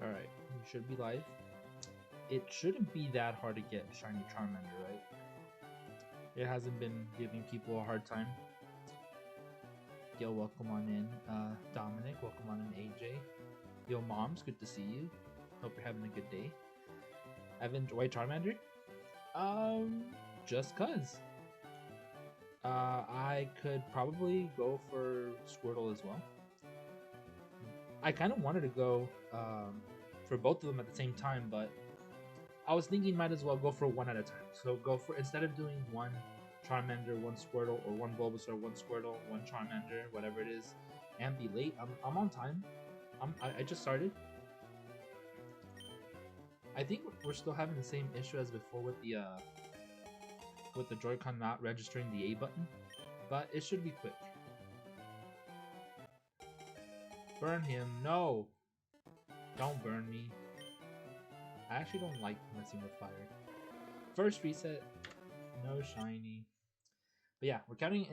Alright, we should be live. It shouldn't be that hard to get shiny Charmander, right? It hasn't been giving people a hard time. Yo, welcome on in, Dominic. Welcome on in, AJ. Yo, Moms, good to see you. Hope you're having a good day. Evan, white Charmander? Just cuz. I could probably go for Squirtle as well. I kind of wanted to go for both of them at the same time, but I was thinking might as well go for one at a time. So go for, instead of doing one Charmander, one Squirtle, or one Bulbasaur, one Squirtle, one Charmander, whatever it is, and be late. I'm on time. I just started. I think we're still having the same issue as before with the Joy-Con not registering the A button, but it should be quick. Burn him, no! Don't burn me. I actually don't like messing with fire. First reset, no shiny. But yeah, we're counting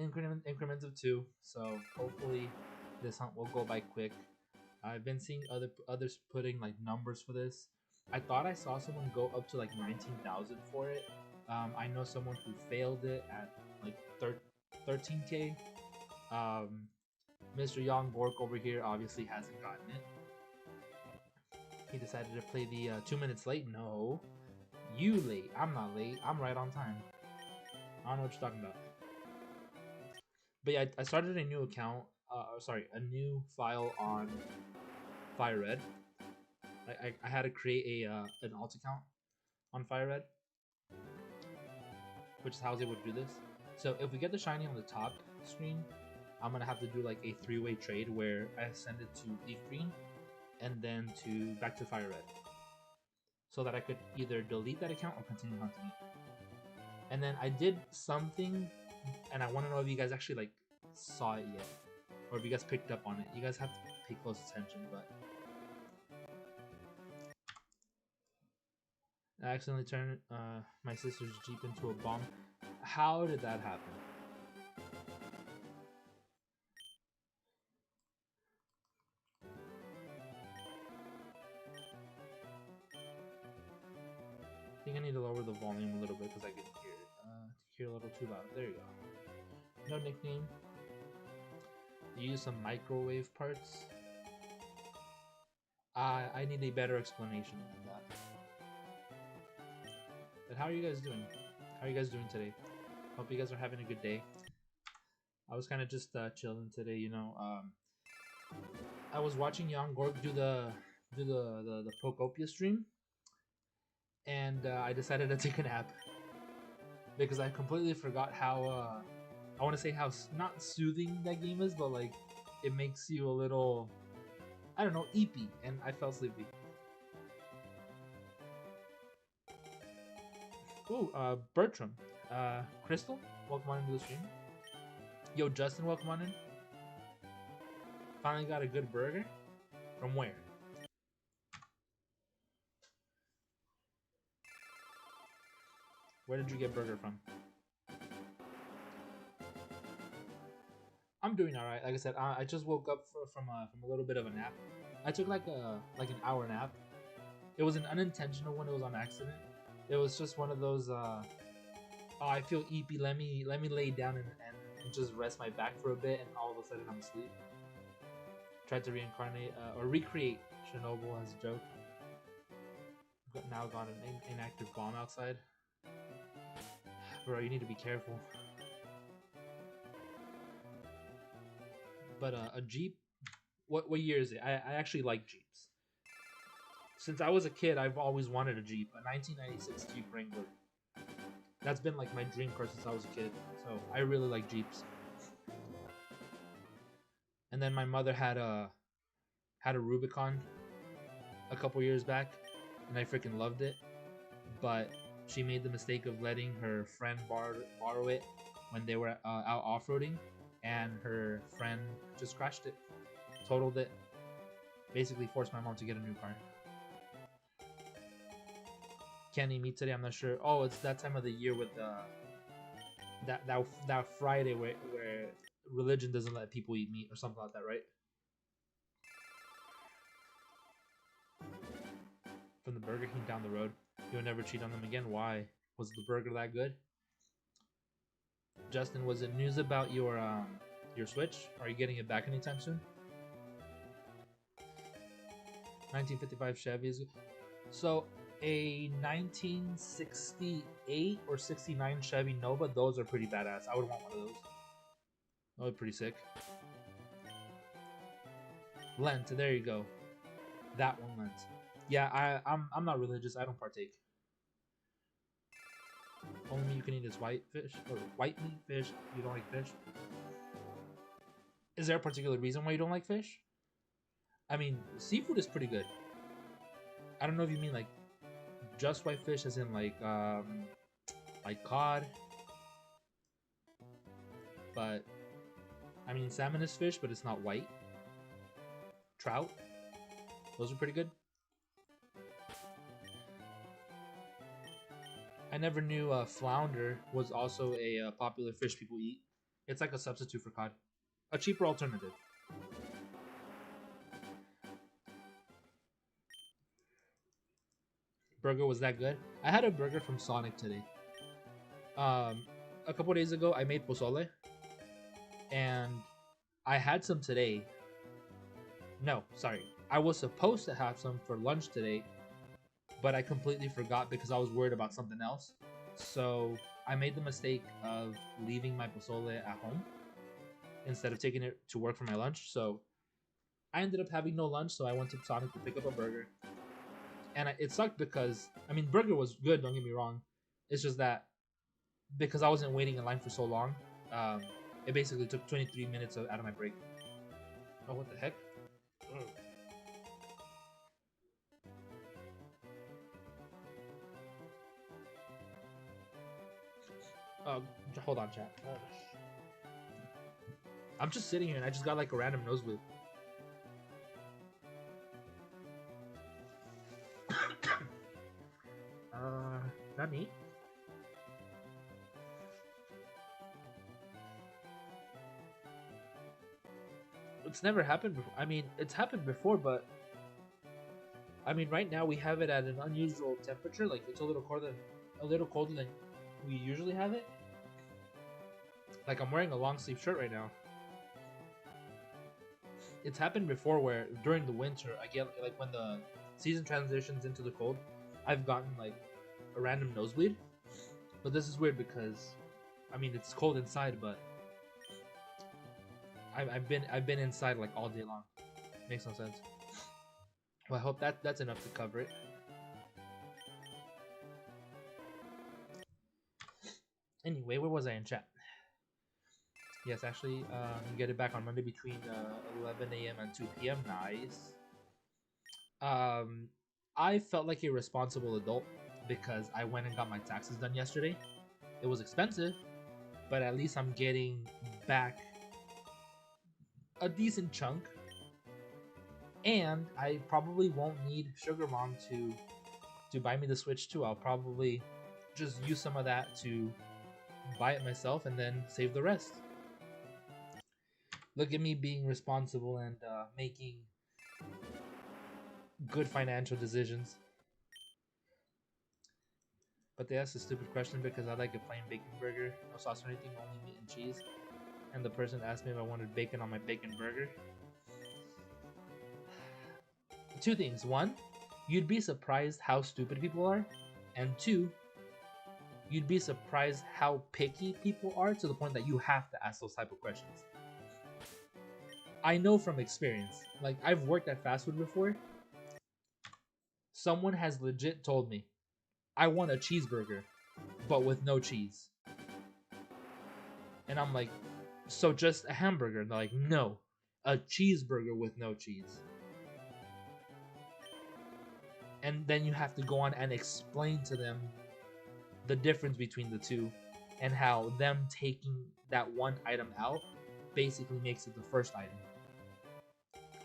increments of 2, so hopefully this hunt will go by quick. I've been seeing others putting like numbers for this. I thought I saw someone go up to like 19,000 for it. I know someone who failed it at like 13k. Mr. Young Bork over here obviously hasn't gotten it. He decided to play the 2 minutes late. No, you late. I'm not late. I'm right on time. I don't know what you're talking about. But yeah, I started a new account. Sorry, a new file on FireRed. I had to create an alt account on FireRed, which is how I was able to do this. So if we get the shiny on the top screen, I'm gonna have to do like a 3-way trade where I send it to LeafGreen and then back to FireRed, so that I could either delete that account or continue hunting it. And then I did something, and I want to know if you guys actually like saw it yet, or if you guys picked up on it. You guys have to pay close attention, but I accidentally turned my sister's Jeep into a bomb. How did that happen? I think I need to lower the volume a little bit because I can hear a little too loud. There you go. No nickname. You use some microwave parts. I need a better explanation than that. But how are you guys doing? How are you guys doing today? Hope you guys are having a good day. I was kind of just chilling today, you know. I was watching Young Gorg do the Pokopia stream, and I decided to take a nap because I completely forgot how I want to say how not soothing that game is, but like it makes you a little, I don't know, eepy, and I fell sleepy. Ooh, Bertram, Crystal, welcome on into the stream. Yo, Justin, welcome on in. Finally got a good burger. From where? Where did you get burger from? I'm doing all right. Like I said, I just woke up from a little bit of a nap. I took like an hour nap. It was an unintentional one. It was on accident. It was just one of those. Oh, I feel eepy. Let me lay down and just rest my back for a bit, and all of a sudden I'm asleep. Tried to reincarnate or recreate Chernobyl as a joke. Now got an inactive bomb outside. Bro, you need to be careful. But a Jeep, what year is it? I actually like Jeeps. Since I was a kid, I've always wanted a Jeep. A 1996 Jeep Wrangler. That's been like my dream car since I was a kid. So I really like Jeeps. And then my mother had a Rubicon a couple years back, and I freaking loved it. But she made the mistake of letting her friend borrow it when they were out off-roading, and her friend just crashed it, totaled it, basically forced my mom to get a new car. Can't meet today, I'm not sure. Oh, it's that time of the year with that Friday where religion doesn't let people eat meat or something like that, right? from the Burger King down the road. You'll never cheat on them again. Why? Was the burger that good? Justin, was it news about your Switch? Are you getting it back anytime soon? 1955 Chevys. So a 1968 or 69 Chevy Nova, those are pretty badass. I would want one of those. That would be pretty sick. Lent, there you go. That one Lent. Yeah, I'm not religious. I don't partake. Only meat you can eat is white fish or white meat fish. You don't like fish. Is there a particular reason why you don't like fish? I mean, seafood is pretty good. I don't know if you mean like just white fish, as in like cod. But I mean, salmon is fish, but it's not white. Trout, those are pretty good. I never knew flounder was also a popular fish people eat. It's like a substitute for cod, a cheaper alternative. Burger was that good? I had a burger from Sonic today. A couple days ago, I made pozole, and I had some today. No, sorry, I was supposed to have some for lunch today, but I completely forgot because I was worried about something else. So I made the mistake of leaving my pozole at home instead of taking it to work for my lunch. So I ended up having no lunch, so I went to Sonic to pick up a burger. And it sucked because, I mean, burger was good, don't get me wrong. It's just that because I wasn't waiting in line for so long, it basically took 23 minutes out of my break. Oh, what the heck? Hold on, chat. I'm just sitting here and I just got like a random nosebleed. Not neat. It's never happened before. I mean, it's happened before, but I mean, right now we have it at an unusual temperature. Like it's a little colder than we usually have it. Like I'm wearing a long sleeve shirt right now. It's happened before where during the winter I get like when the season transitions into the cold, I've gotten like a random nosebleed. But this is weird because I mean it's cold inside, but I've been inside like all day long. Makes no sense. Well, I hope that's enough to cover it. Anyway, where was I in chat? Yes, actually, you get it back on Monday between 11 a.m. and 2 p.m. Nice. I felt like a responsible adult because I went and got my taxes done yesterday. It was expensive, but at least I'm getting back a decent chunk. And I probably won't need Sugar Mom to buy me the Switch too. I'll probably just use some of that to buy it myself and then save the rest. Look at me being responsible and making good financial decisions. But they asked a stupid question because I like a plain bacon burger, no sauce or anything, only meat and cheese. And the person asked me if I wanted bacon on my bacon burger. Two things. One, you'd be surprised how stupid people are. And two, you'd be surprised how picky people are to the point that you have to ask those type of questions. I know from experience. Like, I've worked at fast food before. Someone has legit told me, I want a cheeseburger, but with no cheese. And I'm like, so just a hamburger? And they're like, no, a cheeseburger with no cheese. And then you have to go on and explain to them the difference between the two and how them taking that one item out basically makes it the first item.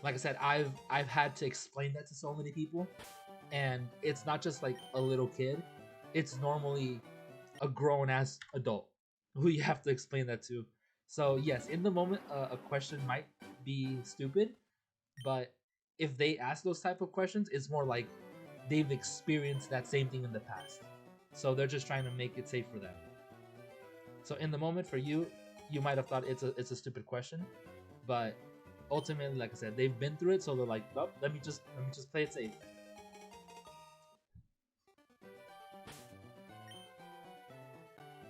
Like I said, I've had to explain that to so many people, and it's not just like a little kid, it's normally a grown-ass adult who you have to explain that to. So yes, in the moment, a question might be stupid, but if they ask those type of questions, it's more like they've experienced that same thing in the past. So they're just trying to make it safe for them. So in the moment for you, you might have thought it's a stupid question, but ultimately, like I said, they've been through it, so they're like, oh, let me just play it safe.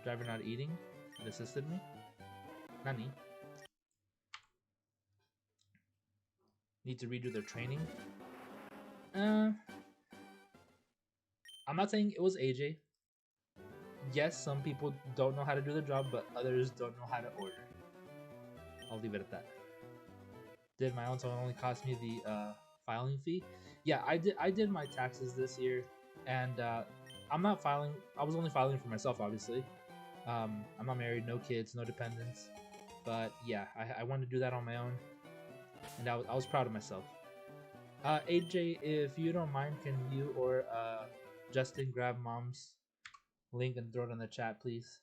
Driver not eating. It assisted me. Nani. Need to redo their training. I'm not saying it was AJ. Yes, some people don't know how to do the job, but others don't know how to order. I'll leave it at that. Did my own, so it only cost me the filing fee. Yeah, I did my taxes this year, and I'm not filing. I was only filing for myself, obviously. I'm not married, no kids, no dependents. But yeah, I wanted to do that on my own, and I was proud of myself. AJ, if you don't mind, can you or Justin grab Mom's link and throw it in the chat, please?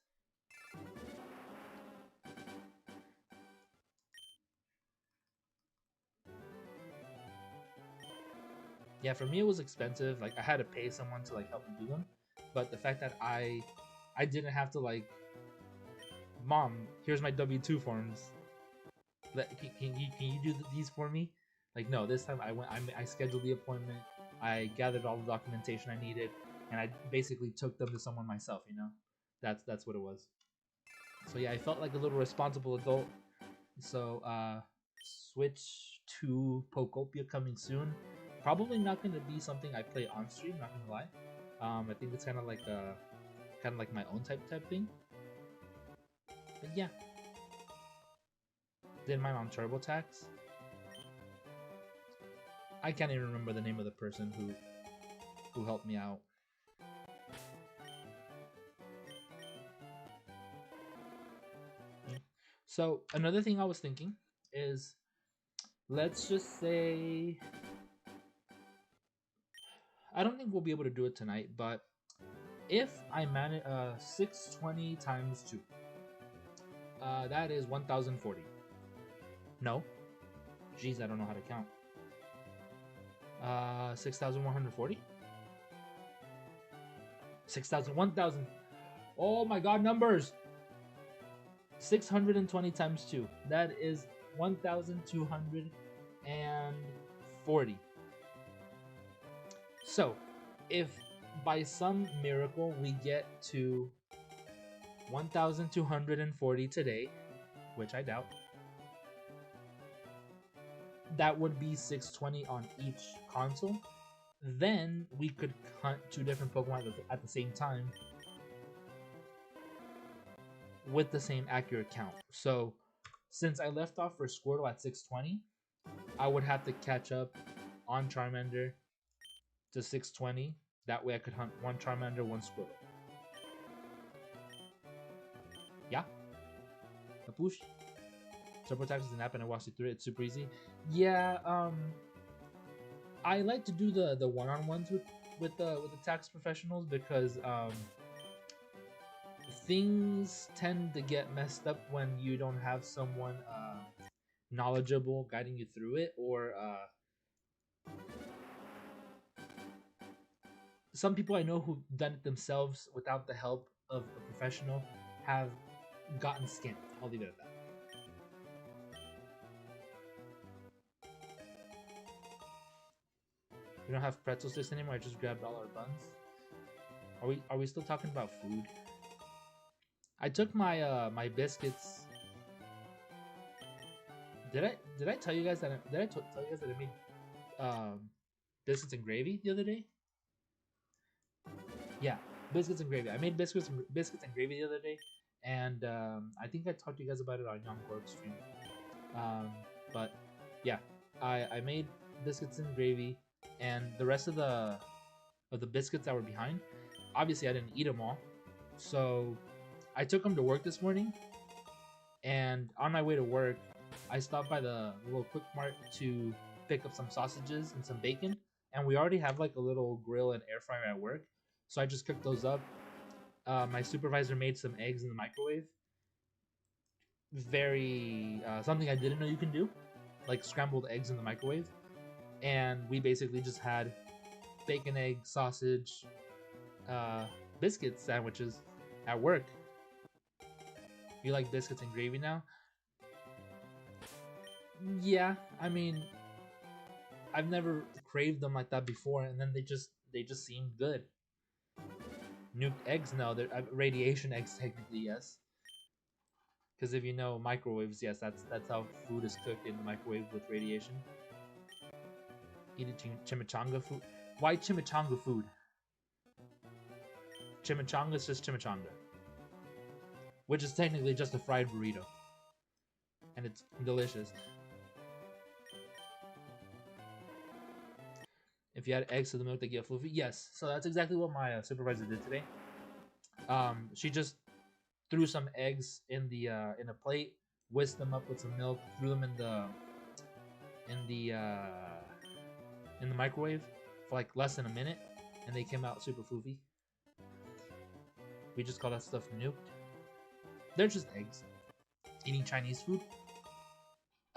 Yeah, for me it was expensive. Like I had to pay someone to like help me do them, but the fact that I didn't have to like, Mom, here's my W-2 forms. Can you do these for me? Like no, this time I scheduled the appointment. I gathered all the documentation I needed, and I basically took them to someone myself. You know, that's what it was. So yeah, I felt like a little responsible adult. So Switch 2 Pokopia coming soon. Probably not going to be something I play on stream. Not gonna lie. I think it's kind of like my own type thing. But yeah. Did mine on TurboTax. I can't even remember the name of the person who helped me out. So another thing I was thinking is, let's just say, I don't think we'll be able to do it tonight, but if I manage 620 times 2, that is 1040. No, jeez, I don't know how to count. 6,140. 6,000, 1,000. Oh my god, numbers! 620 times 2. That is 1,240. So, if by some miracle we get to 1,240 today, which I doubt, that would be 620 on each console. Then we could hunt 2 different Pokemon at the same time with the same accurate count. So since I left off for Squirtle at 620, I would have to catch up on Charmander to 620. That way I could hunt 1 Charmander, 1 Squirtle. Yeah? Capush? TurboTax is an app and I watched it through it. It's super easy. Yeah, I like to do the one-on-ones with the tax professionals because things tend to get messed up when you don't have someone knowledgeable guiding you through it, or some people I know who've done it themselves without the help of a professional have gotten scammed. I'll leave it at that. We don't have pretzel sticks anymore. I just grabbed all our buns. Are we still talking about food? I took my my biscuits. Did I tell you guys that I made biscuits and gravy the other day? Yeah, biscuits and gravy. I made biscuits and gravy the other day, and I think I talked to you guys about it on Young Corp stream. But yeah, I made biscuits and gravy, and the rest of the biscuits that were behind, obviously I didn't eat them all, so I took them to work this morning, and on my way to work, I stopped by the little Quick Mart to pick up some sausages and some bacon, and we already have like a little grill and air fryer at work, so I just cooked those up. My supervisor made some eggs in the microwave. Very something I didn't know you can do, like scrambled eggs in the microwave, and we basically just had bacon, egg, sausage, biscuit sandwiches at work. You like biscuits and gravy now? Yeah, I mean, I've never craved them like that before, and then they just seemed good. Nuked eggs, no. They're radiation eggs, technically, yes. Because if you know microwaves, yes, that's how food is cooked in the microwave with radiation. Eating chimichanga food. Why chimichanga food? Chimichanga is just chimichanga, which is technically just a fried burrito, and it's delicious. If you add eggs to the milk, they get fluffy. Yes, so that's exactly what my supervisor did today. She just threw some eggs in a plate, whisked them up with some milk, threw them in the in the microwave for like less than a minute, and they came out super floofy. We just call that stuff nuked. They're just eggs. Eating Chinese food.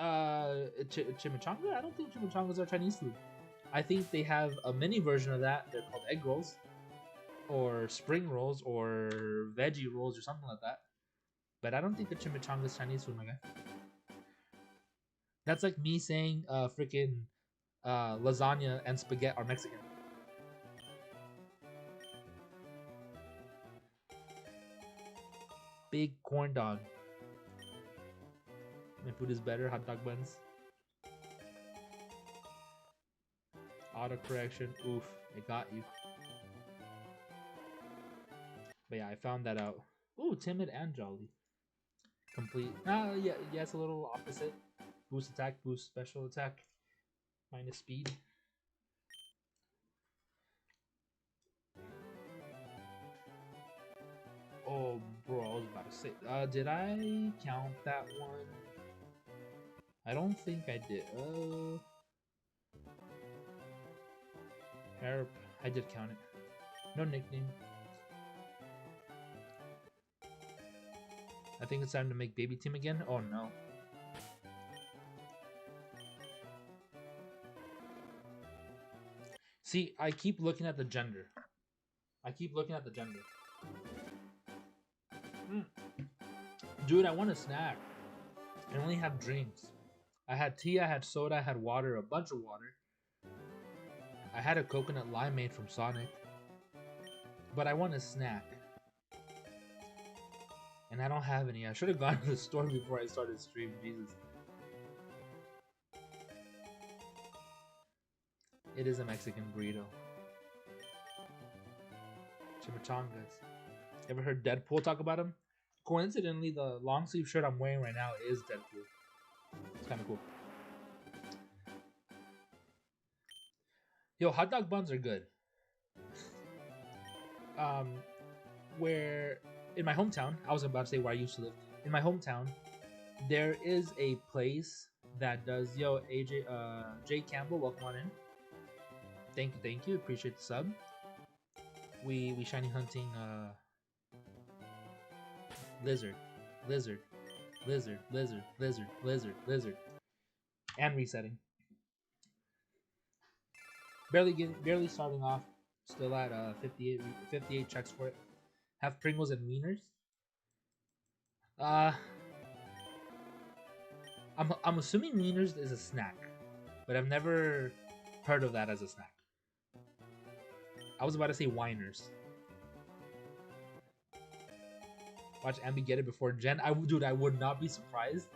Chimichanga? I don't think chimichangas are Chinese food. I think they have a mini version of that. They're called egg rolls, or spring rolls, or veggie rolls, or something like that. But I don't think the chimichanga is Chinese food, my guy. That's like me saying freaking lasagna and spaghetti are Mexican. Big corn dog. My food is better. Hot dog buns. Auto correction. Oof, it got you. But yeah, I found that out. Ooh, timid and jolly. Complete. Yeah, it's a little opposite. Boost attack, boost special attack, minus speed. Oh, bro, I was about to say. Did I count that one? I don't think I did. Herb, I did count it. No nickname. I think it's time to make baby team again. Oh no. See, I keep looking at the gender. Dude, I want a snack. I only have drinks. I had tea, I had soda, I had water, a bunch of water. I had a coconut limeade from Sonic. But I want a snack. And I don't have any. I should have gone to the store before I started stream. Jesus. It is a Mexican burrito. Chimichangas. Ever heard Deadpool talk about him? Coincidentally, the long sleeve shirt I'm wearing right now is Deadpool. It's kind of cool. Yo, hot dog buns are good. Where in my hometown, I was about to say where I used to live. In my hometown, there is a place that does. Yo, AJ, Jay Campbell, welcome on in. Thank you, appreciate the sub. We shiny hunting lizard, and resetting. Barely starting off. Still at 58 checks for it. Have Pringles and Wieners. I'm assuming Wieners is a snack, but I've never heard of that as a snack. I was about to say Winers. Watch Ambi get it before Jen. I would not be surprised.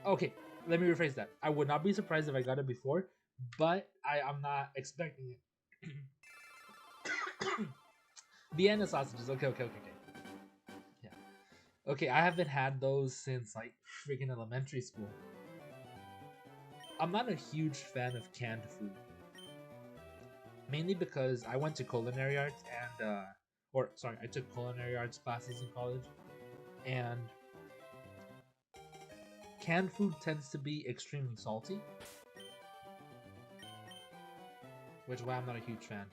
Okay, let me rephrase that. I would not be surprised if I got it before, but I'm not expecting it. Vienna sausages. Okay. Yeah. Okay, I haven't had those since like freaking elementary school. I'm not a huge fan of canned food. Mainly because I went to culinary arts and I took culinary arts classes in college, and canned food tends to be extremely salty, which is why I'm not a huge fan.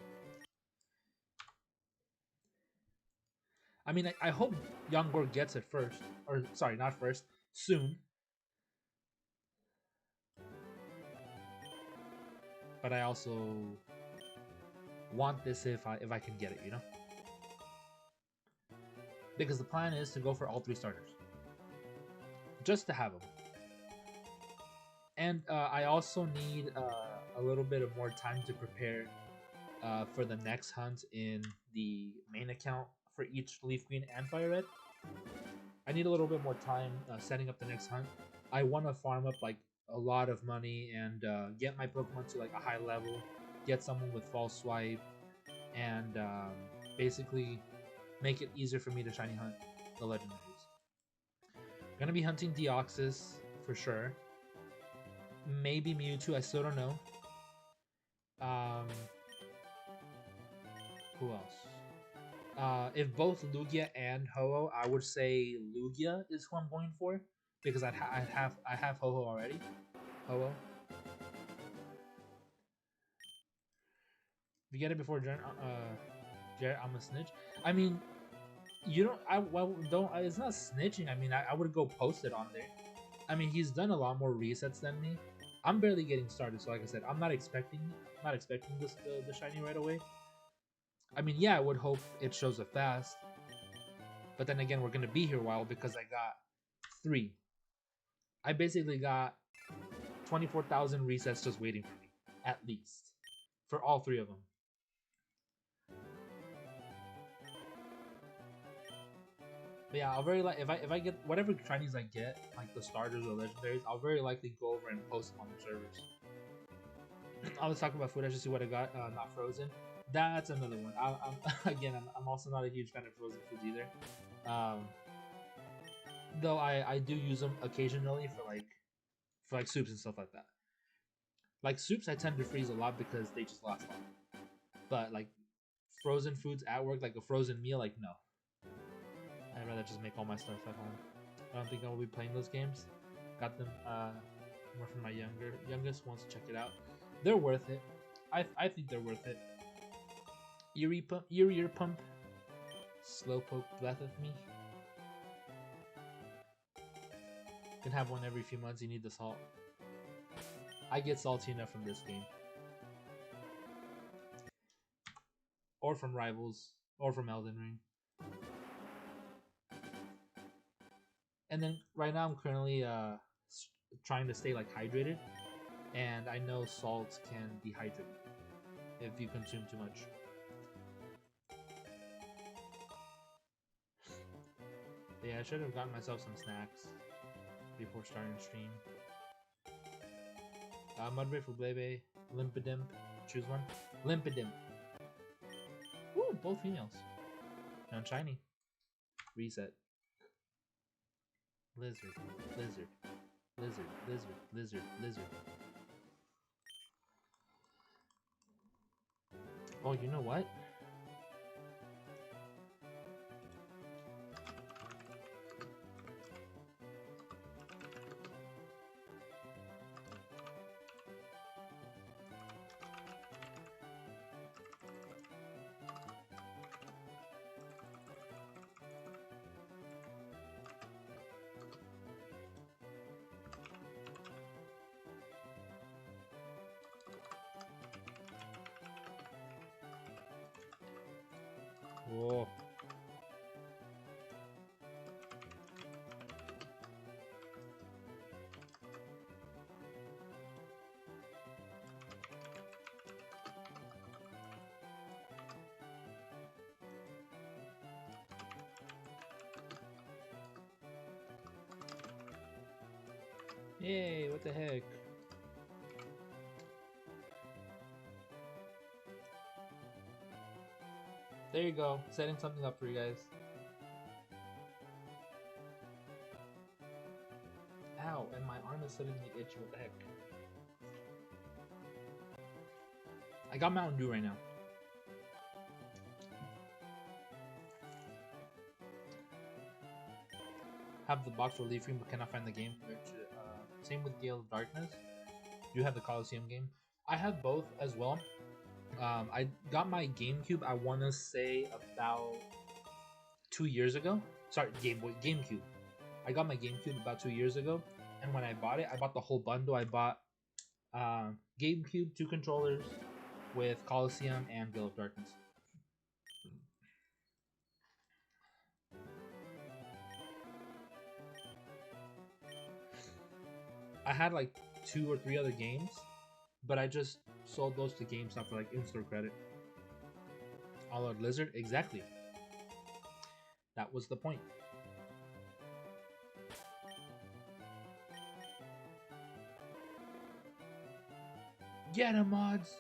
I mean, I hope Youngborg gets it first, or sorry, not first, soon. but I also want this if I can get it, you know? Because the plan is to go for all 3 starters. Just to have them. And I also need a little bit of more time to prepare for the next hunt in the main account for each LeafGreen and FireRed. I need a little bit more time setting up the next hunt. I want to farm up like a lot of money and get my Pokemon to like a high level, get someone with false swipe, and basically make it easier for me to shiny hunt the legendaries. Gonna be hunting Deoxys for sure. Maybe Mewtwo, I still don't know. Who else? If both Lugia and Ho-Oh, I would say Lugia is who I'm going for because I have Ho-Oh already. Ho-Oh. If you get it before Jared, I'm a snitch. I mean, you don't. Don't. It's not snitching. I mean, I would go post it on there. I mean, he's done a lot more resets than me. I'm barely getting started, so like I said, I'm not expecting this the shiny right away. I mean, yeah, I would hope it shows up fast, but then again, we're gonna be here a while because I got 3. I basically got 24,000 resets just waiting for me, at least, for all 3 of them. But yeah, I'll very like if I get whatever shinies I get, like the starters or legendaries, I'll very likely go over and post them on the servers. I was talking about food. I just see what I got. Not frozen. That's another one. I'm also not a huge fan of frozen foods either. Though I do use them occasionally for like soups and stuff like that. Like soups, I tend to freeze a lot because they just last long. But like frozen foods at work, like a frozen meal, like no. I'd rather just make all my stuff at home. I don't think I will be playing those games. Got them more from my youngest wants to check it out. They're worth it. I think they're worth it. Ear pump. Slowpoke blesseth me. Can have one every few months. You need the salt. I get salty enough from this game, or from Rivals, or from Elden Ring. And then right now I'm currently trying to stay like hydrated, and I know salt can dehydrate if you consume too much. But yeah, I should have gotten myself some snacks before starting the stream. Mudbray for Blebe, Limpidimp, choose one. Limpidimp. Ooh, both females. Non-shiny. Reset. Lizard, lizard, lizard, lizard, lizard, lizard. Oh, you know what? Whoa. Yay, what the heck? There you go, setting something up for you guys. Ow, and my arm is suddenly itchy, what the heck? I got Mountain Dew right now. Have the box for LeafGreen but cannot find the game. Same with Gale of Darkness. You have the Coliseum game. I have both as well. I got my GameCube, I want to say about 2 years ago. Sorry, GameCube. I got my GameCube about 2 years ago, and when I bought it, I bought the whole bundle. I bought GameCube, 2 controllers with Coliseum and Gale of Darkness. I had like 2 or 3 other games, but I just sold those to GameStop for like in-store credit. All Out Lizard, exactly. That was the point. Get him, mods!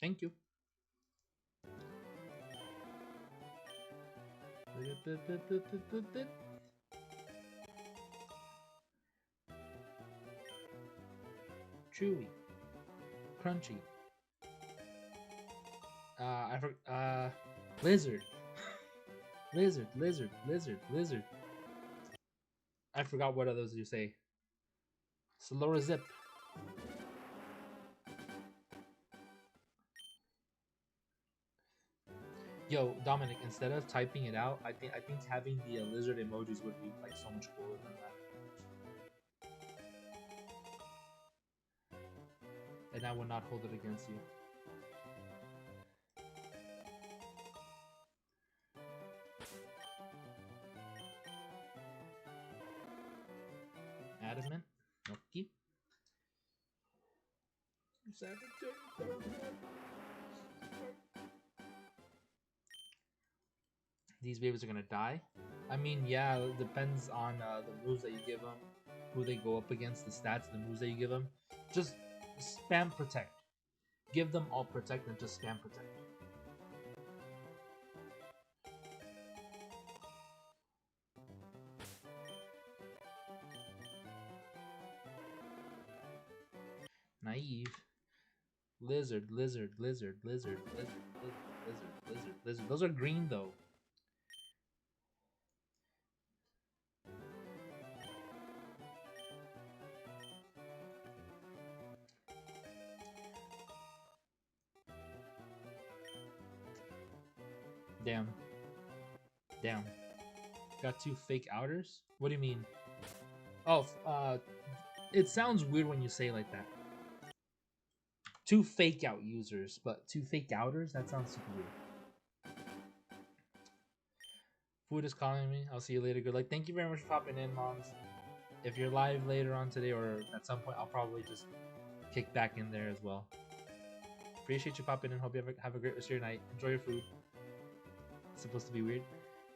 Thank you. Chewy. Crunchy. Lizard. Lizard. I forgot what others you say. Slora Zip. Yo, Dominic, instead of typing it out, I think having the lizard emojis would be like so much cooler than that. And I would not hold it against you. Adamant. Okay. These babies are gonna die. I mean, yeah, it depends on the moves that you give them, who they go up against, the stats, the moves that you give them. Just spam protect. Give them all protect and just spam protect. Naive. Lizard. Those are green though. Damn. Got 2 fake outers? What do you mean? Oh, it sounds weird when you say it like that. 2 fake out users, but 2 fake outers? That sounds super weird. Food is calling me. I'll see you later. Good luck. Thank you very much for popping in, moms. If you're live later on today or at some point, I'll probably just kick back in there as well. Appreciate you popping in. Hope you have a great rest of your night. Enjoy your food. It's supposed to be weird.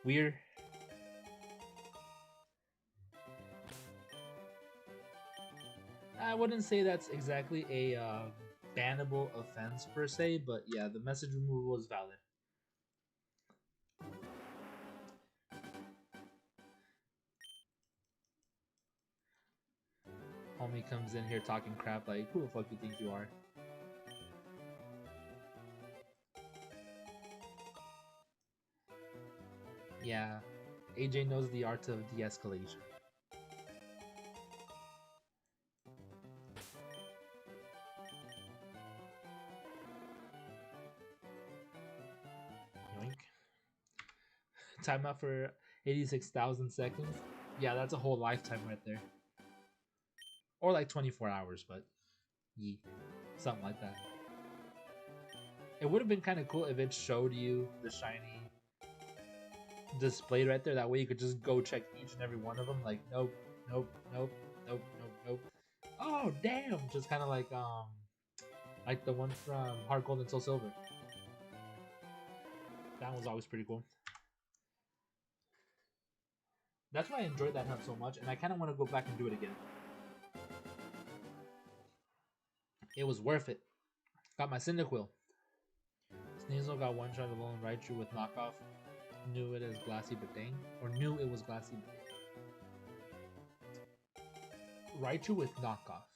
Weird. I wouldn't say that's exactly a bannable offense per se, but yeah, the message removal is valid. Homie comes in here talking crap like, who the fuck you think you are? Yeah, AJ knows the art of de-escalation. Yoink. Timeout for 86,000 seconds. Yeah, that's a whole lifetime right there. Or like 24 hours, but yeah, something like that. It would have been kind of cool if it showed you the shiny displayed right there. That way you could just go check each and every one of them. Like, nope. Oh, damn! Just kind of like the one from Heart Gold and Soul Silver. That was always pretty cool. That's why I enjoyed that hunt so much, and I kind of want to go back and do it again. It was worth it. Got my Cyndaquil. Sneasel got one shot alone Raichu with knockoff. Knew it as Glassy but dang. Or knew it was Glassy but dang. Raichu with knockoff.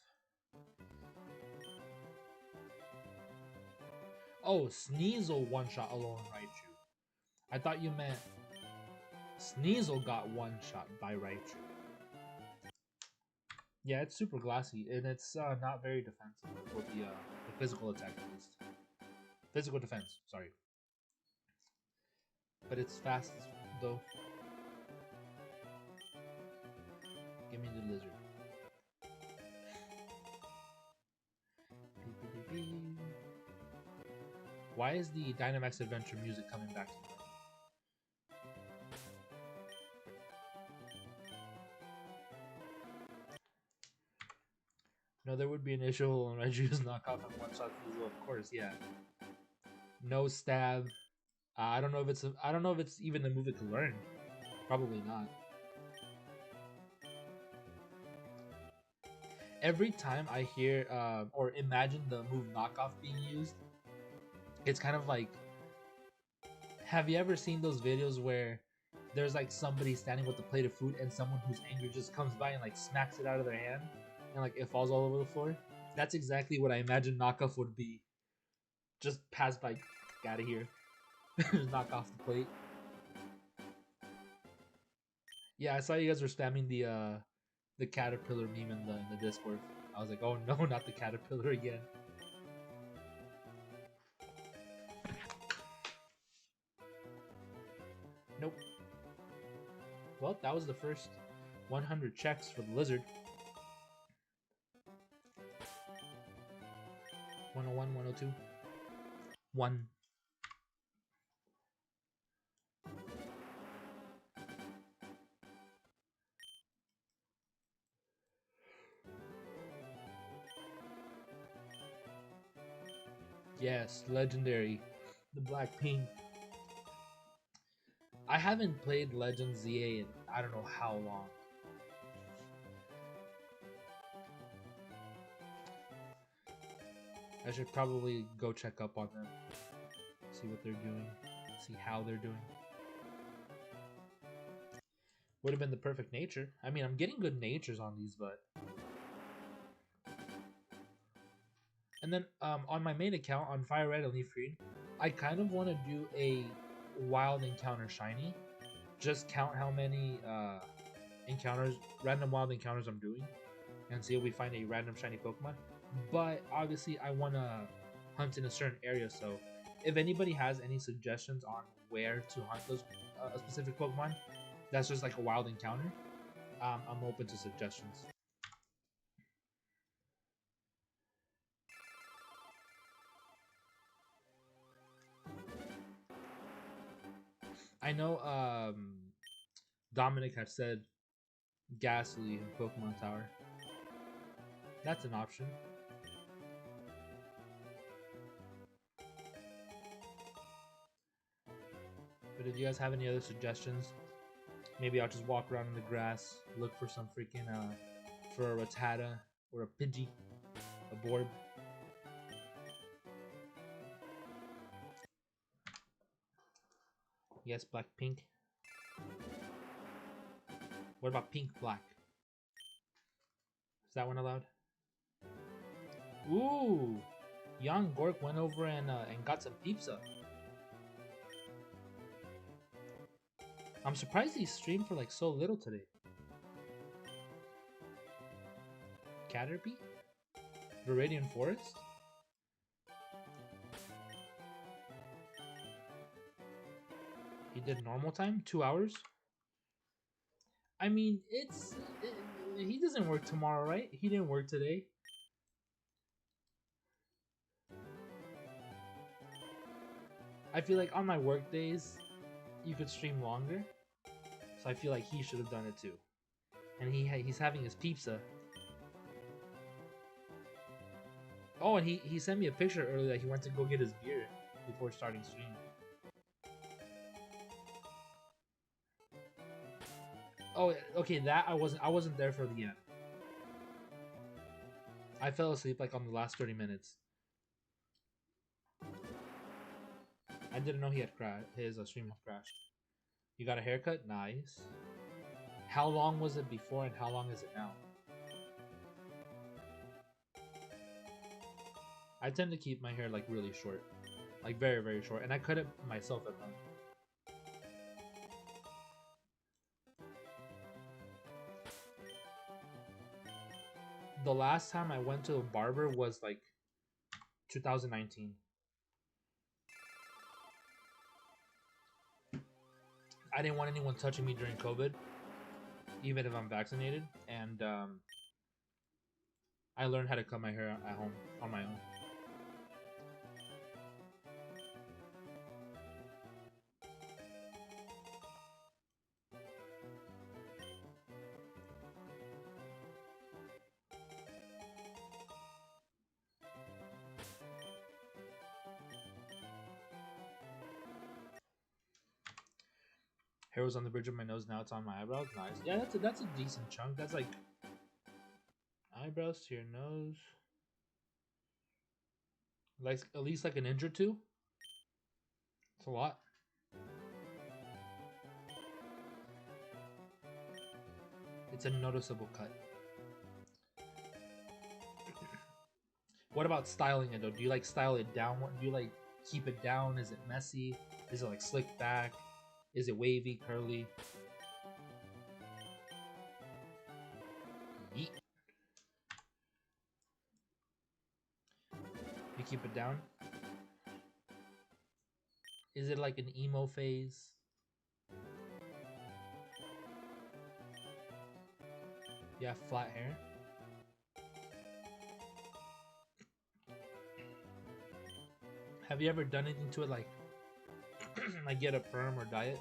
Oh, Sneasel one shot alone Raichu. I thought you meant Sneasel got one shot by Raichu. Yeah, it's super glassy, and it's not very defensive with the physical attack at least. Physical defense, sorry. But it's fast though. Give me the lizard. Why is the Dynamax Adventure music coming back to me? No, there would be an issue on Regiu's knockoff and one shot Weasel, of course, yeah. No stab. I don't know if it's I don't know if it's even a move it can learn. Probably not. Every time I hear or imagine the move knockoff being used, it's kind of like, have you ever seen those videos where there's like somebody standing with a plate of food and someone who's angry just comes by and like smacks it out of their hand and like it falls all over the floor? That's exactly what I imagine knockoff would be. Just pass by, get out of here. Just knock off the plate. Yeah, I saw you guys were spamming the caterpillar meme in the Discord. I was like, oh no, not the caterpillar again. Nope. Well, that was the first 100 checks for the lizard. 101, 102. 1. Yes, legendary. The Blackpink. I haven't played Legends ZA in I don't know how long. I should probably go check up on them. See what they're doing. See how they're doing. Would have been the perfect nature. I mean, I'm getting good natures on these, but... And then on my main account, on FireRed and LeafGreen, I kind of want to do a wild encounter shiny. Just count how many encounters, random wild encounters I'm doing, and see if we find a random shiny Pokemon. But obviously, I want to hunt in a certain area, so if anybody has any suggestions on where to hunt those specific Pokemon, that's just like a wild encounter, I'm open to suggestions. I know Dominic had said Ghastly in Pokemon Tower. That's an option. But if you guys have any other suggestions, maybe I'll just walk around in the grass, look for some freaking for a Rattata or a Pidgey, a Borb. Yes, black pink. What about pink black? Is that one allowed? Ooh, young Gork went over and got some pizza. I'm surprised he streamed for like so little today. Caterpie? Viridian Forest? He did normal time? 2 hours? I mean, he doesn't work tomorrow, right? He didn't work today. I feel like on my work days, you could stream longer. So I feel like he should have done it too. And he's having his pizza. Oh, and he sent me a picture earlier that he went to go get his beer before starting stream. Oh, okay, that I wasn't there for the end. I fell asleep like on the last 30 minutes. I didn't know he had crashed. His stream had crashed. You got a haircut? Nice. How long was it before and how long is it now? I tend to keep my hair like really short. Like very, very short. And I cut it myself at home. The last time I went to a barber was like 2019. I didn't want anyone touching me during COVID, even if I'm vaccinated, and I learned how to cut my hair at home on my own. Hair was on the bridge of my nose, now it's on my eyebrows. Nice. Yeah, that's a decent chunk. That's like eyebrows to your nose. Like at least like an inch or two. It's a lot. It's a noticeable cut. What about styling it though? Do you like style it down? Do you like keep it down? Is it messy? Is it like slicked back? Is it wavy, curly? Yeet. You keep it down? Is it like an emo phase? You have flat hair? Have you ever done anything to it like like get a perm or dye it?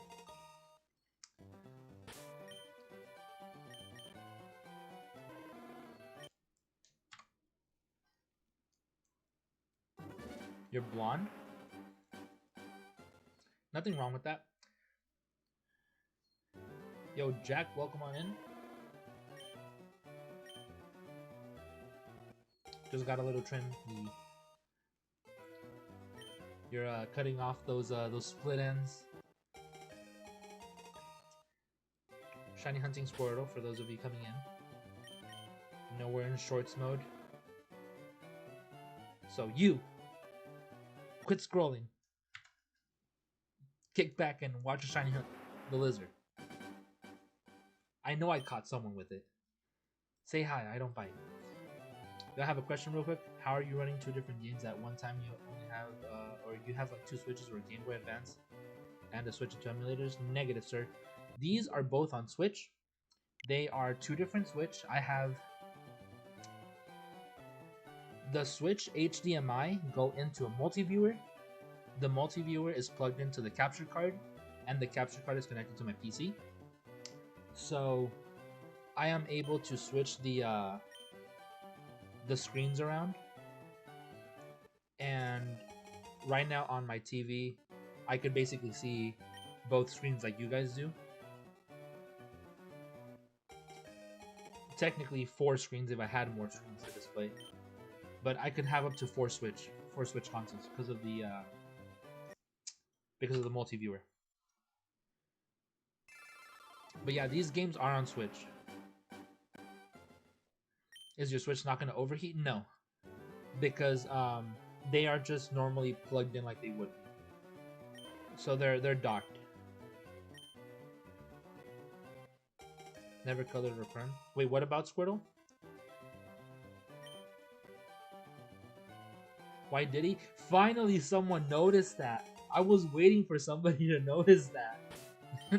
You're blonde? Nothing wrong with that. Yo, Jack, welcome on in. Just got a little trim. You're cutting off those split ends. Shiny hunting Squirtle for those of you coming in. No, we're in shorts mode. So you quit scrolling. Kick back and watch a shiny hunt the lizard. I know I caught someone with it. Say hi, I don't bite. Do I have a question real quick? How are you running two different games at one time? You only have, or you have like two Switches or a Game Boy Advance and a Switch and two emulators? Negative, sir. These are both on Switch. They are two different Switch. I have the Switch HDMI go into a multi-viewer. The multi-viewer is plugged into the capture card, and the capture card is connected to my PC. So I am able to switch the screens around, and right now on my TV I could basically see both screens like you guys do. Technically 4 screens if I had more screens to display, but I could have up to 4 Switch consoles because of the multi-viewer. But yeah, these games are on Switch. Is your Switch not going to overheat? No, because they are just normally plugged in like they would be. So they're docked. Never colored or perm. Wait, what about Squirtle? Why did he? Finally, someone noticed that. I was waiting for somebody to notice that.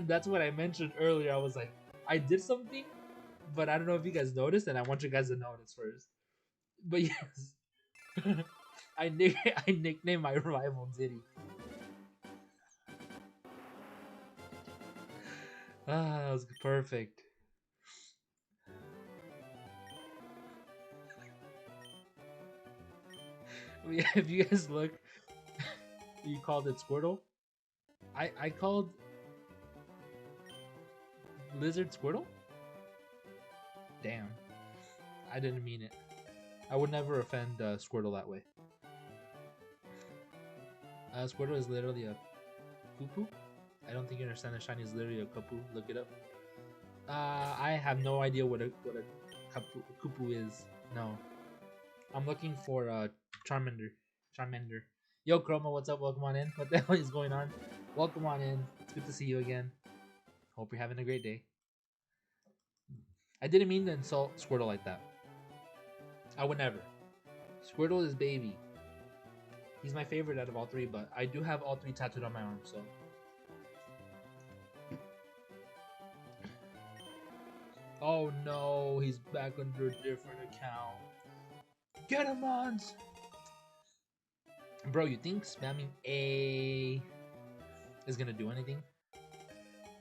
That's what I mentioned earlier. I was like, I did something, but I don't know if you guys noticed, and I want you guys to notice first. But yes, I nicknamed my rival Diddy. That was perfect. If you guys look, you called it Squirtle. I called Lizard Squirtle? Damn. I didn't mean it. I would never offend Squirtle that way. Squirtle is literally a poo-poo. I don't think you understand that shiny is literally a kapoo. Look it up. I have no idea what a kapoo is. No. I'm looking for Charmander. Yo, Chroma, what's up? Welcome on in. What the hell is going on? Welcome on in. It's good to see you again. Hope you're having a great day. I didn't mean to insult Squirtle like that. I would never. Squirtle is baby. He's my favorite out of all 3, but I do have all 3 tattooed on my arm, so. Oh no, he's back under a different account. Get him, Mons! Bro, you think spamming A is gonna do anything?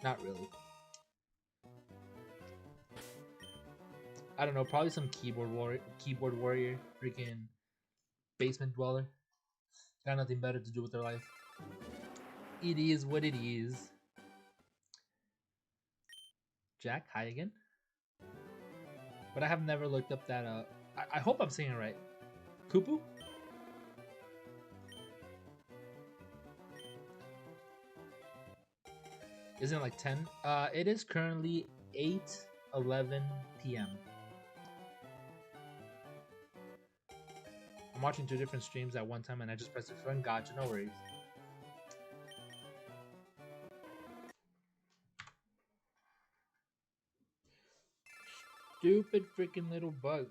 Not really. I don't know, probably some keyboard warrior, freaking basement dweller. Got nothing better to do with their life. It is what it is. Jack, hi again. But I have never looked up that. I hope I'm saying it right. Kupu? Isn't it like 10? It is currently 8:11 p.m. I'm watching 2 different streams at one time and I just pressed the phone. Gotcha, no worries. Stupid freaking little bug.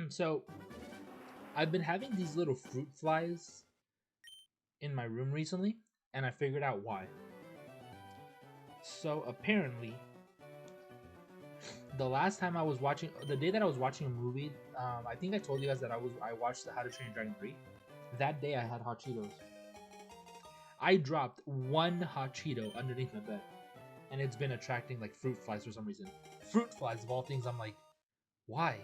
So, I've been having these little fruit flies in my room recently, and I figured out why. So, apparently, the last time I was watching, the day that I was watching a movie, I think I told you guys that I watched How to Train Your Dragon 3. That day I had hot Cheetos. I dropped 1 hot Cheeto underneath my bed, and it's been attracting like fruit flies for some reason. Fruit flies of all things. I'm like, why?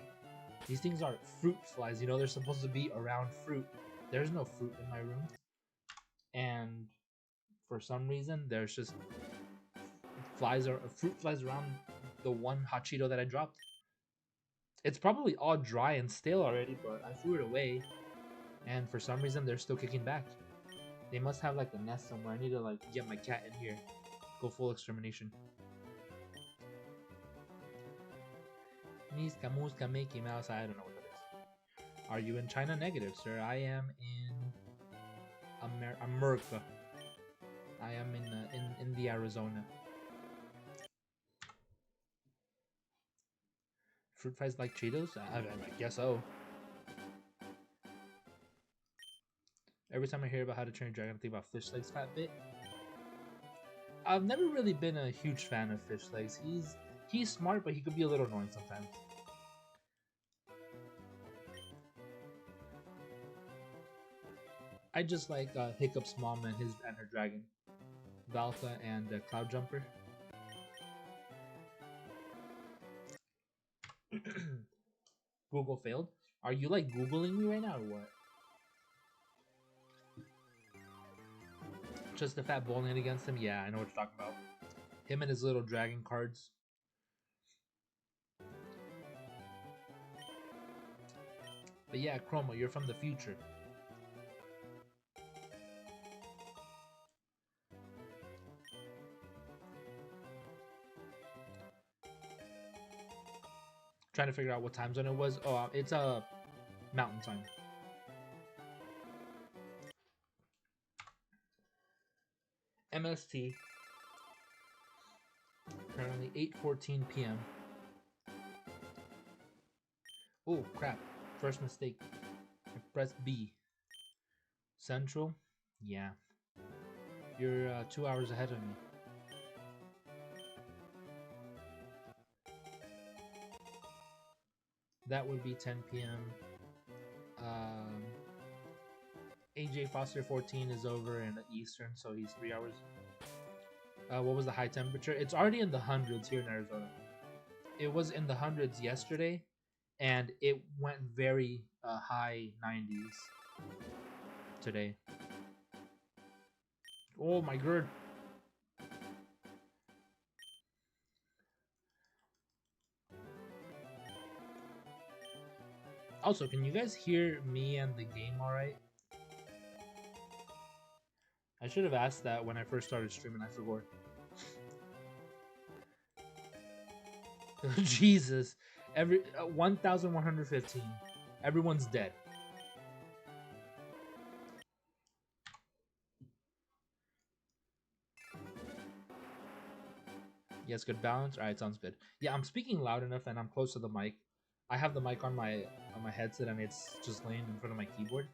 These things are fruit flies. You know, they're supposed to be around fruit. There's no fruit in my room, and for some reason, there's just fruit flies around the 1 hot Cheeto that I dropped. It's probably all dry and stale already, but I threw it away, and for some reason, they're still kicking back. They must have like a nest somewhere. I need to like get my cat in here. Go full extermination. Miska Muska Mickey Mouse. I don't know what that is. Are you in China? Negative, sir. I am in America. I am in the Arizona. Fruit flies like Cheetos? I guess so. Every time I hear about How to Train Your Dragon, I think about Fish Legs Fat Bit. I've never really been a huge fan of Fish Legs. He's smart, but he could be a little annoying sometimes. I just like Hiccup's mom and her dragon, Valka and Cloud Jumper. Google failed. Are you like Googling me right now or what? Just the fat bowling against him? Yeah, I know what you're talking about. Him and his little dragon cards. But yeah, Chroma, you're from the future. Trying to figure out what time zone it was. Oh, it's a mountain time. MST. Currently 8:14 p.m. Oh crap! First mistake. I pressed B. Central. Yeah. You're 2 hours ahead of me. That would be 10 p.m. AJ Foster 14 is over in Eastern, so he's 3 hours. What was the high temperature? It's already in the hundreds here in Arizona. It was in the hundreds yesterday, and it went very high 90s today. Oh my god. Also, can you guys hear me and the game alright? I should have asked that when I first started streaming, I forgot. Jesus. 1,115. Everyone's dead. Yes, good balance. Alright, sounds good. Yeah, I'm speaking loud enough and I'm close to the mic. I have the mic on my headset and it's just laying in front of my keyboard.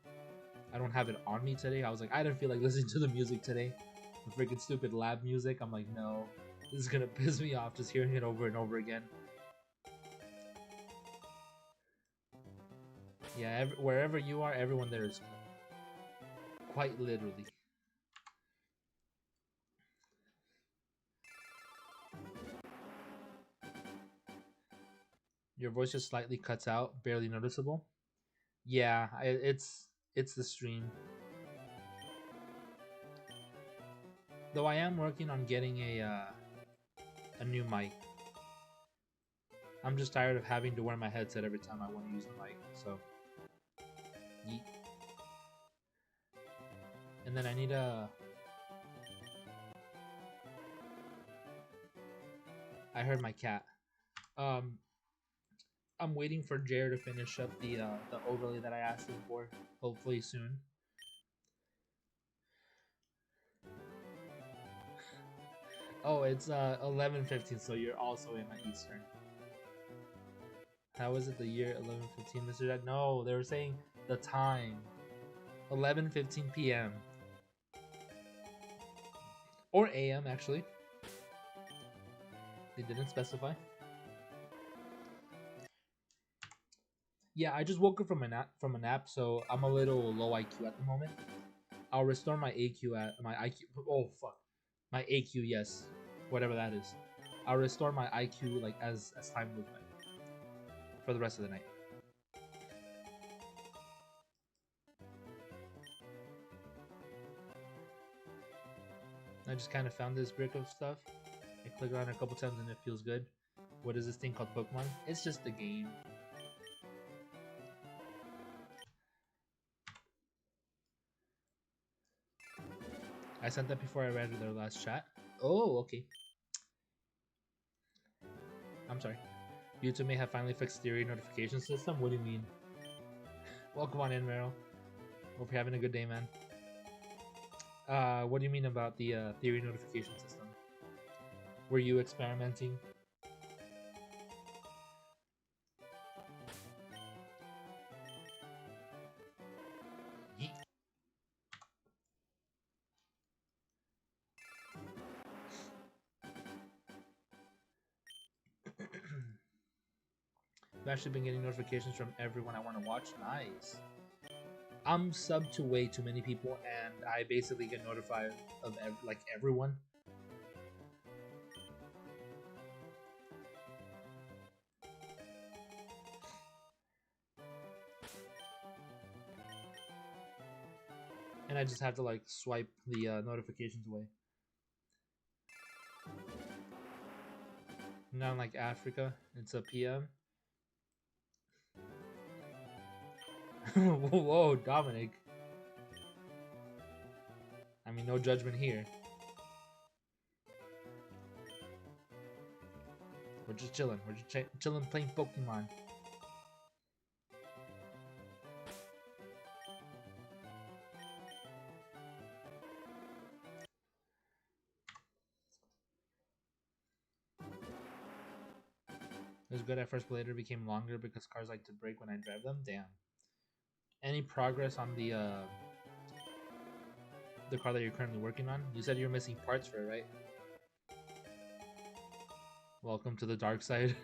I don't have it on me today. I was like, I didn't feel like listening to the music today. freaking stupid lab music. I'm like, no, this is gonna piss me off just hearing it over and over again. Yeah, wherever you are, everyone there is quite literally. Your voice just slightly cuts out, barely noticeable. Yeah, it's the stream. Though I am working on getting a new mic. I'm just tired of having to wear my headset every time I want to use the mic. So, yeet. And then I need a. I heard my cat. Um, I'm waiting for Jared to finish up the overlay that I asked him for. Hopefully soon. Oh, it's 11:15, so you're also in my Eastern. How is it the year 11:15, Mr. Jack? No, they were saying the time. 11:15 p.m. Or a.m. actually. They didn't specify. Yeah, I just woke up from a nap, so I'm a little low IQ at the moment. I'll restore my AQ at my IQ. Oh fuck, my AQ. Yes, whatever that is. I'll restore my IQ like as time goes by for the rest of the night. I just kind of found this brick of stuff. I click around a couple times and it feels good. What is this thing called Pokemon? It's just a game. I sent that before I read their last chat. Oh, okay. I'm sorry. YouTube may have finally fixed Theory notification system. What do you mean? Welcome on in, Meryl. Hope you're having a good day, man. What do you mean about the Theory notification system? Were you experimenting? Yeet. I've actually been getting notifications from everyone I want to watch. Nice. I'm subbed to way too many people, and I basically get notified of like everyone. And I just have to like swipe the notifications away. Not like Africa, it's a PM. Whoa, Dominic. I mean, no judgment here. We're just chilling. We're just chilling playing Pokemon. It was good at first, but later became longer because cars like to break when I drive them. Damn. Any progress on the car that you're currently working on? You said you're missing parts for it, right? Welcome to the dark side.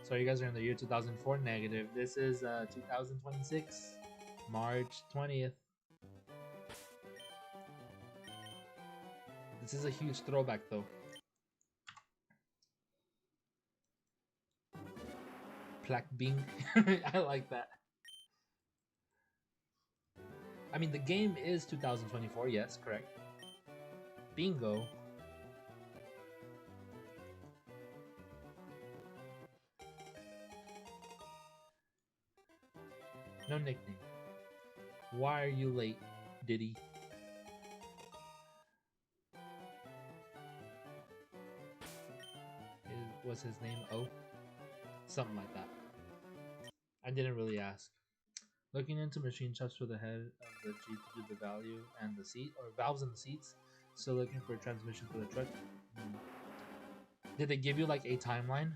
So you guys are in the year 2004 negative. This is 2026, March 20th. This is a huge throwback though. Plaque Bing. I like that. I mean, the game is 2024, yes, correct. Bingo. No nickname. Why are you late, Diddy? Was his name O? Something like that. I didn't really ask. Looking into machine shops for the head of the Jeep to do the value and the seat, or valves and the seats. Still looking for a transmission for the truck. Did they give you like a timeline?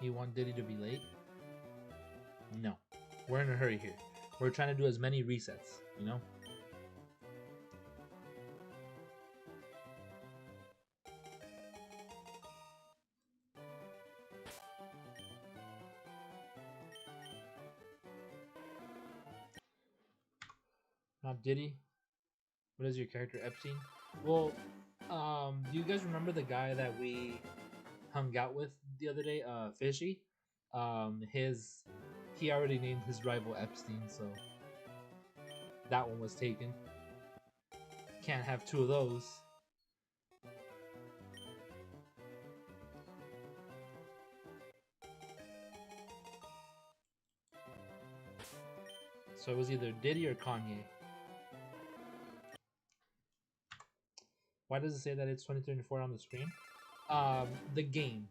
You want Diddy to be late? No. We're in a hurry here. We're trying to do as many resets, you know? Not Diddy. What is your character, Epstein? Well, do you guys remember the guy that we hung out with the other day, Fishy? He already named his rival Epstein, so that one was taken. Can't have two of those. So it was either Diddy or Kanye. Why does it say that it's 2024 on the screen? The game.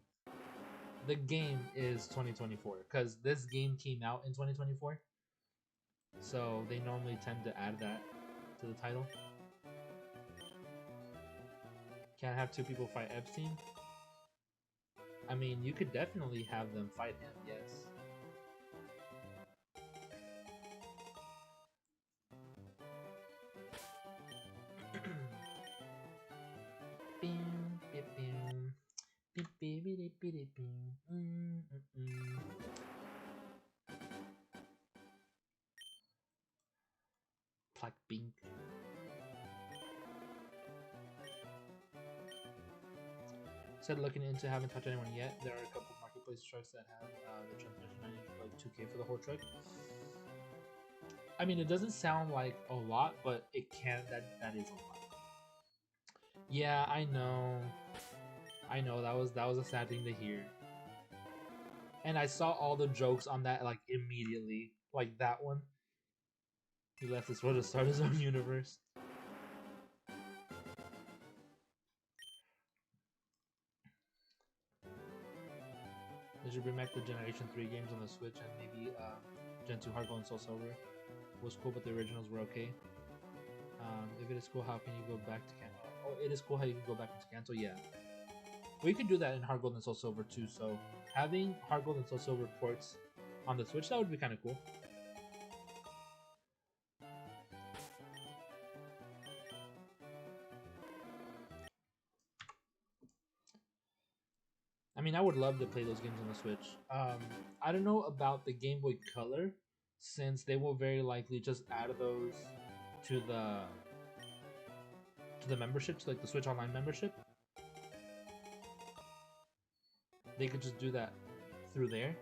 The game is 2024 because this game came out in 2024. So they normally tend to add that to the title. Can't have two people fight Epstein. I mean, you could definitely have them fight him, yes. Blackpink. Said looking into, haven't touched anyone yet. There are a couple marketplace trucks that have the transmission. I need like 2K for the whole truck. I mean, it doesn't sound like a lot, but it can. That is a lot. Yeah, I know. I know that was a sad thing to hear. And I saw all the jokes on that like immediately, like that one. He left this world to start his own universe. They should bring back the Generation 3 games on the Switch and maybe Gen 2 Hard Gold and Soul Silver was cool, but the originals were okay. If it is cool, how can you go back to Kanto? Oh, it is cool how you can go back into Kanto, yeah. We could do that in Hard Gold and Soul Silver too, so having Hard Gold and Soul Silver ports on the Switch, that would be kind of cool. I mean, I would love to play those games on the Switch. I don't know about the Game Boy Color, since they will very likely just add those to the memberships, like the Switch Online membership. They could just do that through there.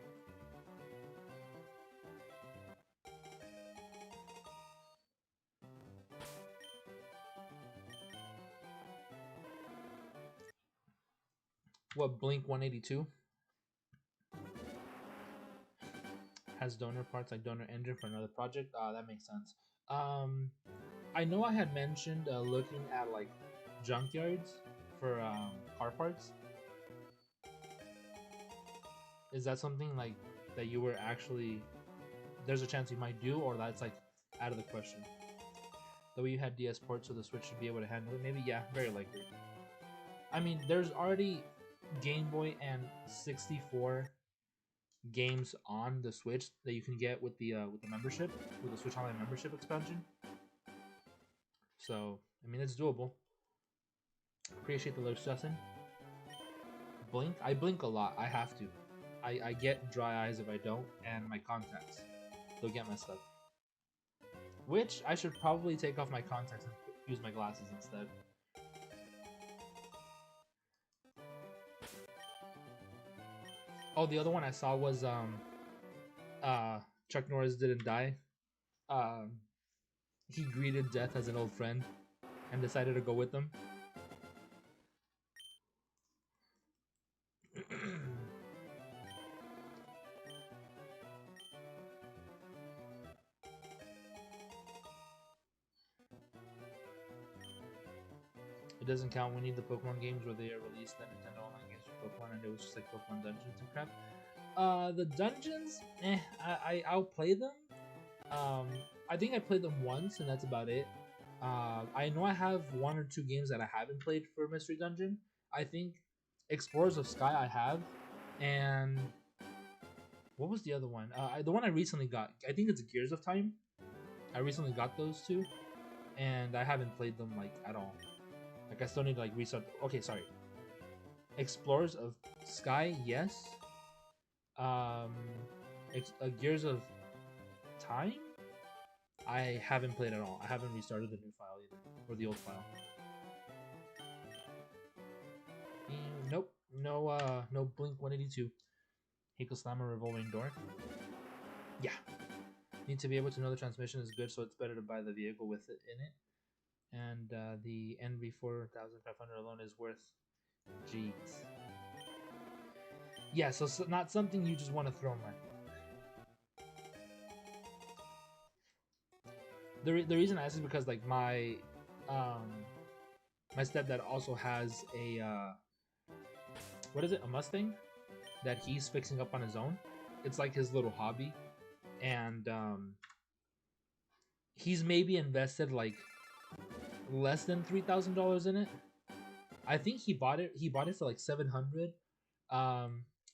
What, Blink 182? Has donor parts like donor engine for another project? That makes sense. I know I had mentioned looking at like junkyards for car parts. Is that something like that you were actually? There's a chance you might do, or that's like out of the question. The way you had DS ports, so the Switch should be able to handle it. Maybe, yeah, very likely. I mean, there's already Game Boy and 64 games on the Switch that you can get with the membership, with the Switch Online membership expansion. So, I mean, it's doable. Appreciate the lyrics, Justin. Blink? I blink a lot. I have to. I get dry eyes if I don't, and my contacts. They'll get messed up. Which, I should probably take off my contacts and use my glasses instead. Oh, the other one I saw was Chuck Norris didn't die. He greeted death as an old friend and decided to go with them. It doesn't count. We need the Pokemon games where they are released that Nintendo Online games for Pokemon, and it was just like Pokemon Dungeons and crap. The dungeons, I'll play them. I think I played them once, and that's about it. I know I have one or two games that I haven't played for Mystery Dungeon. I think Explorers of Sky I have, and What was the other one? The one I recently got. I think it's Gears of Time. I recently got those two, and I haven't played them like at all. Like I still need to like restart. Okay, sorry. Explorers of Sky, yes. Um, Gears of Time. I haven't played at all. I haven't restarted the new file either, or the old file. Nope. No Blink 182. Hiko Slammer Revolving Door. Yeah. Need to be able to know the transmission is good, so it's better to buy the vehicle with it in it. And the NV4500 alone is worth G's. Yeah, so not something you just want to throw money. The reason I ask is because like my stepdad also has a what is it, a Mustang that he's fixing up on his own. It's like his little hobby, and he's maybe invested like less than $3,000 in it. I think he bought it for like 700.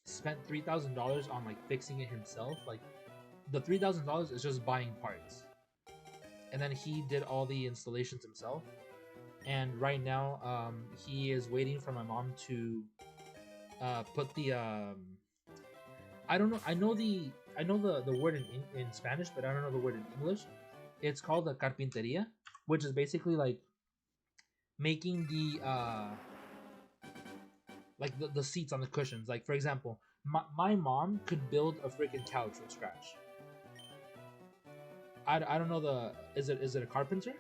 Spent $3,000 on like fixing it himself. Like the $3,000 is just buying parts, and then he did all the installations himself. And right now, he is waiting for my mom to put the I don't know. I know the word in Spanish, but I don't know the word in English. It's called a carpinteria, which is basically like making the like the seats on the cushions. Like for example, my mom could build a freaking couch from scratch. I don't know the is it a carpenter?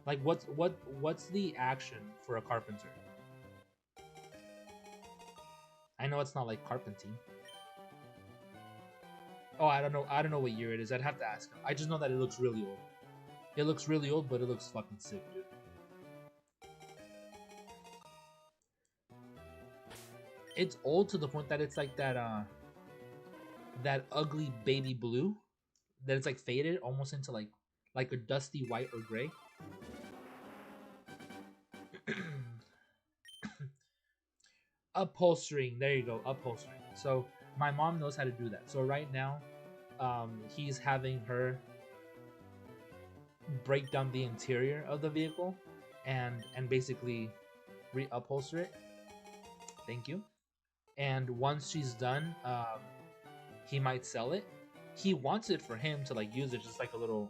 Like what's the action for a carpenter? I know it's not like carpenting. Oh, I don't know what year it is. I'd have to ask him. I just know that it looks really old. It looks really old, but it looks fucking sick, dude. It's old to the point that it's like that ugly baby blue that it's like faded almost into like a dusty white or gray. Upholstering, there you go, upholstering. So my mom knows how to do that. So right now, he's having her break down the interior of the vehicle and basically re-upholster it. Thank you. And once she's done, he might sell it. He wants it for him to like use it just like a little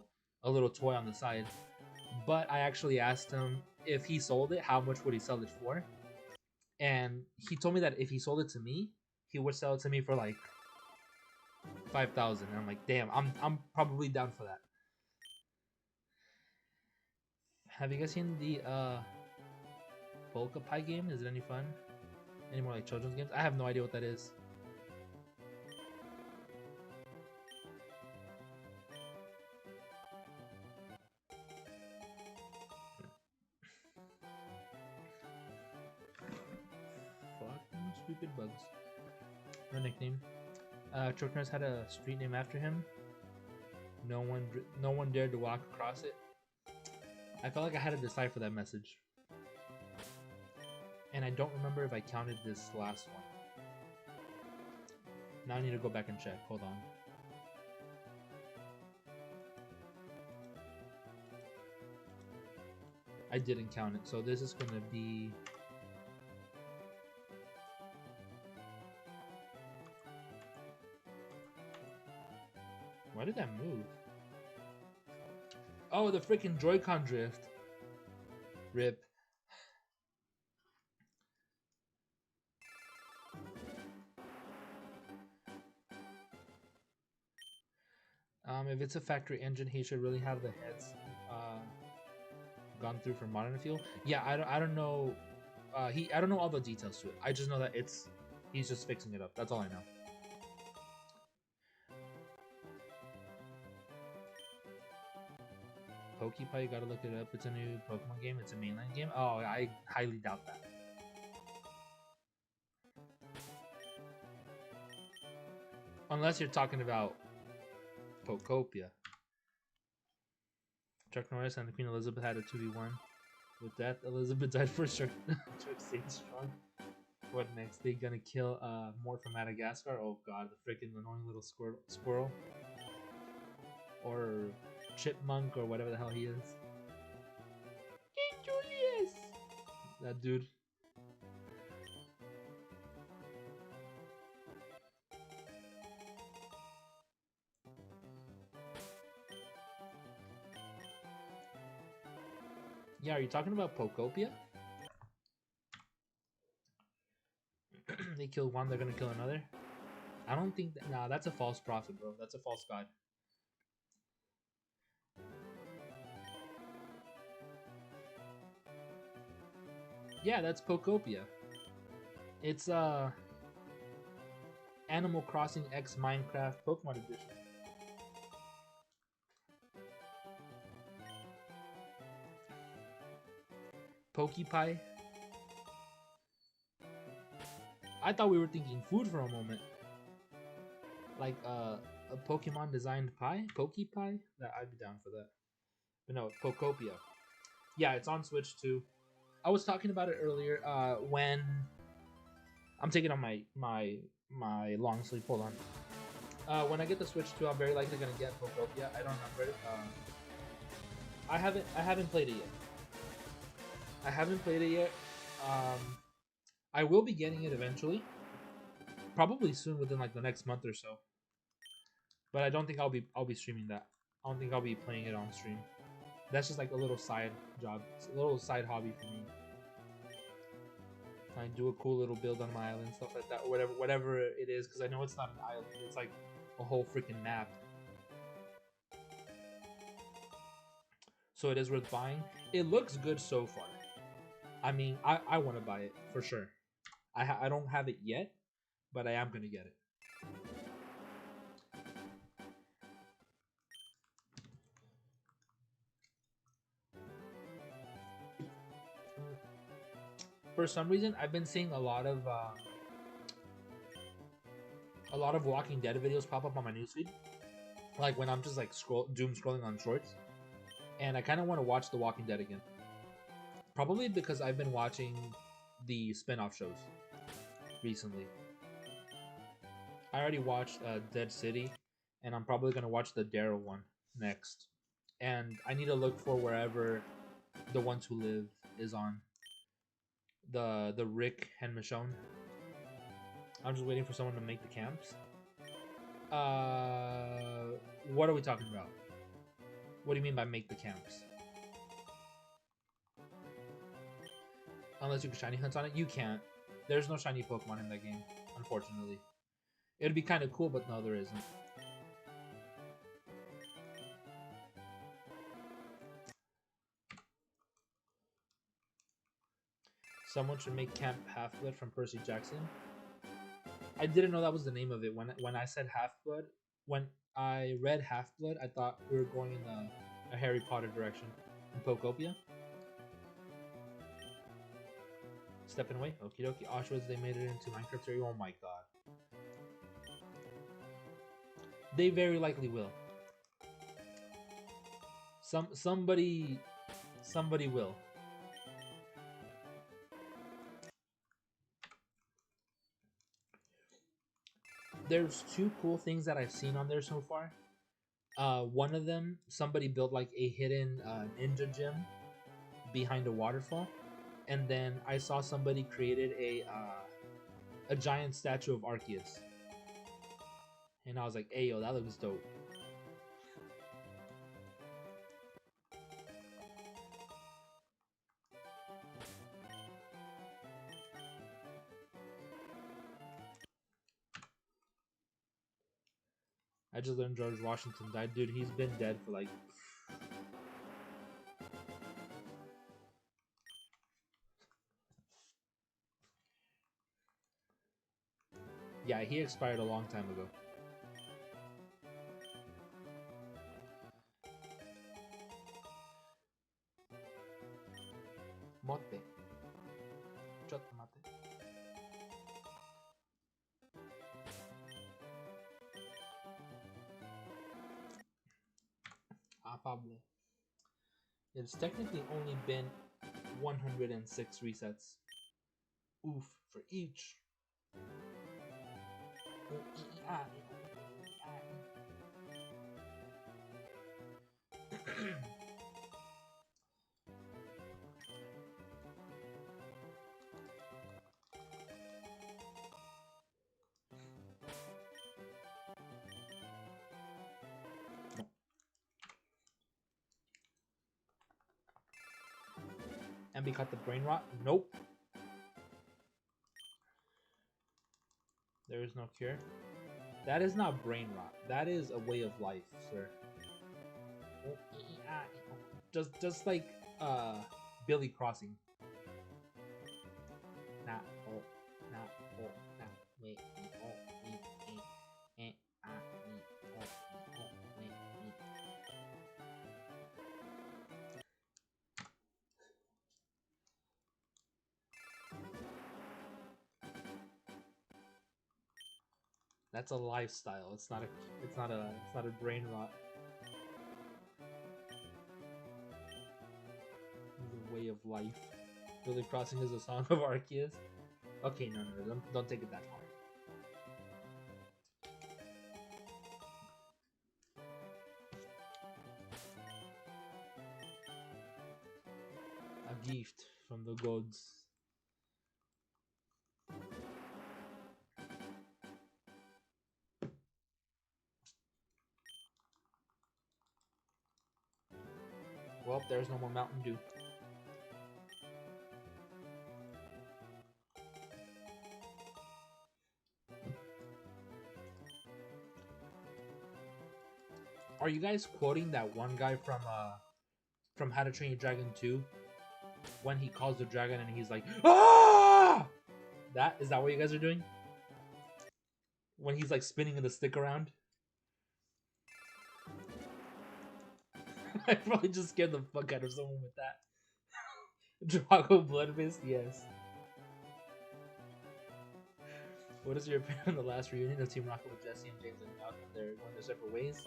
toy on the side. But I actually asked him if he sold it, how much would he sell it for? And he told me that if he sold it to me, he would sell it to me for like 5,000. And I'm like, damn, I'm probably down for that. Have you guys seen the Polka Pie game? Is it any fun? Any more like children's games? I have no idea what that is. Fucking stupid bugs. No nickname. Truck Nurse had a street name after him. No one dared to walk across it. I felt like I had to decipher that message. And I don't remember if I counted this last one. Now I need to go back and check. Hold on. I didn't count it, so this is gonna be... Why did that move? Oh, the freaking Joy-Con drift. RIP. If it's a factory engine, he should really have the heads gone through for modern fuel. Yeah, I don't know. I don't know all the details to it. I just know that he's just fixing it up. That's all I know. Pokepie, you gotta look it up. It's a new Pokemon game. It's a mainline game. Oh, I highly doubt that. Unless you're talking about Pokopia. Chuck Norris and Queen Elizabeth had a 2v1. With death, Elizabeth died first. Chuck stayed strong. What next? They gonna kill more from Madagascar? Oh god, the freaking annoying little squirrel. Or chipmunk or whatever the hell he is. King Julius! That dude. Yeah, are you talking about Pokopia? They killed one, they're gonna kill another? I don't think that. Nah, that's a false prophet, bro. That's a false god. Yeah, that's Pokopia. It's Animal Crossing X Minecraft Pokemon Edition. Pokepie. I thought we were thinking food for a moment. Like a Pokemon designed pie? Pokepie? That I'd be down for that. But no, Pokopia. Yeah, it's on Switch too. I was talking about it earlier. When I'm taking on my long sleeve. Hold on. When I get the Switch 2, I'm very likely gonna get Pokopia. I don't remember it. I haven't played it yet. I haven't played it yet. I will be getting it eventually, probably soon, within like the next month or so. But I don't think I'll be streaming that. I don't think I'll be playing it on stream. That's just like a little side job, it's a little side hobby for me. I do a cool little build on my island, stuff like that, or whatever it is, because I know it's not an island. It's like a whole freaking map. So it is worth buying. It looks good so far. I mean, I want to buy it for sure. I don't have it yet, but I am gonna get it. For some reason, I've been seeing a lot of Walking Dead videos pop up on my newsfeed, like when I'm just like doom scrolling on shorts, and I kind of want to watch The Walking Dead again. Probably because I've been watching the spin-off shows recently. I already watched Dead City, and I'm probably gonna watch the Daryl one next. And I need to look for wherever The Ones Who Live is on. The Rick and Michonne. I'm just waiting for someone to make the camps. What are we talking about? What do you mean by make the camps? Unless you can shiny hunt on it, you can't. There's no shiny Pokemon in that game, unfortunately. It'd be kind of cool, but no, there isn't. Someone should make Camp Half-Blood from Percy Jackson. I didn't know that was the name of it. When I said Half-Blood, when I read Half-Blood, I thought we were going in a Harry Potter direction. In Pokopia? Stepping away? Okie dokie. Auschwitz, they made it into Minecraft theory. Oh my god. They very likely will. Somebody will. There's two cool things that I've seen on there so far. One of them, somebody built like a hidden ninja gym behind a waterfall, and then I saw somebody created a giant statue of Arceus, and I was like, "Hey, yo, that looks dope." I just learned George Washington died, dude. He's been dead for like. Yeah, he expired a long time ago. Motte. Chotto mate. Affable. It's technically only been 106 resets. Oof for each. And we cut the brain rot? Nope. There is no cure. That is not brain rot. That is a way of life, sir. Just like Billy Crossing. Nah, oh, nah, oh, nah, wait, oh, wait, That's a lifestyle. It's not a brain rot. It's a way of life. Billy Crossing is a song of Arceus. Okay, no, don't take it that far. A gift from the gods. Well, there's no more Mountain Dew. Are you guys quoting that one guy from How to Train Your Dragon 2 when he calls the dragon and he's like, ah! Is that what you guys are doing? When he's like spinning the stick around? I probably just scared the fuck out of someone with that. Drago Blood Mist, yes. What is your opinion on the last reunion of Team Rocket with Jesse and James and Malcolm? They're going their separate ways.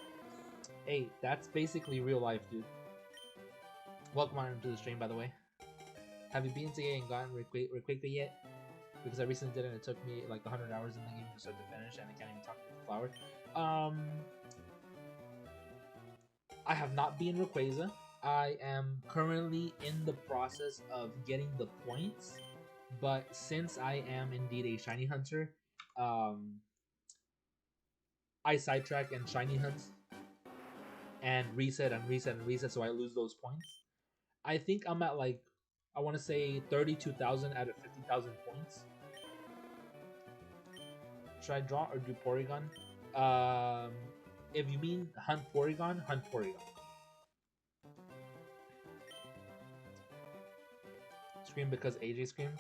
Hey, that's basically real life, dude. Welcome on to the stream, by the way. Have you been to and gotten Rayquaza yet? Because I recently did it and it took me like 100 hours in the game to start to finish, and I can't even talk about the flower. I have not been Rayquaza. I am currently in the process of getting the points, but since I am indeed a shiny hunter, I sidetrack and shiny hunts and reset and reset and reset, so I lose those points. I think I'm at like, I want to say 32,000 out of 50,000 points. Should I draw or do Porygon? If you mean hunt Porygon, hunt Porygon. Scream because AJ screamed.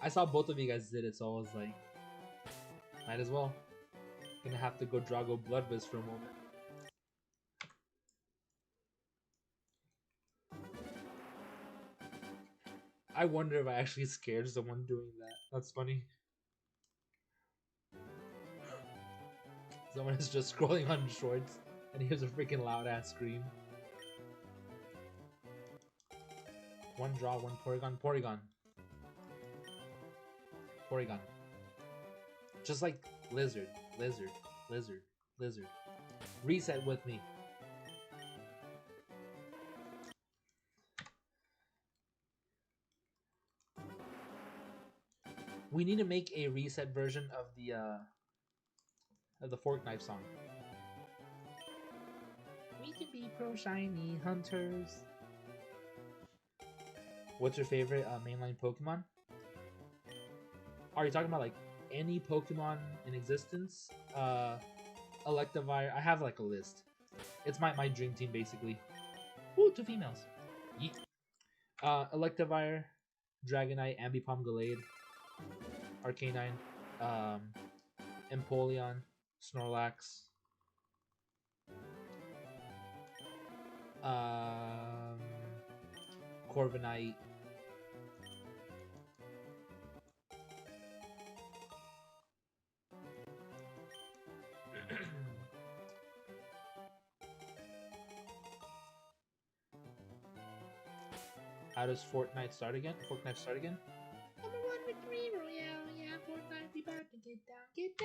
I saw both of you guys did it, so I was like, might as well. Gonna have to go Drago Bloodless for a moment. I wonder if I actually scared someone doing that. That's funny. Someone is just scrolling on shorts and hears a freaking loud ass scream. One draw, one Porygon. Porygon. Porygon. Just like Lizard, Lizard, Lizard, Lizard. Reset with me. We need to make a reset version of the fork knife song. We can be pro shiny hunters. What's your favorite mainline Pokemon? Are you talking about like any Pokemon in existence? Electivire. I have like a list. It's my dream team basically. Ooh, 2 females. Yeet. Electivire, Dragonite, Ambipom, Gallade, Arcanine, Empoleon, Snorlax, Corviknight, How does Fortnite start again? Fortnite start again? Number 1 with 3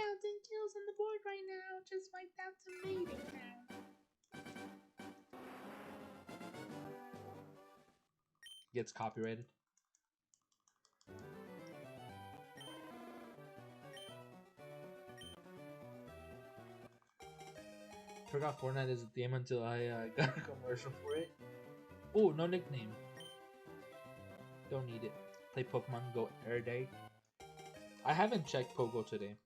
1000 kills on the board right now. Just wiped out some mating now. Gets copyrighted. Forgot Fortnite is a game until I got a commercial for it. Oh, no nickname. Don't need it. Play Pokemon Go every day. I haven't checked Pogo today.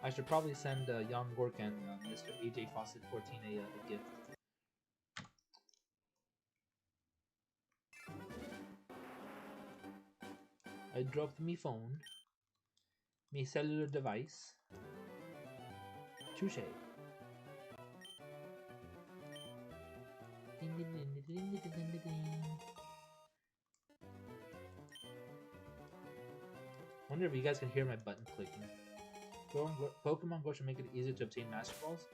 I should probably send Young Gork and Mr. AJ Fawcett 14 a gift. I dropped me phone. Me cellular device. Touche. Wonder if you guys can hear my button clicking. Pokemon Go should make it easier to obtain Master Balls.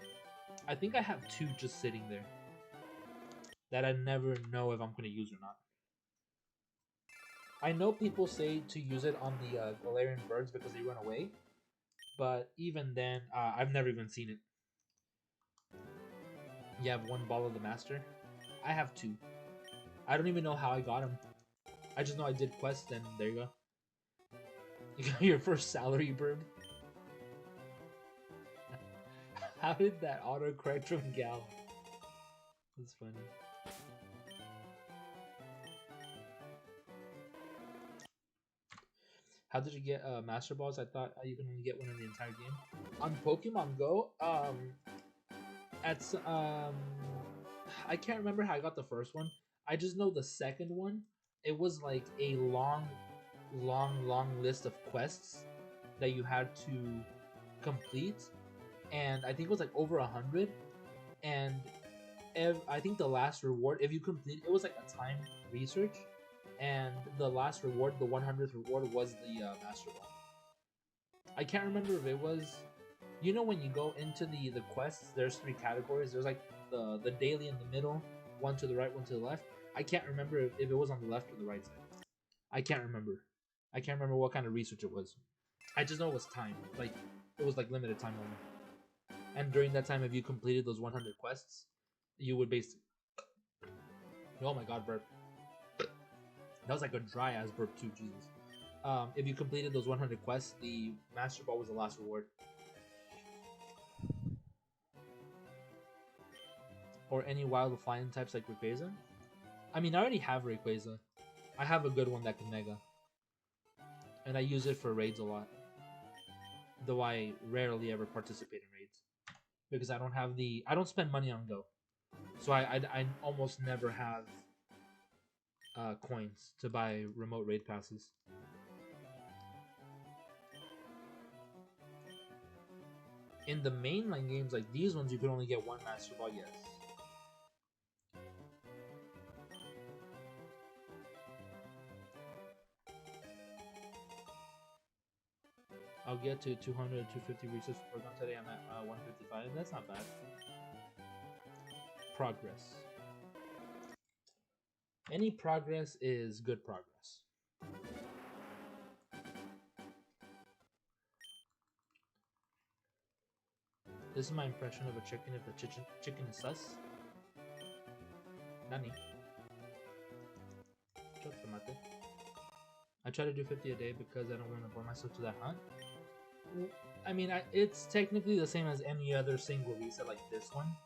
I think I have 2 just sitting there that I never know if I'm going to use or not. I know people say to use it on the Galarian birds because they run away, but even then, I've never even seen it. You have 1 ball of the Master? I have 2. I don't even know how I got them. I just know I did quests and there you go. You got your first salary bird. How did that autocorrect from Gal? That's funny. How did you get Master Balls? I thought you can only get one in the entire game. On Pokemon Go, I can't remember how I got the first one. I just know the second one, it was like a long list of quests that you had to complete, and I think it was like over 100. And I think the last reward, if you complete, it was like a timed research, and the last reward, the 100th reward, was the Master Ball. I can't remember if it was, you know, when you go into the quests, there's 3 categories. There's like the daily in the middle, 1 to the right, 1 to the left. I can't remember if it was on the left or the right side. I can't remember. I can't remember what kind of research it was. I just know it was timed. Like, it was like limited time only. And during that time, if you completed those 100 quests, you would basically... Oh my god, burp. That was like a dry ass burp too, Jesus. If you completed those 100 quests, the Master Ball was the last reward. Or any wild flying types like Rayquaza. I mean, I already have Rayquaza. I have a good one that can Mega. And I use it for raids a lot. Though I rarely ever participate in raids. Because I don't have the... I don't spend money on Go. So I almost never have coins to buy remote raid passes. In the mainline games like these ones, you can only get 1 Master Ball, yes. I'll get to 200, 250 research for done today. I'm at 155. That's not bad. Progress. Any progress is good progress. This is my impression of a chicken if the chicken is sus. Nani? I try to do 50 a day because I don't want to bore myself to that hunt. I mean, it's technically the same as any other single reset like this one.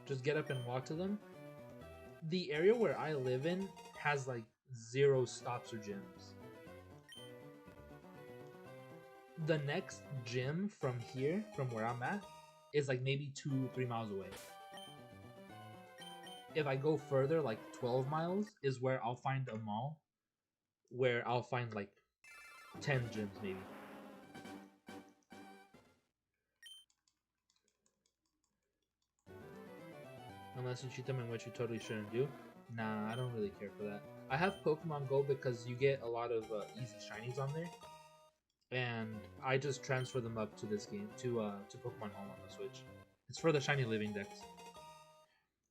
Just get up and walk to them. The area where I live in has like 0 stops or gyms. The next gym from here, from where I'm at, is like maybe 2-3 miles away. If I go further, like 12 miles, is where I'll find a mall where I'll find like 10 gyms maybe. Unless you cheat them, in which you totally shouldn't do. Nah, I don't really care for that. I have Pokemon Go because you get a lot of easy shinies on there, and I just transfer them up to this game to Pokemon Home on the Switch. It's for the shiny living decks.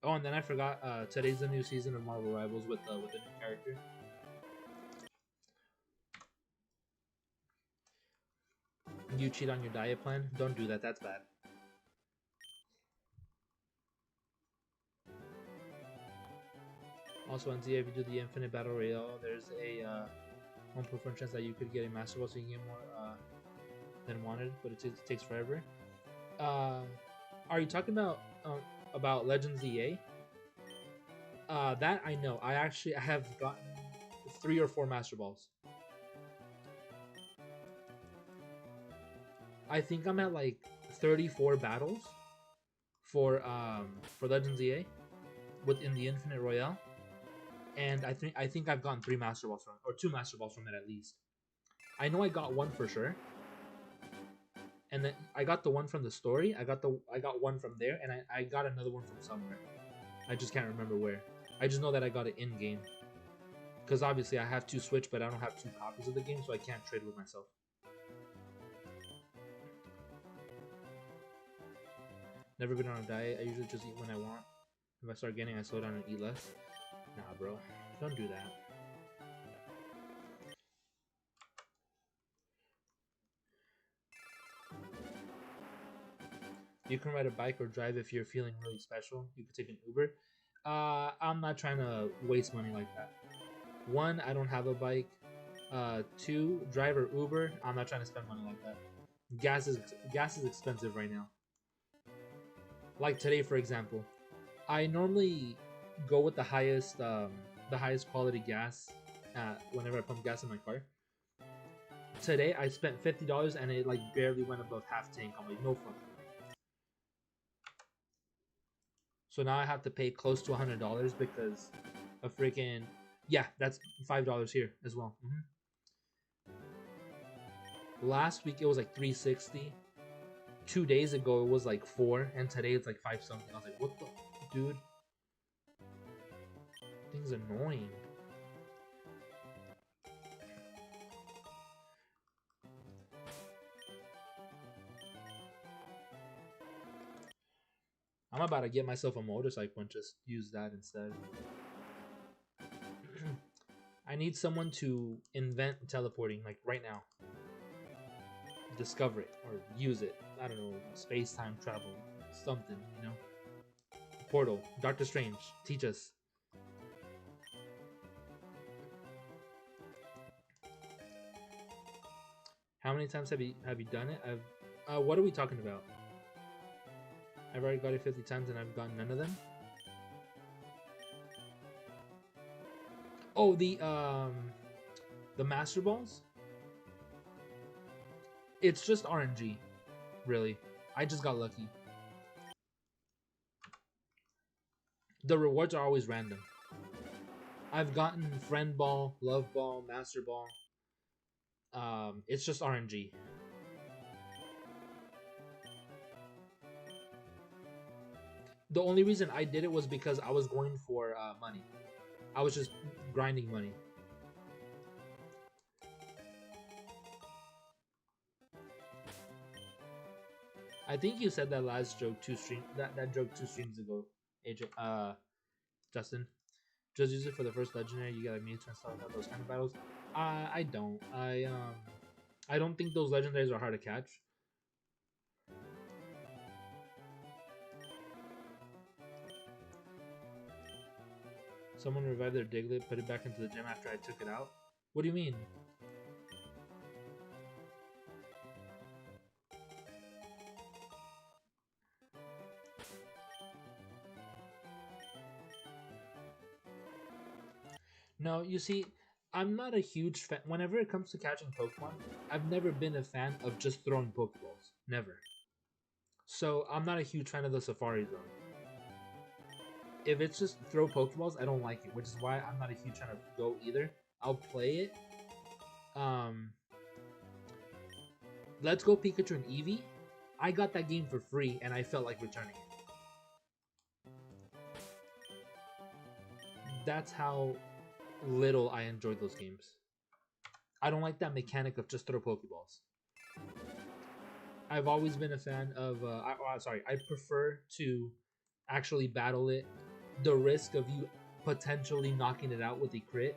Oh, and then I forgot. Today's the new season of Marvel Rivals with a new character. You cheat on your diet plan? Don't do that. That's bad. Also, on ZA, if you do the Infinite Battle Royale, there's a 1% chance that you could get a Master Ball, so you can get more than wanted, but it takes forever. Are you talking about Legends EA? That I know. I have gotten 3 or 4 Master Balls. I think I'm at like 34 battles for Legends EA within the Infinite Royale, and I think I've gotten 3 Master Balls from it, or 2 Master Balls from it at least. I know I got one for sure, and then I got the one from the story. I got one from there, and I got another one from somewhere. I just can't remember where. I just know that I got it in game, because obviously I have 2 Switch, but I don't have 2 copies of the game, so I can't trade with myself. Never been on a diet. I usually just eat when I want. If I start getting, I slow down and eat less. Nah, bro. Don't do that. You can ride a bike or drive if you're feeling really special. You could take an Uber. I'm not trying to waste money like that. 1, I don't have a bike. 2, drive or Uber. I'm not trying to spend money like that. Gas is expensive right now. Like today, for example, I normally go with the highest quality gas whenever I pump gas in my car. Today I spent $50 and it like barely went above half tank. I'm like, no fucking way. So now I have to pay close to $100 because a freaking that's $5 here as well. Last week it was like $3.60. 2 days ago it was like $4, and today it's like $5 something. I was like, what the dude? Thing's annoying. I'm about to get myself a motorcycle and just use that instead. I need someone to invent teleporting, like right now. Discover it or use it. I don't know, space-time travel, something, you know? Portal, Doctor Strange, teach us. How many times have you done it? What are we talking about? I've already got it 50 times and I've gotten none of them. Oh, the Master Balls? It's just RNG, really. I just got lucky. The rewards are always random. I've gotten Friend Ball, Love Ball, Master Ball. It's just RNG. The only reason I did it was because I was going for money. I was just grinding money. I think you said that last joke that joke 2 streams ago, AJ. Justin. Just use it for the first legendary. You gotta mute and stuff like those kind of battles. I don't. I don't think those legendaries are hard to catch. Someone revived their Diglett, put it back into the gym after I took it out. What do you mean? No, you see, I'm not a huge fan. Whenever it comes to catching Pokemon, I've never been a fan of just throwing Pokeballs. Never. So I'm not a huge fan of the Safari Zone. If it's just throw Pokeballs, I don't like it, which is why I'm not a huge fan of Go either. I'll play it. Let's Go Pikachu and Eevee. I got that game for free, and I felt like returning it. That's how little I enjoyed those games. I don't like that mechanic of just throw Pokeballs. I've always been a fan of. I prefer to actually battle it. The risk of you potentially knocking it out with a crit.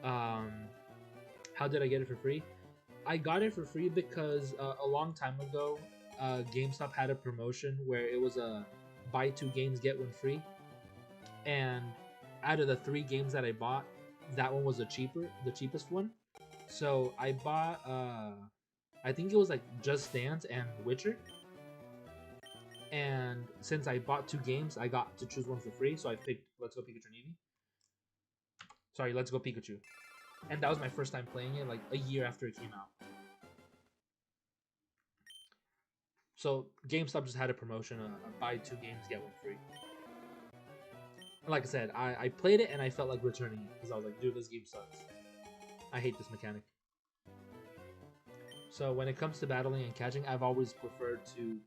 How did I get it for free? I got it for free because a long time ago, GameStop had a promotion where it was a buy 2 games get 1 free, and out of the 3 games that I bought, that one was the cheapest one. So I bought, I think it was like Just Dance and Witcher. And since I bought 2 games, I got to choose one for free. So I picked Let's Go Pikachu and Eevee. Sorry, Let's Go Pikachu. And that was my first time playing it, like a year after it came out. So GameStop just had a promotion, a buy 2 games get 1 free. And like I said, I played it and I felt like returning it because I was like, dude, this game sucks. I hate this mechanic. So when it comes to battling and catching, I've always preferred to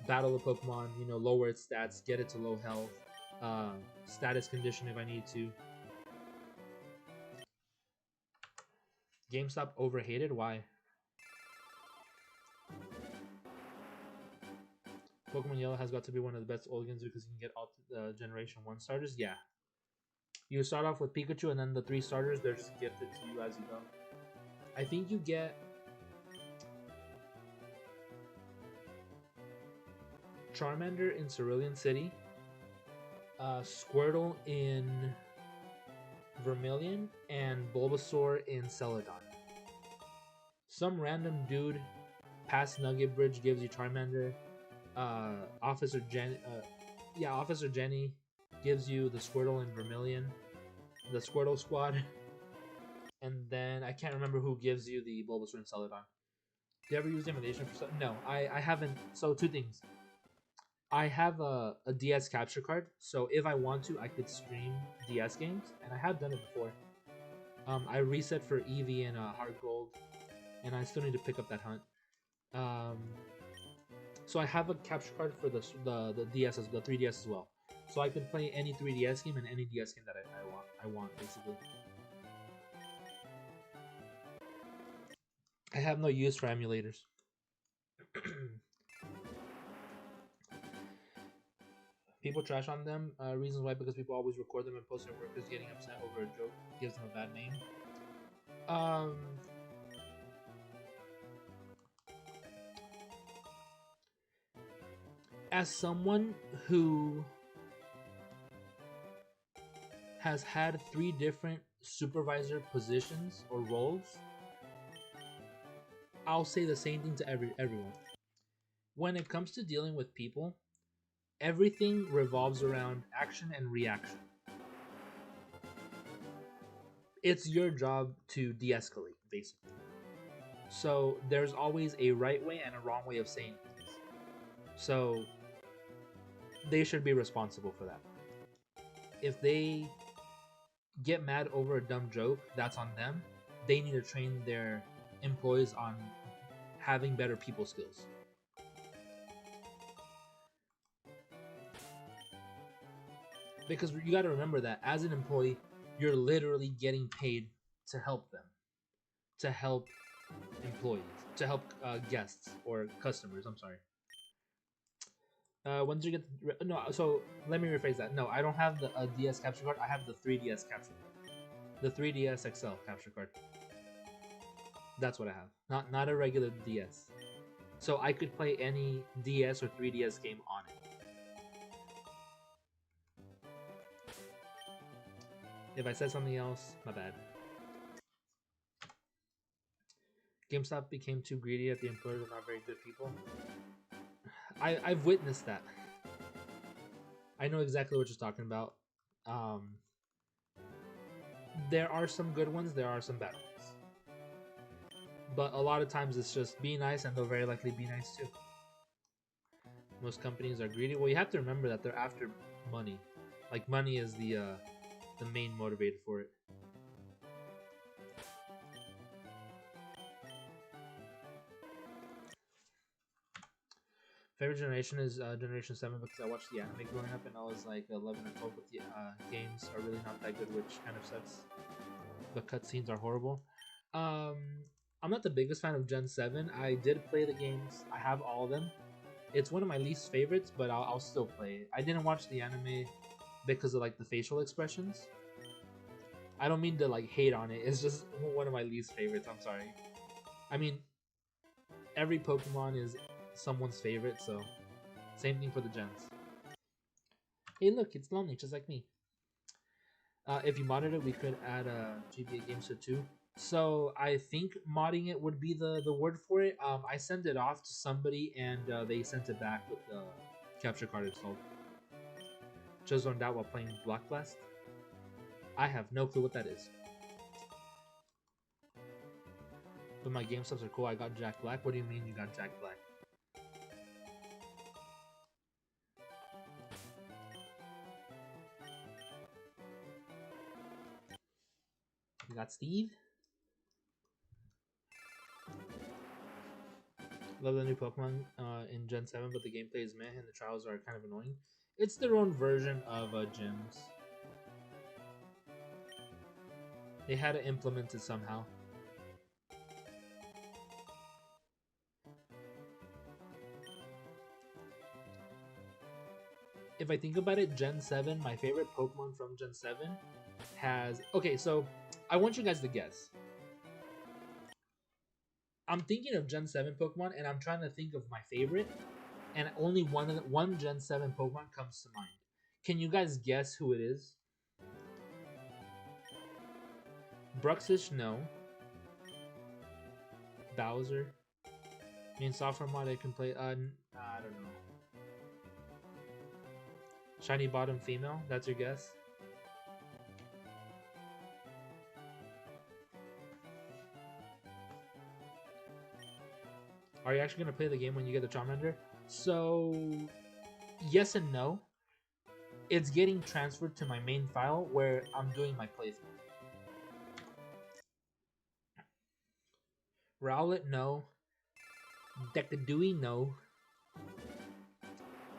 battle the Pokemon, you know, lower its stats, get it to low health, status condition if I need to. GameStop overhated? Why? Pokemon Yellow has got to be one of the best old games because you can get all Generation 1 starters. Yeah. You start off with Pikachu and then the 3 starters, they're just gifted to you as you go. I think you get Charmander in Cerulean City, Squirtle in Vermilion, and Bulbasaur in Celadon. Some random dude past Nugget Bridge gives you Charmander. Officer Jenny gives you the Squirtle in Vermilion, the Squirtle Squad, and then I can't remember who gives you the Bulbasaur in Celadon. Do you ever use Intimidation for something? No, I haven't. So 2 things. I have a DS capture card, so if I want to, I could stream DS games, and I have done it before. I reset for Eevee and Heart Gold, and I still need to pick up that hunt. So I have a capture card for the DS, the 3DS as well. So I can play any 3DS game and any DS game that I want basically. I have no use for emulators. People trash on them. Reasons why: because people always record them and post their workers getting upset over a joke gives them a bad name. As someone who has had 3 different supervisor positions or roles, I'll say the same thing to everyone. When it comes to dealing with people, everything revolves around action and reaction. It's your job to de-escalate, basically. So there's always a right way and a wrong way of saying things. So they should be responsible for that. If they get mad over a dumb joke, that's on them. They need to train their employees on having better people skills. Because you got to remember that as an employee, you're literally getting paid to help them, to help employees, to help guests or customers. I'm sorry. When did you get no? So let me rephrase that. No, I don't have the DS capture card. I have the 3DS capture card, the 3DS XL capture card. That's what I have. Not a regular DS. So I could play any DS or 3DS game on it. If I said something else, my bad. GameStop became too greedy that the employers were not very good people. I've witnessed that. I know exactly what you're talking about. There are some good ones, there are some bad ones. But a lot of times it's just be nice and they'll very likely be nice too. Most companies are greedy. Well, you have to remember that they're after money. Like money is the main motivator for it. Favorite generation is Generation 7 because I watched the anime growing up and I was like 11 or 12, but the games are really not that good, which kind of sucks. The cutscenes are horrible. Um, I'm not the biggest fan of Gen 7. I did play the games. I have all of them. It's one of my least favorites, but I'll still play it. I didn't watch the anime because of like the facial expressions. I don't mean to like hate on it. It's just one of my least favorites. I'm sorry. I mean, every Pokemon is someone's favorite, so same thing for the gens. Hey, look, it's lonely, just like me. If you modded it, we could add GBA games to 2. So I think modding it would be the word for it. I sent it off to somebody and they sent it back with the capture card installed. Just learned out while playing Black Blast. I have no clue what that is. But my game subs are cool. I got Jack Black. What do you mean you got Jack Black? You got Steve? Love the new Pokemon in Gen 7, but the gameplay is meh and the trials are kind of annoying. It's their own version of gyms. They had to implement it somehow. If I think about it, Gen 7, my favorite Pokemon from Gen 7 has... Okay, so I want you guys to guess. I'm thinking of Gen 7 Pokemon, and I'm trying to think of my favorite, and only one Gen 7 Pokemon comes to mind. Can you guys guess who it is? Bruxish, no. Bowser. I mean, software mod I can play. I don't know. Shiny bottom female. That's your guess. Are you actually gonna play the game when you get the Charmander? So, yes and no. It's getting transferred to my main file where I'm doing my playthrough. Rowlet, no. Decadewey, no.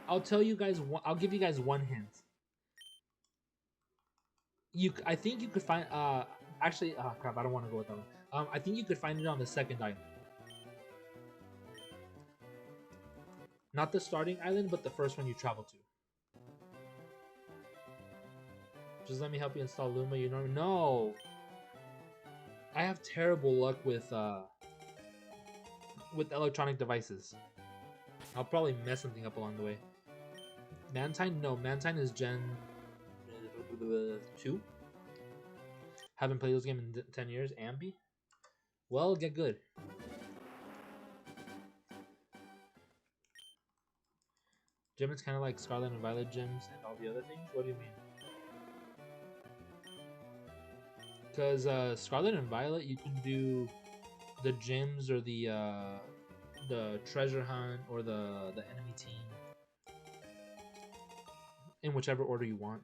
I'll tell you guys. I'll give you guys one hint. I think you could find. Actually, crap. I don't want to go with that one. I think you could find it on the second island. Not the starting island, but the first one you travel to. Just let me help you install Luma. You know, no. I have terrible luck with electronic devices. I'll probably mess something up along the way. Mantine, no. Mantine is Gen 2. Haven't played this game in 10 years. Ambi? Well, get good. Gym is kind of like Scarlet and Violet gyms and all the other things? What do you mean? Because Scarlet and Violet, you can do the gyms or the treasure hunt or the enemy team in whichever order you want.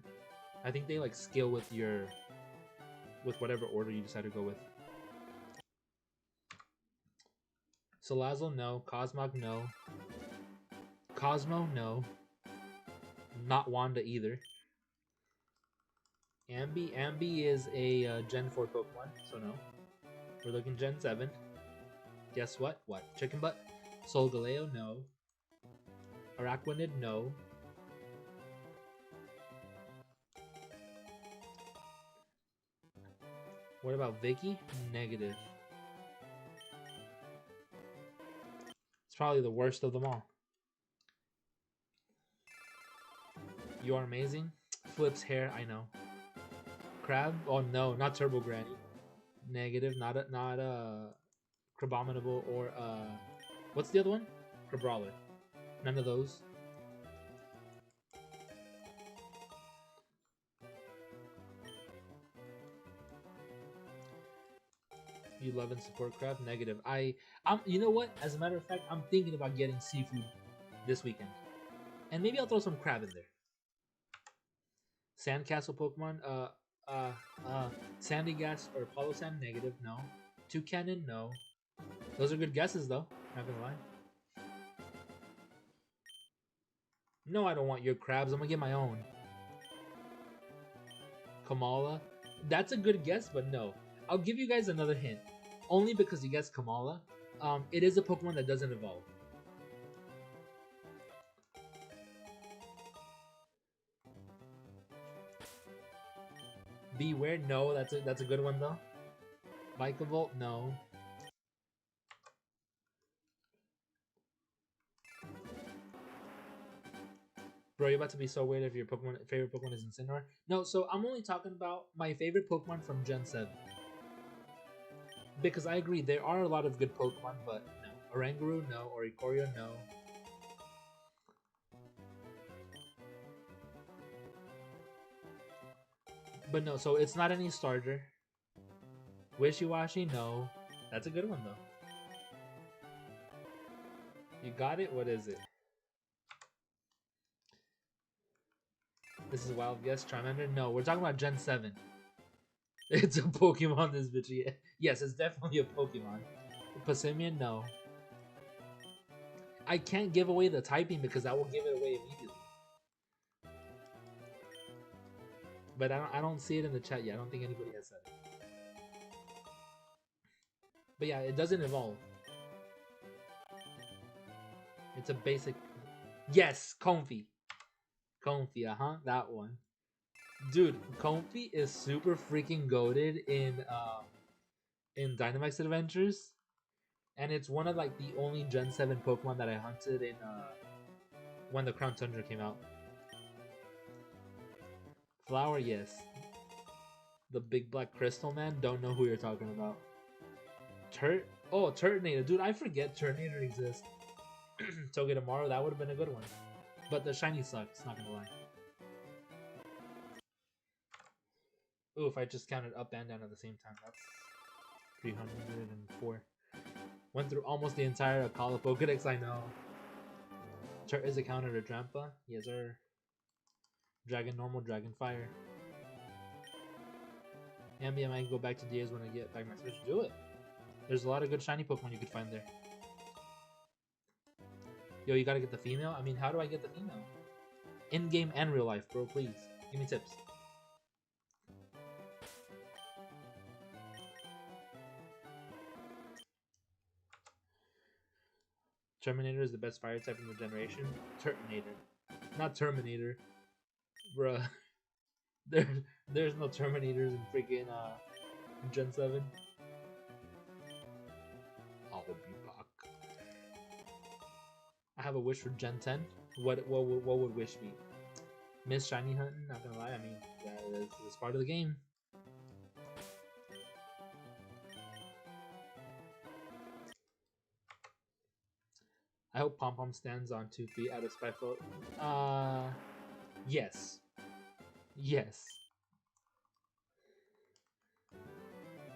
I think they like scale with whatever order you decide to go with. Salazzle, no. Cosmog, no. Cosmo, no. Not Wanda either. Ambi is a Gen 4 Pokemon, so no. We're looking Gen 7. Guess what? What? Chicken Butt? Solgaleo, no. Araquanid, no. What about Vicky? Negative. It's probably the worst of them all. You are amazing. Flips hair, I know. Crab? Oh no, not Turbo Granny. Negative. Not Crabominable or what's the other one? Crabrawler. None of those. You love and support crab? Negative. You know what? As a matter of fact, I'm thinking about getting seafood this weekend. And maybe I'll throw some crab in there. Sandcastle Pokemon, Sandygas or Apollo Sand, negative, no. Toucanon, no. Those are good guesses though, not gonna lie. No, I don't want your crabs. I'm gonna get my own. Kamala. That's a good guess, but no. I'll give you guys another hint. Only because you guessed Kamala. It is a Pokemon that doesn't evolve. Beware. No, that's a good one though. Vikavolt. No. Bro, you're about to be so weird if your favorite Pokemon is Incineroar. No, so I'm only talking about my favorite Pokemon from Gen 7. Because I agree, there are a lot of good Pokemon, but no. Oranguru, no. Oricorio, no. But no, so it's not any starter. Wishy-Washy, no. That's a good one, though. You got it? What is it? This is a wild guess. Charmander? No, we're talking about Gen 7. It's a Pokemon, this bitch. Yeah. Yes, it's definitely a Pokemon. Passimian? No. I can't give away the typing because that will give it away immediately. But I don't see it in the chat yet. I don't think anybody has said it. But yeah, it doesn't evolve. It's a basic... Yes! Comfy. Comfy, that one. Dude, Comfy is super freaking goated in Dynamax Adventures. And it's one of like the only Gen 7 Pokemon that I hunted in when the Crown Tundra came out. Flower, yes. The big black crystal man, don't know who you're talking about. Turtonator. Dude, I forget Turtonator exists. Togedemaru, that would have been a good one. But the shiny sucks, not gonna lie. Ooh, if I just counted up and down at the same time, that's 304. Went through almost the entire Akala Pokedex, I know. Is it counted a Drampa? Yes, sir. Dragon Normal, Dragon Fire. Ambient, I can go back to DS when I get back my Switch. Do it. There's a lot of good shiny Pokemon you could find there. Yo, you gotta get the female? I mean, how do I get the female? In-game and real life, bro, please. Give me tips. Terminator is the best fire type in the generation. Turtonator. Not Terminator. Bruh. There's no Terminators in freaking Gen 7. I'll be back. I have a wish for Gen 10. What would wish be? Miss Shiny hunting? Not gonna lie, I mean, that's part of the game. I hope Pom Pom stands on 2 feet out of Spyful. Yes. Yes.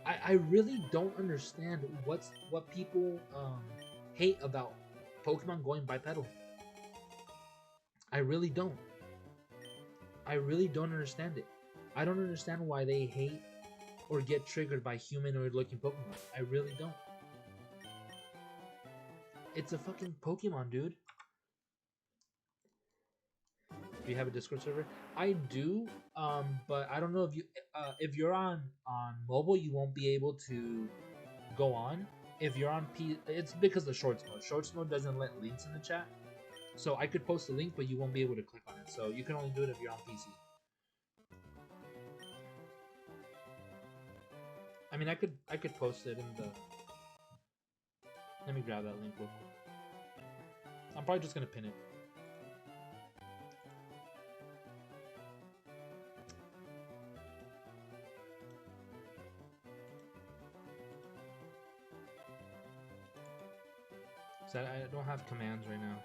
I really don't understand what people hate about Pokemon going bipedal. I really don't. I really don't understand it. I don't understand why they hate or get triggered by humanoid looking Pokemon. I really don't. It's a fucking Pokemon, dude. Do you have a Discord server? I do, but I don't know if you're on mobile, you won't be able to go on. If you're on it's because of Shorts mode. Shorts mode doesn't let links in the chat, so I could post a link, but you won't be able to click on it. So you can only do it if you're on PC. I mean, I could post it in the. Let me grab that link real quick. I'm probably just gonna pin it. So I don't have commands right now.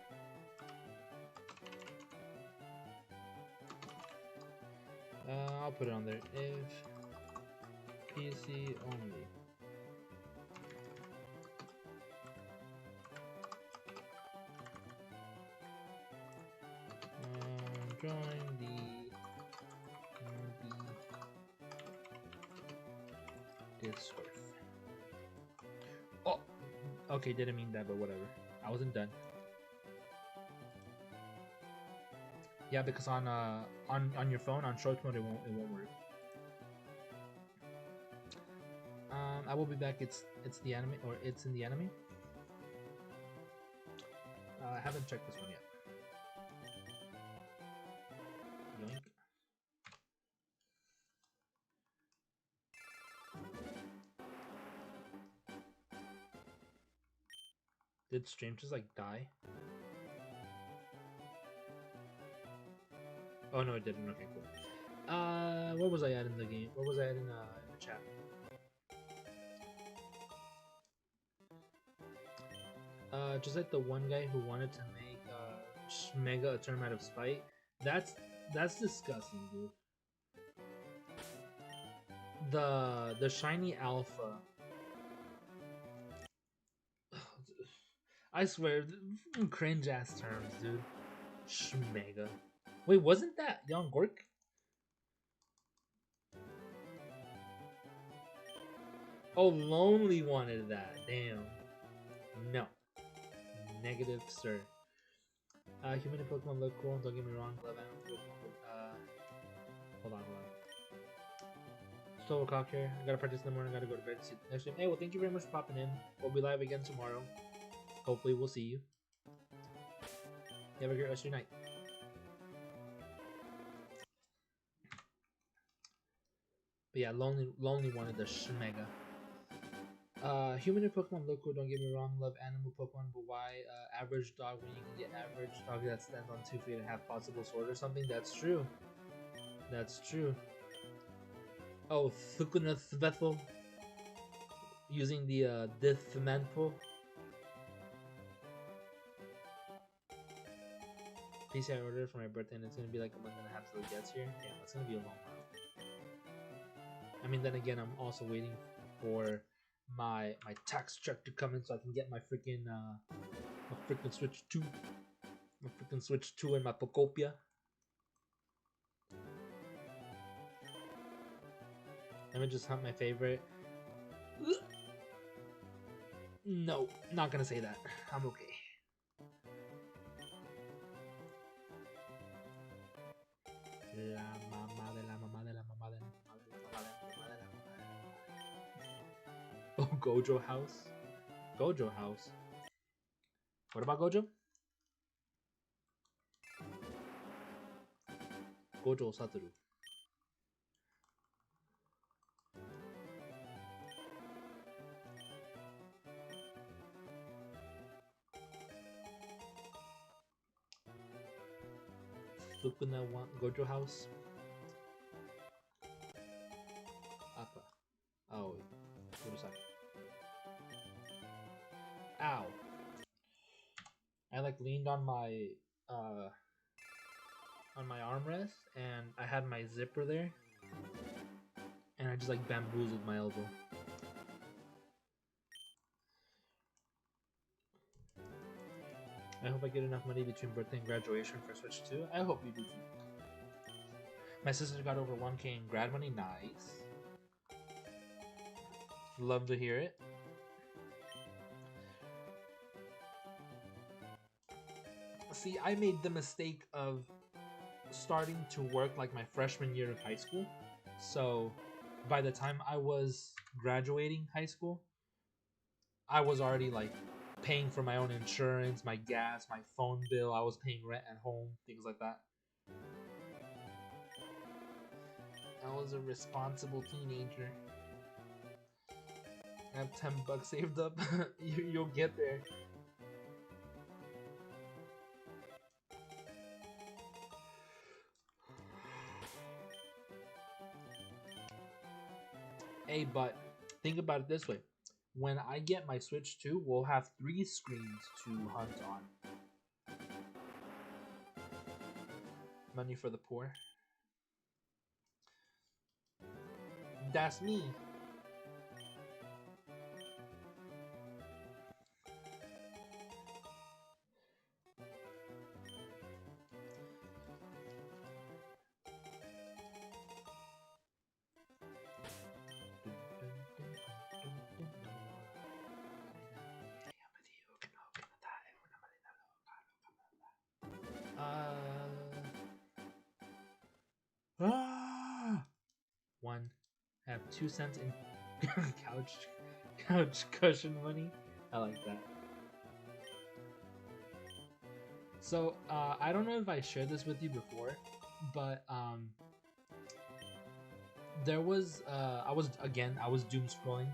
I'll put it on there. If PC only. Join the Discord. Oh, okay, didn't mean that, but whatever. I wasn't done. Yeah, because on your phone on short mode it won't work. I will be back. It's the anime, or it's in the anime. I haven't checked this one yet. Yoink. Did stream just like die? Oh no, it didn't. Okay, cool. What was I at in the game? What was I at in the chat? Just like the one guy who wanted to make Mega a term out of spite. That's disgusting, dude. The shiny alpha. I swear, cringe ass terms, dude. Shmega. Wait, wasn't that Young Gork? Oh, Lonely wanted that. Damn. No. Negative, sir. Human and Pokemon look cool. Don't get me wrong. Love animals. Hold on. Still a cock here. I gotta practice in the morning. Gotta go to bed. See next time. Hey, well, thank you very much for popping in. We'll be live again tomorrow. Hopefully, we'll see you. Have a great rest of your night. But yeah, Lonely wanted the Shmega. Human and Pokemon look cool, don't get me wrong, love animal Pokemon, but why average dog when you can get average dog that stands on 2 feet and have possible sword or something? That's true. That's true. Oh, Thukunathvethel using the Dithmanpo. PC I ordered for my birthday and it's gonna be like a month and a half till it gets here. Yeah, that's gonna be a long while. I mean, then again, I'm also waiting for my tax check to come in so I can get my freaking Switch 2. My freaking Switch 2 and my Pocopia. Let me just hunt my favorite. No, not gonna say that. I'm okay. La mamá de la mamá de la mamá de la mamá de la mamá de la mamá de la mamá. Oh, Gojo House. Gojo House. What about Gojo? Gojo Satoru. Sukuna one Gojo House. Appa. Oh, Kurosaki. Ow. I like leaned on my armrest and I had my zipper there and I just like bamboozled my elbow. I hope I get enough money between birthday and graduation for Switch 2. I hope you do too. My sister got over 1K in grad money. Nice. Love to hear it. See, I made the mistake of starting to work like my freshman year of high school. So by the time I was graduating high school, I was already like paying for my own insurance, my gas, my phone bill. I was paying rent at home, things like that. I was a responsible teenager. I have $10 saved up. You'll get there. Hey, but think about it this way. When I get my Switch 2, we'll have 3 screens to hunt on. Money for the poor. That's me. 2 cents in couch cushion money. I like that. So I don't know if I shared this with you before, but there was I was doom scrolling,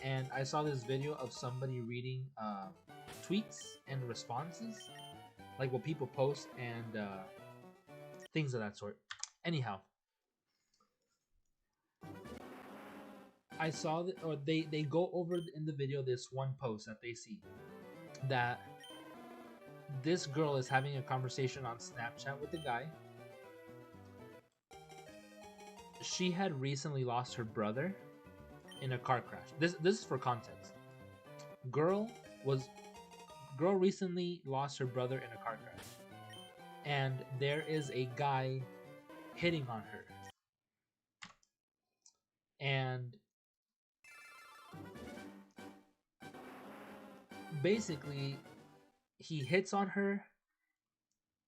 and I saw this video of somebody reading tweets and responses, like what people post and things of that sort. Anyhow, I saw that, or they go over in the video this one post that they see that this girl is having a conversation on Snapchat with a guy. She had recently lost her brother in a car crash. This is for context. Girl recently lost her brother in a car crash, and there is a guy hitting on her, and basically he hits on her.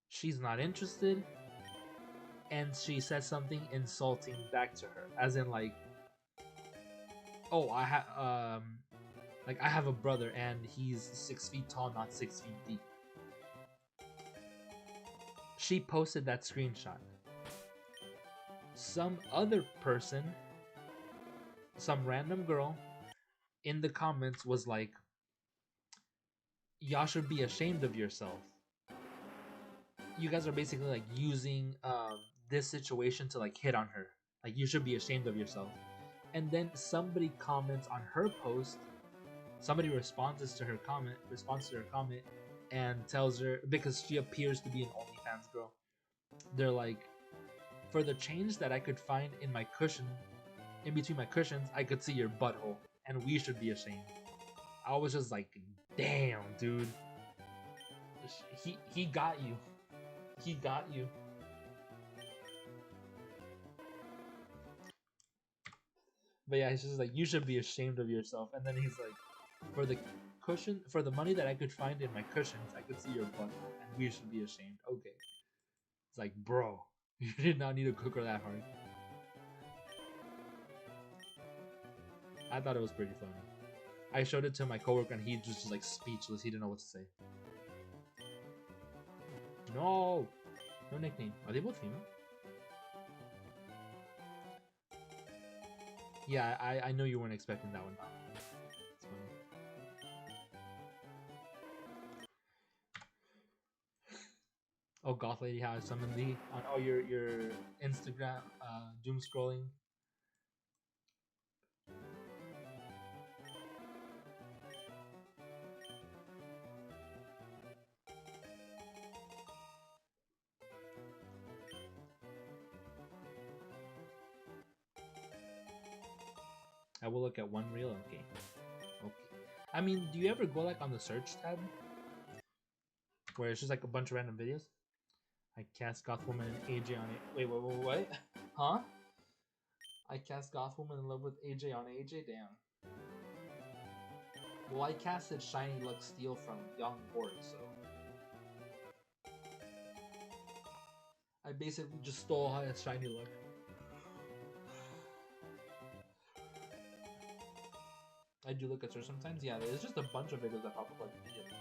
She's not interested, and she says something insulting back to her, as in like, "Oh, I have a brother and he's 6 feet tall, not 6 feet deep." She posted that screenshot. Some other person, some random girl, in the comments was like, "Y'all should be ashamed of yourself. You guys are basically like using this situation to like hit on her. Like, you should be ashamed of yourself." And then somebody comments on her post. Somebody responds to her comment, and tells her, because she appears to be an OnlyFans girl. They're like, "For the change that I could find in my cushion, in between my cushions, I could see your butthole, and we should be ashamed." I was just like, damn, dude. He got you. He got you. But yeah, he's just like, "You should be ashamed of yourself." And then he's like, for the money that I could find in my cushions, I could see your butthole, and we should be ashamed. Okay. It's like, bro, you did not need to cook her that hard. I thought it was pretty funny. I showed it to my coworker, and he just like speechless. He didn't know what to say. No nickname. Are they both female? Yeah, I know you weren't expecting that one. It's funny. Oh, Goth Lady, how I summoned thee on your Instagram doom scrolling. I will look at one reel. Okay. I mean, do you ever go like on the search tab where it's just like a bunch of random videos? I cast Goth Woman and AJ on it. Wait, what? Huh? I cast Goth Woman in love with AJ on AJ? Damn. Well, I casted Shiny Luck Steel from Young Horde, so I basically just stole his Shiny Luck. I do look at her sometimes. Yeah, there's just a bunch of videos that pop up like immediately.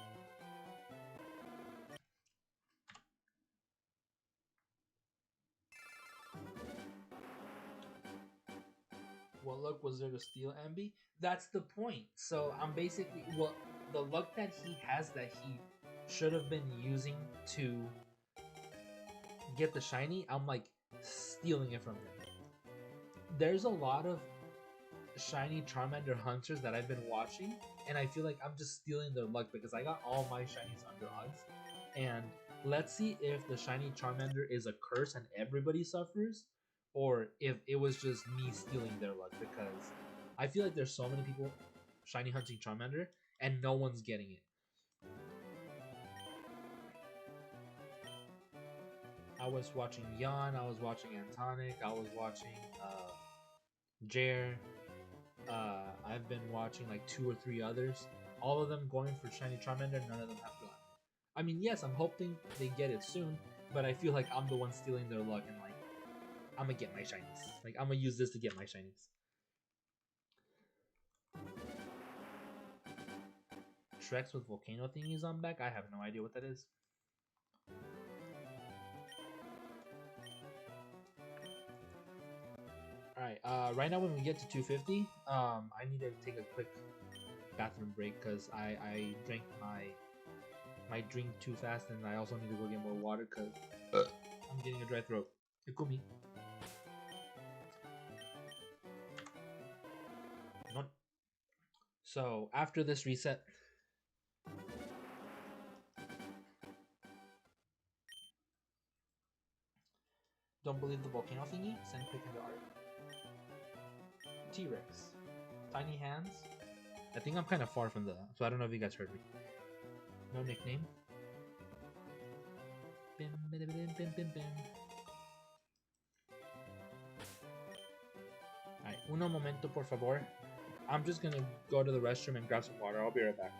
What luck was there to steal Ambi? That's the point. So I'm basically, well, the luck that he has that he should have been using to get the shiny, I'm like stealing it from him. There's a lot of shiny Charmander hunters that I've been watching, and I feel like I'm just stealing their luck because I got all my shinies under odds. And let's see if the shiny Charmander is a curse and everybody suffers, or if it was just me stealing their luck, because I feel like there's so many people shiny hunting Charmander and no one's getting it. I was watching Yan, I was watching Antonic, I was watching Jer. I've been watching like 2 or 3 others. All of them going for shiny Charmander, none of them have gotten it. I mean, yes, I'm hoping they get it soon, but I feel like I'm the one stealing their luck, and like, I'm gonna get my shinies. Like, I'm gonna use this to get my shinies. Shreks with volcano thingies on back? I have no idea what that is. Alright, right now when we get to 250, I need to take a quick bathroom break because I drank my drink too fast, and I also need to go get more water because I'm getting a dry throat. Ikumi. So after this reset, don't believe the volcano thingy? Send pic in the art. T-Rex. Tiny hands. I think I'm kind of far from the, so I don't know if you guys heard me. No nickname. Bim, bim, bim, bim, bim, bim. Alright, uno momento por favor. I'm just gonna go to the restroom and grab some water. I'll be right back.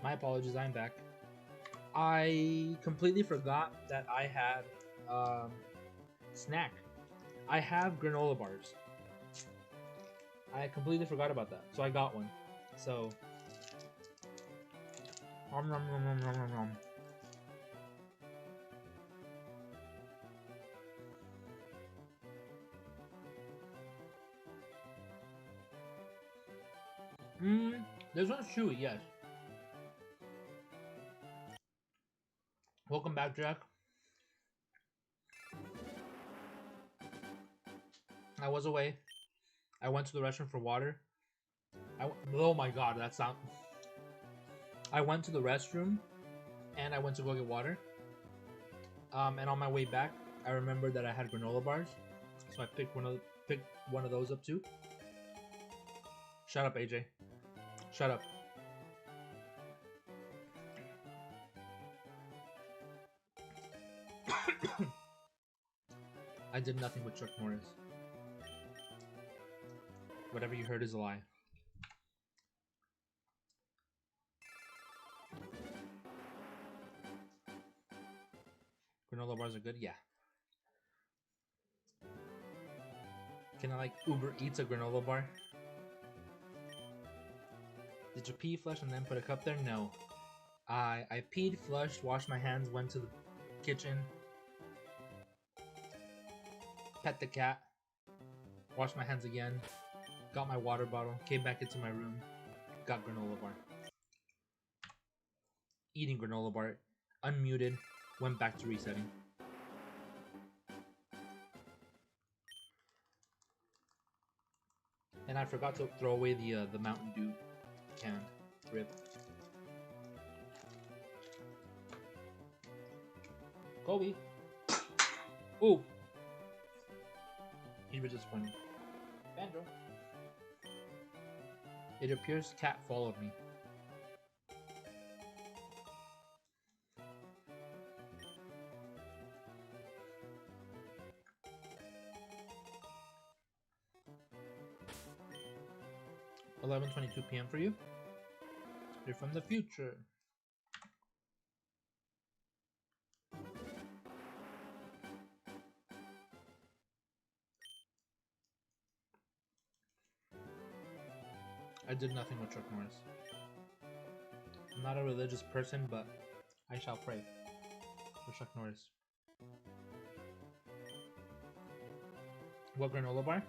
My apologies, I'm back. I completely forgot that I had snack. I have granola bars. I completely forgot about that, so I got one. So, nom nom nom nom nom nom nom. This one's chewy, yes. Welcome back, Jack. I was away. I went to the restroom for water. Oh my god, that sound. I went to the restroom and I went to go get water. And on my way back, I remembered that I had granola bars, so I picked one of those up too. Shut up, AJ. Shut up. I did nothing with Chuck Norris. Whatever you heard is a lie. Granola bars are good? Yeah. Can I like Uber Eats a granola bar? Did you pee, flush, and then put a cup there? No. I peed, flushed, washed my hands, went to the kitchen, pet the cat, washed my hands again, got my water bottle, came back into my room, got granola bar. Eating granola bar, unmuted, went back to resetting. And I forgot to throw away the Mountain Dew can. Rip. Kobe. Ooh. He was just funny. Banjo. It appears cat followed me. $11:22 p.m. for you. You're from the future. I did nothing with Chuck Norris. I'm not a religious person, but I shall pray for Chuck Norris. What granola bar?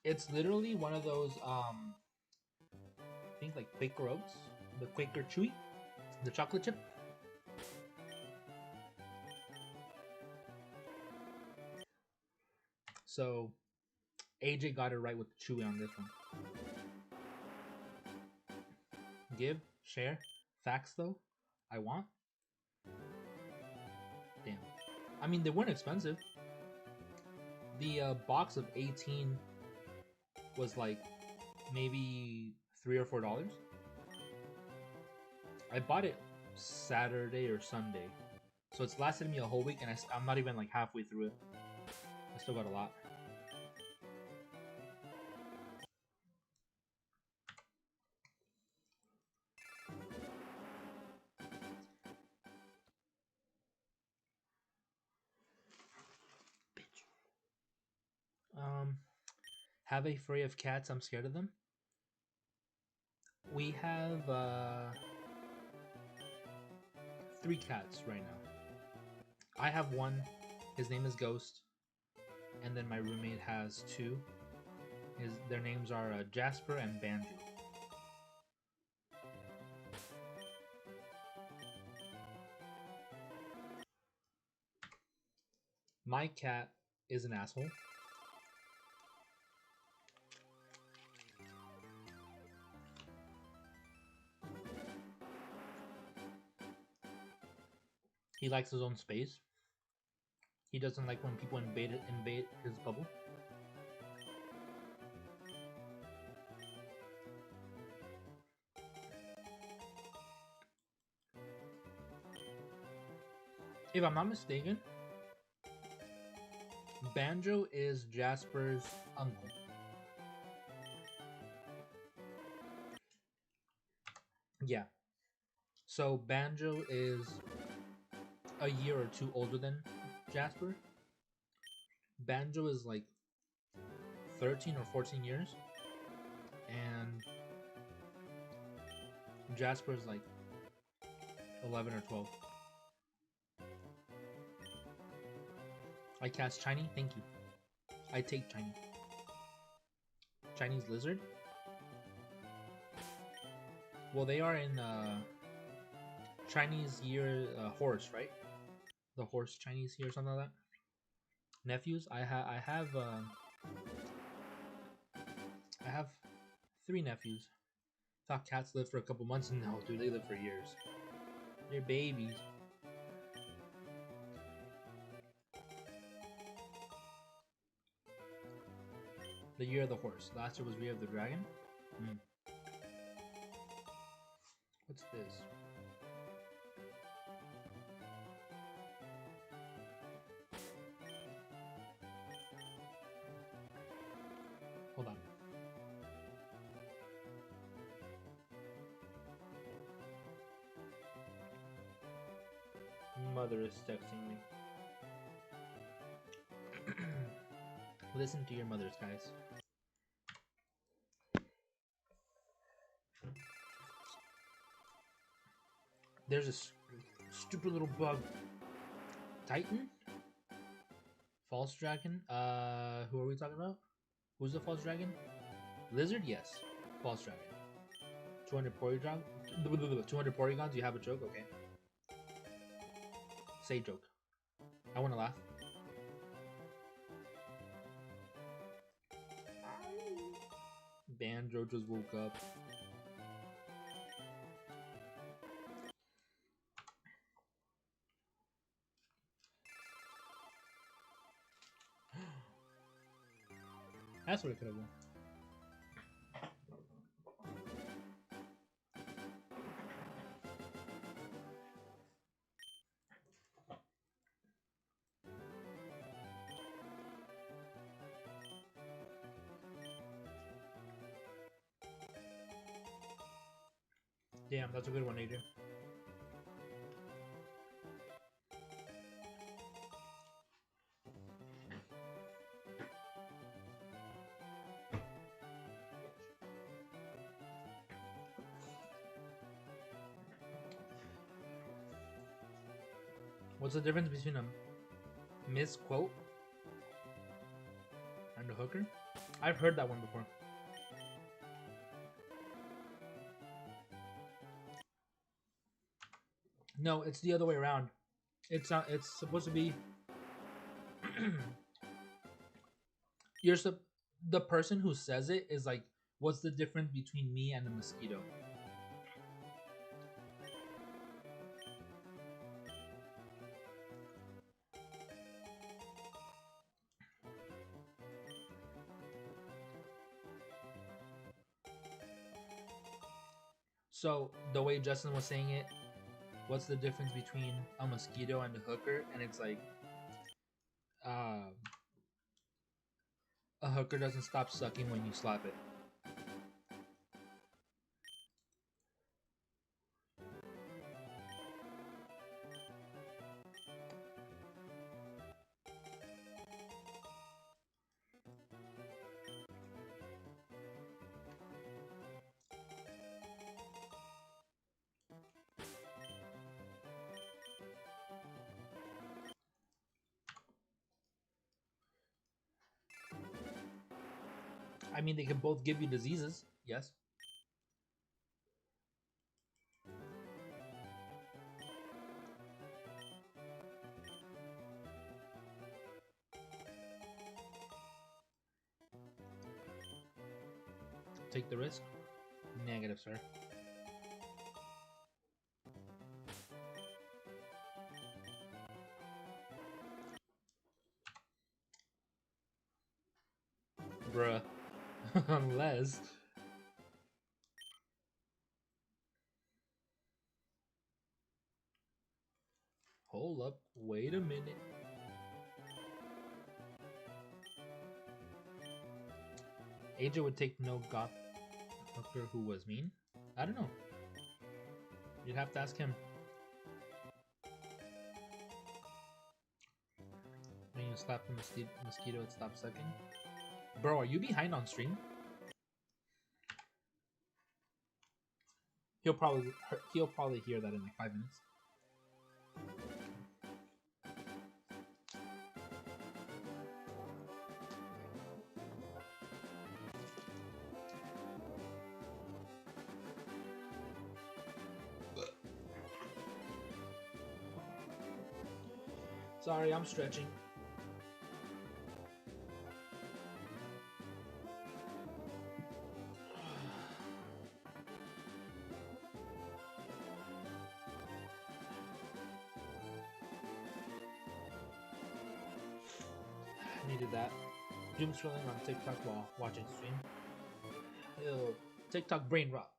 It's literally one of those, I think like Quaker Oats, the Quaker Chewy, the chocolate chip. So, AJ got it right with the Chewy on this one. Give, share, facts though, I want. Damn. I mean, they weren't expensive. The box of 18 was like maybe $3 or $4. I bought it Saturday or Sunday, so it's lasted me a whole week, and I'm not even like halfway through it. I still got a lot. Have a fray of cats. I'm scared of them. We have 3 cats right now. I have one. His name is Ghost, and then my roommate has 2. Their names are Jasper and Banjo. My cat is an asshole. He likes his own space. He doesn't like when people invade his bubble. If I'm not mistaken, Banjo is Jasper's uncle. Yeah. So Banjo is a year or 2 older than Jasper. Banjo is like 13 or 14 years. And Jasper is like 11 or 12. I cast Shiny. Thank you. I take Shiny. Chinese lizard. Well, they are in Chinese year horse, right? the horse Chinese here or something like that. Nephews, I have 3 nephews. Thought cats live for a couple months, and no, dude, they live for years. They're babies. The Year of the Horse. Last year was Year of the Dragon. What's this? Hold on. Mother is texting me. Listen to your mothers, guys. There's a stupid little bug. Titan? False dragon? Who are we talking about? Who's the false dragon? Lizard? Yes. False dragon. 200 polygons? 200 polygons? You have a joke? Okay. Say joke. I want to laugh. Banjo just woke up. That's what it could have been. Damn, that's a good one, Adrian. What's the difference between a misquote and a hooker? I've heard that one before. No, it's the other way around. It's not. It's supposed to be. The person who says it is like, what's the difference between me and a mosquito? So the way Justin was saying it, what's the difference between a mosquito and a hooker? And it's like, uh, a hooker doesn't stop sucking when you slap it. I mean, they can both give you diseases. Yes. Take the risk. Negative, sir. Bruh. Unless. Hold up. Wait a minute. AJ would take no goth hooker who was mean? I don't know. You'd have to ask him. When you slap the mosquito, it stops sucking. Bro, are you behind on stream? He'll probably hear that in like 5 minutes. Sorry, I'm stretching. Needed that. Doom scrolling on TikTok while watching stream. Ew, TikTok brain rot.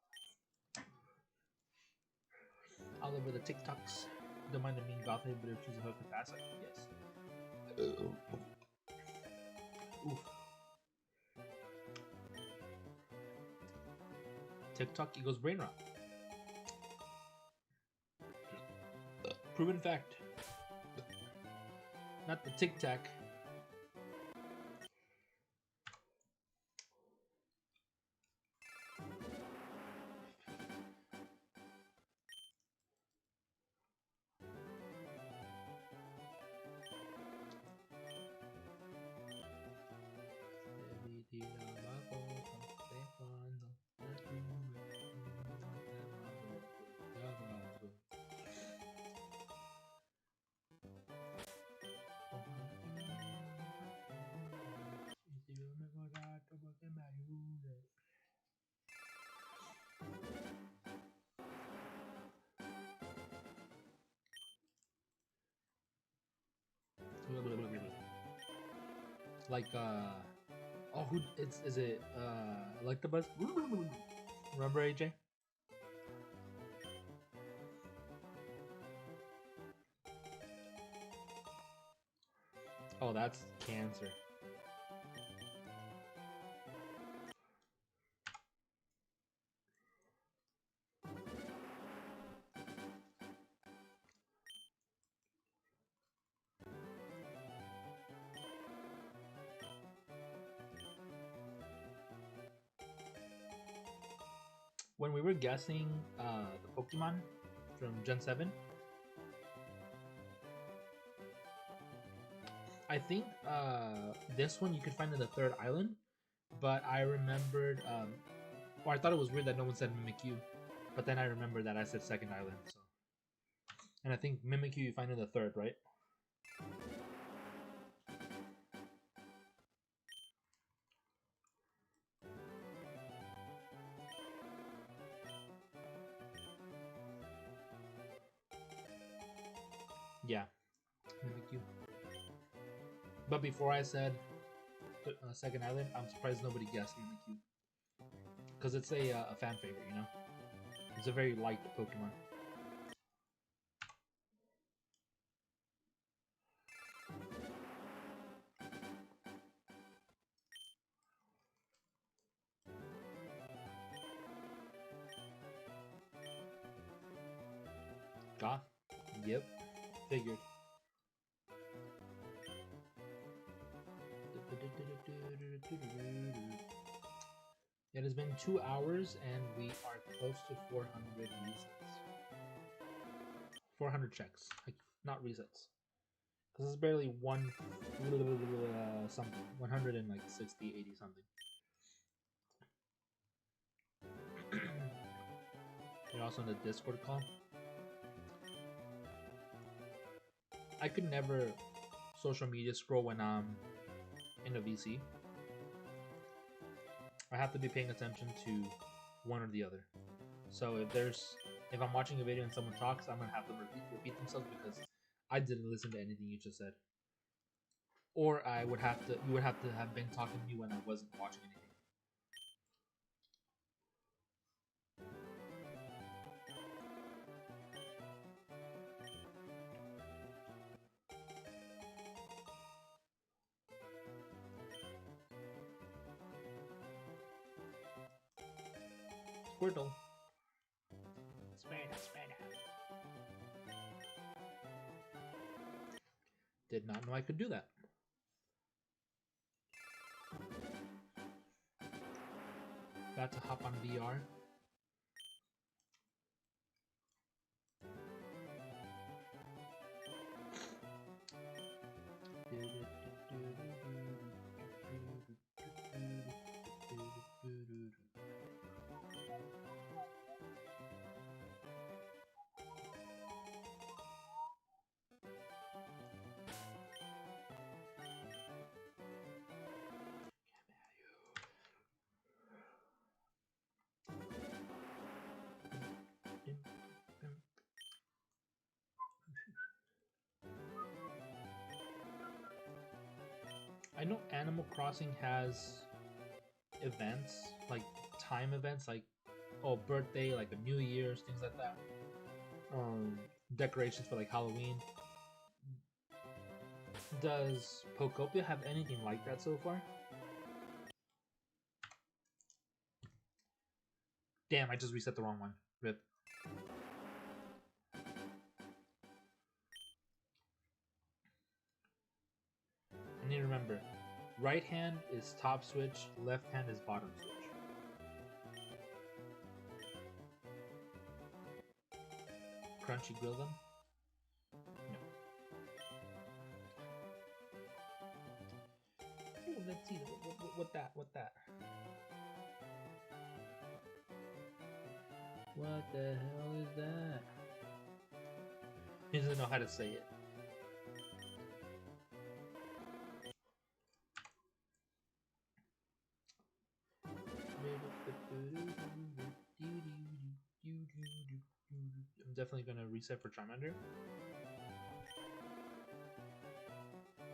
All over the TikToks. Don't mind the mean gotham, but if she's a hooker fast, like, yes. Oof. TikTok equals brain rot. Proven fact. Not the Tic Tac. Like oh, who is it like the bus? Remember AJ? Oh, that's cancer. When we were guessing the Pokemon from Gen 7, I think this one you could find in the third island, but I remembered, or I thought it was weird that no one said Mimikyu, but then I remembered that I said second island, so. And I think Mimikyu you find in the third, right? Yeah, Mimikyu. But before I said second island, I'm surprised nobody guessed Mimikyu. Because it's a fan favorite, you know? It's a very liked Pokemon. Goth? Yep. Figured. It has been 2 hours and we are close to 400 resets. 400 checks, like not resets. Because it's barely one something, 160, 80 something. You're also in the Discord call. I could never social media scroll when I'm in a VC. I have to be paying attention to one or the other. So if I'm watching a video and someone talks, I'm gonna have them repeat themselves because I didn't listen to anything you just said. Or you would have to have been talking to me when I wasn't watching anything. Squirtle. Did not know I could do that. Got to hop on VR. I know Animal Crossing has events, like time events, like birthday, like a New Year's, things like that. Decorations for like Halloween. Does Pokopia have anything like that so far? Damn, I just reset the wrong one. Rip. I need to remember. Right hand is top switch, left hand is bottom switch. Crunchy grill them? No. Ooh, let's see. What that? What that? What the hell is that? He doesn't know how to say it. I'm definitely gonna reset for Charmander.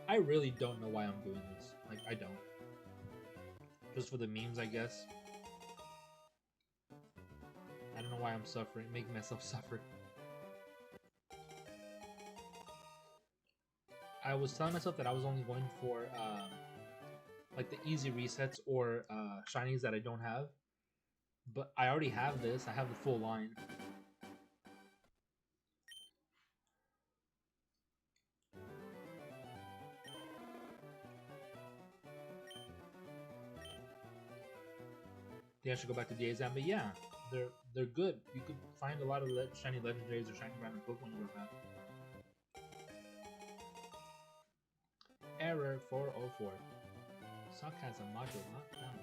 I really don't know why I'm doing this. Like, I don't. Just for the memes, I guess. I don't know why I'm suffering, making myself suffer. I was telling myself that I was only going for like the easy resets or shinies that I don't have. But I already have this. I have the full line. Think I should go back to DAZM, but yeah, they're good. You could find a lot of shiny legendaries or shiny random Pokemon you don't have. Error 404. Sock has a module not found.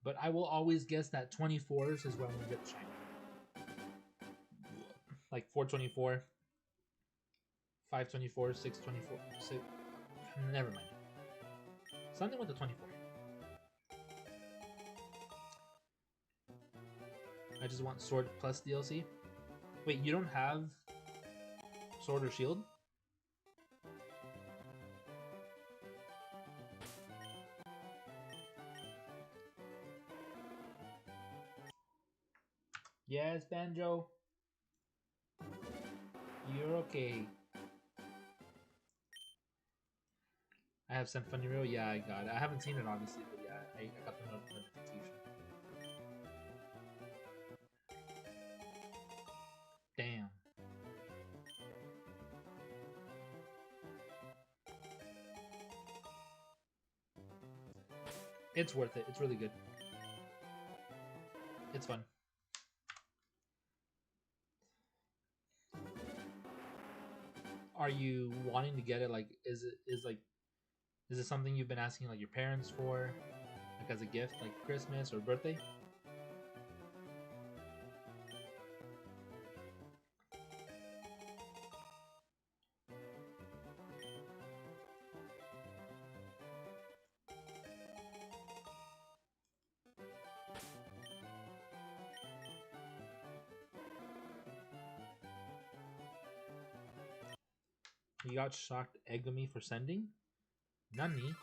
But I will always guess that 24s is when we get shiny. Like 424, 524, 624, 6. Never mind. Something with the 24. I just want Sword Plus DLC. Wait, you don't have Sword or Shield? Yes, Banjo. You're okay. I have sent Funny Reel. Yeah, I got it. I haven't seen it obviously, but yeah, I got the notification. Damn. It's worth it. It's really good. It's fun. Are you wanting to get it? Like, is it something you've been asking like your parents for, like as a gift, like Christmas or birthday? You got shocked Egami for sending? Nani?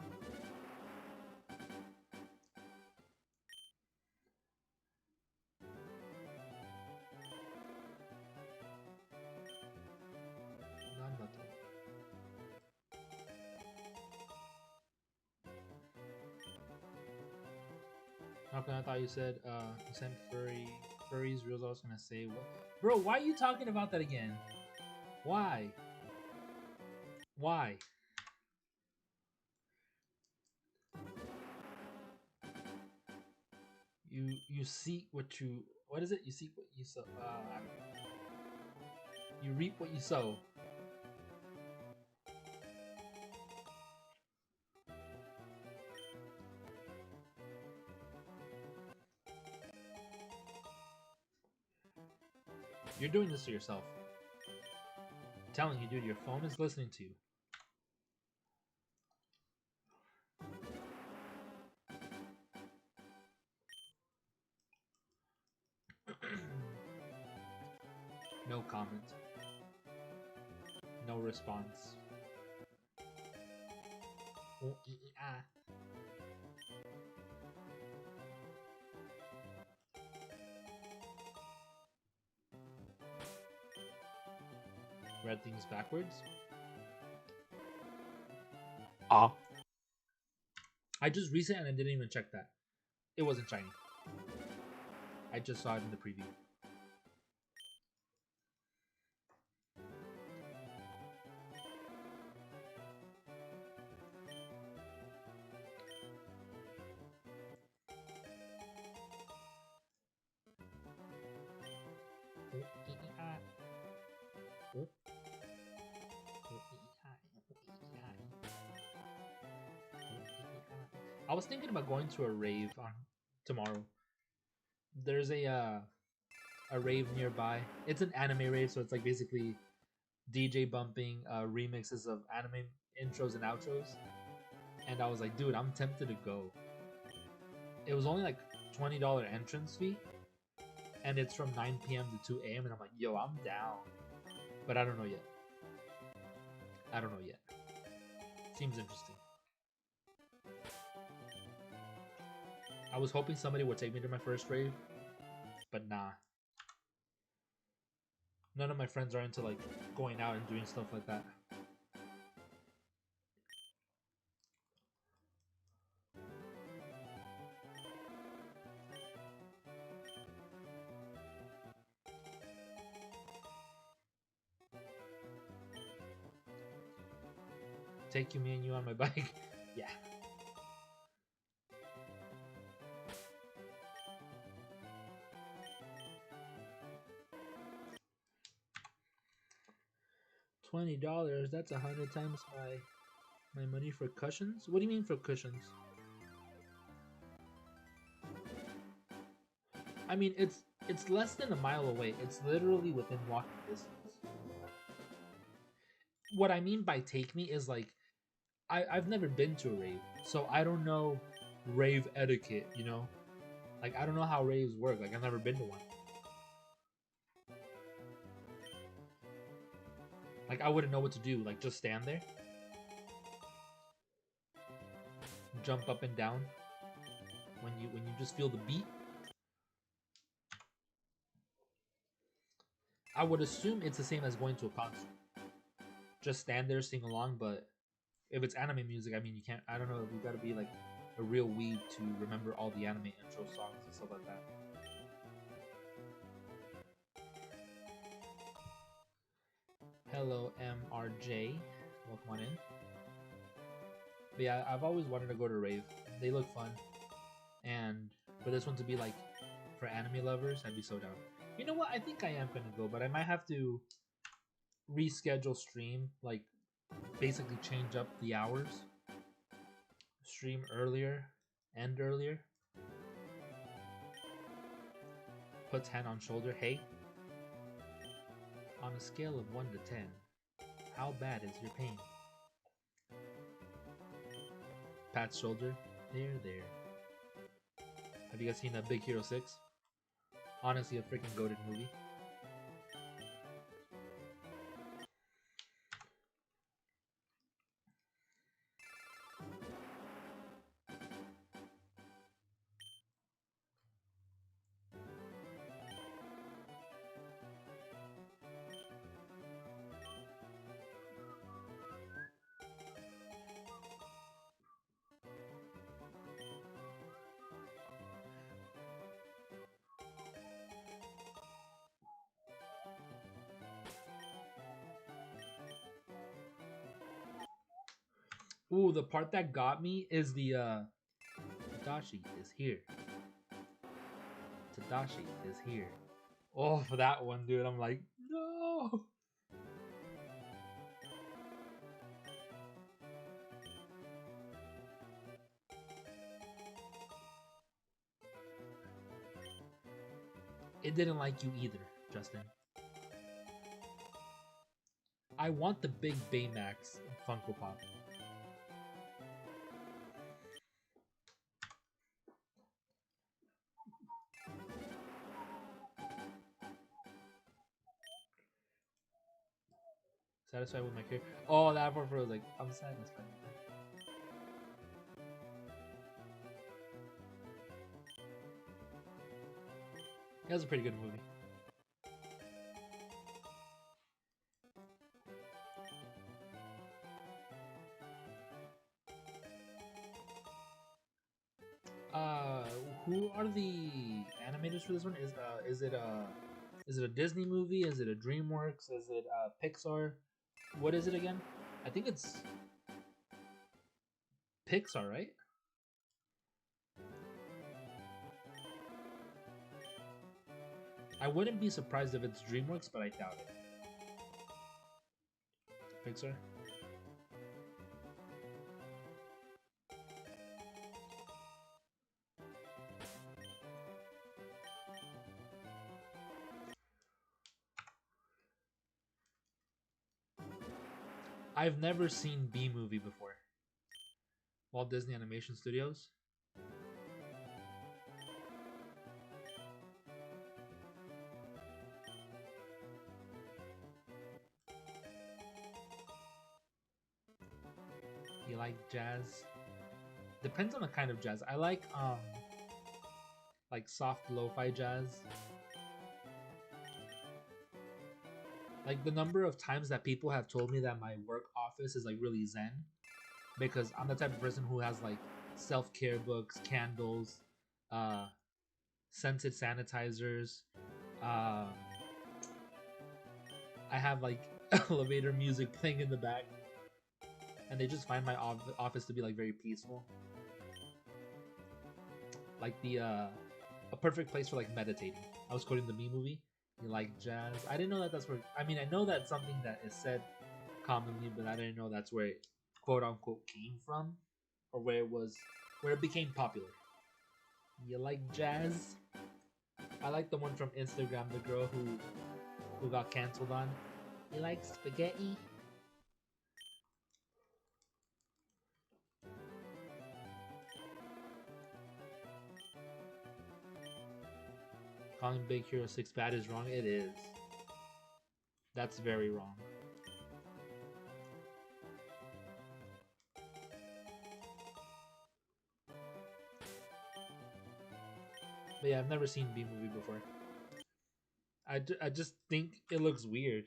Nandato. Okay, I thought you said you sent furries. Reals. I was gonna say what? Bro, why are you talking about that again? Why? Why? You seek what you, what is it? You seek what you sow. You reap what you sow. You're doing this to yourself. I'm telling you, dude, your phone is listening to you. No comment. No response. Oh, ah. Read things backwards. Ah. I just reset and I didn't even check that. It wasn't shiny. I just saw it in the preview. I was thinking about going to a rave on tomorrow. There's a rave nearby. It's an anime rave, so it's like basically DJ bumping remixes of anime intros and outros. And I was like, dude, I'm tempted to go. It was only like $20 entrance fee, and it's from 9 p.m. to 2 a.m. And I'm like, yo, I'm down, but I don't know yet. I don't know yet. Seems interesting. I was hoping somebody would take me to my first rave, but nah. None of my friends are into like going out and doing stuff like that. Take you, me and you on my bike. Yeah. $20. That's 100 times my money for cushions. What do you mean for cushions? I mean it's less than a mile away. It's literally within walking distance. What I mean by take me is like I've never been to a rave, so I don't know rave etiquette. You know, like I don't know how raves work. Like I've never been to one. Like I wouldn't know what to do. Like just stand there, jump up and down when you just feel the beat. I would assume it's the same as going to a concert. Just stand there, sing along. But if it's anime music, I mean, you can't. I don't know. You got to be like a real weeb to remember all the anime intro songs and stuff like that. Hello, MRJ. Welcome on in. But yeah, I've always wanted to go to rave. They look fun, and for this one to be like for anime lovers, I'd be so down. You know what? I think I am gonna go, but I might have to reschedule stream, like basically change up the hours, stream earlier, end earlier. Puts hand on shoulder. Hey, on a scale of 1 to 10, how bad is your pain? Pat's shoulder. There. Have you guys seen Big Hero 6? Honestly, a freaking goated movie. Ooh, the part that got me is the Tadashi is here. Tadashi is here. Oh, for that one, dude, I'm like, no. It didn't like you either, Justin. I want the big Baymax Funko Pop. Satisfied with my character. Oh, that part was like, I'm satisfied. It was a pretty good movie. Who are the animators for this one? Is it a Disney movie? Is it a DreamWorks? Is it Pixar? What is it again? I think it's Pixar, right? I wouldn't be surprised if it's DreamWorks, but I doubt it. Pixar? I've never seen B movie before. Walt Disney Animation Studios. You like jazz? Depends on the kind of jazz. I like soft lo-fi jazz. Like the number of times that people have told me that my work office is like really zen, because I'm the type of person who has like self-care books, candles, scented sanitizers. Uh, I have like elevator music playing in the back, and they just find my office to be like very peaceful. Like a perfect place for like meditating. I was quoting the Me movie. You like jazz? I didn't know that that's where. I mean, I know that's something that is said commonly, but I didn't know that's where it quote unquote came from, or where it became popular. You like jazz? I like the one from Instagram, the girl who got canceled on. You like spaghetti? Calling Big Hero 6 bad is wrong. It is. That's very wrong. But yeah, I've never seen B movie before. I just think it looks weird.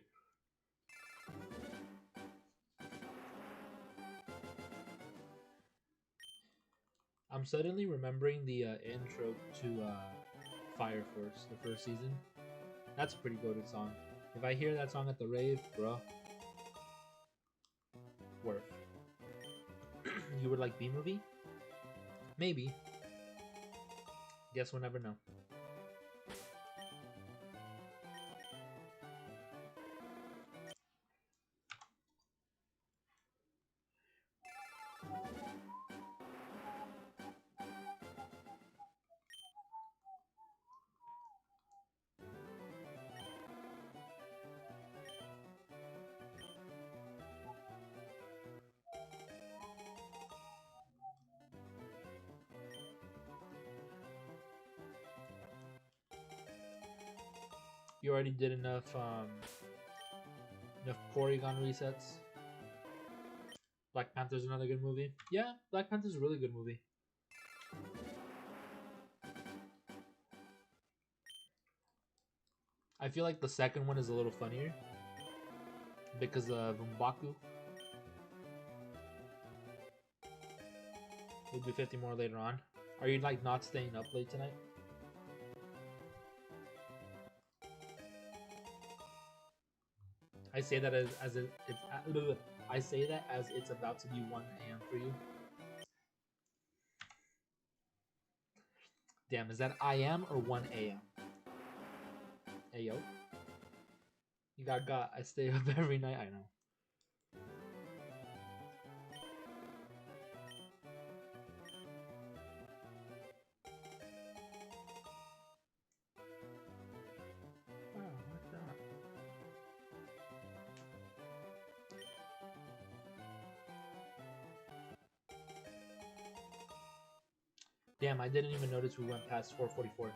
I'm suddenly remembering the intro to Fire Force, the first season. That's a pretty goated song. If I hear that song at the rave, bruh, worth. You would like B movie? Maybe. Guess we'll never know. You already did enough Porygon resets. Black Panther's another good movie. Yeah, Black Panther's a really good movie. I feel like the second one is a little funnier because of M'Baku. We'll do 50 more later on. Are you like not staying up late tonight? I say that as I say that as it's about to be 1 a.m. for you. Damn, is that I am or 1 a.m.? Hey yo. You got. I stay up every night, I know. Damn, I didn't even notice we went past 444.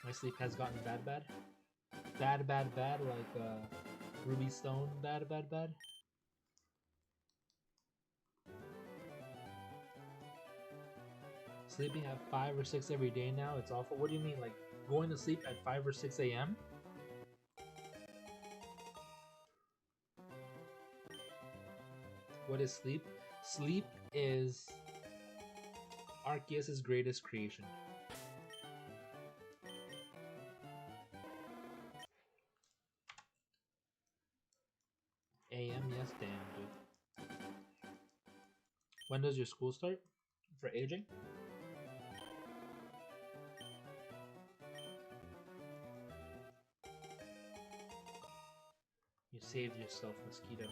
My sleep has gotten bad, bad. Bad, bad, bad, like Ruby Stone, bad, bad, bad. Sleeping at 5 or 6 every day now, it's awful. What do you mean, like going to sleep at 5 or 6 a.m.? What is sleep? Sleep is Arceus' greatest creation. AM, yes, damn, dude. When does your school start? For aging? You saved yourself, mosquito.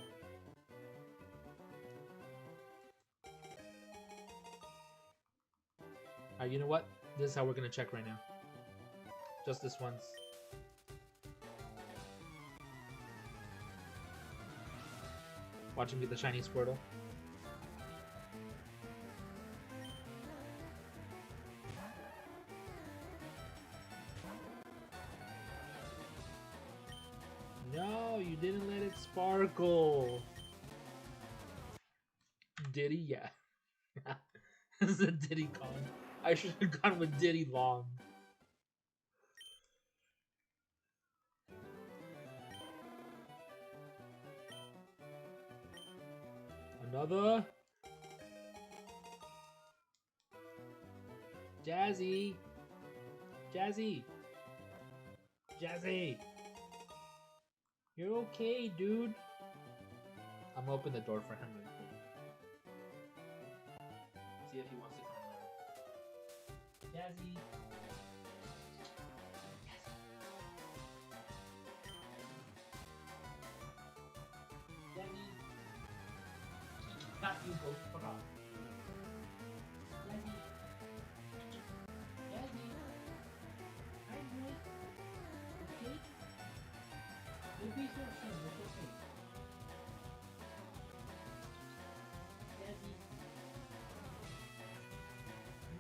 Alright, you know what? This is how we're gonna check right now. Just this once. Watch him get the shiny Squirtle. No, you didn't let it sparkle. Diddy, yeah. This is a Diddy Kong. I should have gone with Diddy Long. Another. Jazzy. Jazzy. Jazzy. You're okay, dude. I'm gonna open the door for him really quick. See if he wants to come over. Jazzy. Jazzy. Not you, go fuck off. Jazzy. Jazzy. Hi, boy. Okay? Don't be so upset, it's okay. Jazzy.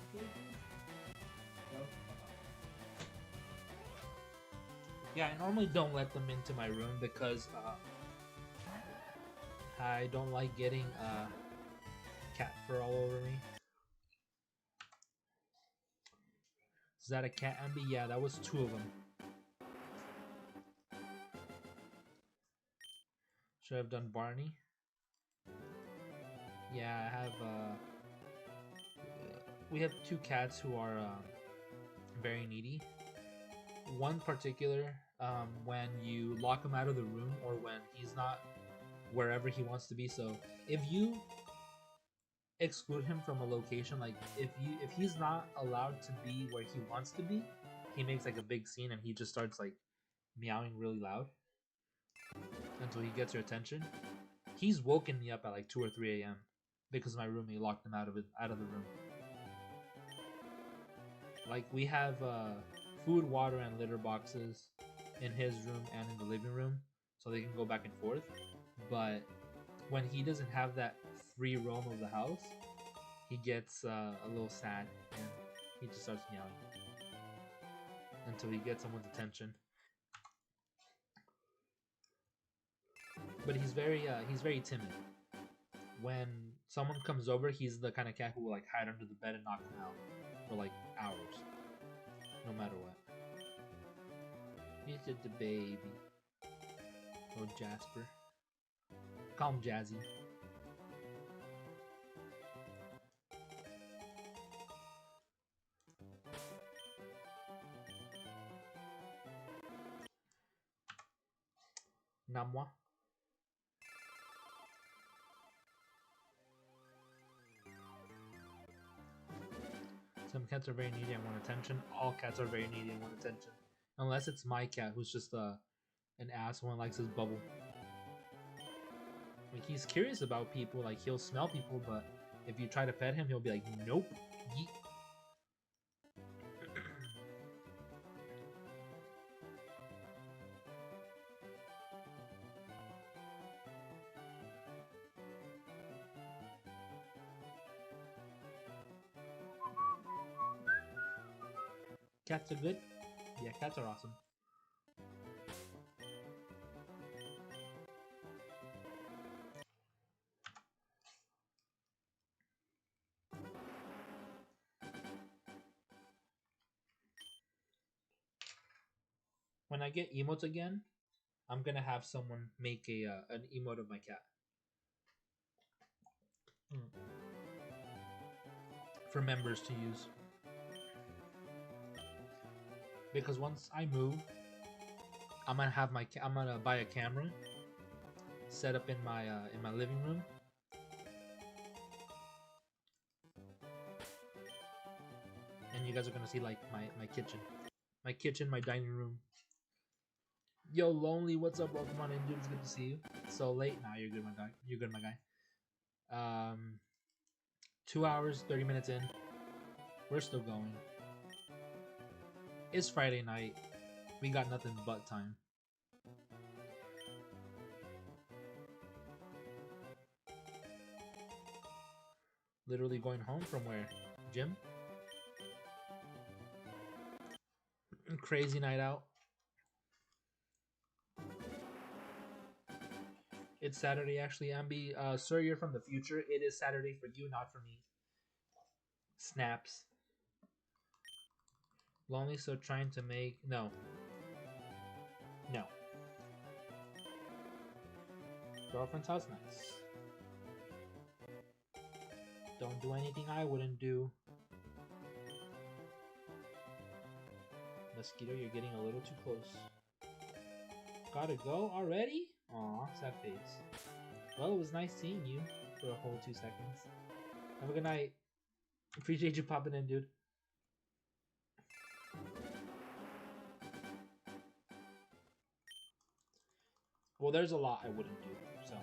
Okay, dude? No. Yeah, I normally don't let them into my room because I don't like getting cat fur all over me. Is that a cat, Ambi? Yeah, that was 2 of them. Should I have done Barney? Yeah, I have we have 2 cats who are very needy. One particular, when you lock him out of the room or when he's not wherever he wants to be. So if you exclude him from a location, like if he's not allowed to be where he wants to be, he makes like a big scene and he just starts like meowing really loud until he gets your attention. He's woken me up at like 2 or 3 a.m. because my roommate locked him out of the room. Like we have food, water, and litter boxes in his room and in the living room, so they can go back and forth. But when he doesn't have that free roam of the house, he gets a little sad and he just starts meowing until he gets someone's attention. But he's very timid. When someone comes over, he's the kind of cat who will like hide under the bed and knock him out for like hours, no matter what. He's just a baby. Oh, Jasper. Call him Jazzy. Namwa. Some cats are very needy and want attention. All cats are very needy and want attention. Unless it's my cat who's just an asshole and likes his bubble. Like, he's curious about people, like he'll smell people, but if you try to pet him, he'll be like, nope, yeet. Cats are good. Yeah, cats are awesome. When I get emotes again, I'm gonna have someone make a an emote of my cat. For members to use. Because once I move, I'm gonna buy a camera, set up in my living room, and you guys are gonna see like my kitchen, my dining room. Yo, lonely, what's up? Welcome on in, dude. It's good to see you. So late, nah, you're good, my guy. You're good, my guy. 2 hours, 30 minutes in. We're still going. It's Friday night. We got nothing but time. Literally going home from where? Gym? Crazy night out. It's Saturday, actually. Ambi, sir, you're from the future. It is Saturday for you, not for me. Snaps. Lonely, so trying to make... No. No. Girlfriend's house, nice. Don't do anything I wouldn't do. Mosquito, you're getting a little too close. Gotta go already? Aw, sad face. Well, it was nice seeing you for a whole 2 seconds. Have a good night. Appreciate you popping in, dude. Well, there's a lot I wouldn't do, so.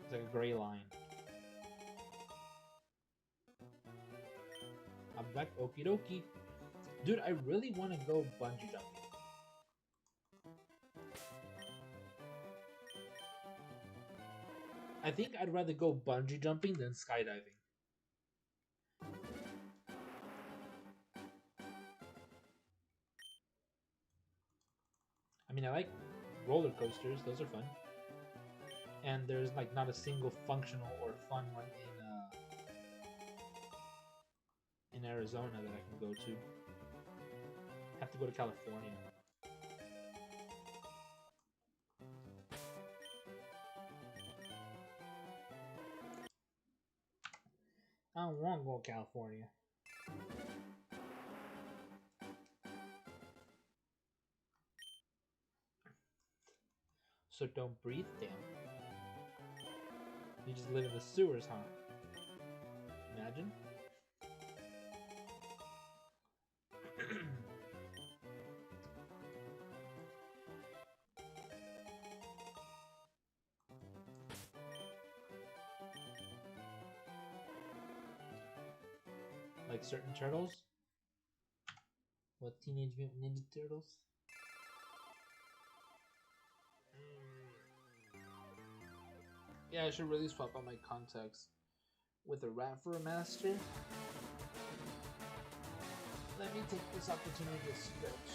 It's like a gray line. I'm back, okie dokie. Dude, I really want to go bungee jumping. I think I'd rather go bungee jumping than skydiving. I mean, I like roller coasters; those are fun. And there's like not a single functional or fun one in Arizona that I can go to. Have to go to California. I don't want to go to California. So don't breathe, damn. You just live in the sewers, huh? Imagine. Like certain turtles? What, Teenage Mutant Ninja Turtles? Yeah, I should really swap out my contacts with a rat for a master. Let me take this opportunity to stretch.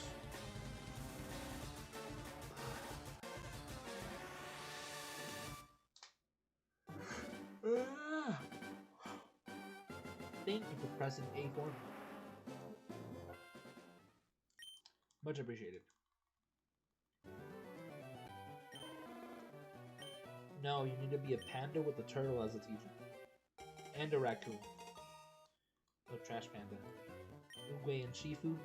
Thank you for pressing A for me. Much appreciated. No, you need to be a panda with a turtle as a teacher. And a raccoon. No trash panda. Uguay and Shifu.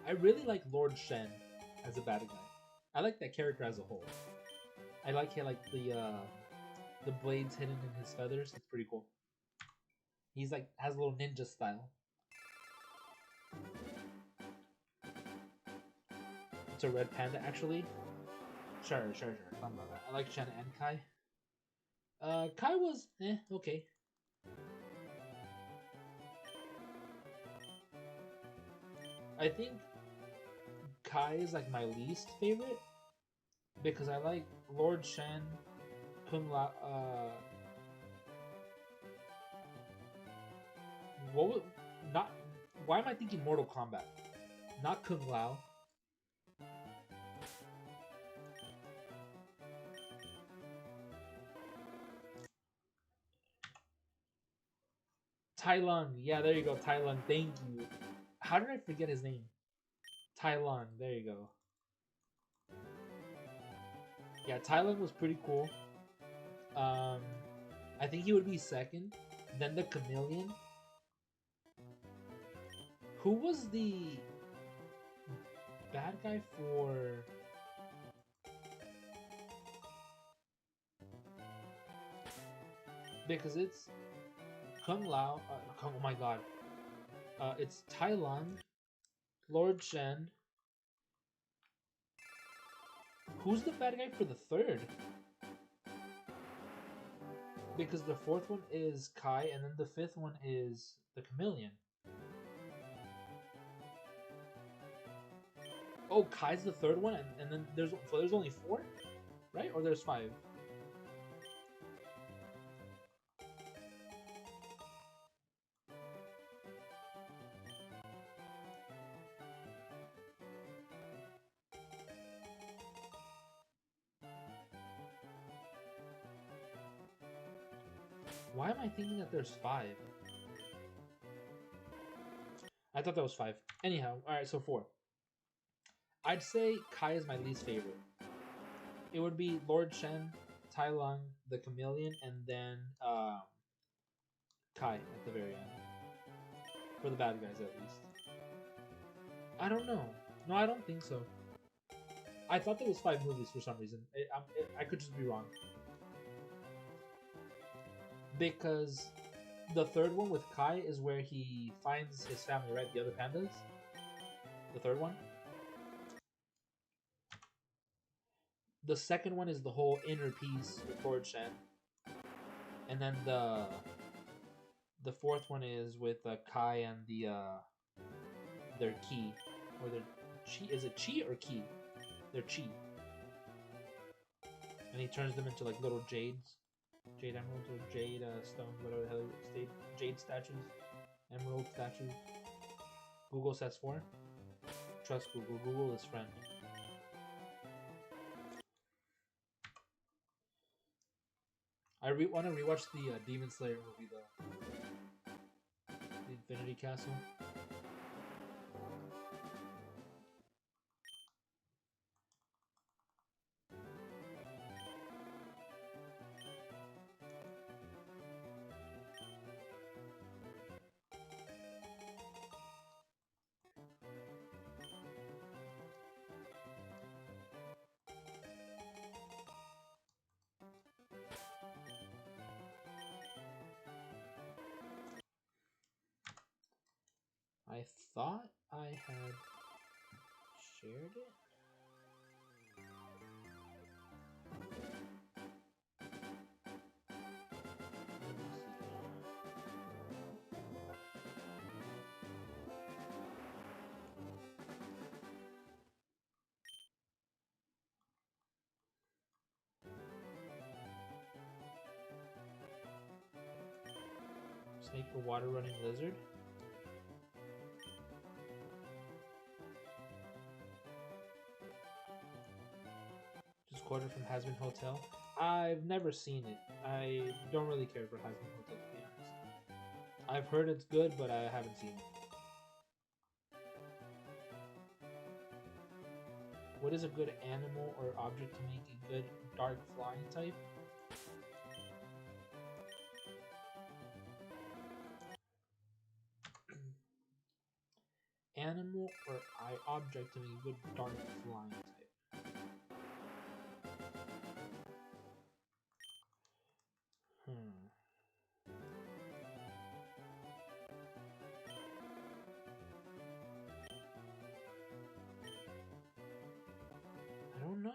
I really like Lord Shen as a bad guy. I like that character as a whole. I like how the blades hidden in his feathers. It's pretty cool. He's like has a little ninja style. It's a red panda actually. Sure. Something about that. I like Shen and Kai. Kai was okay. I think Kai is like my least favorite because I like Lord Shen, Kung Lao. What was, not Why am I thinking Mortal Kombat? Not Kung Lao. Tai Lung. Yeah, there you go. Tai Lung. Thank you. How did I forget his name? Tai Lung. There you go. Yeah, Tai Lung was pretty cool. I think he would be second. Then the Chameleon. Who was the bad guy for... Because it's Kung Lao. Oh my god. It's Tai Lung, Lord Shen. Who's the bad guy for the third? Because the fourth one is Kai, and then the fifth one is the Chameleon. Oh, Kai's the third one, and then there's only 4, right? Or there's 5. Why am I thinking that there's 5? I thought that was 5. Anyhow, alright, so 4. I'd say Kai is my least favorite. It would be Lord Shen, Tai Lung, the Chameleon, and then Kai at the very end. For the bad guys, at least. I don't know. No, I don't think so. I thought there was 5 movies for some reason. I could just be wrong. Because the third one with Kai is where he finds his family, right? The other pandas? The third one? The second one is the whole inner peace with Lord Shen. And then the fourth one is with Kai and their key. Or their chi. Is it chi or key? Their chi. And he turns them into like little jades. Jade emeralds or jade stones, whatever the hell it is. Jade statues. Emerald statues. Google says 4. Trust Google. Google is friend. I want to rewatch the Demon Slayer movie though. The Infinity Castle. I thought I had shared it. Snake the water running lizard. Just quoted from Hasbin Hotel. I've never seen it. I don't really care for Hasbin Hotel, to be honest. I've heard it's good, but I haven't seen it. What is a good animal or object to make a good dark flying type? Animal or object to make a good dark flying type. I don't know.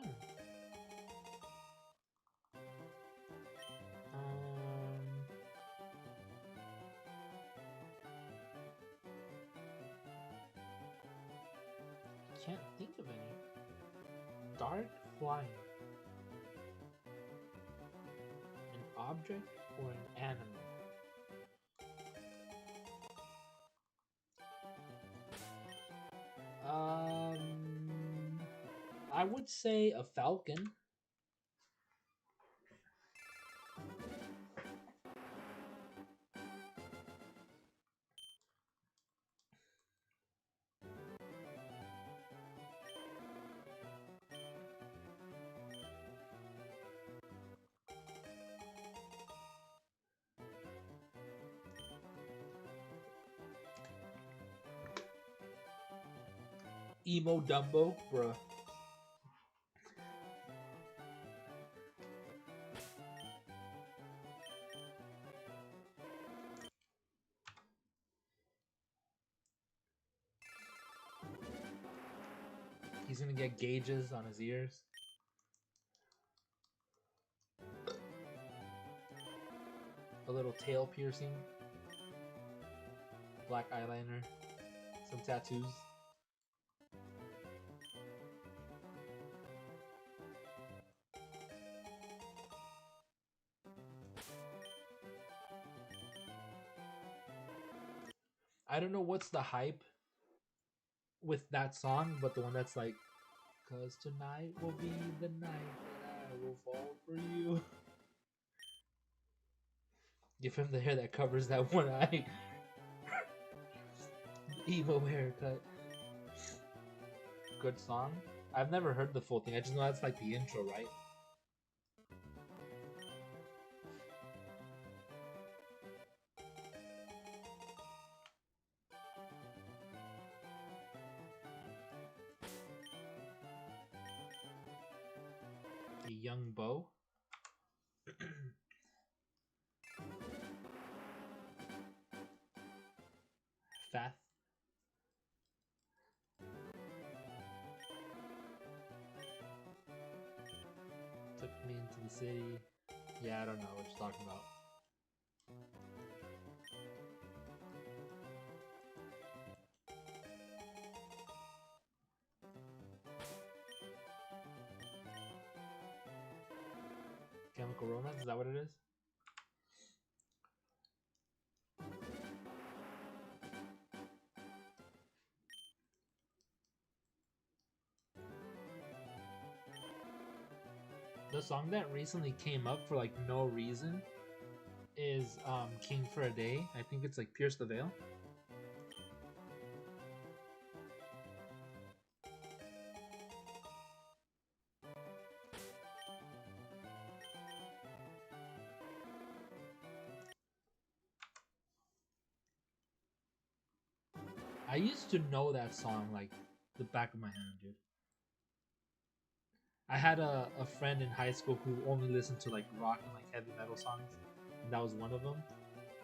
Can't think of any. Dark flying. An object or an animal? I would say a falcon. Emo Dumbo, bruh. He's gonna get gauges on his ears. A little tail piercing. Black eyeliner. Some tattoos. I don't know what's the hype with that song, but the one that's like, "Cause tonight will be the night that I will fall for you." Give him the hair that covers that one eye. Emo haircut. Good song. I've never heard the full thing. I just know that's like the intro, right? A young bow. Fath. Took me into the city. Yeah, I don't know what you're talking about. Chemical Romance, is that what it is? The song that recently came up for like no reason is King for a Day. I think it's like Pierce the Veil. I used to know that song like the back of my hand, dude. I had a friend in high school who only listened to like rock and like heavy metal songs, and that was one of them.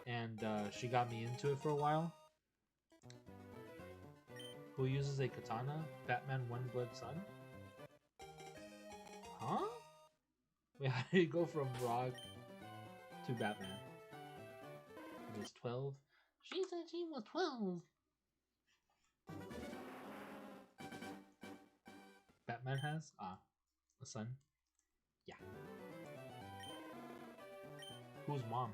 And she got me into it for a while. Who uses a katana? Batman One Blood Sun? Huh? Wait, how did it go from rock to Batman? It is 12. She said she was 12. Batman has? A son? Yeah. Who's mom?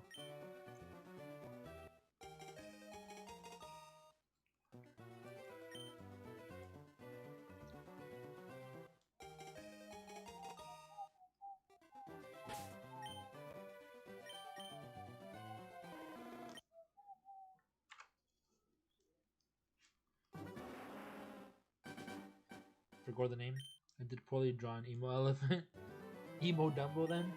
Forgot the name. I did poorly drawn emo elephant. Emo Dumbo then?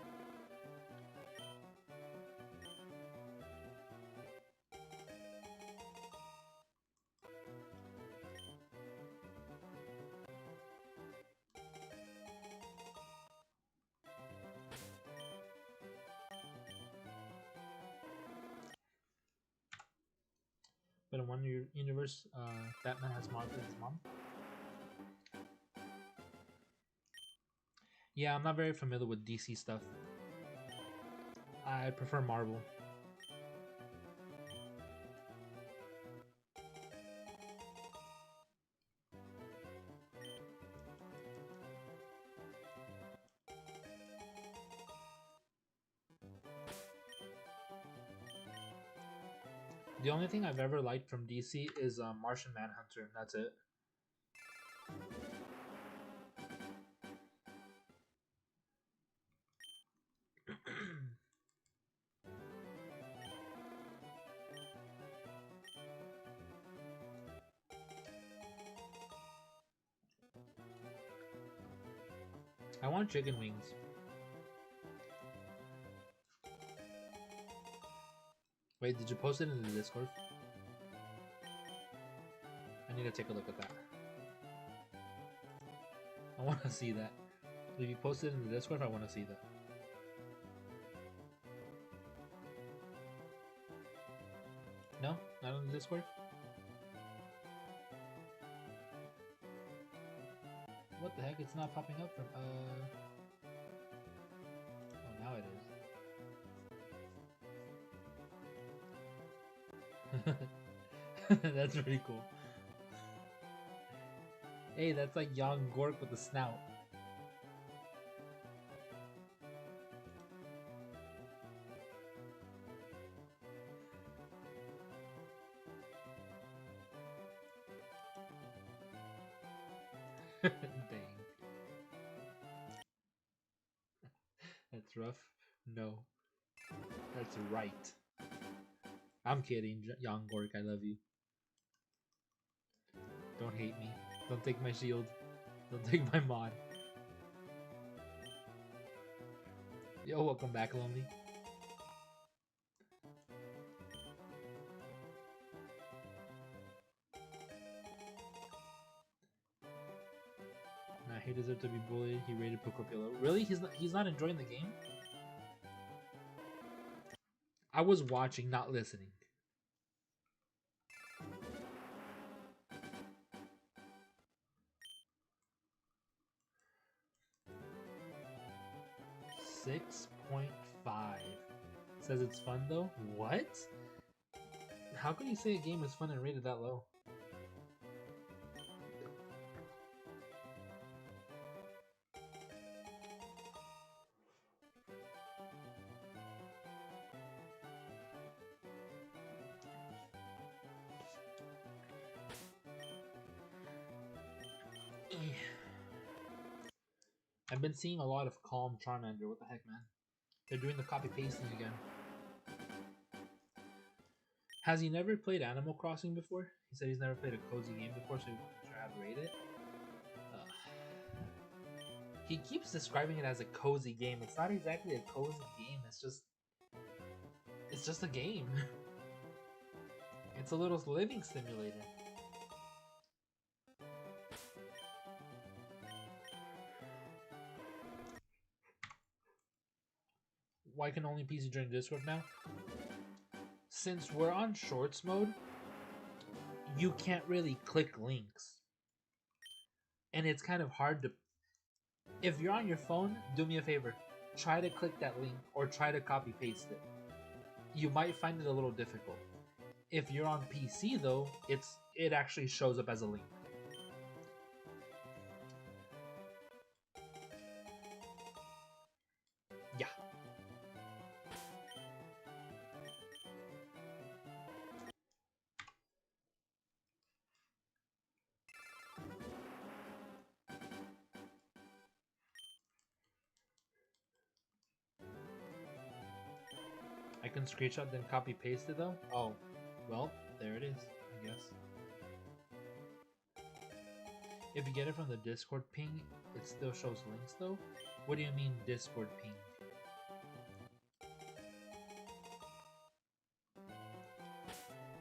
But in one universe, Batman has Martha as his mom. Yeah, I'm not very familiar with DC stuff. I prefer Marvel. The only thing I've ever liked from DC is Martian Manhunter. That's it. I want chicken wings. Wait, did you post it in the Discord? I need to take a look at that. I want to see that. If you post it in the Discord, I want to see that. No? Not on the Discord? What the heck? It's not popping up from, Oh, now it is. That's pretty cool. Hey, that's like young Gork with a snout. Dang. That's rough. No. That's right. I'm kidding, young Gork, I love you. Don't hate me. Don't take my shield. Don't take my mod. Yo, welcome back, Lonely. Nah, he deserved to be bullied. He rated Pocopillo. Really? He's not enjoying the game? I was watching, not listening. .5 says it's fun though. What? How can you say a game is fun and rated that low? I've been seeing a lot of calm Charmander. What the heck, man? They're doing the copy pasting again. Has he never played Animal Crossing before? He said he's never played a cozy game before, so he wasn't sure how to rate it. He keeps describing it as a cozy game. It's not exactly a cozy game. It's just a game. It's a little living simulator. Why can only PC join Discord now? Since we're on Shorts mode, you can't really click links. And it's kind of hard to... If you're on your phone, do me a favor. Try to click that link or try to copy paste it. You might find it a little difficult. If you're on PC though, it actually shows up as a link. Yeah. I can screenshot then copy paste it though? Oh, well, there it is, I guess. If you get it from the Discord ping, it still shows links though? What do you mean Discord ping?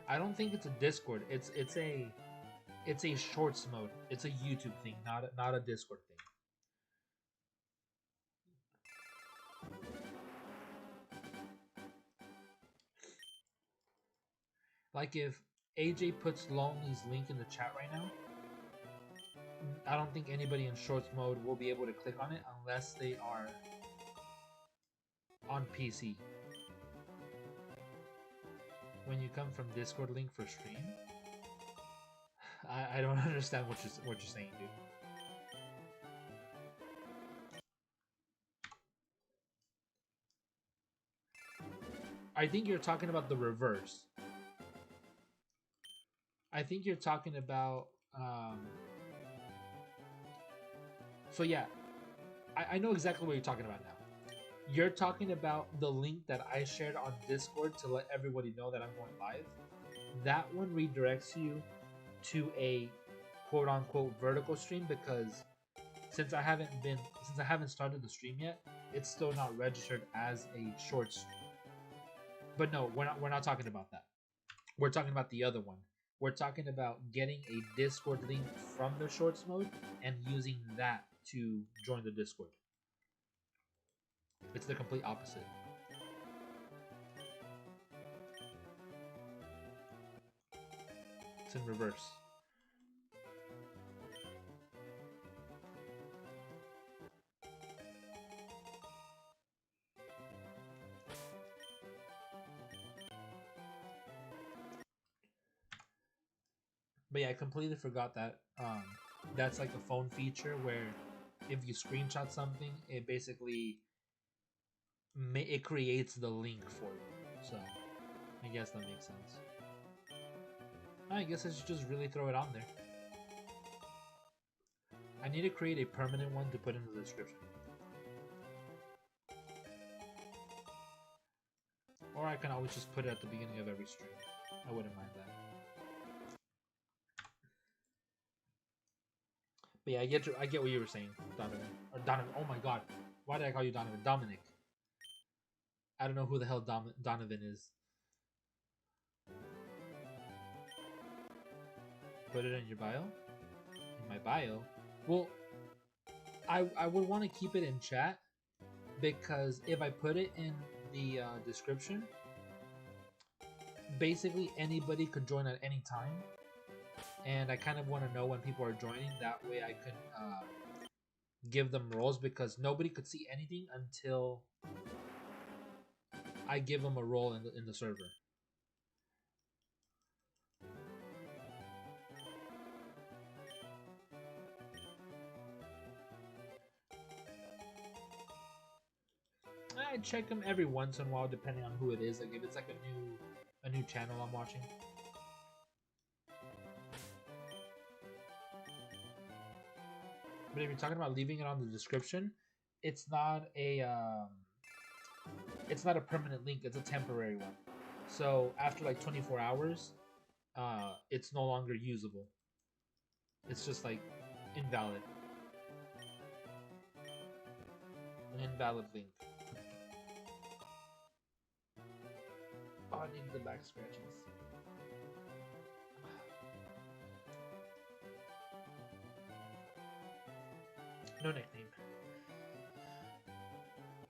I don't think it's a Discord. It's a Shorts mode. It's a YouTube thing, not a Discord thing. Like if AJ puts Lonely's link in the chat right now, I don't think anybody in Shorts mode will be able to click on it unless they are on PC. When you come from Discord link for stream, I don't understand what you're saying, dude. I think you're talking about the reverse. I think you're talking about so yeah, I know exactly what you're talking about now. You're talking about the link that I shared on Discord to let everybody know that I'm going live. That one redirects you to a quote-unquote vertical stream because since I haven't started the stream yet, it's still not registered as a short stream. But no, we're not talking about that. We're talking about the other one. We're talking about getting a Discord link from the shorts mode and using that to join the Discord. It's the complete opposite. It's in reverse. But yeah, I completely forgot that that's like a phone feature where if you screenshot something, it basically it creates the link for you. So I guess that makes sense. I guess I should just really throw it on there. I need to create a permanent one to put in the description. Or I can always just put it at the beginning of every stream. I wouldn't mind that. But yeah, I get what you were saying, Donovan. Or Donovan. Oh my god. Why did I call you Donovan? Dominic. I don't know who the hell Donovan is. Put it in your bio? In my bio? Well, I would want to keep it in chat because if I put it in the description, basically anybody could join at any time. And I kind of want to know when people are joining. That way I can give them roles because nobody could see anything until I give them a role in the server. I check them every once in a while, depending on who it is. Like if it's like a new channel I'm watching. But if you're talking about leaving it on the description, it's not a permanent link. It's a temporary one. So after like 24 hours, it's no longer usable. It's just like invalid. An invalid link. Oh, I need the back scratches. No nickname.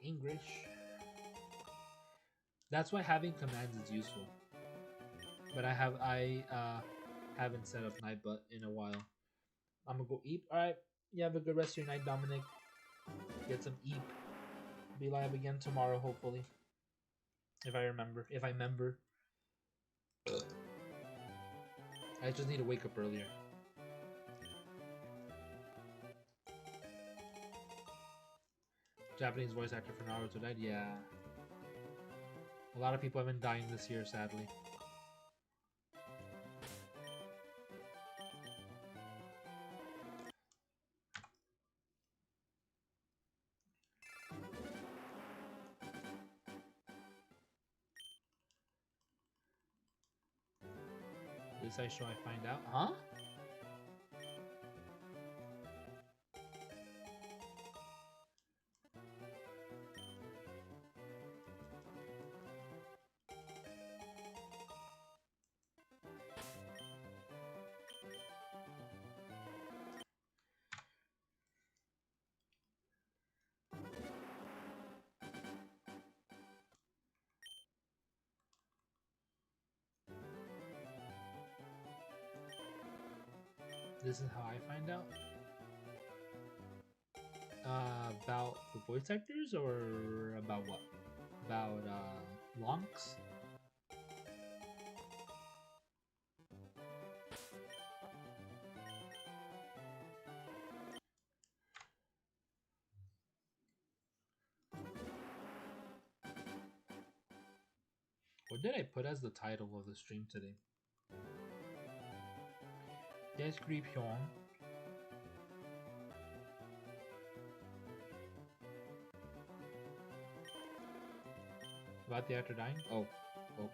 English. That's why having commands is useful. But I haven't set up Nightbutt in a while. I'm gonna go eat. Alright. You have a good rest of your night, Dominic. Get some eat. Be live again tomorrow, hopefully. If I remember. If I remember. I just need to wake up earlier. Japanese voice actor for Naruto died? Yeah. A lot of people have been dying this year, sadly. This I show I find out. Huh? This is how I find out? About the voice actors or about what? About Lonks? What did I put as the title of the stream today? Description. About the actor dying? Oh. Oh.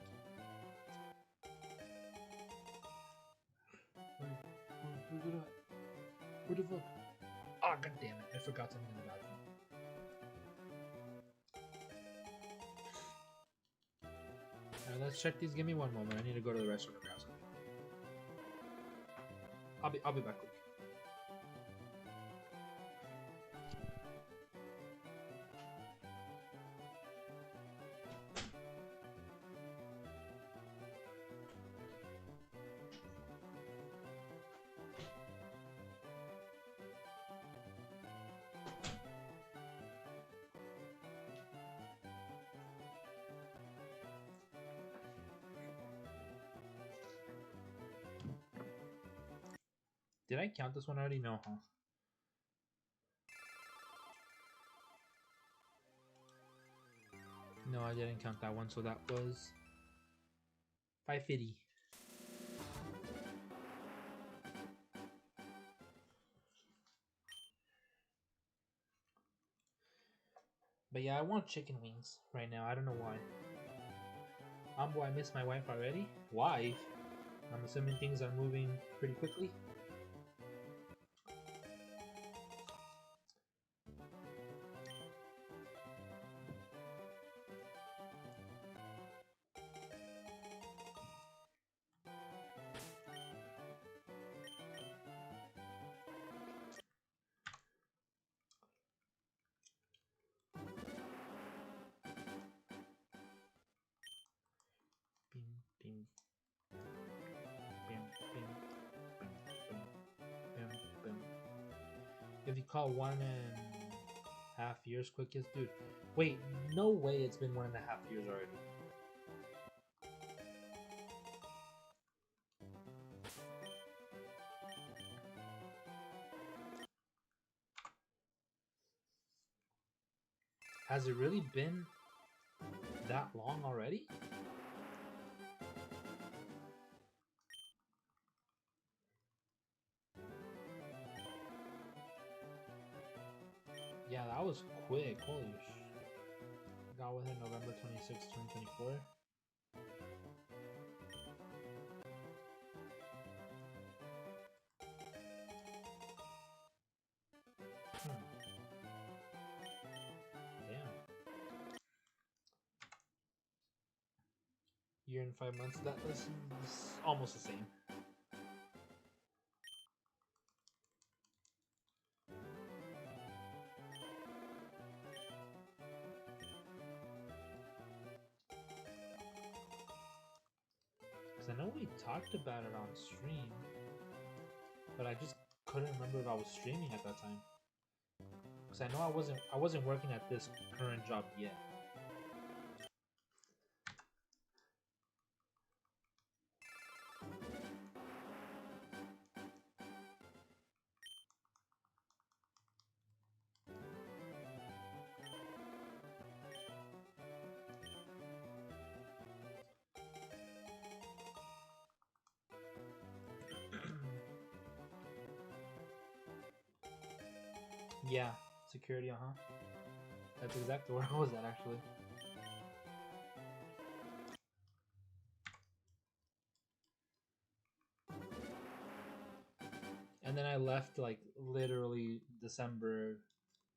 Where the fuck? Ah, god damn it! I forgot something in the bathroom. Alright, let's check these. Give me one moment. I need to go to the restroom and grab something. I'll be back quick. Did I count this one already? No, huh? No, I didn't count that one, so that was 550. But yeah, I want chicken wings right now. I don't know why. Boy, I miss my wife already. Wife? I'm assuming things are moving pretty quickly. Bing, bing, bing, bing, bing, bing, bing, bing. If you call 1.5 years quickest, dude. Wait, no way it's been 1.5 years already. Has it really been that long already? Yeah, that was quick. Holy sh! Got with it November 26, 2024. Damn. Year and 5 months. That is almost the same. Because I know we talked about it on stream, but I just couldn't remember if I was streaming at that time. Because I know I wasn't working at this current job yet. Yeah, security, That's exactly where I was at, actually. And then I left, like, literally December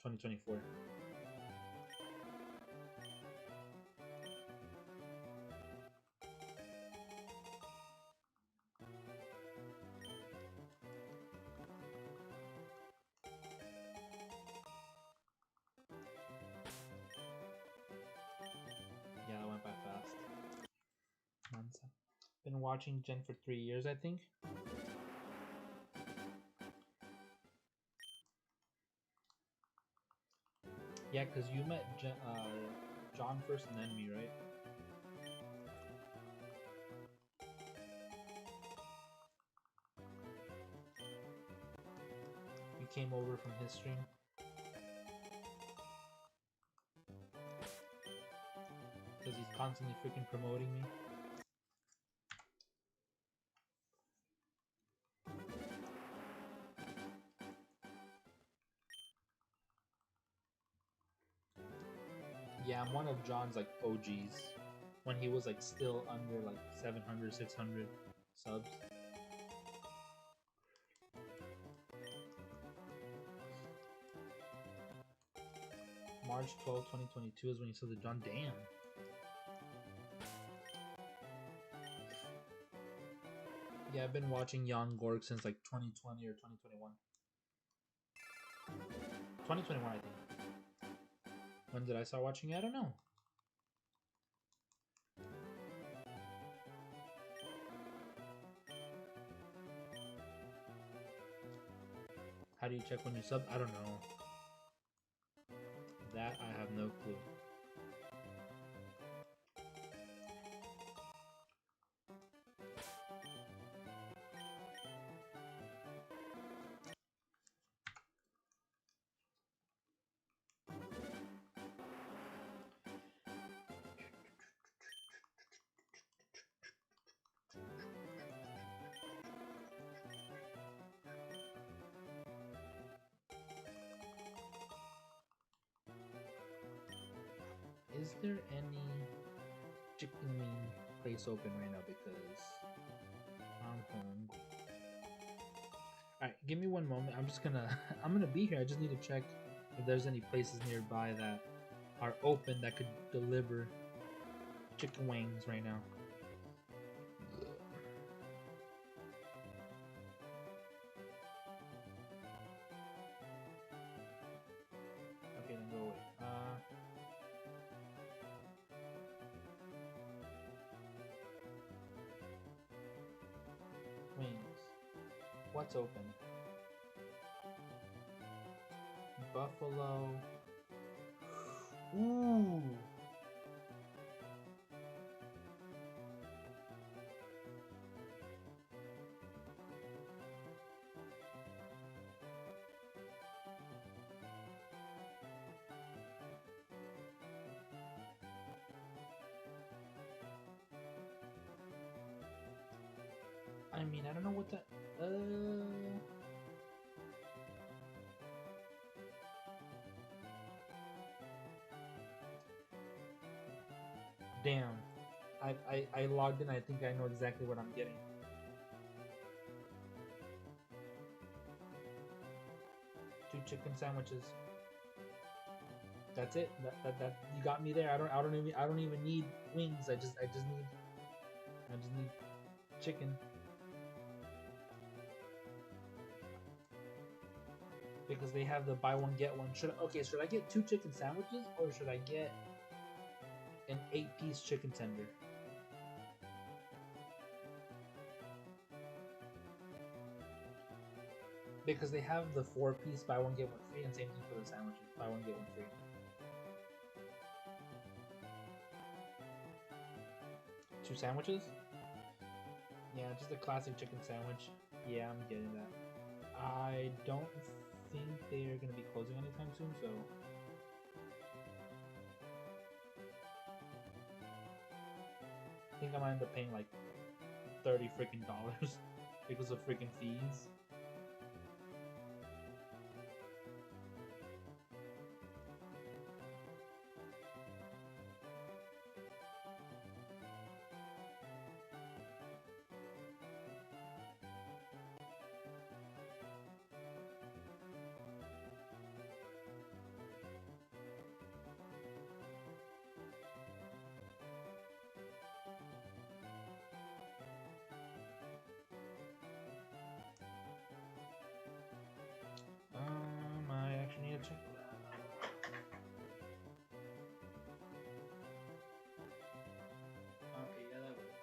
2024. Yeah, that went by fast. Months. Been watching Jen for 3 years, I think. Yeah, because you met John first and then me, right? You came over from his stream. Because he's constantly freaking promoting me. Yeah, I'm one of John's, like, OGs. When he was, like, still under, like, 700, 600 subs. March 12, 2022 is when you saw the John. Damn. Yeah, I've been watching Young Gorg since like 2020 or 2021. 2021, I think. When did I start watching it? I don't know. How do you check when you sub? I don't know. That I have no clue. Is there any chicken wing place open right now? Because I'm hungry. Alright, give me one moment. I'm gonna be here. I just need to check if there's any places nearby that are open that could deliver chicken wings right now. Okay, then go away. Wings. What's open? Buffalo. Ooh. I mean, I don't know what that. Damn. I logged in. I think I know exactly what I'm getting. Two chicken sandwiches. That's it. That you got me there. I don't even need wings. I just need chicken. Because they have the buy one get one. Should I get 2 chicken sandwiches or should I get an 8-piece chicken tender? Because they have the 4-piece buy one get one free, and same thing for the sandwiches, buy one get one free. 2 sandwiches? Yeah, just a classic chicken sandwich. Yeah, I'm getting that. I don't think they're gonna be closing anytime soon, so I think I might end up paying like $30 freaking because of freaking fees. I actually need to check that. Okay, yeah, that works.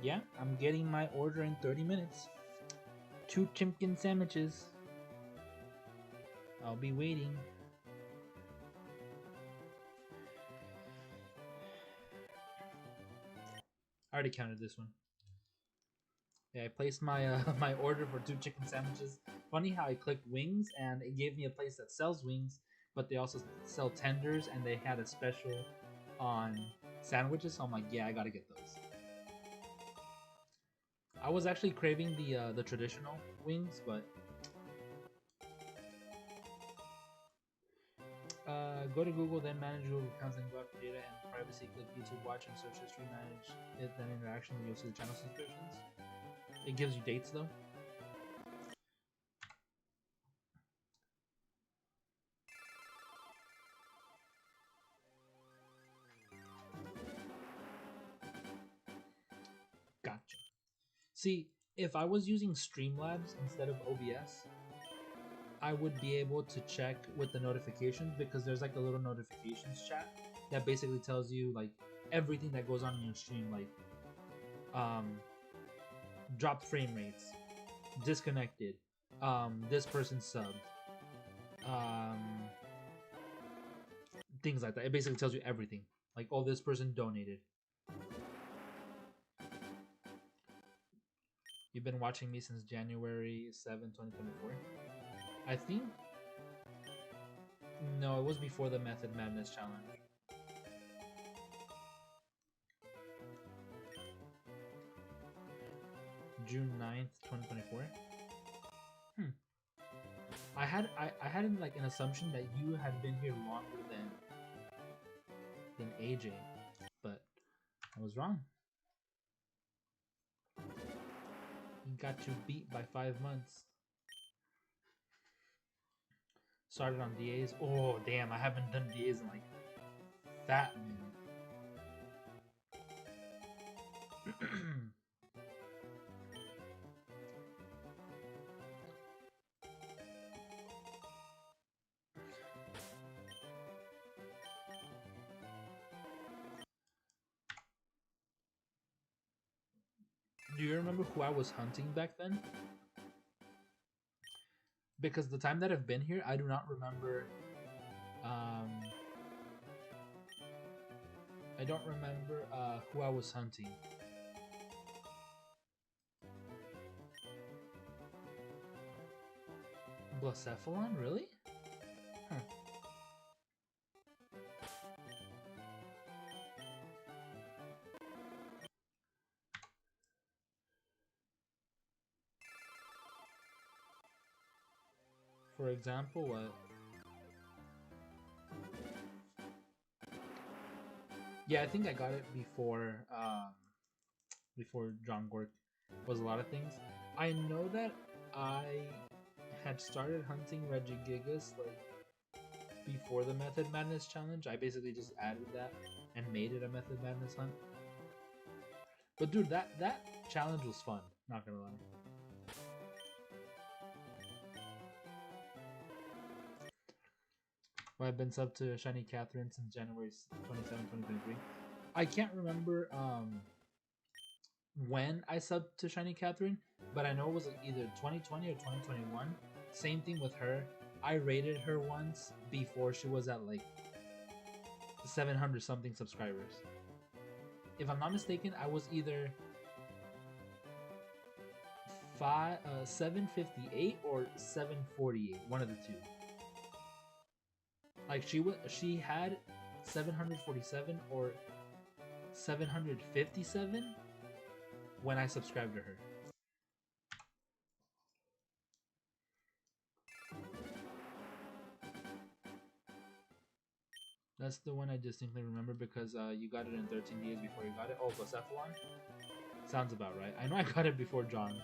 Yeah, I'm getting my order in 30 minutes. 2 chicken sandwiches. I'll be waiting. I already counted this one. Yeah, I placed my my order for 2 chicken sandwiches. Funny how I clicked wings and it gave me a place that sells wings, but they also sell tenders and they had a special on sandwiches. So I'm like, yeah, I gotta get those. I was actually craving the traditional wings, but go to Google, then manage Google accounts, then go after data and privacy. Click YouTube Watch and search history. Manage it, then interaction. You'll see the channel subscriptions. It gives you dates though. See, if I was using Streamlabs instead of OBS, I would be able to check with the notifications because there's like a little notifications chat that basically tells you like everything that goes on in your stream, like dropped frame rates, disconnected, this person subbed, things like that. It basically tells you everything. Like, oh, this person donated. You've been watching me since January 7, 2024. I think... No, it was before the Method Madness Challenge. June 9th, 2024. I had like an assumption that you had been here longer than AJ, but I was wrong. You got you beat by 5 months. Started on DAs. Oh damn, I haven't done DAs in like that minute. Do you remember who I was hunting back then? Because the time that I've been here, I do not remember. I don't remember who I was hunting. Blacephalon, really? Huh. For example, what? Yeah, I think I got it before John Gork was a lot of things. I know that I had started hunting Regigigas like before the Method Madness challenge. I basically just added that and made it a Method Madness hunt. But dude, that challenge was fun, not gonna lie. Well, I've been subbed to Shiny Catherine since January 27, 2023. I can't remember when I subbed to Shiny Catherine, but I know it was either 2020 or 2021. Same thing with her. I rated her once before she was at like 700 something subscribers. If I'm not mistaken, I was either 758 or 748, one of the two. Like she had 747 or 757 when I subscribed to her. That's the one I distinctly remember because you got it in 13 days before you got it. Oh, Blacephalon? Sounds about right. I know I got it before John.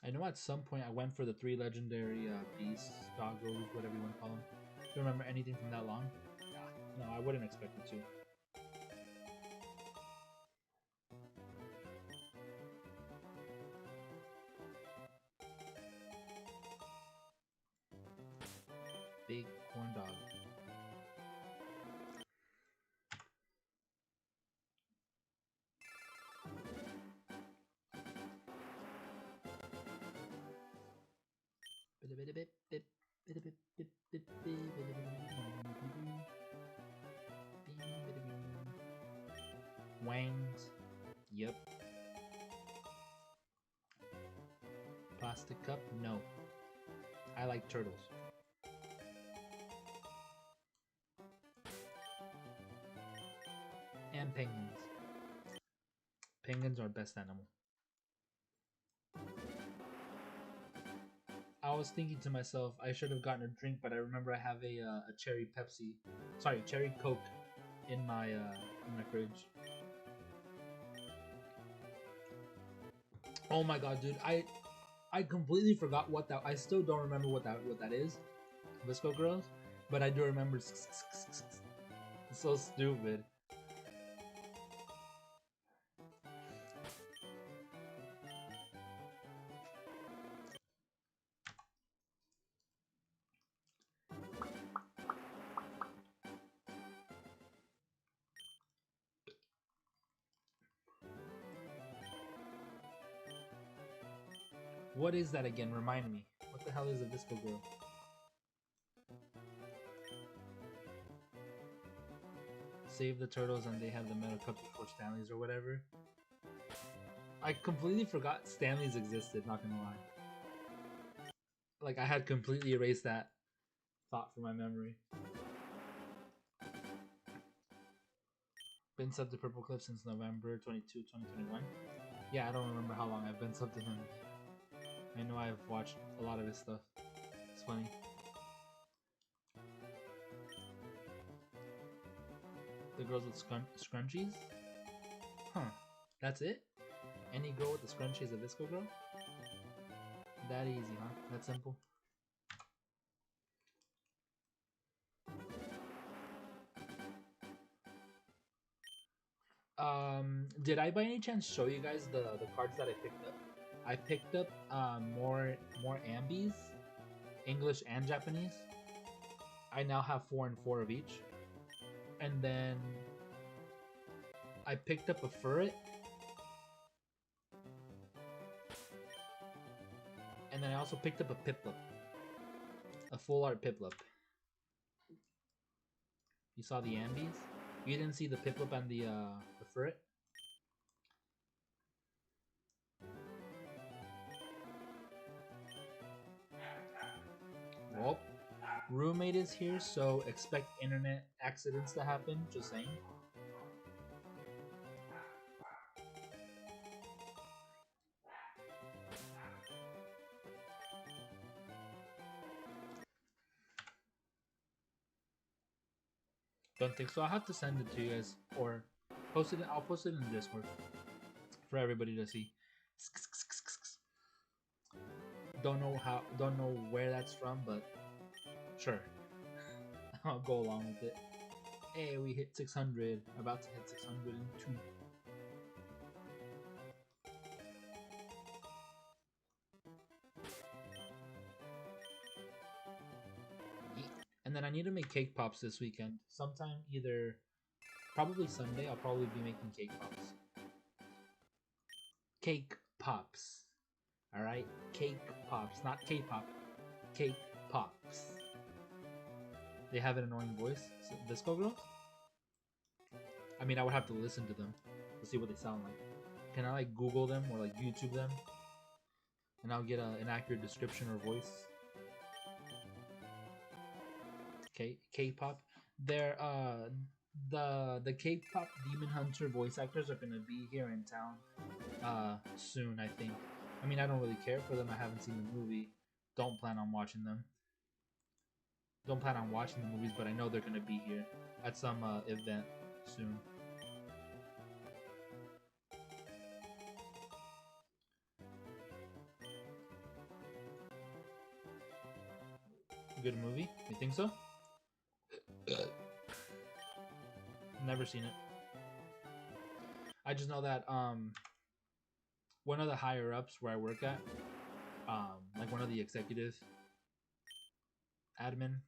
I know at some point I went for the 3 legendary beasts, doggos, whatever you want to call them. Do you remember anything from that long? No, I wouldn't expect it to. Big corn dog. Wangs. Yep. Plastic cup? No. I like turtles. And penguins. Penguins are best animal. I was thinking to myself, I should have gotten a drink, but I remember I have a cherry Pepsi, sorry, cherry Coke in my fridge. Oh my god, dude! I completely forgot what that. I still don't remember what that is. Visco Girls, but I do remember. It's so stupid. What is that again? Remind me. What the hell is a Visco Girl? Save the turtles and they have the metal cups before Stanley's or whatever. I completely forgot Stanley's existed, not gonna lie. Like, I had completely erased that thought from my memory. Been subbed to Purple Cliff since November 22, 2021. Yeah, I don't remember how long I've been subbed to him. I know I've watched a lot of his stuff. It's funny. The girls with scrunchies? Huh. That's it? Any girl with the scrunchie is a Visco Girl? That easy, huh? That simple? Did I by any chance show you guys the cards that I picked up? I picked up more ambies, English and Japanese. I now have 4 and 4 of each. And then I picked up a Furret. And then I also picked up a Piplup. A full art Piplup. You saw the ambies? You didn't see the Piplup and the Furret? Well, roommate is here, so expect internet accidents to happen, just saying. Don't think so. I'll have to send it to you guys, or post it. I'll post it in the Discord for everybody to see. Don't know where that's from, but sure, I'll go along with it. Hey, we hit 600. About to hit 602. And then I need to make cake pops this weekend. Sometime either, probably Sunday, I'll probably be making cake pops. Cake pops. Alright? Cake pops. Not K-pop. Cake pops. They have an annoying voice. Visco Girls? I mean, I would have to listen to them to see what they sound like. Can I like Google them or like YouTube them? And I'll get an accurate description or voice. K-pop. They're the K-pop Demon Hunter voice actors are gonna be here in town soon, I think. I mean, I don't really care for them. I haven't seen the movie. Don't plan on watching them. Don't plan on watching the movies, but I know they're gonna be here at some event soon. Good movie? You think so? Never seen it. I just know that one of the higher ups where I work at, like one of the executive admin,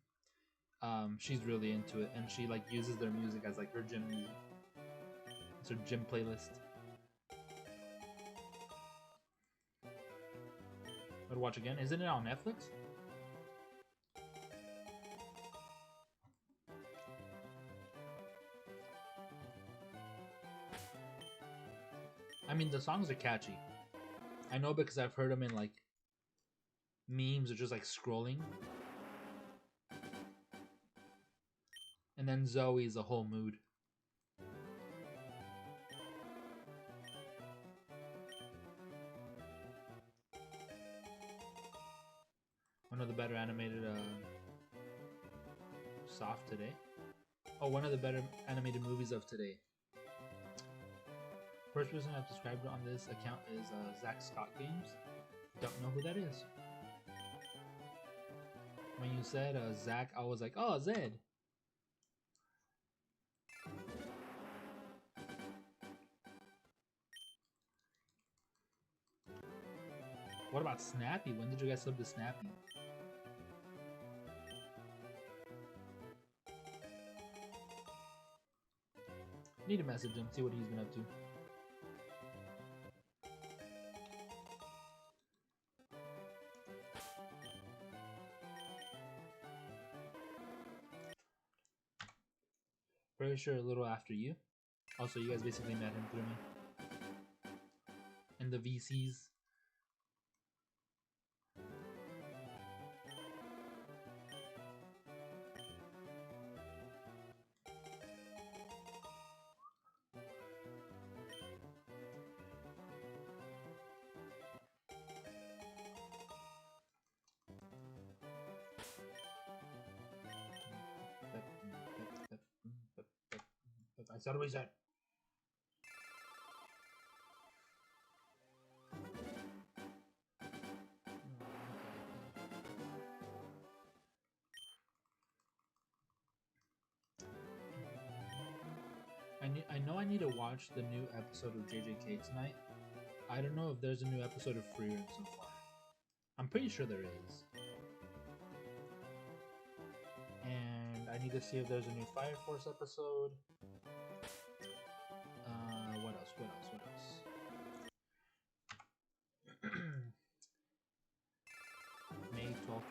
she's really into it, and she like uses their music as like her gym music. It's her gym playlist. I'd watch again. Isn't it on Netflix? I mean, the songs are catchy. I know because I've heard them in like memes or just like scrolling. And then Zoe is a whole mood. One of the better animated soft today. Oh, one of the better animated movies of today. First person I've subscribed on this account is Zach Scott Games. Don't know who that is. When you said Zach, I was like, oh, Zed. What about Snappy? When did you guys sub to Snappy? Need to message him, see what he's been up to. Pretty sure a little after you. Also, you guys basically met him through me. And the VCs. I said what he said. I know I need to watch the new episode of JJK tonight. I don't know if there's a new episode of FireRed so far. I'm pretty sure there is. And I need to see if there's a new Fire Force episode. What else? May 12th,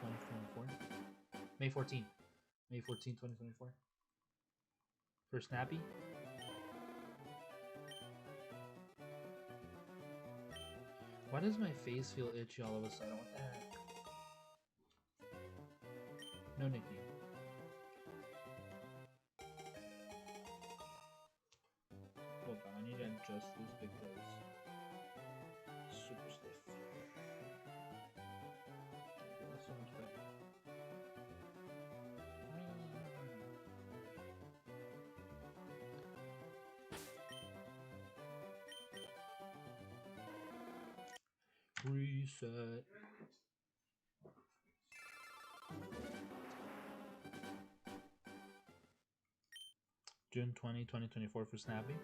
2024. May 14th. May 14th, 2024. For Snappy. Why does my face feel itchy all of a sudden? What the heck? No nickname. Hold on, I need to adjust this because it's super stiff. That's so much better. Reset. June 20, 2024 for Snappy.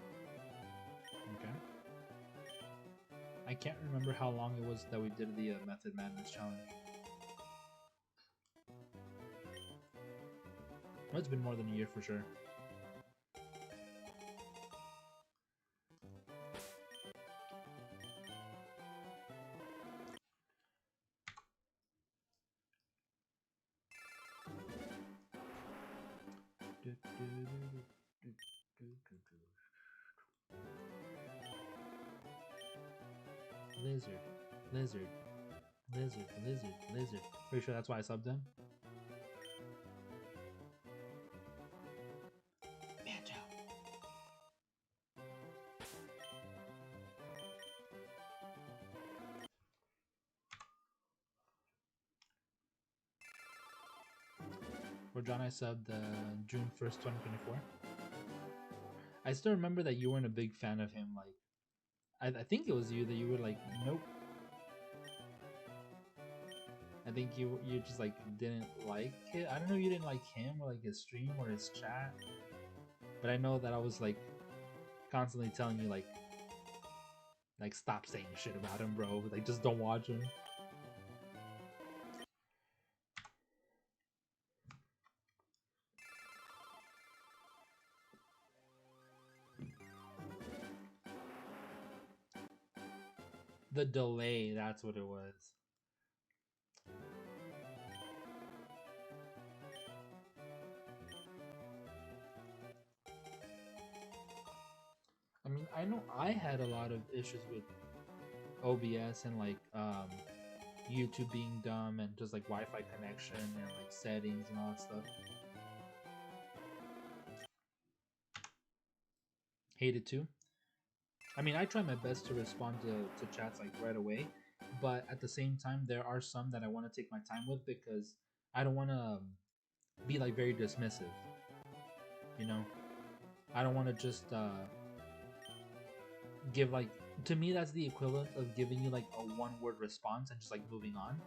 Okay. I can't remember how long it was that we did the Method Madness challenge. Well, it's been more than a year for sure. Lizard. Pretty sure that's why I subbed him. Banjo. Where John I subbed June 1st, 2024. I still remember that you weren't a big fan of him. Like, I think it was you that you were like, nope. I think you just like didn't like it. I don't know if you didn't like him or like his stream or his chat. But I know that I was like constantly telling you like stop saying shit about him, bro. Like just don't watch him. The delay, that's what it was. I mean, I know I had a lot of issues with OBS and like YouTube being dumb and just like Wi-Fi connection and like settings and all that stuff. Hate it too. I mean, I try my best to respond to chats like right away, but at the same time, there are some that I want to take my time with because I don't want to be like very dismissive. You know, I don't want to just give like, to me that's the equivalent of giving you like a one word response and just like moving on,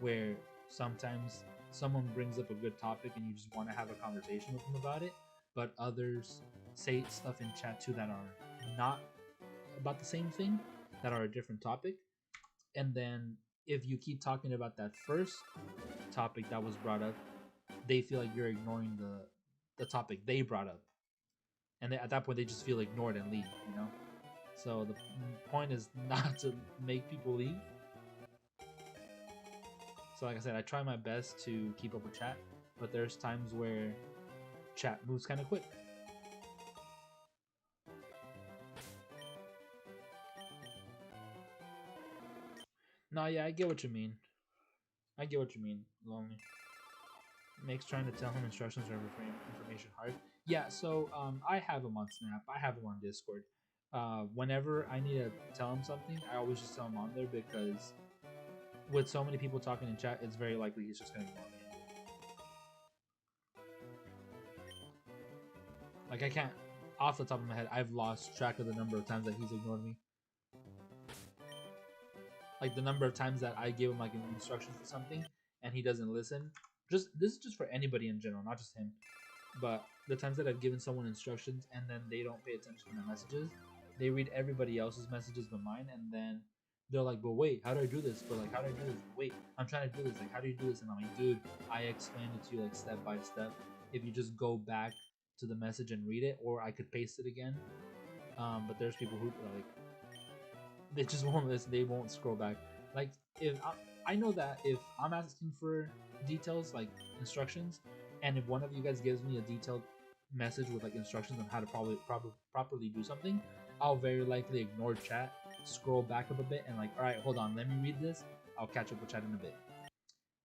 where sometimes someone brings up a good topic and you just want to have a conversation with them about it, but others say stuff in chat too that are not about the same thing, that are a different topic. And then if you keep talking about that first topic that was brought up, they feel like you're ignoring the topic they brought up, and at that point they just feel ignored and leave, you know. So the point is not to make people leave. So like I said, I try my best to keep up with chat, but there's times where chat moves kind of quick. No, yeah, I get what you mean. I get what you mean, Lonely. Makes trying to tell him instructions or information hard. Yeah, so I have him on Snap. I have him on Discord. Whenever I need to tell him something, I always just tell him on there because with so many people talking in chat, it's very likely he's just going to ignore me. Like, I can't, off the top of my head, I've lost track of the number of times that he's ignored me. Like, the number of times that I give him, like, an instruction for something, and he doesn't listen. This is just for anybody in general, not just him. But the times that I've given someone instructions, and then they don't pay attention to the messages, they read everybody else's messages but mine, and then they're like, but wait, how do I do this? But like, how do I do this? Wait, I'm trying to do this. Like, how do you do this? And I'm like, dude, I explained it to you like step by step. If you just go back to the message and read it, or I could paste it again. But there's people who like, they just won't listen. They won't scroll back. Like, if I know that if I'm asking for details like instructions, and if one of you guys gives me a detailed message with like instructions on how to properly do something, I'll very likely ignore chat, scroll back up a bit, and like, all right, hold on, let me read this. I'll catch up with chat in a bit.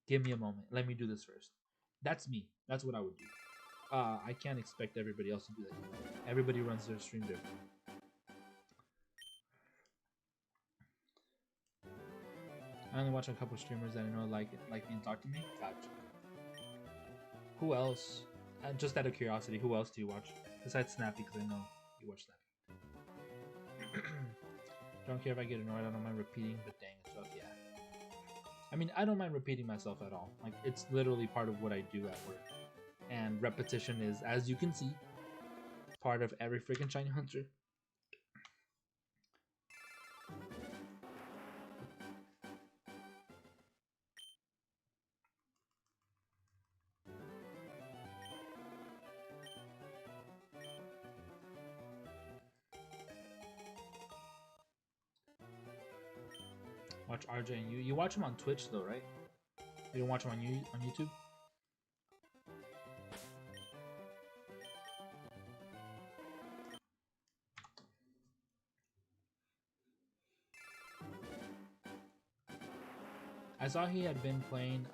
Give me a moment. Let me do this first. That's me. That's what I would do. I can't expect everybody else to do that. Everybody runs their stream different. I only watch a couple streamers that I know like me and talk to me. Gotcha. Who else? Just out of curiosity, who else do you watch besides Snappy? Because I know you watch Snappy. Don't care if I get annoyed. I don't mind repeating, but dang, it's rough. Yeah. I mean, I don't mind repeating myself at all. Like, it's literally part of what I do at work, and repetition is, as you can see, part of every freaking shiny hunter. Watch RJ and you watch him on Twitch though, right? You don't watch him on YouTube? I saw he had been playing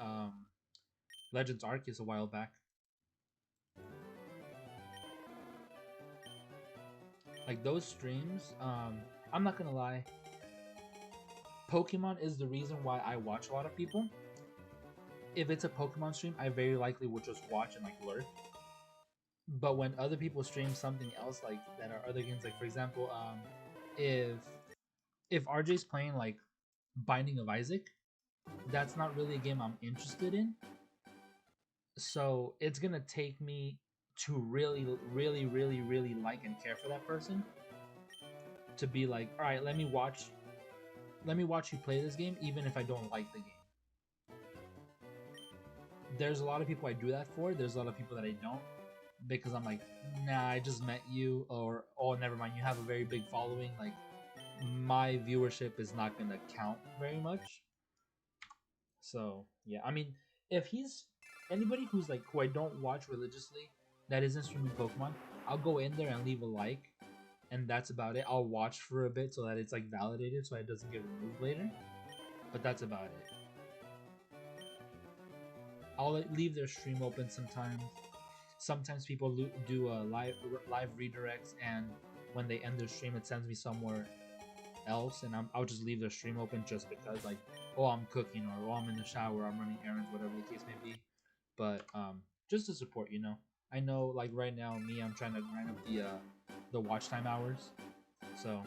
Legends Arceus a while back. Like those streams, I'm not gonna lie, Pokemon is the reason why I watch a lot of people. If it's a Pokemon stream, I very likely would just watch and like lurk. But when other people stream something else, like that are other games, like for example, if RJ's playing like Binding of Isaac, that's not really a game I'm interested in. So it's gonna take me to really like and care for that person to be like, all right, let me watch you play this game, even if I don't like the game. There's a lot of people I do that for. There's a lot of people that I don't, because I'm like, nah, I just met you, or oh, never mind, you have a very big following. Like, my viewership is not gonna count very much. So yeah, I mean, if he's anybody who's like who I don't watch religiously that isn't streaming Pokemon, I'll go in there and leave a like, and that's about it. I'll watch for a bit so that it's like validated, so it doesn't get removed later. But that's about it. I'll leave their stream open sometimes. Sometimes people do live redirects, and when they end their stream, it sends me somewhere else, and I'll just leave their stream open just because, like, oh, I'm cooking, or oh, I'm in the shower, I'm running errands, whatever the case may be. But just to support, you know. I know, like right now, I'm trying to grind up the watch time hours. So,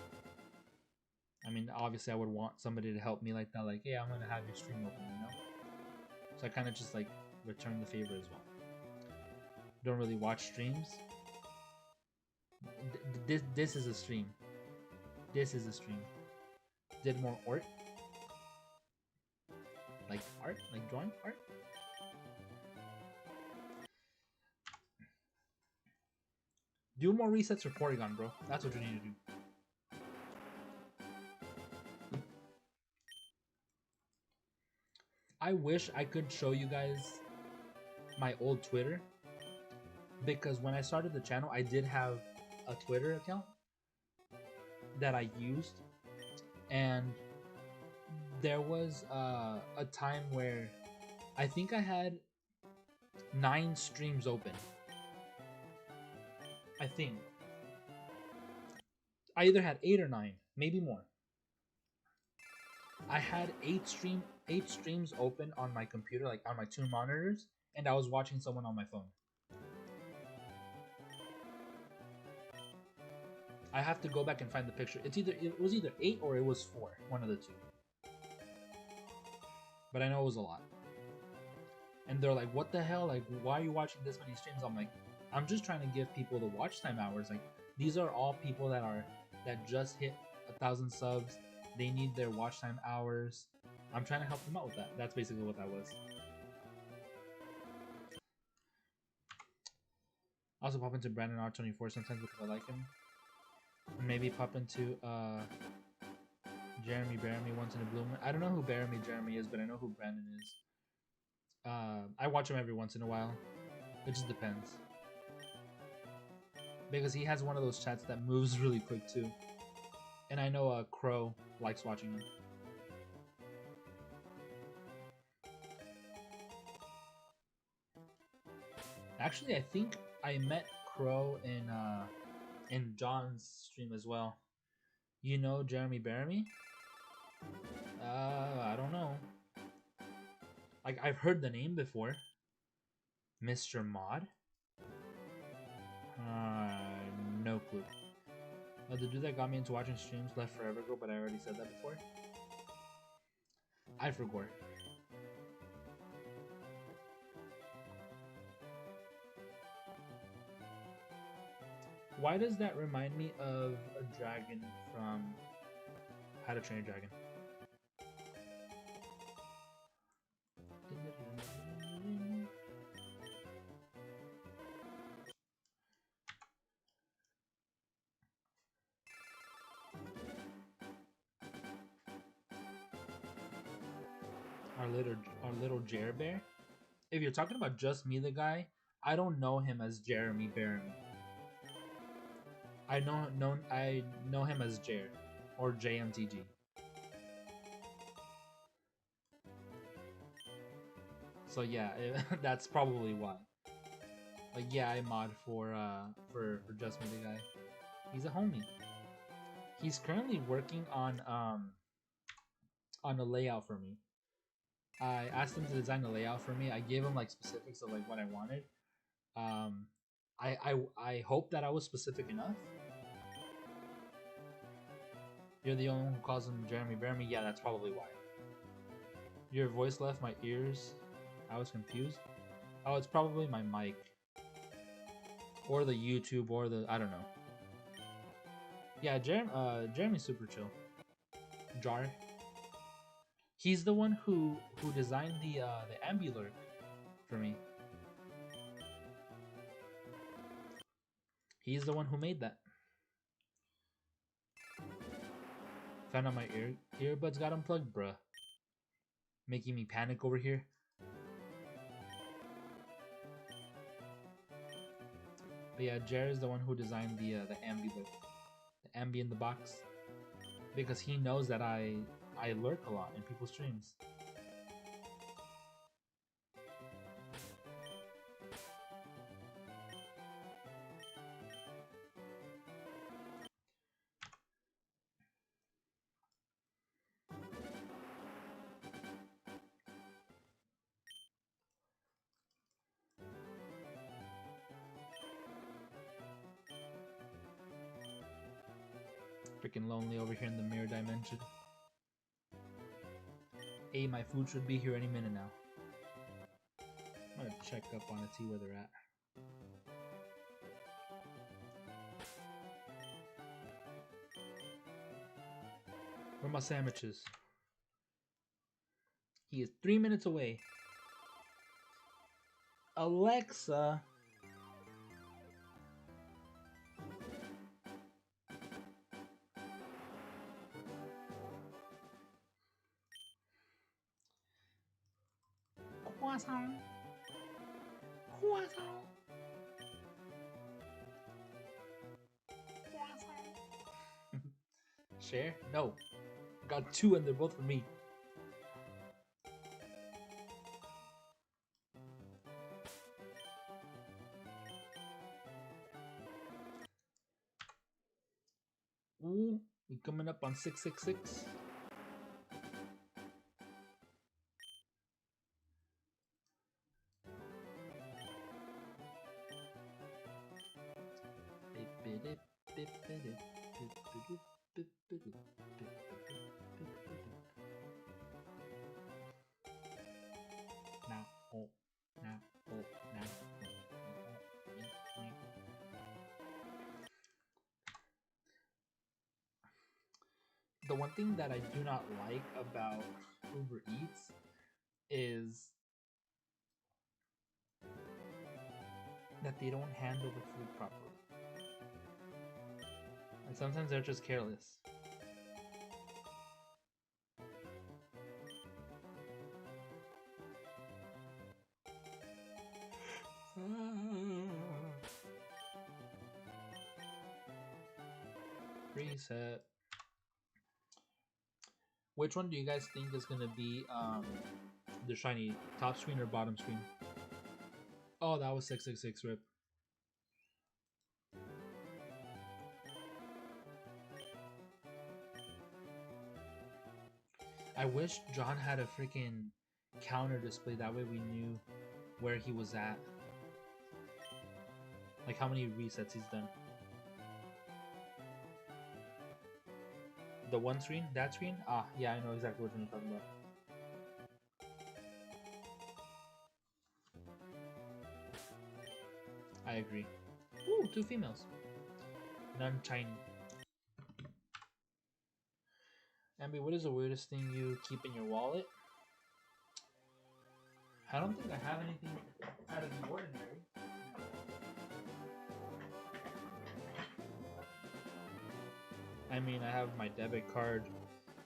I mean, obviously, I would want somebody to help me like that. Like, hey, I'm gonna have your stream open, you know. So I kind of just like return the favor as well. Don't really watch streams. This is a stream. This is a stream. Did more art, like drawing art. Do more resets for Porygon, bro. That's what you need to do. I wish I could show you guys my old Twitter, because when I started the channel, I did have a Twitter account that I used, and there was a time where I think I had 9 streams open. I think I either had 8 or 9, maybe more. I had 8 streams open on my computer, like on my 2 monitors, and I was watching someone on my phone. I have to go back and find the picture. It was either 8 or it was 4, one of the two. But I know it was a lot. And they're like, "What the hell? Like, why are you watching this many streams?" I'm like, I'm just trying to give people the watch time hours. Like, these are all people that just hit 1,000 subs. They need their watch time hours. I'm trying to help them out with that. That's basically what that was. I also pop into Brandon R24 sometimes because I like him. And maybe pop into Jeremy once in a blue moon. I don't know who Jeremy is, but I know who Brandon is. I watch him every once in a while. It just depends. Because he has one of those chats that moves really quick too. And I know Crow likes watching him. Actually, I think I met Crow in John's stream as well. You know Jeremy Baramy? I don't know. Like, I've heard the name before. Mr. Mod? No clue. The dude that got me into watching streams left forever ago, but I already said that before. I forgot. Why does that remind me of a dragon from How to Train a Dragon? Our little Jer Bear. If you're talking about just me, the guy, I don't know him as Jeremy Baramy. I know him as Jer or JMTG. So yeah, that's probably why. Like, yeah, I mod for just me, the guy. He's a homie. He's currently working on a layout for me. I asked him to design a layout for me. I gave him like specifics of like what I wanted. I hope that I was specific enough. You're the only one who calls him Jeremy Baramy. Yeah, that's probably why. Your voice left my ears. I was confused. Oh, it's probably my mic. Or the YouTube, or the, I don't know. Yeah, Jeremy's super chill. Jar. He's the one who designed the Ambulurk for me. He's the one who made that. Found out my earbuds got unplugged, bruh. Making me panic over here. But yeah, Jer is the one who designed the Ambulurk. The Ambi in the box. Because he knows that I lurk a lot in people's streams. Freaking lonely over here in the mirror dimension. Hey, my food should be here any minute now. I'm gonna check up on it, see where they're at. Where are my sandwiches? He is 3 minutes away. Alexa. Croissant. Croissant. Croissant. Share? No. Got 2 and they're both for me. Ooh, we coming up on 666. The one thing that I do not like about Uber Eats is that they don't handle the food properly. And sometimes they're just careless. Reset. Which one do you guys think is gonna be the shiny, top screen or bottom screen? Oh, that was 666 rip. I wish John had a freaking counter display, that way we knew where he was at. Like how many resets he's done. The one screen? That screen? Ah, yeah, I know exactly what you're talking about. I agree. Ooh, 2 females. None tiny. Ambi, what is the weirdest thing you keep in your wallet? I don't think I have anything out of the ordinary. I mean, I have my debit card,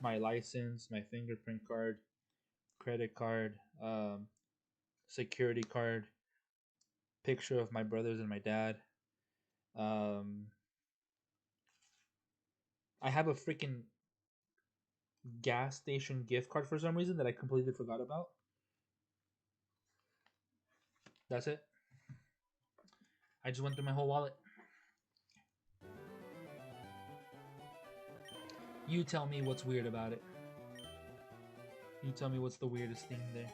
my license, my fingerprint card, credit card, security card, picture of my brothers and my dad. I have a freaking gas station gift card for some reason that I completely forgot about. That's it. I just went through my whole wallet. You tell me what's weird about it. You tell me what's the weirdest thing there.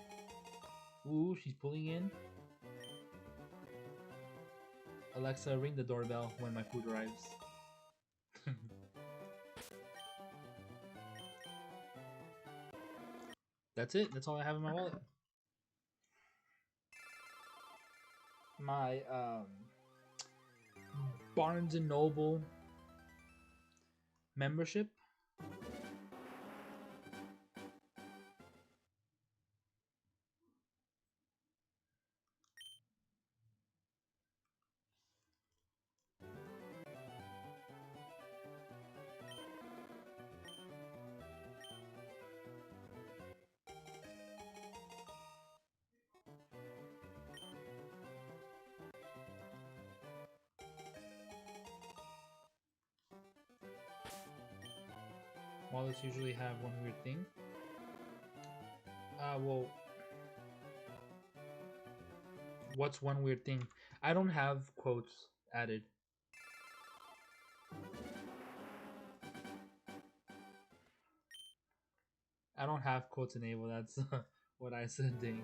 Ooh, she's pulling in. Alexa, ring the doorbell when my food arrives. That's it. That's all I have in my wallet. My Barnes and Noble membership. Wallets usually have one weird thing. Well, what's one weird thing? I don't have quotes added. I don't have quotes enabled. That's what I said, dang.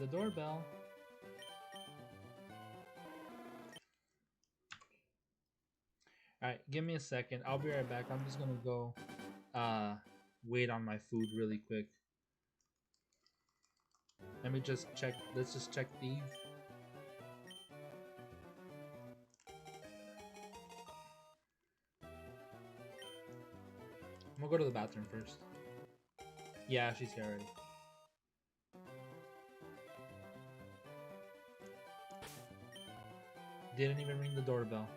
the doorbell. Alright, give me a second. I'll be right back. I'm just gonna go wait on my food really quick. Let me just check. Let's just check these. I'm gonna go to the bathroom first. Yeah, she's here already. Didn't even ring the doorbell.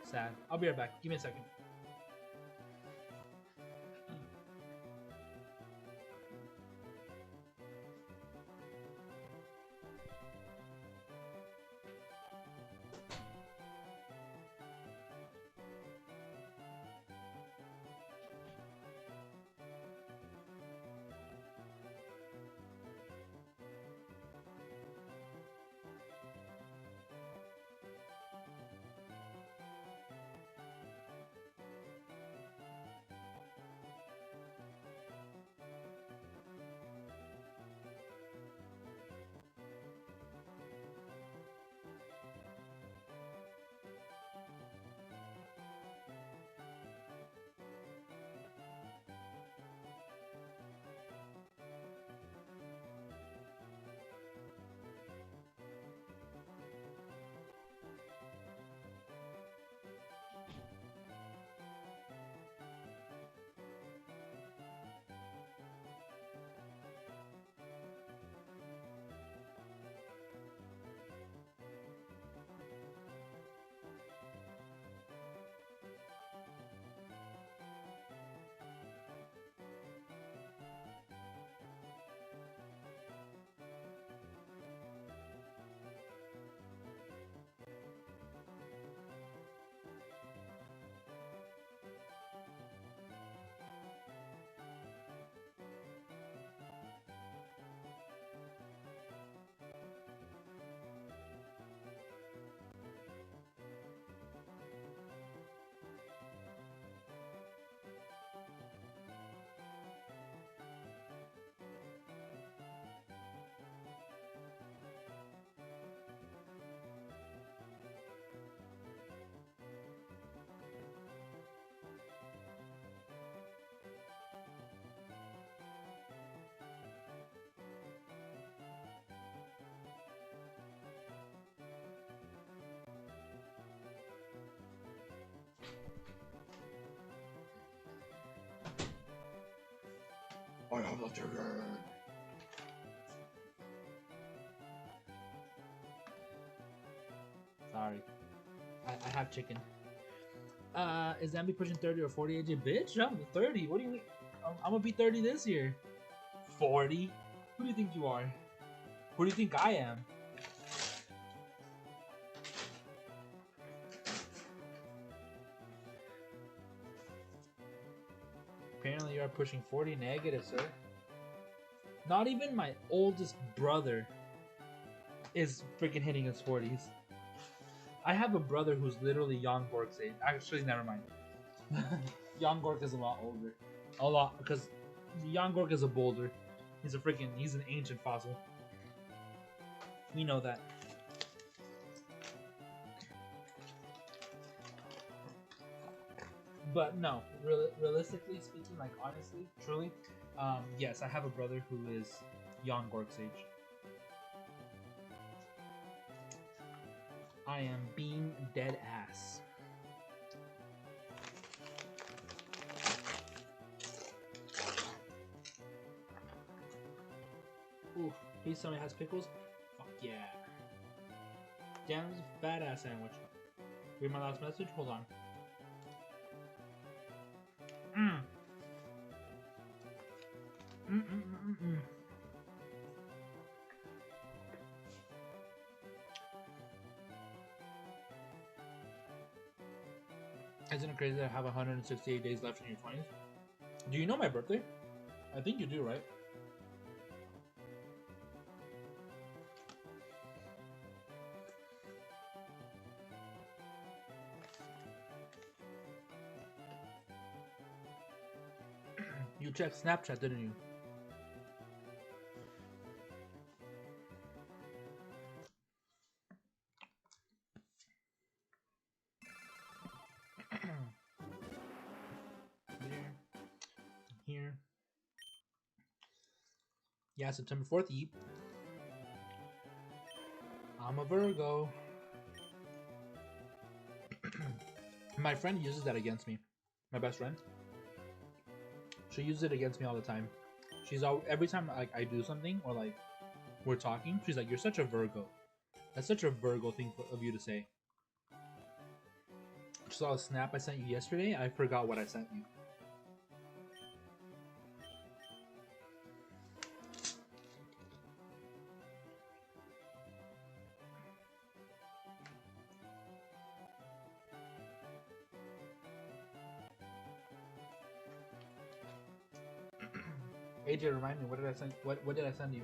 Sad. I'll be right back. Give me a second. I have the chicken. Sorry. I have chicken. Is Zambi pushing 30 or 40 AJ? Bitch, I'm 30. What do you mean? I'm gonna be 30 this year. 40? Who do you think you are? Who do you think I am? Apparently you are pushing 40 negative, sir. Not even my oldest brother is freaking hitting his 40s. I have a brother who's literally Jan Bork's age. Actually, never mind. Jan Gork is a lot older. A lot, because Jan Gork is a boulder. He's an ancient fossil. We know that. But no, realistically speaking, like honestly, truly, yes, I have a brother who is Jan Gork's age. I am being dead ass. Ooh, please tell me it has pickles. Fuck yeah. Damn, this is a fat ass sandwich. Read my last message? Hold on. Isn't it crazy that I have 168 days left in your 20s? Do you know my birthday? I think you do, right? You checked Snapchat, didn't you? Yeah, September 4th, yeep. I'm a Virgo. My friend uses that against me. My best friend. She uses it against me all the time. She's all every time like I do something or like we're talking, she's like, "You're such a Virgo." That's such a Virgo thing of you to say. She saw a snap I sent you yesterday. I forgot what I sent you. AJ, remind me, what did I send? What did I send you?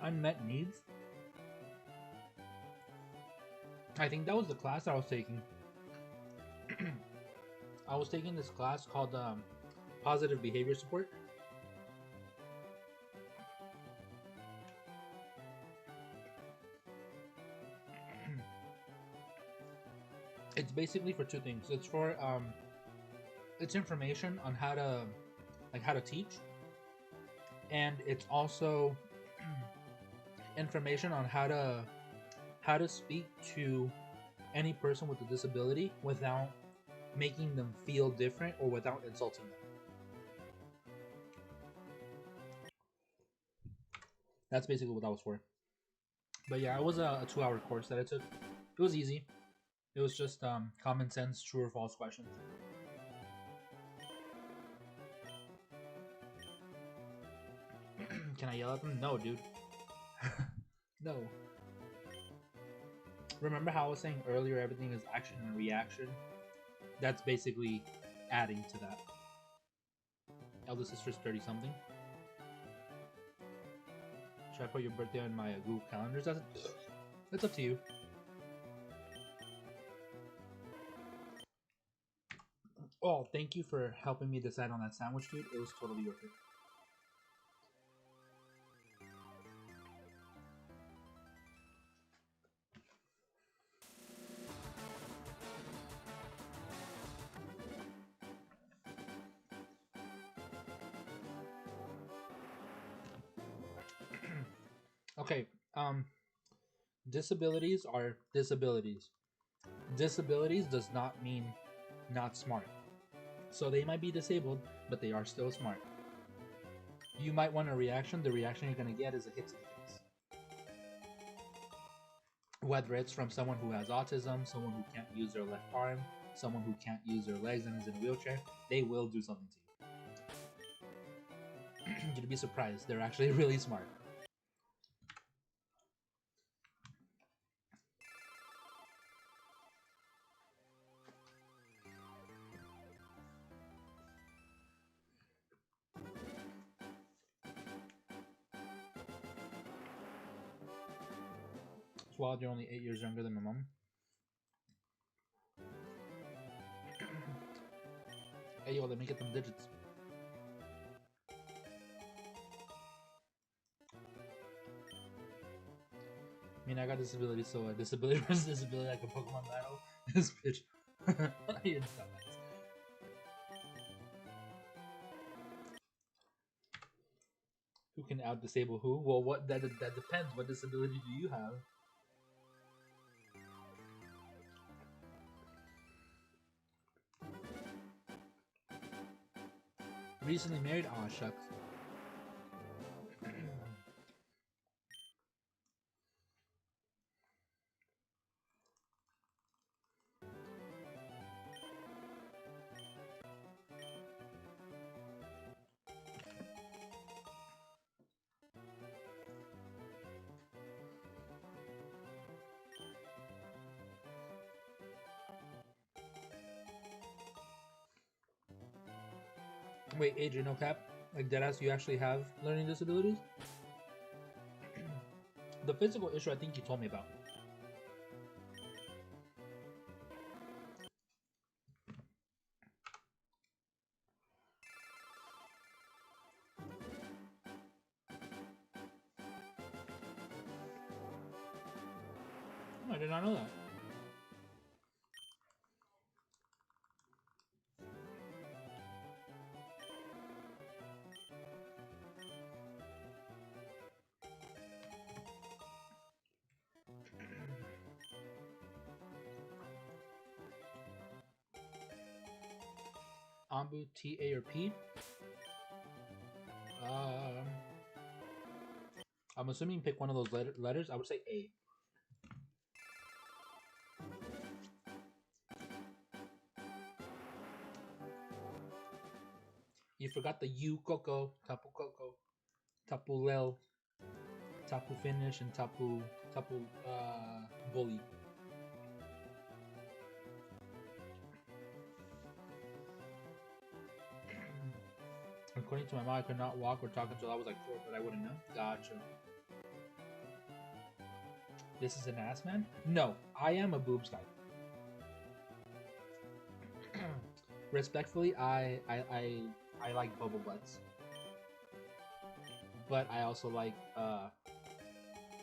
Unmet needs. I think that was the class I was taking. I was taking this class called Positive Behavior Support. It's basically for two things. It's for it's information on how to teach, and it's also information on how to speak to any person with a disability without making them feel different or without insulting them. That's basically what that was for. But yeah, it was a 2-hour course that I took. It was easy. It was just common sense, true or false questions. Can I yell at them? No, dude. No. Remember how I was saying earlier everything is action and reaction? That's basically adding to that. Eldest sister's 30-something. Should I put your birthday on my Google calendars? That's up to you. Oh, thank you for helping me decide on that sandwich, dude. It was totally worth it. Okay, disabilities are disabilities. Disabilities does not mean not smart. So they might be disabled, but they are still smart. You might want a reaction. The reaction you're going to get is a hit to the face. Whether it's from someone who has autism, someone who can't use their left arm, someone who can't use their legs and is in a wheelchair, they will do something to you. You'd be surprised. They're actually really smart. It's wild you're only 8 years younger than my mom. Hey yo, let me get them digits. I mean, I got disability, so a disability versus disability like a Pokemon battle. This bitch. You're dumbass. Who can out disable who? Well, what that depends. What disability do you have? Recently married? Aw, shucks. Wait, Adrian, no cap? Like, deadass, you actually have learning disabilities? The physical issue I think you told me about. Oh, I did not know that. combo T, A, or P? I'm assuming pick one of those letters. I would say A. You forgot the U, Coco, Tapu Coco, Tapu Lel, Tapu Finish, and Tapu Bully. According to my mom, I could not walk or talk until I was like 4, but I wouldn't know. Gotcha. This is an ass man? No, I am a boobs guy. Respectfully, I like bubble butts, but I also like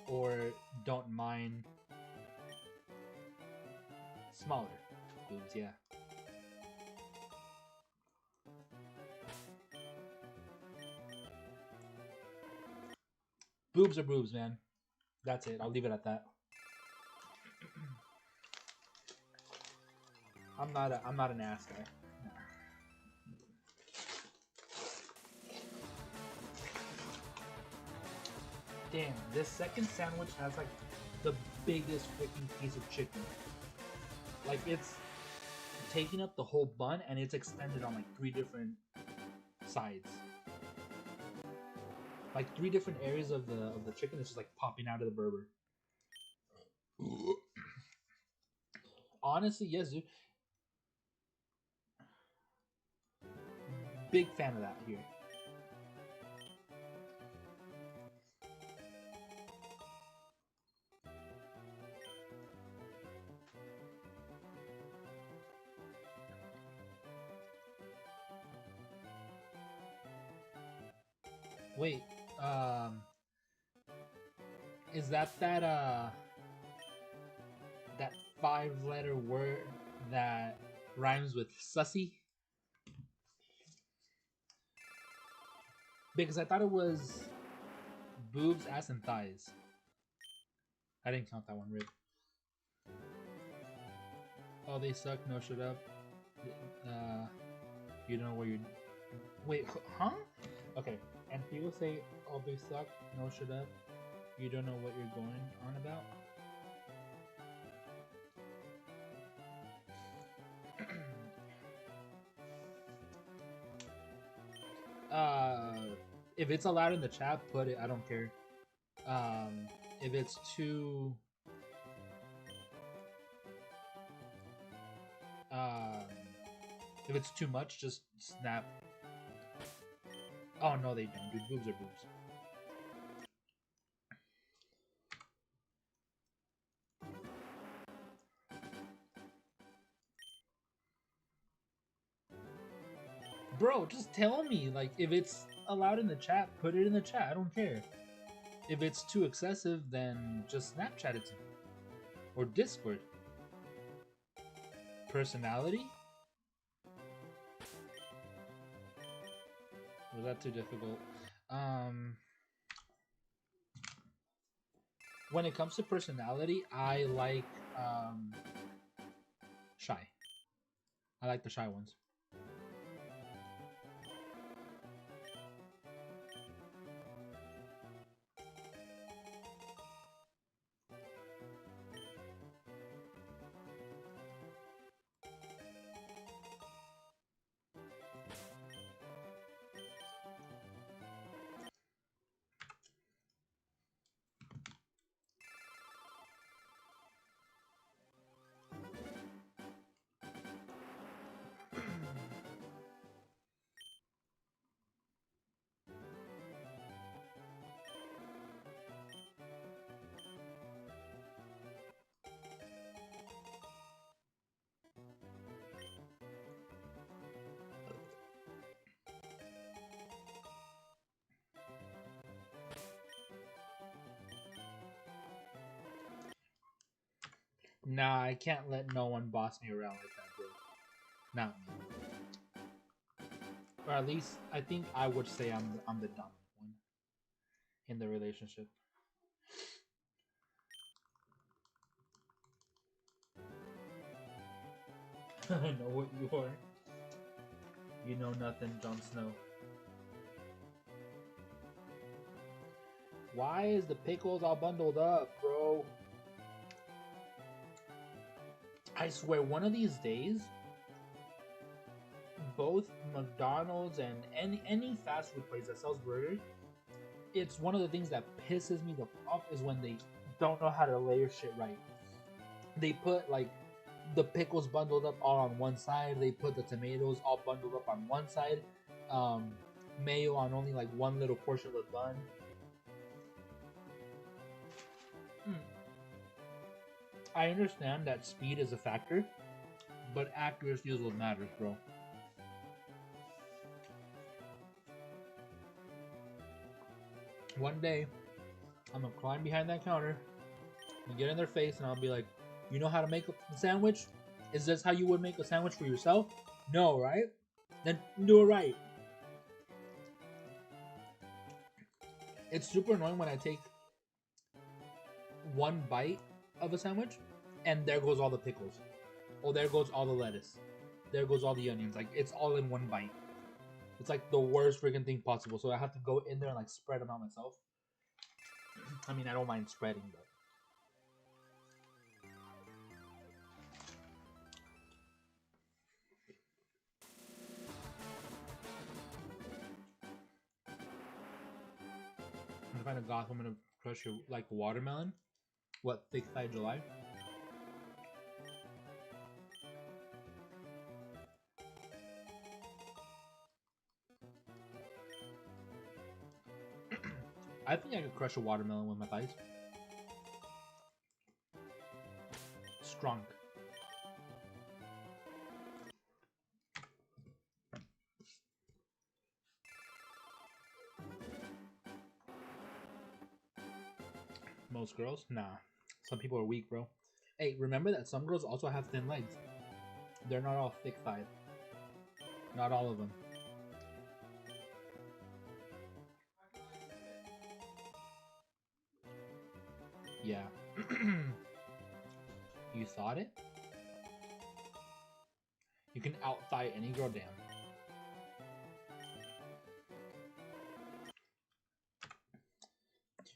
or don't mind smaller boobs. Yeah. Boobs are boobs, man. That's it. I'll leave it at that. I'm not an ass guy. No. Damn, this second sandwich has like the biggest freaking piece of chicken. Like it's taking up the whole bun and it's extended on like 3 different sides. Like 3 different areas of the chicken is just like popping out of the burger. Honestly, yes, dude. Big fan of that here. Wait, is that 5-letter word that rhymes with sussy? Because I thought it was boobs, ass, and thighs. I didn't count that one, Rip. Oh, they suck. No, shut up. You don't know where you're. Wait, huh? Okay. And people say, "Oh, they suck." No, shut up. You don't know what you're going on about. If it's allowed in the chat, put it. I don't care. If it's too, if it's too much, just snap. Oh no, they don't. Dude, boobs are boobs. Bro, just tell me. Like, if it's allowed in the chat, put it in the chat. I don't care. If it's too excessive, then just Snapchat it to me. Or Discord. Personality? Was that too difficult? When it comes to personality, I like shy. I like the shy ones. Nah, I can't let no one boss me around like that, bro. Not me. Or at least, I think I would say I'm the dominant one in the relationship. I know what you are. You know nothing, Jon Snow. Why is the pickles all bundled up, bro? I swear, one of these days, both McDonald's and any fast food place that sells burgers, it's one of the things that pisses me the fuck is when they don't know how to layer shit right. They put like the pickles bundled up all on one side. They put the tomatoes all bundled up on one side. Mayo on only like one little portion of the bun. I understand that speed is a factor, but accuracy is what matters, bro. One day, I'm gonna climb behind that counter and get in their face, and I'll be like, "You know how to make a sandwich? Is this how you would make a sandwich for yourself? No, right? Then do it right." It's super annoying when I take one bite of a sandwich, and there goes all the pickles. Oh, there goes all the lettuce. There goes all the onions. Like, it's all in one bite. It's like the worst freaking thing possible. So I have to go in there and like spread them out myself. I mean, I don't mind spreading, but I'm gonna find a goth woman to crush your like watermelon. What, thick thigh July? I think I could crush a watermelon with my thighs. Strong. Most girls? Nah. Some people are weak, bro. Hey, remember that some girls also have thin legs. They're not all thick thighed. Not all of them. Yeah. You thought it? You can out-thigh any girl, damn.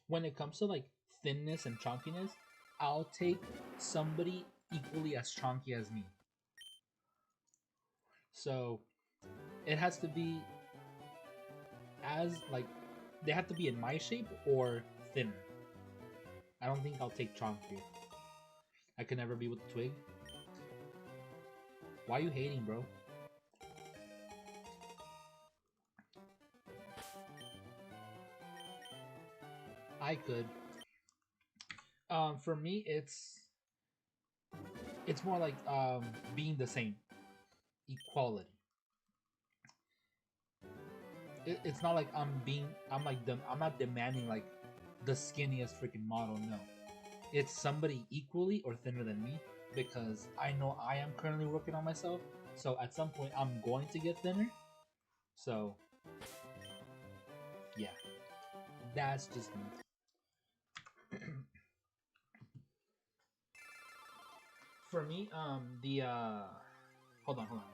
When it comes to like thinness and chunkiness, I'll take somebody equally as chunky as me. So it has to be as like they have to be in my shape or thinner. I don't think I'll take chunky. I could never be with the twig. Why are you hating, bro? I could. For me, it's more like being the same, equality. It's not like I'm not demanding like the skinniest freaking model. No, it's somebody equally or thinner than me because I know I am currently working on myself. So at some point, I'm going to get thinner. So yeah, that's just me. For me, the hold on, hold on.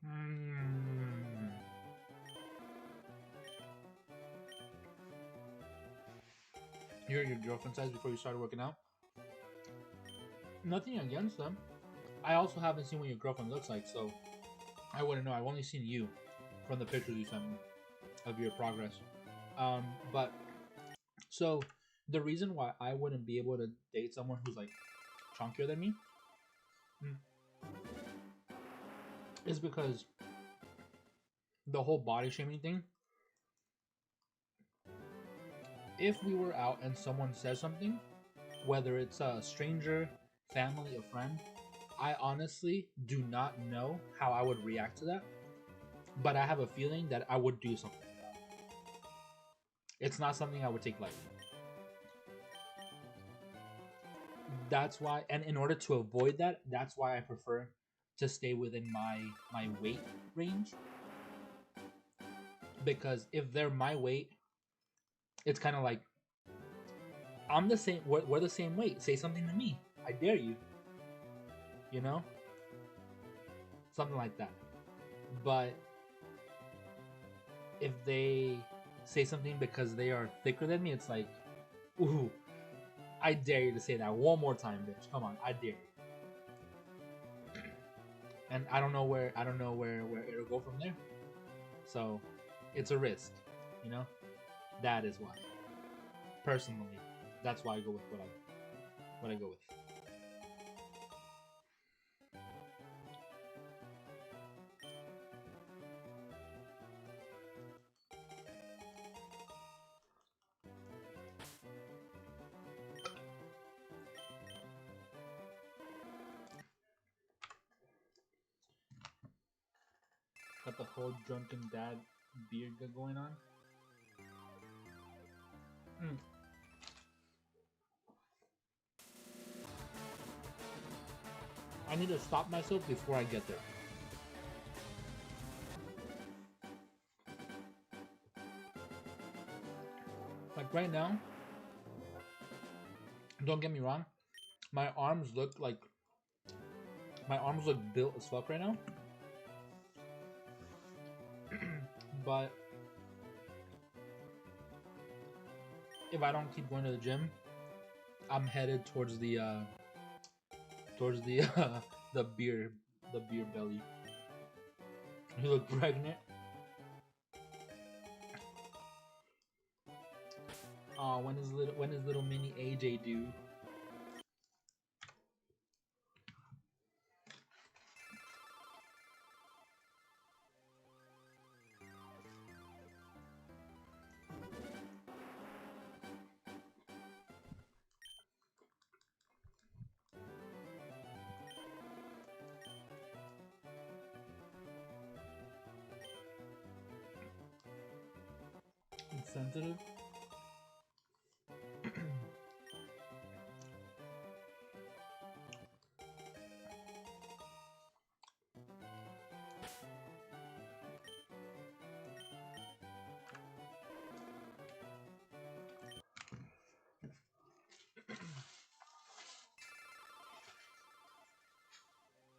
Mm. You're your girlfriend size before you started working out. Nothing against them. I also haven't seen what your girlfriend looks like, so I wouldn't know. I've only seen you from the pictures you sent me of your progress. But so the reason why I wouldn't be able to date someone who's like chunkier than me is because the whole body shaming thing. If we were out and someone says something, whether it's a stranger, family, a friend, I honestly do not know how I would react to that, but I have a feeling that I would do something. It's not something I would take lightly. That's why, and in order to avoid that, that's why I prefer to stay within my weight range, because if they're my weight, it's kind of like I'm the same. We're the same weight. Say something to me. I dare you. You know, something like that. But if they say something because they are thicker than me, it's like, ooh, I dare you to say that one more time, bitch. Come on, I dare you. And I don't know where it'll go from there. So it's a risk, you know. That is why, personally, that's why I go with what I go with. Got the whole drunken dad beard going on. Mm. I need to stop myself before I get there. Like right now, don't get me wrong, my arms look built as fuck right now. But if I don't keep going to the gym, I'm headed towards the the beer belly. You look pregnant. When is little mini AJ due? It's sensitive.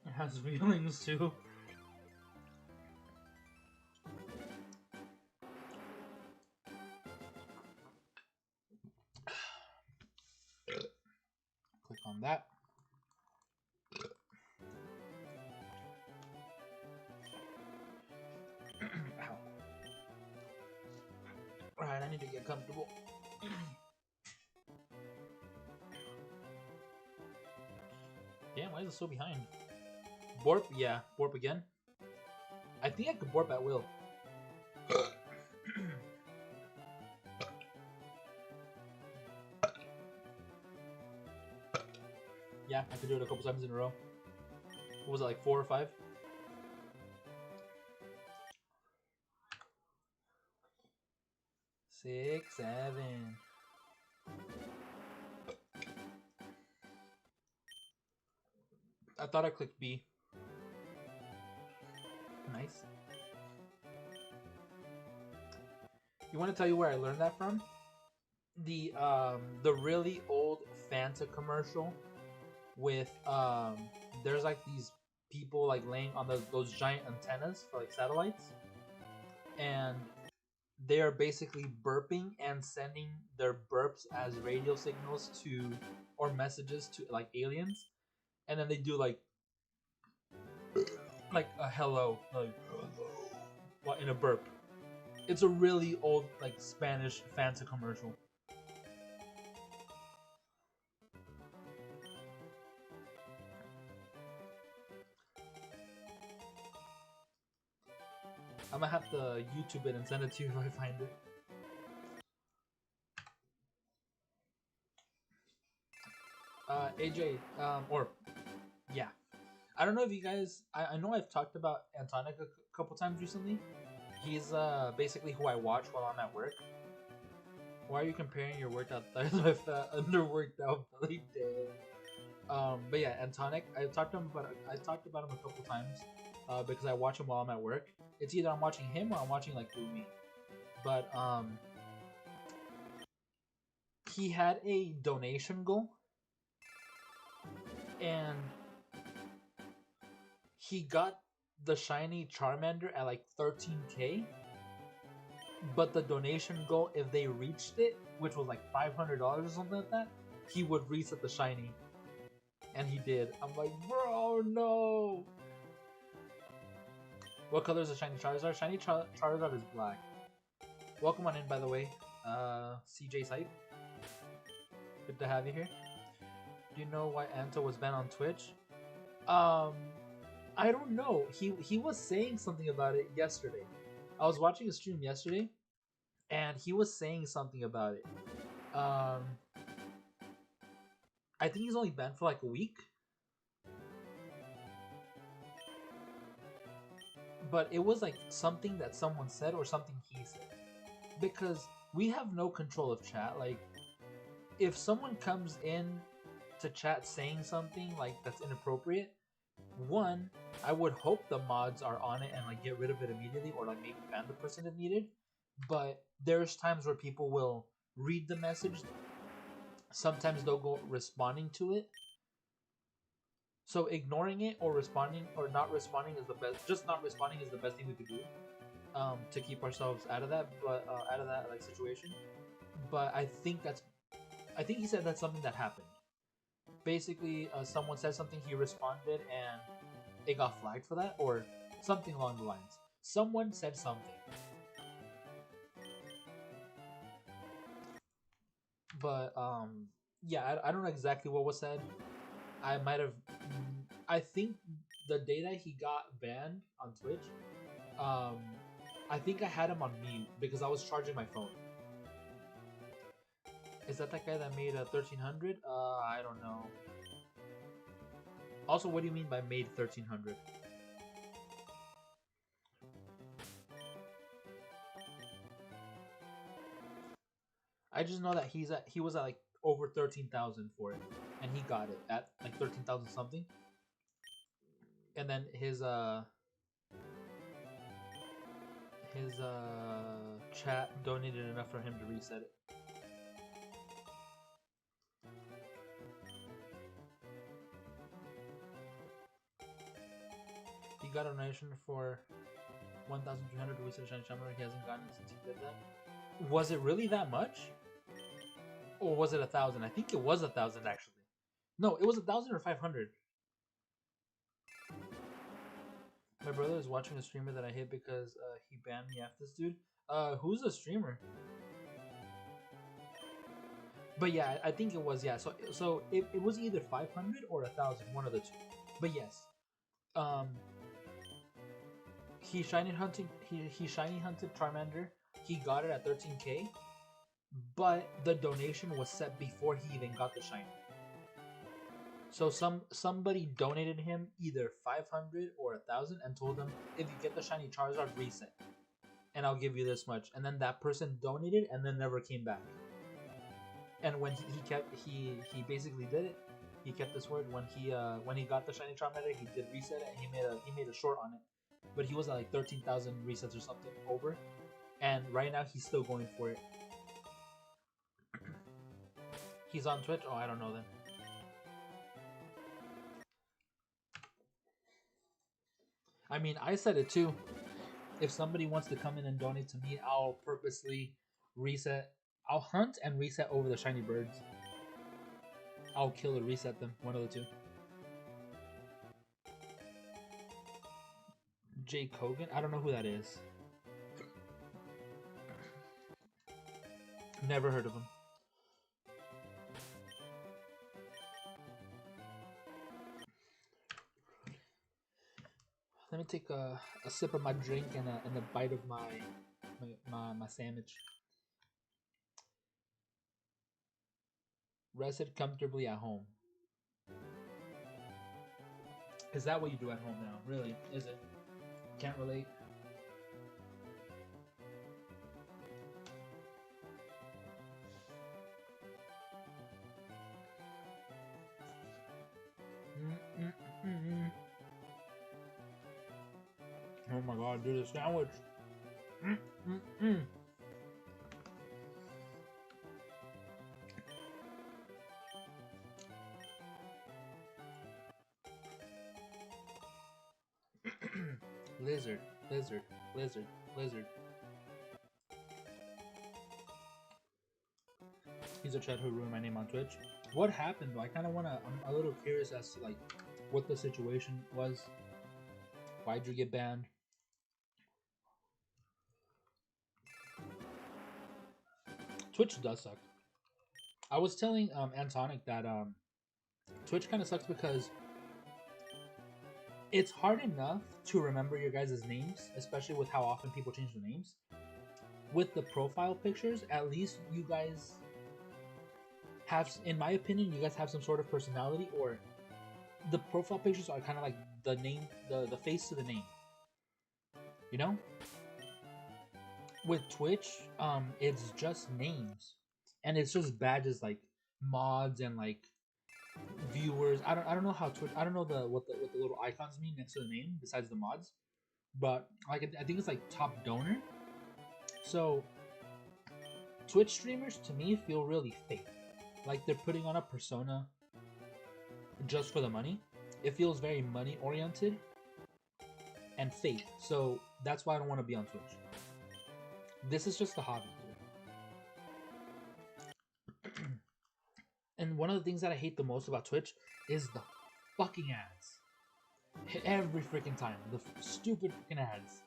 It has feelings too. Click on that. Ow. Alright, I need to get comfortable. Damn, why is it so behind? Borp? Yeah, borp again. I think I could borp at will. Yeah, I could do it a couple times in a row. What was it, like 4 or 5? 6, 7. I thought I clicked B. Nice. You want to tell you where I learned that from? The really old Fanta commercial with there's like these people like laying on those giant antennas for like satellites, and they are basically burping and sending their burps as radio signals to or messages to like aliens, and then they do like a hello, like hello, in a burp. It's a really old like Spanish Fanta commercial. I'm gonna have to YouTube it and send it to you if I find it. AJ, or yeah, I don't know if you guys. I know I've talked about Antonic a couple times recently. He's basically who I watch while I'm at work. Why are you comparing your workout thighs with underworked out belly? Dead. But yeah, Antonic, I talked about him a couple times, because I watch him while I'm at work. It's either I'm watching him or I'm watching like Lumi. But he had a donation goal, and he got the shiny Charmander at like 13k. But the donation goal, if they reached it, which was like $500 or something like that, he would reset the shiny. And he did. I'm like, bro, no. What color is the shiny Charizard? Shiny Charizard is black. Welcome on in, by the way, CJ Site. Good to have you here. Do you know why Anto was banned on Twitch? I don't know. He was saying something about it yesterday. I was watching a stream yesterday, and he was saying something about it. I think he's only banned for like a week. But it was like something that someone said or something he said. Because we have no control of chat. Like, if someone comes in to chat saying something like that's inappropriate, one, I would hope the mods are on it and like get rid of it immediately, or like maybe ban the person if needed. But there's times where people will read the message. Sometimes they'll go responding to it. So ignoring it or responding or not responding is the best. Just not responding is the best thing we could do, to keep ourselves out of that, but out of that like situation. But I think he said that's something that happened. Basically, someone said something, he responded, and it got flagged for that, or something along the lines. Someone said something. But yeah, I don't know exactly what was said. I might have. I think the day that he got banned on Twitch, I think I had him on mute because I was charging my phone. Is that guy that made a 1300? I don't know. Also, what do you mean by made 1300? I just know that he was at like over 13,000 for it, and he got it at like 13,000 something. And then his chat donated enough for him to reset it. He got a donation for 1,300 to reset a shiny Charmander. He hasn't gotten it since he did that. Was it really that much? Or was it 1,000? I think it was 1,000 actually. No, it was 1,000 or 500. My brother is watching a streamer that I hit because he banned me after this dude. Who's the streamer? But yeah, I think it was, yeah. So it was either 500 or 1,000, one of the two. But yes, he shiny hunted Charmander. He got it at 13k, but the donation was set before he even got the shiny. So somebody donated him either 500 or 1,000 and told him, if you get the shiny Charizard, reset, and I'll give you this much. And then that person donated and then never came back. And when he basically did it. He kept his word. When he got the shiny Charmander, he did reset it, and he made a short on it. But he was at like 13,000 resets or something over. And right now he's still going for it. He's on Twitch? Oh, I don't know then. I mean, I said it too. If somebody wants to come in and donate to me, I'll purposely reset. I'll hunt and reset over the shiny birds. I'll kill or reset them, one of the two. Jake Hogan? I don't know who that is. Never heard of him. Let me take a sip of my drink and a bite of my sandwich. Rested comfortably at home. Is that what you do at home now? Really? Is it? Can't relate. Oh my god, dude, the sandwich. Mm, mm, mm. Lizard, lizard, lizard, lizard. He's a chat who ruined my name on Twitch. What happened though? I kind of wanna. I'm a little curious as to like what the situation was. Why'd you get banned? Twitch does suck. I was telling Antonic that Twitch kind of sucks because it's hard enough to remember your guys' names, especially with how often people change their names. With the profile pictures, at least you guys have, in my opinion, you guys have some sort of personality, or the profile pictures are kind of like the name, the face to the name. You know? With Twitch, it's just names, and it's just badges like mods and like viewers. I don't know how Twitch. I don't know what the little icons mean next to the name besides the mods, but like I think it's like top donor. So Twitch streamers to me feel really fake, like they're putting on a persona just for the money. It feels very money oriented and fake. So that's why I don't want to be on Twitch. This is just a hobby, dude. And one of the things that I hate the most about Twitch is the fucking ads. Every freaking time. The stupid freaking ads.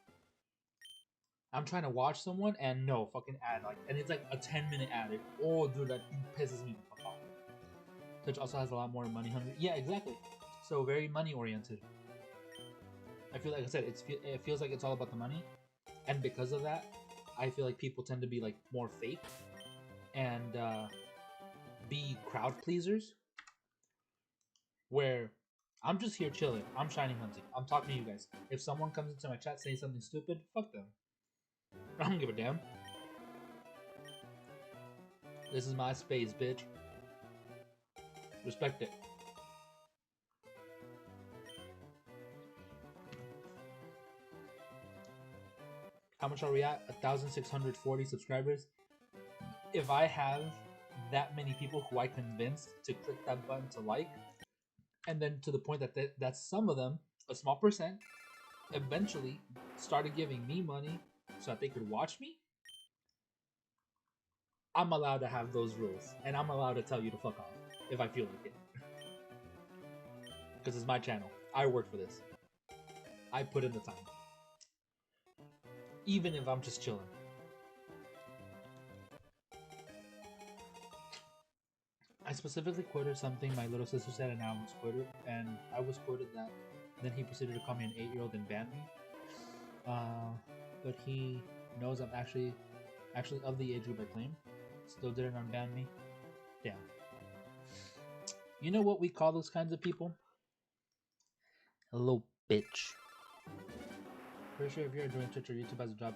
I'm trying to watch someone and no fucking ad, like, and it's like a 10-minute ad. Oh, dude, that pisses me the fuck off. Twitch also has a lot more money hungry. Yeah, exactly. So very money oriented. I feel like I said it feels like it's all about the money, and because of that, I feel like people tend to be like more fake and be crowd pleasers. Where I'm just here chilling. I'm shining hunting. I'm talking to you guys. If someone comes into my chat saying something stupid, fuck them. I don't give a damn. This is my space, bitch. Respect it. How much are we at? 1,640 subscribers. If I have that many people who I convinced to click that button to like, and then to the point that some of them, a small percent, eventually started giving me money so that they could watch me, I'm allowed to have those rules, and I'm allowed to tell you to fuck off if I feel like it. Because it's my channel. I work for this. I put in the time. Even if I'm just chilling. I specifically quoted something my little sister said, and I was quoted that. Then he proceeded to call me an 8-year-old and ban me. But he knows I'm actually of the age group I claim. Still didn't unban me. Damn. You know what we call those kinds of people? Hello, bitch. Pretty sure if you're doing Twitch or YouTube as a job,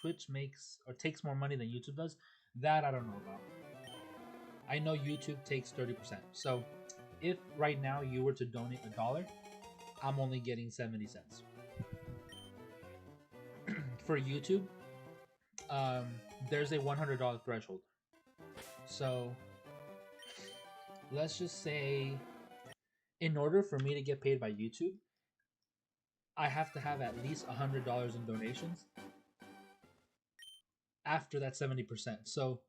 Twitch takes more money than YouTube does. That I don't know about. I know YouTube takes 30%. So if right now you were to donate $1, I'm only getting 70 cents. For YouTube, there's a $100 threshold. So let's just say, in order for me to get paid by YouTube, I have to have at least $100 in donations after that 70%. So,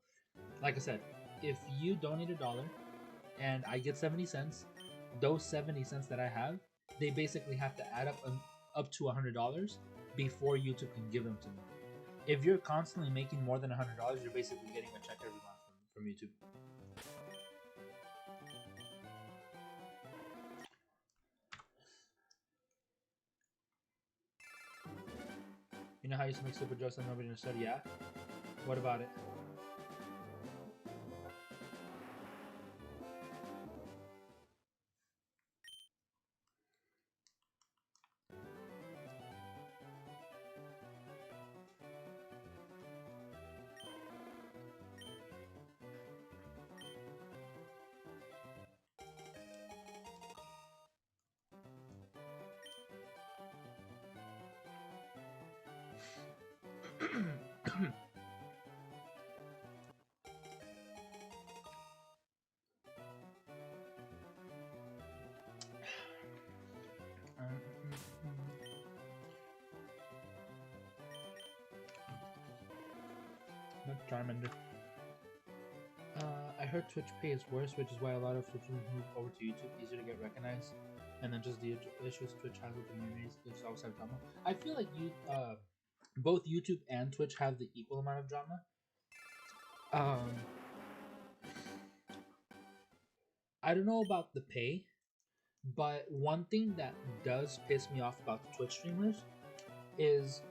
like I said, if you donate $1 and I get 70 cents, those 70 cents that I have, they basically have to add up to $100 before YouTube can give them to me. If you're constantly making more than $100, you're basically getting a check every month from YouTube. You know how I used to make super jokes and nobody understood? Yeah. What about it? Charmander. I heard Twitch Pay is worse, which is why a lot of Twitch move over to YouTube, easier to get recognized, and then just the issues Twitch has with communities. There's always have drama. I feel like both YouTube and Twitch have the equal amount of drama. I don't know about the pay, but one thing that does piss me off about the Twitch streamers is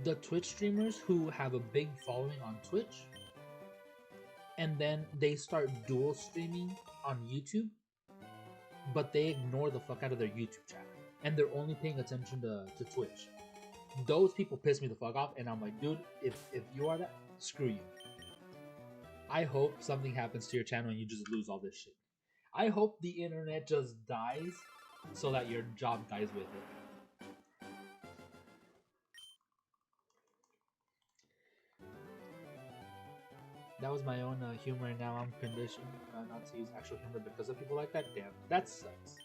the Twitch streamers who have a big following on Twitch and then they start dual streaming on YouTube, but they ignore the fuck out of their YouTube chat and they're only paying attention to Twitch. Those people piss me the fuck off, and I'm like, dude, if you are that, screw you. I hope something happens to your channel and you just lose all this shit. I hope the internet just dies so that your job dies with it. That was my own humor, and now I'm conditioned not to use actual humor because of people like that. Damn, that sucks.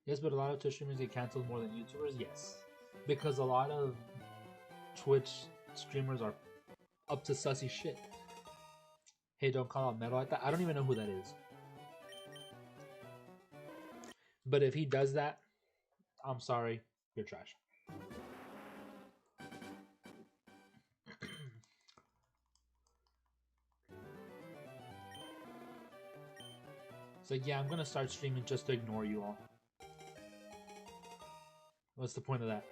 Yes, but a lot of Twitch streamers get canceled more than YouTubers. Yes, because a lot of Twitch streamers are up to sussy shit. Hey, don't call out Metal like that. I don't even know who that is. But if he does that, I'm sorry, you're trash. So yeah, I'm gonna start streaming just to ignore you all. What's the point of that?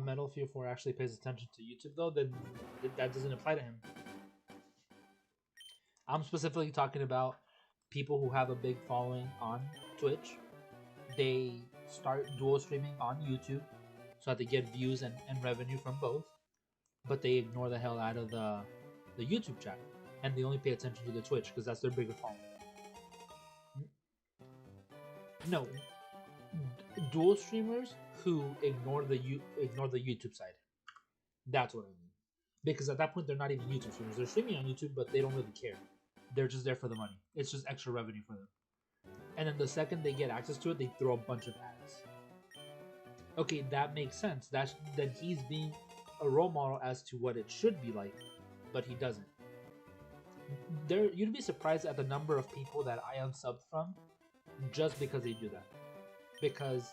Metal Fear 4 actually pays attention to YouTube though, then that doesn't apply to him. I'm specifically talking about people who have a big following on Twitch. They start dual streaming on YouTube so that they get views and revenue from both, but they ignore the hell out of the YouTube chat and they only pay attention to the Twitch because that's their bigger following. No, dual streamers who ignore the YouTube side. That's what I mean. Because at that point they're not even YouTube streamers. They're streaming on YouTube, but they don't really care. They're just there for the money. It's just extra revenue for them. And then the second they get access to it, they throw a bunch of ads. Okay, that makes sense. Then he's being a role model as to what it should be like, but he doesn't. You'd be surprised at the number of people that I unsubbed from just because they do that. Because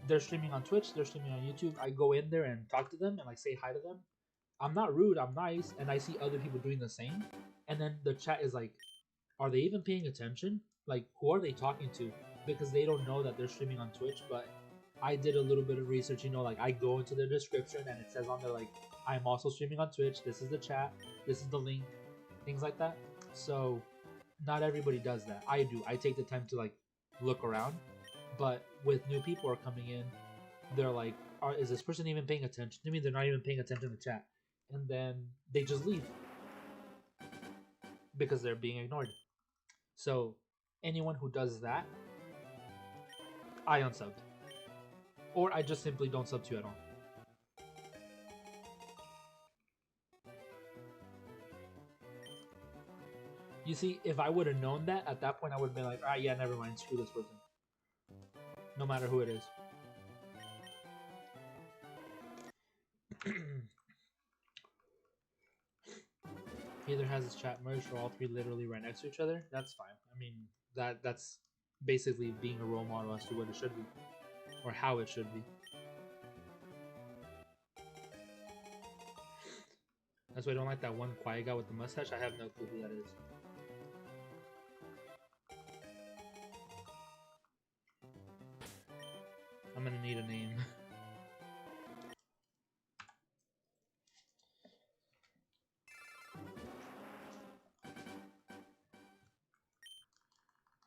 they're streaming on Twitch, they're streaming on YouTube. I go in there and talk to them and like say hi to them. I'm not rude, I'm nice, and I see other people doing the same. And then the chat is like, are they even paying attention? Like, who are they talking to? Because they don't know that they're streaming on Twitch. But I did a little bit of research, you know, like I go into the description and it says on there like, I'm also streaming on Twitch, this is the chat, this is the link, things like that. So not everybody does that. I do. I take the time to like look around. But with new people are coming in, they're like, is this person even paying attention to me? They're not even paying attention to the chat. And then they just leave because they're being ignored. So anyone who does that, I unsubbed. Or I just simply don't sub to you at all. You see, if I would have known that, at that point I would have been like, yeah, never mind, screw this person. No matter who it is. He either has his chat merged or all three literally right next to each other. That's fine. I mean, that's basically being a role model as to what it should be. Or how it should be. That's why I don't like that one quiet guy with the mustache. I have no clue who that is. I'm gonna need a name.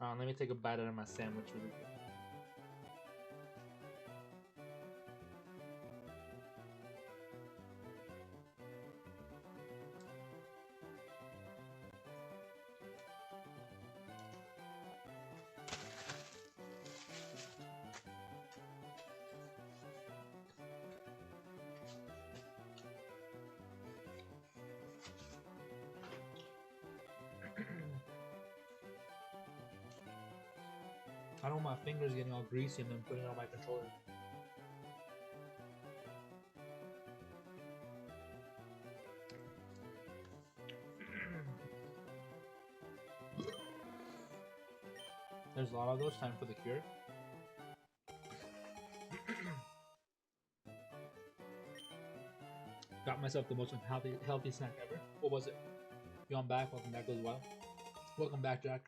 Let me take a bite out of my sandwich really quick. I don't want my fingers getting all greasy and then putting it on my controller. There's a lot of those. Time for the cure. Got myself the most healthy snack ever. What was it? Yo, I'm back. Welcome back as well. Welcome back, Jack.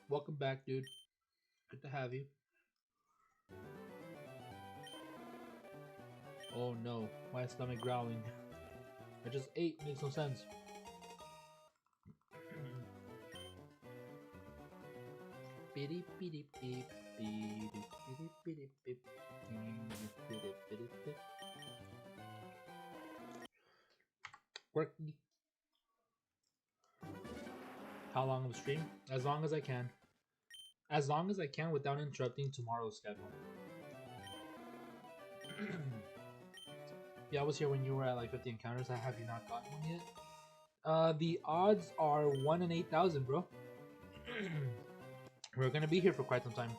Welcome back, dude. Good to have you. Oh no, my stomach growling. I just ate. Makes no sense. Quirky. How long of a stream? As long as I can. As long as I can without interrupting tomorrow's schedule. Yeah, I was here when you were at like 50 encounters. Have you not gotten one yet? The odds are 1 in 8,000, bro. We're gonna be here for quite some time.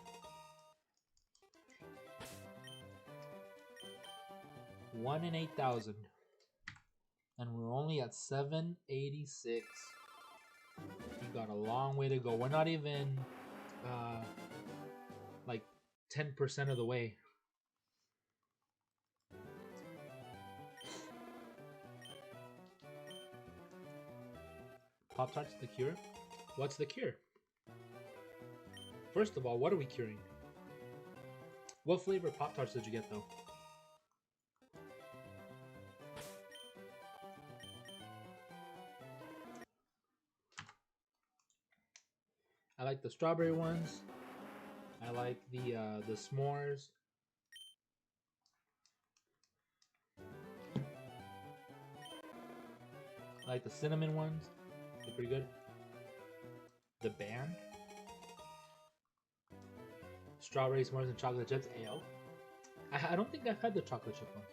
1 in 8,000. And we're only at 786. We got a long way to go. We're not even like 10% of the way. Pop-Tarts the cure? What's the cure? First of all, what are we curing? What flavor Pop-Tarts did you get though? I like the strawberry ones. I like the s'mores. I like the cinnamon ones. They're pretty good. The band. Strawberry s'mores and chocolate chips. Ale. I don't think I've had the chocolate chip one.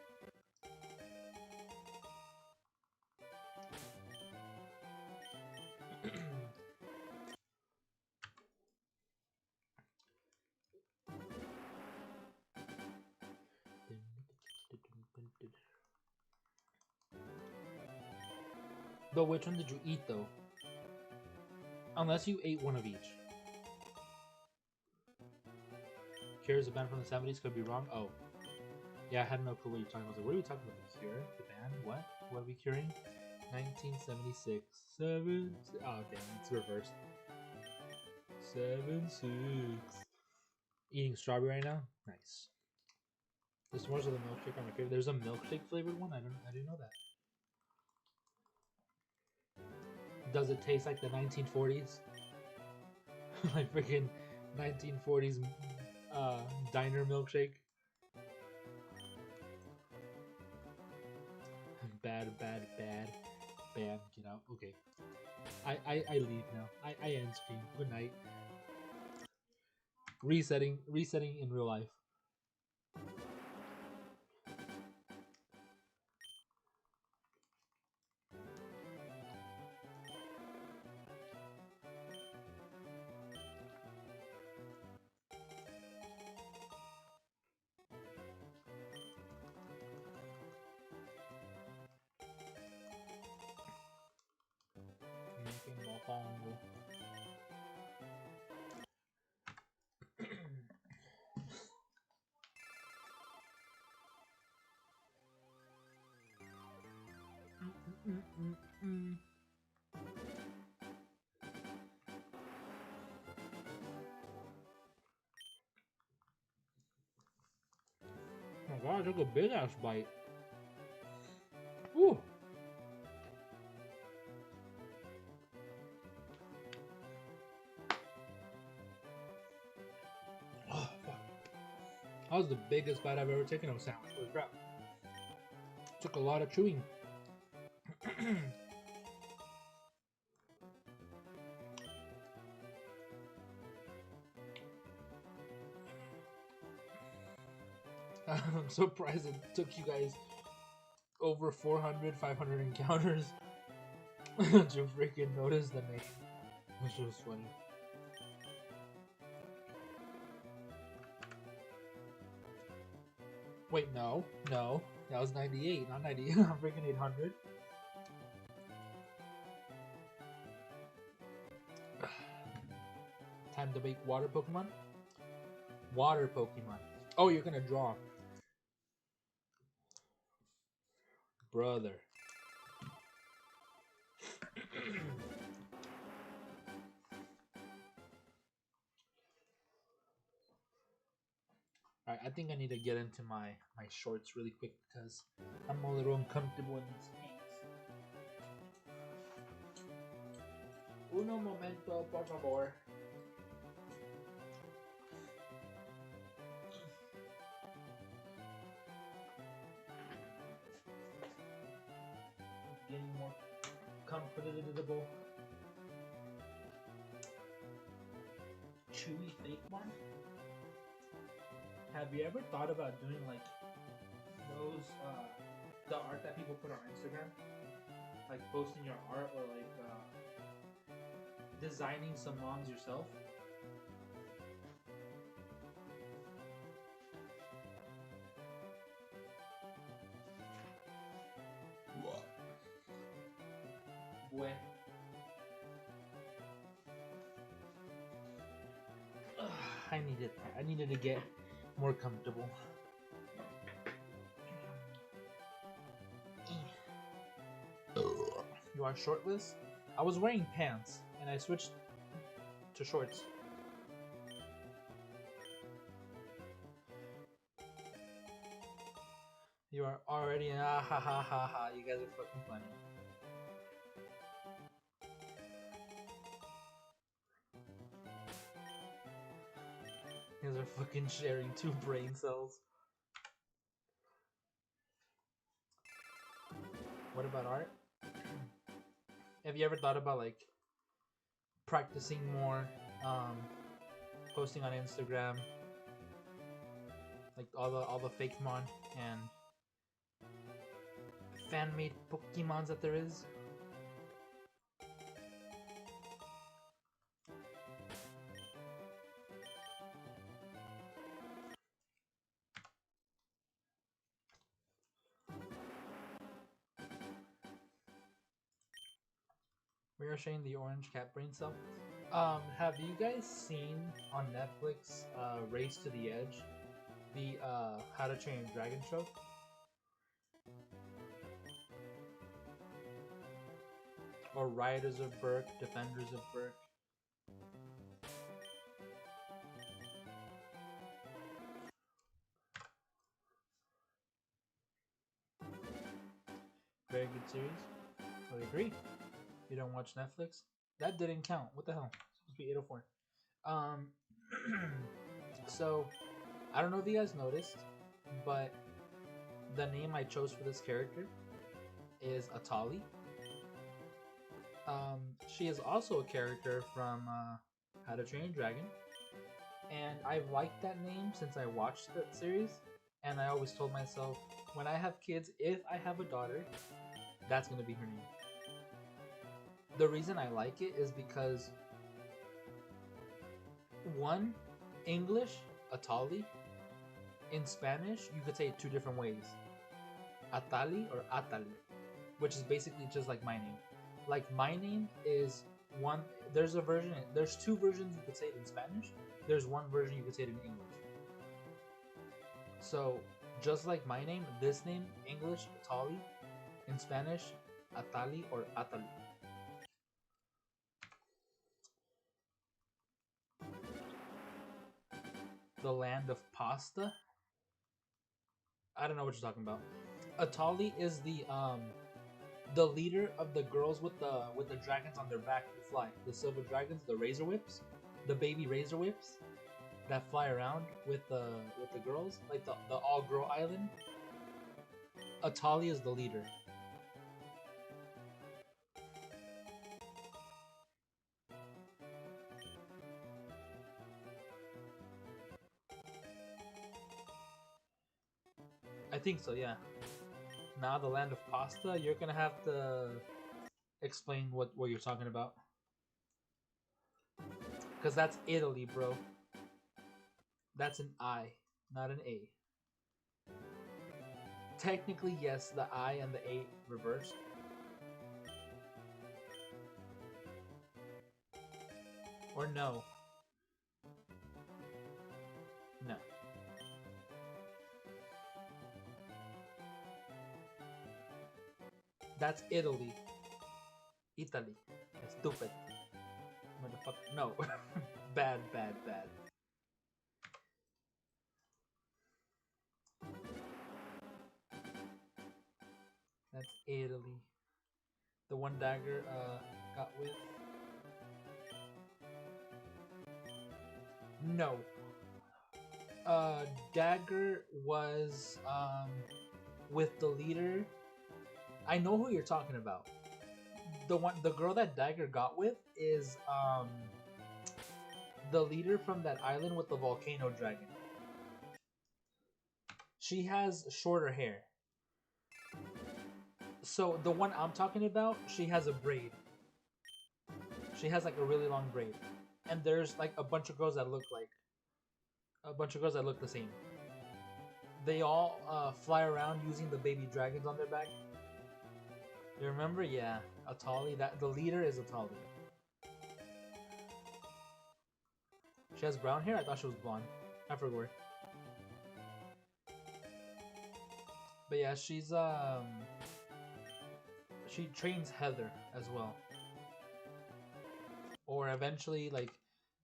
But which one did you eat though? Unless you ate one of each. Cure is a band from the 70s, could be wrong. Oh. Yeah, I had no clue what you're talking about. What are we talking about? The Cure? The band? What? What are we curing? 1976. Oh, damn, it's reversed. 7-6. Eating strawberry right now? Nice. The s'mores of the milkshake are my favorite. There's a milkshake flavored one? I didn't know that. Does it taste like the 1940s? Like freaking 1940s diner milkshake? Bad. Get out. Okay. I leave now. I end stream. Good night. Resetting in real life. Oh my god, I took a big ass bite. Ooh. Oh, fuck. That was the biggest bite I've ever taken of a sandwich. Holy crap. Took a lot of chewing. I'm surprised it took you guys over 400, 500 encounters to freaking notice the name. Which was funny. Wait, no. That was 98, not 98. Freaking 800. Time to make water Pokemon? Water Pokemon. Oh, you're gonna draw. Brother. Alright, I think I need to get into my shorts really quick because I'm a little uncomfortable in these pants. Uno momento, por favor. Getting more comfortable. Chewy fake one? Have you ever thought about doing like those the art that people put on Instagram? Like posting your art or like designing some moms yourself? Boy. I needed to get more comfortable. You are shortless? I was wearing pants and I switched to shorts. You are already ha ha ha ha. You guys are fucking funny. You guys are fucking sharing 2 brain cells. What about art? Have you ever thought about like practicing more, posting on Instagram, like all the fake mon and fan-made Pokemons that there is? We are sharing the orange cat brain cell. Have you guys seen on Netflix Race to the Edge, the How to Train Your Dragon show? Or Riders of Berk, Defenders of Berk? Very good series. I agree. You don't watch Netflix? That didn't count. What the hell? It's supposed to be 804. So, I don't know if you guys noticed, but the name I chose for this character is Atali. She is also a character from How to Train Your Dragon, and I've liked that name since I watched that series. And I always told myself, when I have kids, if I have a daughter, that's gonna be her name. The reason I like it is because, one, English, Atali. In Spanish, you could say it 2 different ways. Atali or Atali, which is basically just like my name. Like my name is one, there's 2 versions you could say it in Spanish. There's 1 version you could say it in English. So, just like my name, this name, English, Atali. In Spanish, Atali or Atali. The land of pasta? I don't know what you're talking about. Atali is the leader of the girls with the dragons on their back who fly. The silver dragons, the razor whips, the baby razor whips that fly around with the girls, like the all girl island. Atali is the leader. I think so, yeah. Now the land of pasta. You're gonna have to explain what you're talking about. Because that's Italy, bro. That's an I, not an A. Technically, yes, the I and the A reversed. Or no. No. That's Italy. Italy. That's stupid. Motherfucker. No. Bad, bad, bad. That's Italy. The one dagger got with. No. Dagger was with the leader. I know who you're talking about. The girl that Dagger got with is the leader from that island with the volcano dragon. She has shorter hair. So the one I'm talking about, she has a braid. She has like a really long braid. And there's like a bunch of girls that look the same. They all fly around using the baby dragons on their back. You remember? Yeah, Atali. That the leader is Atali. She has brown hair. I thought she was blonde. I forgot. But yeah, she's she trains Heather as well. Or eventually, like,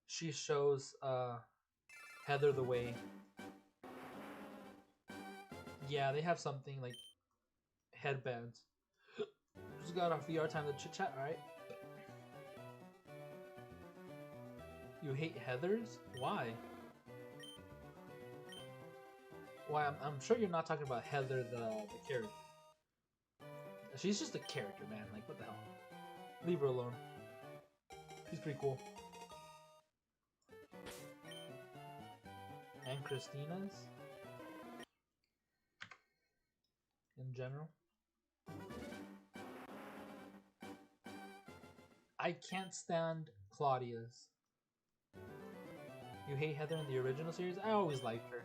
she shows Heather the way. Yeah, they have something like headbands. Just got off VR time to chit chat, alright? You hate Heathers? Why? Why? I'm sure you're not talking about Heather the character. She's just a character, man. Like, what the hell? Leave her alone. She's pretty cool. And Christina's? In general? I can't stand Claudia's. You hate Heather in the original series? I always liked her.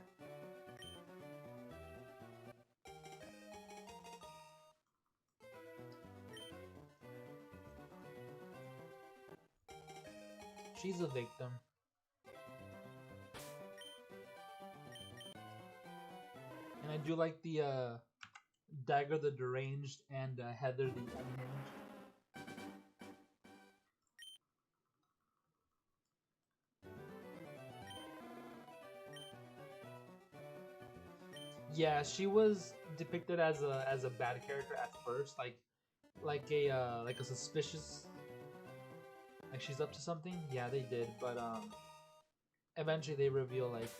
She's a victim. And I do like the Dagger the Deranged and Heather the Unhinged. Yeah, she was depicted as a bad character at first, like a suspicious, like she's up to something. Yeah, they did, but eventually they reveal like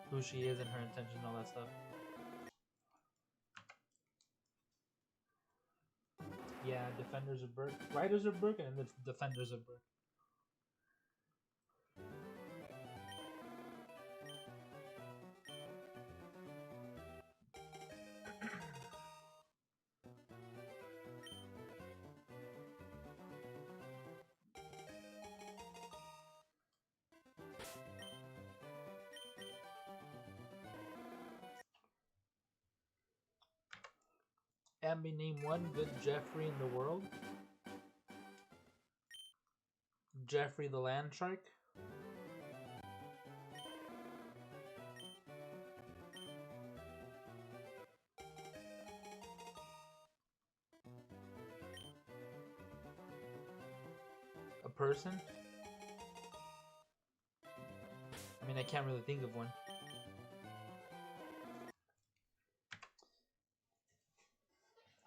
who she is and her intention and all that stuff. Yeah, Defenders of Burke, Riders of Burke, and the Defenders of Burke. Abby, name one good Jeffrey in the world. Jeffrey the Land Shark. A person? I mean, I can't really think of one.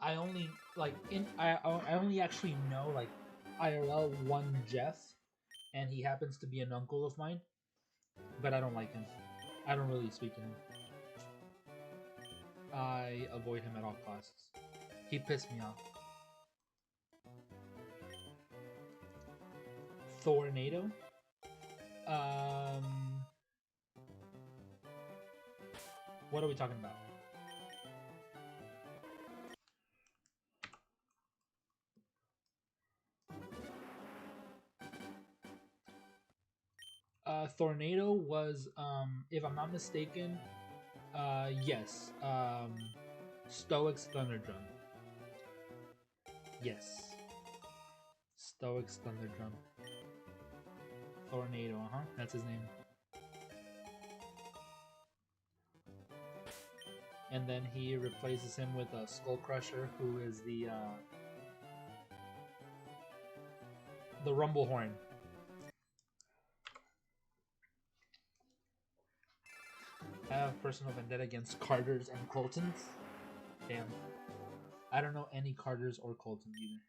I only like I only actually know like IRL one Jeff, and he happens to be an uncle of mine, but I don't like him. I don't really speak to him. I avoid him at all costs. He pissed me off. Tornado. What are we talking about? Tornado was, if I'm not mistaken, yes, Stoic's Thunder Drum. Yes, Stoic's Thunder Drum. Tornado, that's his name. And then he replaces him with a Skull Crusher, who is the Rumble Horn. I have personal vendetta against Carters and Coltons. Damn. I don't know any Carters or Coltons either.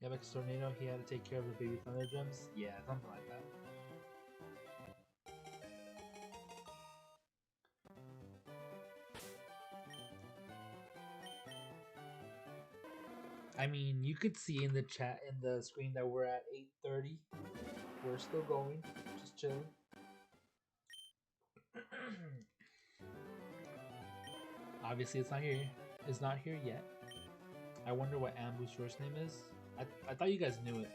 Yabex Tornado, he had to take care of the baby Thunder Gems? Yeah, something like that. I mean, you could see in the chat, in the screen, that we're at 8:30. We're still going, just chilling. Obviously, it's not here. It's not here yet. I wonder what Ambu's first name is. I thought you guys knew it.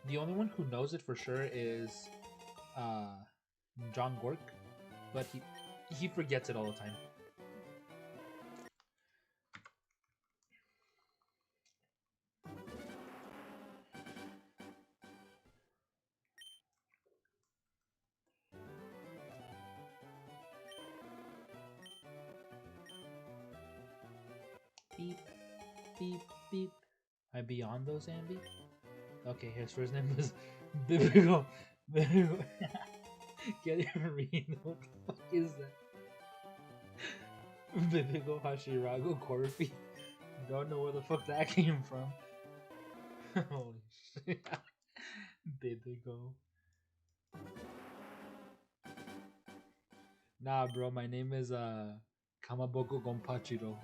The only one who knows it for sure is John Gork, but he forgets it all the time. Beep, beep, beep. Am I beyond those, Ambi? Okay, his first name was Bibigo. Bibigo. Can't even read. What the fuck is that? Bibigo Hashirago Corfi. Don't know where the fuck that came from. Holy shit. Bibigo. Nah, bro, my name is Kamaboko Gonpachiro.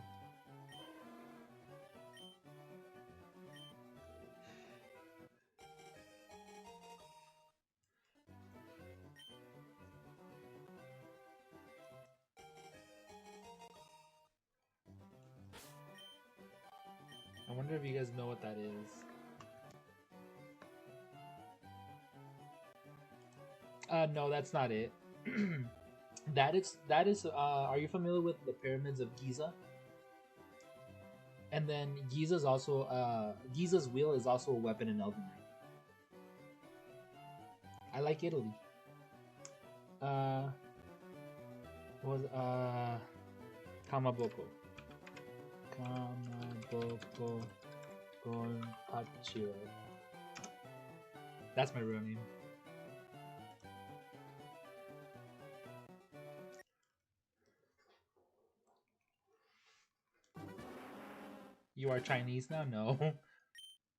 I wonder if you guys know what that is. No, that's not it. that is are you familiar with the pyramids of Giza? And then Giza's also Giza's wheel is also a weapon in Elden Ring. I like Italy. Was Kamaboko. Kamaboko Gonpachiro. That's my real name. You are Chinese now? No.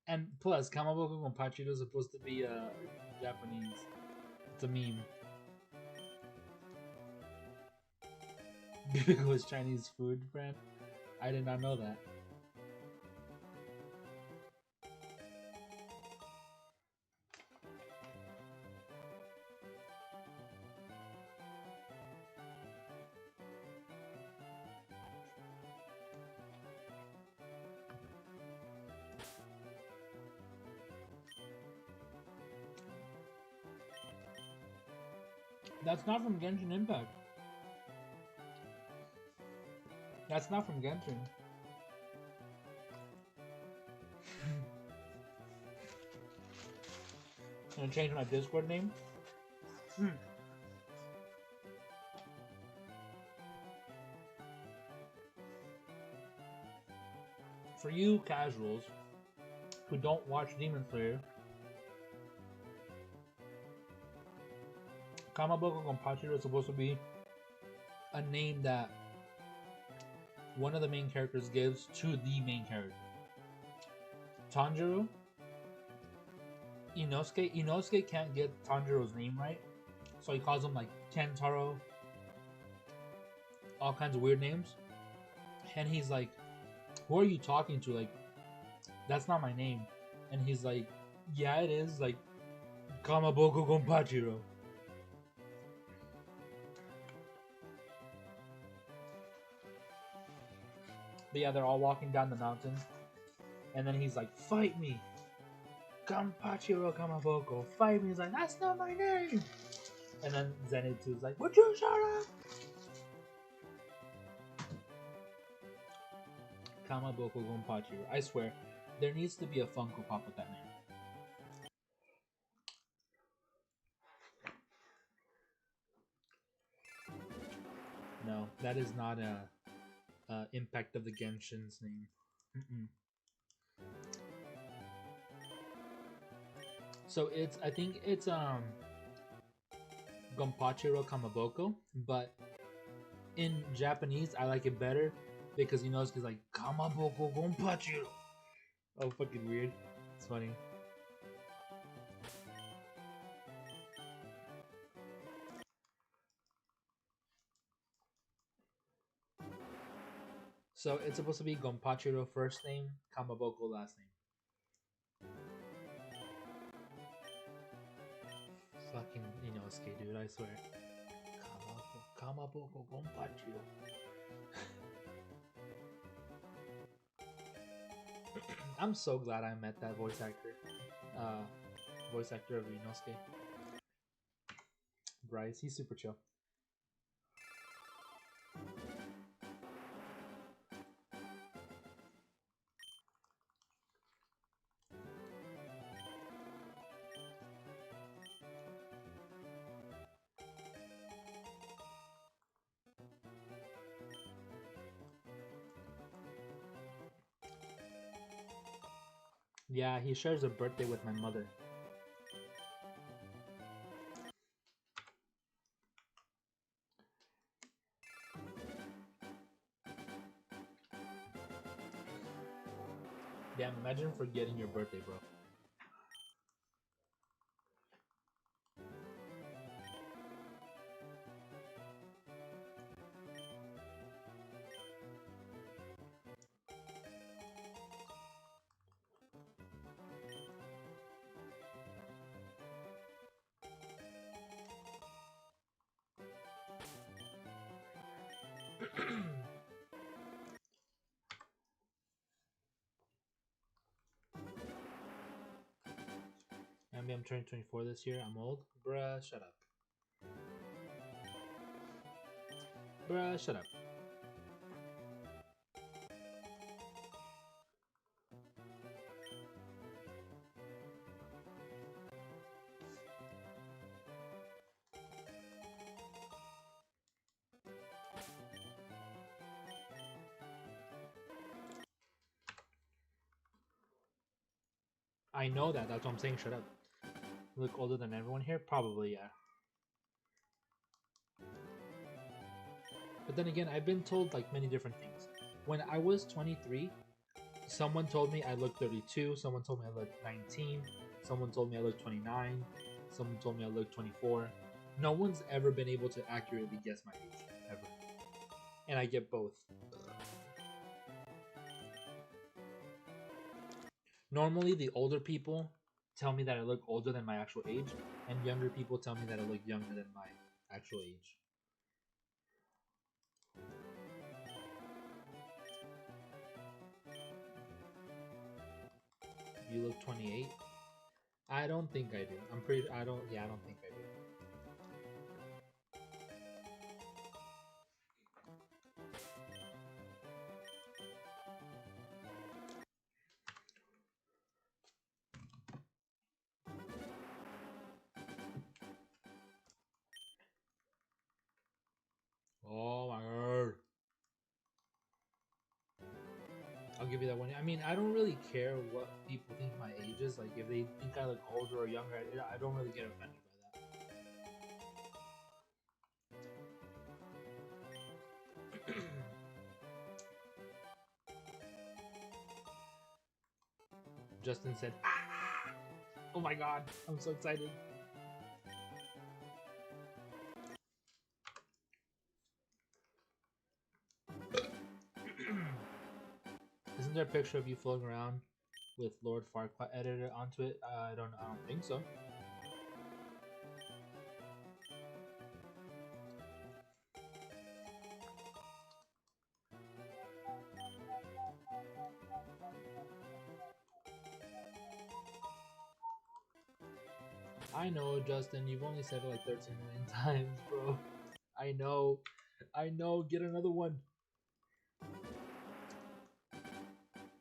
And plus, Kamaboko Gonpachiro is supposed to be Japanese. It's a meme. Bibigo is Chinese food brand? I did not know that. That's not from Genshin Impact. That's not from Genshin. I'm gonna change my Discord name. For you casuals who don't watch Demon Slayer, Kamaboko Gonpachiro is supposed to be a name that one of the main characters gives to the main character. Tanjiro, Inosuke can't get Tanjiro's name right, so he calls him like Kentaro, all kinds of weird names. And he's like, who are you talking to? Like, that's not my name. And he's like, yeah, it is. Like, Kamaboko Gonpachiro. But yeah, they're all walking down the mountain, and then he's like, "Fight me, Ganpachiro Kamaboko, fight me." He's like, "That's not my name." And then Zenitsu's like, "Would you shut up?" Kamaboko Gonpachiro. I swear, there needs to be a Funko Pop with that name. No, that is not a Impact of the Genshin's name. So I think it's Gonpachiro Kamaboko, but in Japanese I like it better because it's like Kamaboko Gonpachiro. Oh, fucking weird. It's funny. So it's supposed to be Gonpachiro first name, Kamaboko last name. Fucking Inosuke, dude, I swear. Kamaboko Gonpachiro. I'm so glad I met that voice actor. Voice actor of Inosuke. Bryce, he's super chill. Yeah, he shares a birthday with my mother. Damn, imagine forgetting your birthday, bro. I'm turning 24 this year. I'm old. Bruh, shut up. Bruh, shut up. I know that. That's what I'm saying. Shut up. You look older than everyone here? Probably, yeah. But then again, I've been told like many different things. When I was 23, someone told me I looked 32. Someone told me I looked 19. Someone told me I looked 29. Someone told me I looked 24. No one's ever been able to accurately guess my age, ever. And I get both. Normally, the older people tell me that I look older than my actual age, and younger people tell me that I look younger than my actual age. You look 28? I don't think I do. I don't think I do. Oh my god. I'll give you that one. I mean, I don't really care what people think my age is. Like, if they think I look older or younger, I don't really get offended by that. Justin said, ah! Oh my god, I'm so excited. Isn't there a picture of you floating around with Lord Farquaad edited onto it? I don't think so. I know, Justin, you've only said it like 13 million times, bro. I know. I know. Get another one.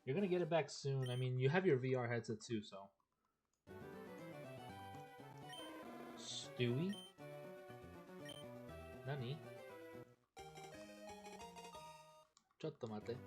You're gonna get it back soon. I mean, you have your VR headset too, so. Stewie? Nani? Chotto mate.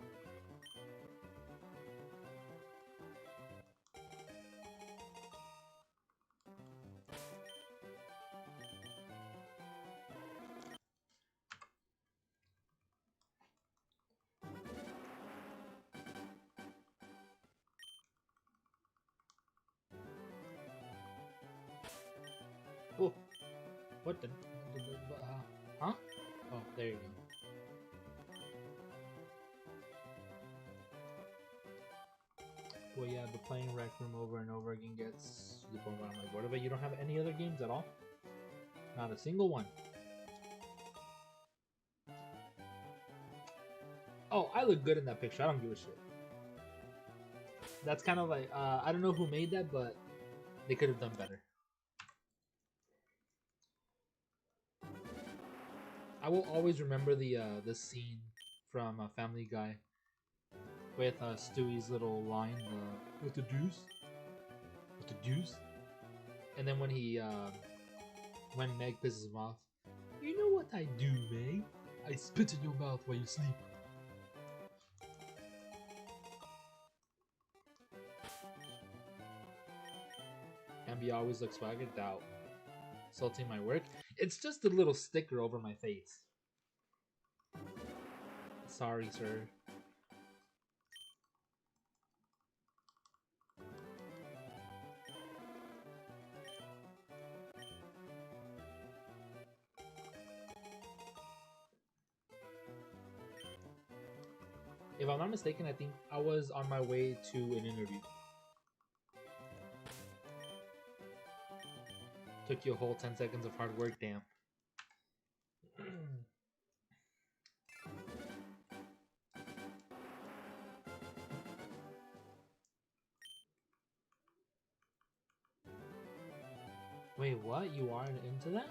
Oh, what the? Huh? Oh, there you go. Well, yeah, the playing Rec Room over and over again gets the point where I'm like, what about you don't have any other games at all? Not a single one. Oh, I look good in that picture. I don't give a shit. That's kind of like, I don't know who made that, but they could have done better. I will always remember the scene from Family Guy with Stewie's little line, "With the deuce, with the deuce," and then when Meg pisses him off, "You know what I do, Meg? I spit in your mouth while you sleep." Ambi always looks swagger. Doubt. Salting my work. It's just a little sticker over my face. Sorry, sir. If I'm not mistaken, I think I was on my way to an interview. Took you a whole 10 seconds of hard work, damn. Wait, what? You aren't into that?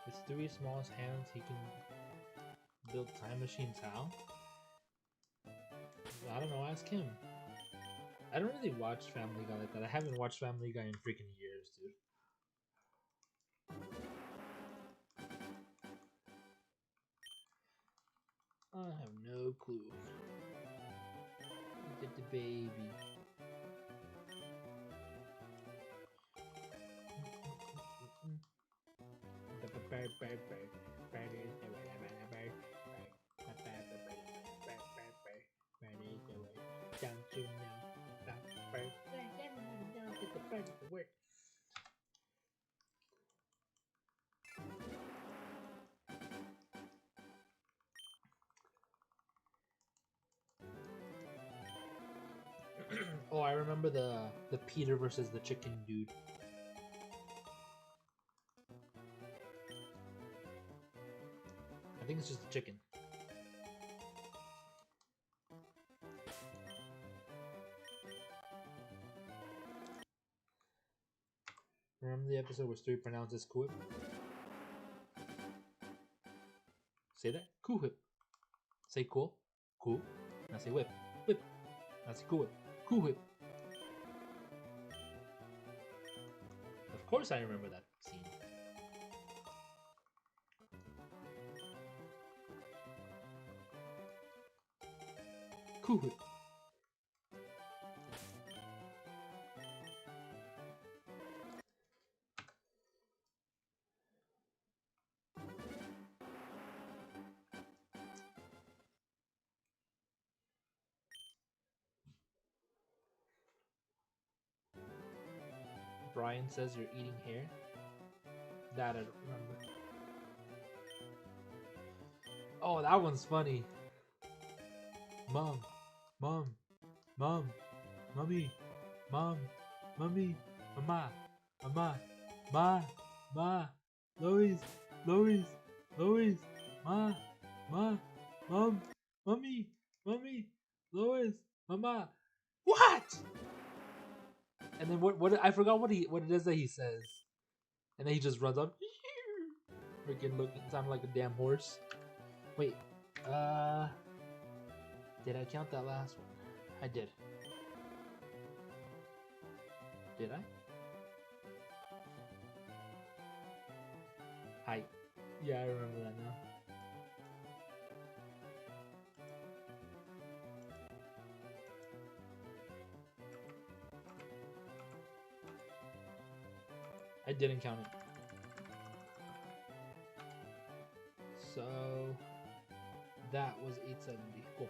With Stewie's smallest hands, he can build time machines. How? I don't know, ask him. I don't really watch Family Guy like that. I haven't watched Family Guy in freaking years, dude. I have no clue. Look at the baby. Don't you know that bird? Everyone knows that the bird is the word. Oh, I remember the Peter versus the chicken dude. I think it's just the chicken. Remember the episode where Stewie pronounces Kuhip? Say that? Kuhip. Say cool. Cool. Now say whip. Whip. Now say Kuhip. Kuhip. Of course I remember that scene. Kuhip. Brian says you're eating hair. That I don't remember. Oh, that one's funny. Mom, mom, mom, mommy, mom, mommy, mama, mama, ma, Lois, Lois, Lois, Ma, Mom, Mommy, Lois, Mama. What? And then what? I forgot what it is that he says. And then he just runs up. Freaking looking, sounding like a damn horse. Wait, did I count that last one? I did. Did I? Hi. Yeah, I remember that now. I didn't count it. So that was 870. Cool.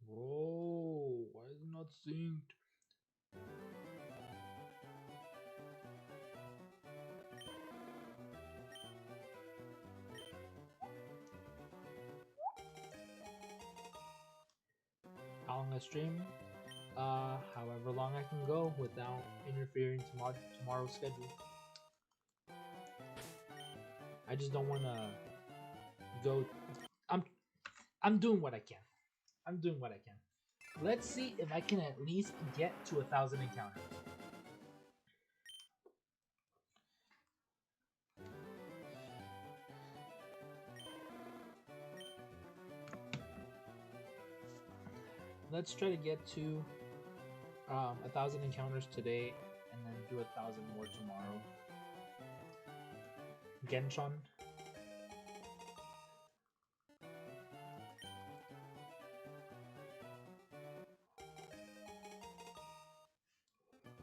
Whoa, why is it not synced? How long I stream? However long I can go without interfering tomorrow's schedule. I just don't want to go. I'm doing what I can. I'm doing what I can. Let's see if I can at least get to 1,000 encounters. Let's try to get to 1,000 encounters today, and then do 1,000 more tomorrow. Genshin.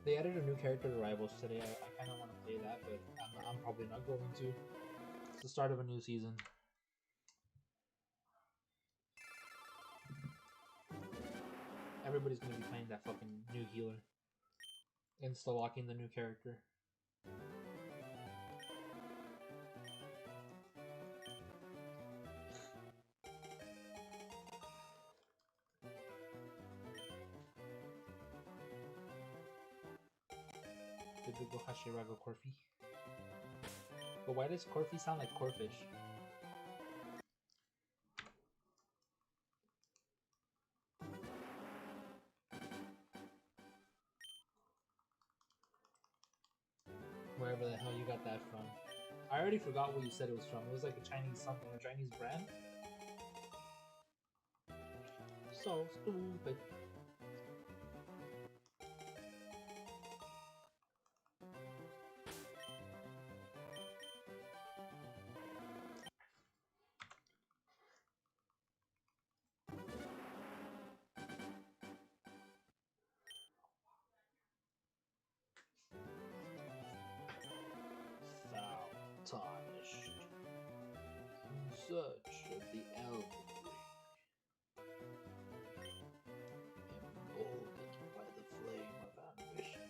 They added a new character to Rivals today. I kind of want to play that, but I'm probably not going to. It's the start of a new season. Everybody's going to be playing that fucking new healer. Insta-locking the new character. Did we go Hashiraga Corfi? But why does Corfi sound like Corfish? Wherever the hell you got that from. I already forgot what you said it was from. It was like a Chinese something, a Chinese brand. So stupid. Thou tarnished, in search of the LeafGreen, emboldened by the flame of ambition.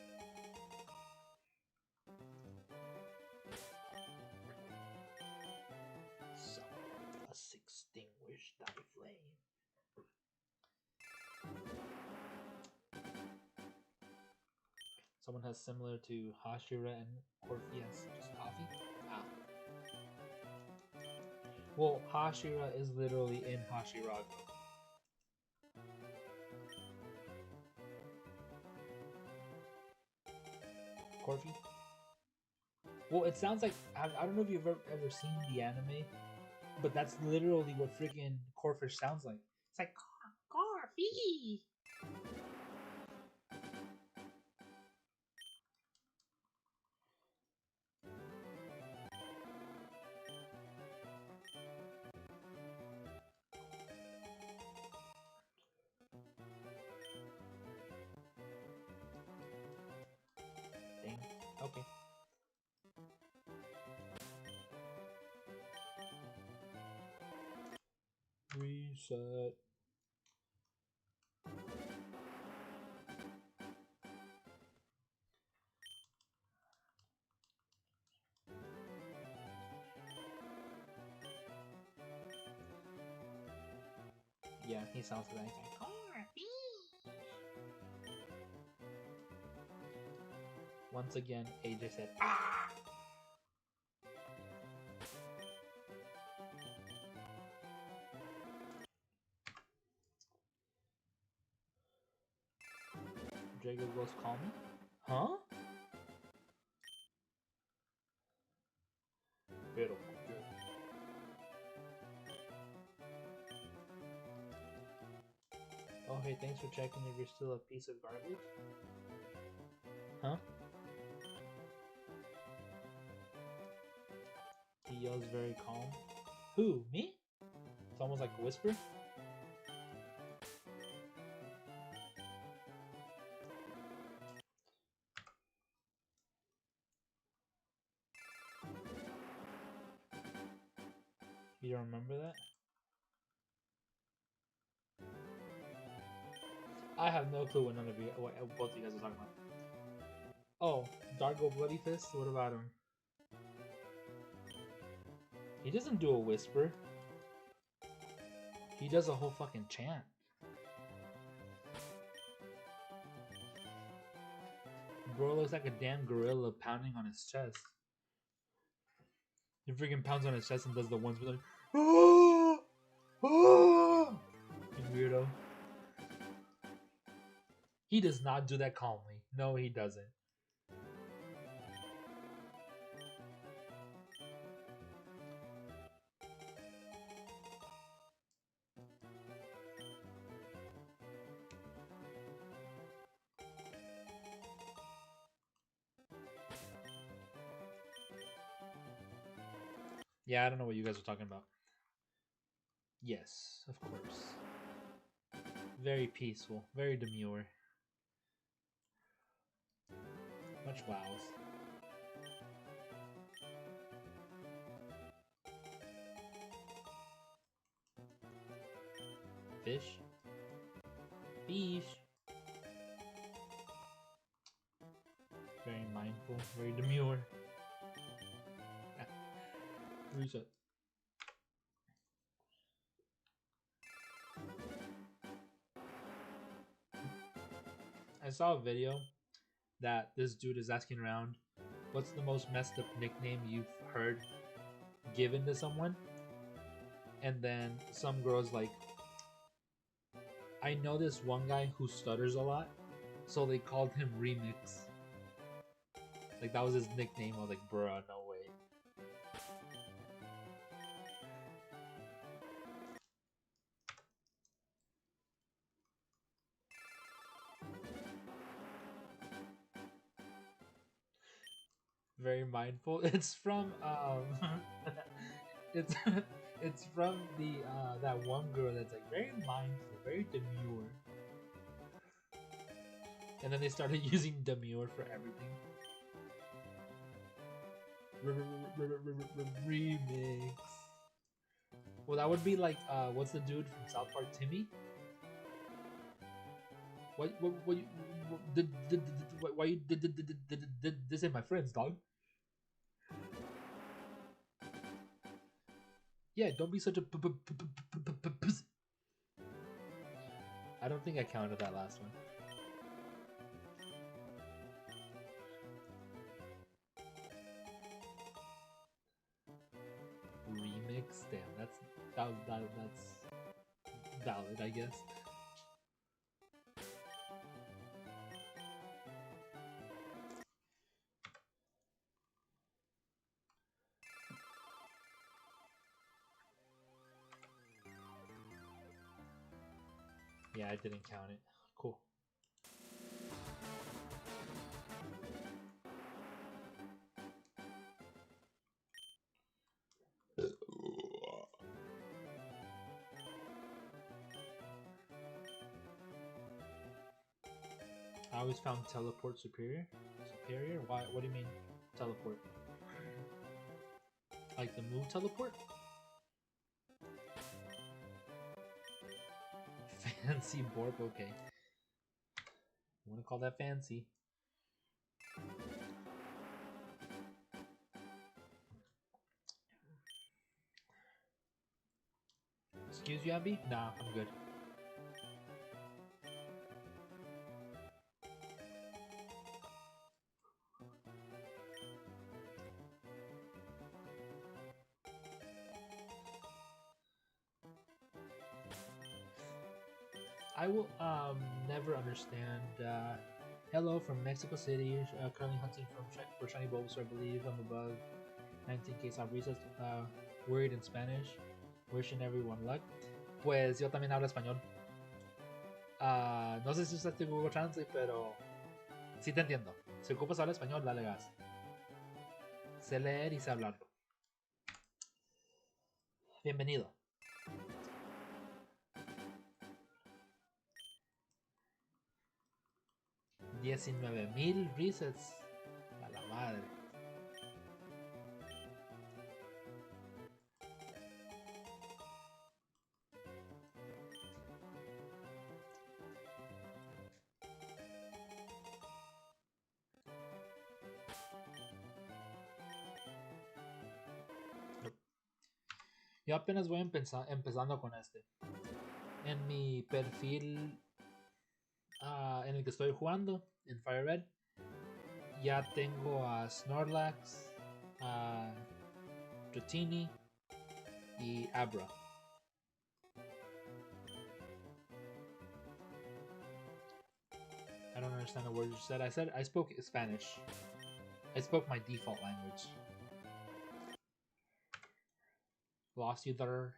Someone must extinguish thy flame. Someone has similar to Hashira and Corfi as just coffee? Ah. Well, Hashira is literally in Hashiraga. Corfi? Well, it sounds like I don't know if you've ever seen the anime, but that's literally what freaking Corfish sounds like. It's like Corfi. Dang. Okay. Reset. Yeah, he sounds like that. Once again, AJ said, ah! Drago goes, call me? Huh? Pero, oh, hey, thanks for checking if you're still a piece of garbage. Huh? He yells very calm. Who? Me? It's almost like a whisper. You don't remember that? I have no clue what both of you guys are talking about. Oh, Dargo Bloody Fist? What about him? He doesn't do a whisper. He does a whole fucking chant. Bro looks like a damn gorilla pounding on his chest. He freaking pounds on his chest and does the ones with like, ah! Ah! You weirdo. He does not do that calmly. No, he doesn't. Yeah, I don't know what you guys are talking about. Yes, of course. Very peaceful, very demure. Much wows. Fish? Fish. Very mindful, very demure. Reset. I saw a video that this dude is asking around, what's the most messed up nickname you've heard given to someone? And then some girl's like, I know this one guy who stutters a lot, so they called him Remix. Like, that was his nickname. I was like, bruh, no way. Very mindful. It's from it's it's from the that one girl that's like very mindful, very demure. And then they started using demure for everything. Remix. Well, that would be like what's the dude from South Park, Timmy? Why you did this ain't my friends, dog? Yeah, don't be such a pussy. I don't think I counted that last one. Remix, damn, that's valid, I guess. Yeah, I didn't count it. Cool. I always found teleport superior. Superior? Why? What do you mean teleport? Like the move teleport? Fancy Borp, okay. You wanna call that fancy? Excuse you, Abby? Nah, I'm good. I will never understand. Hello from Mexico City. Currently hunting for shiny Bulbasaur. I believe I'm above 19k sonrisas. Word in Spanish. Wishing everyone luck. Pues yo también hablo español. No sé si usaste Google Translate, pero sí te entiendo. Si ocupas hablar español, dale gas. Sé leer y sé hablarlo. Bienvenido. 19,000 resets. A la madre. Yo apenas voy empezando con este. En mi perfil en el que estoy jugando, en FireRed, ya tengo a Snorlax, a Dratini y Abra. I don't understand a word you said. I spoke Spanish. I spoke my default language. Lost you there.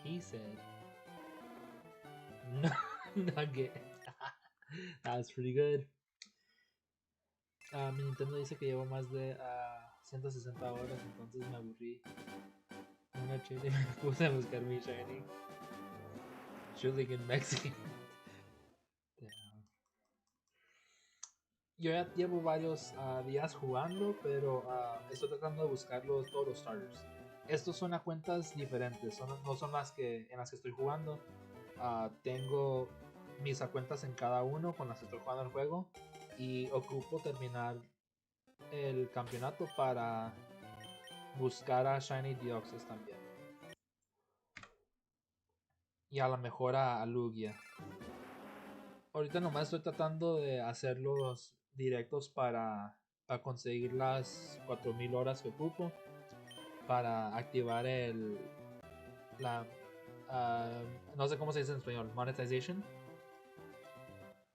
He said, "No nugget." That was pretty good. Mi Nintendo dice que llevo más de 160 horas, entonces me aburrí. Una chile me puse a buscar mi shiny. Chilling in Mexican. Yo ya llevo varios días jugando, pero estoy tratando de buscar todos los starters. Estos son a cuentas diferentes, no son las que en las que estoy jugando. Tengo mis cuentas en cada uno con las que estoy jugando el juego y ocupo terminar el campeonato para buscar a Shiny Deoxys también. Y a lo mejor a Lugia. Ahorita nomás estoy tratando de hacer los directos para conseguir las 4000 horas que ocupo para activar no sé cómo se dice en español, monetization,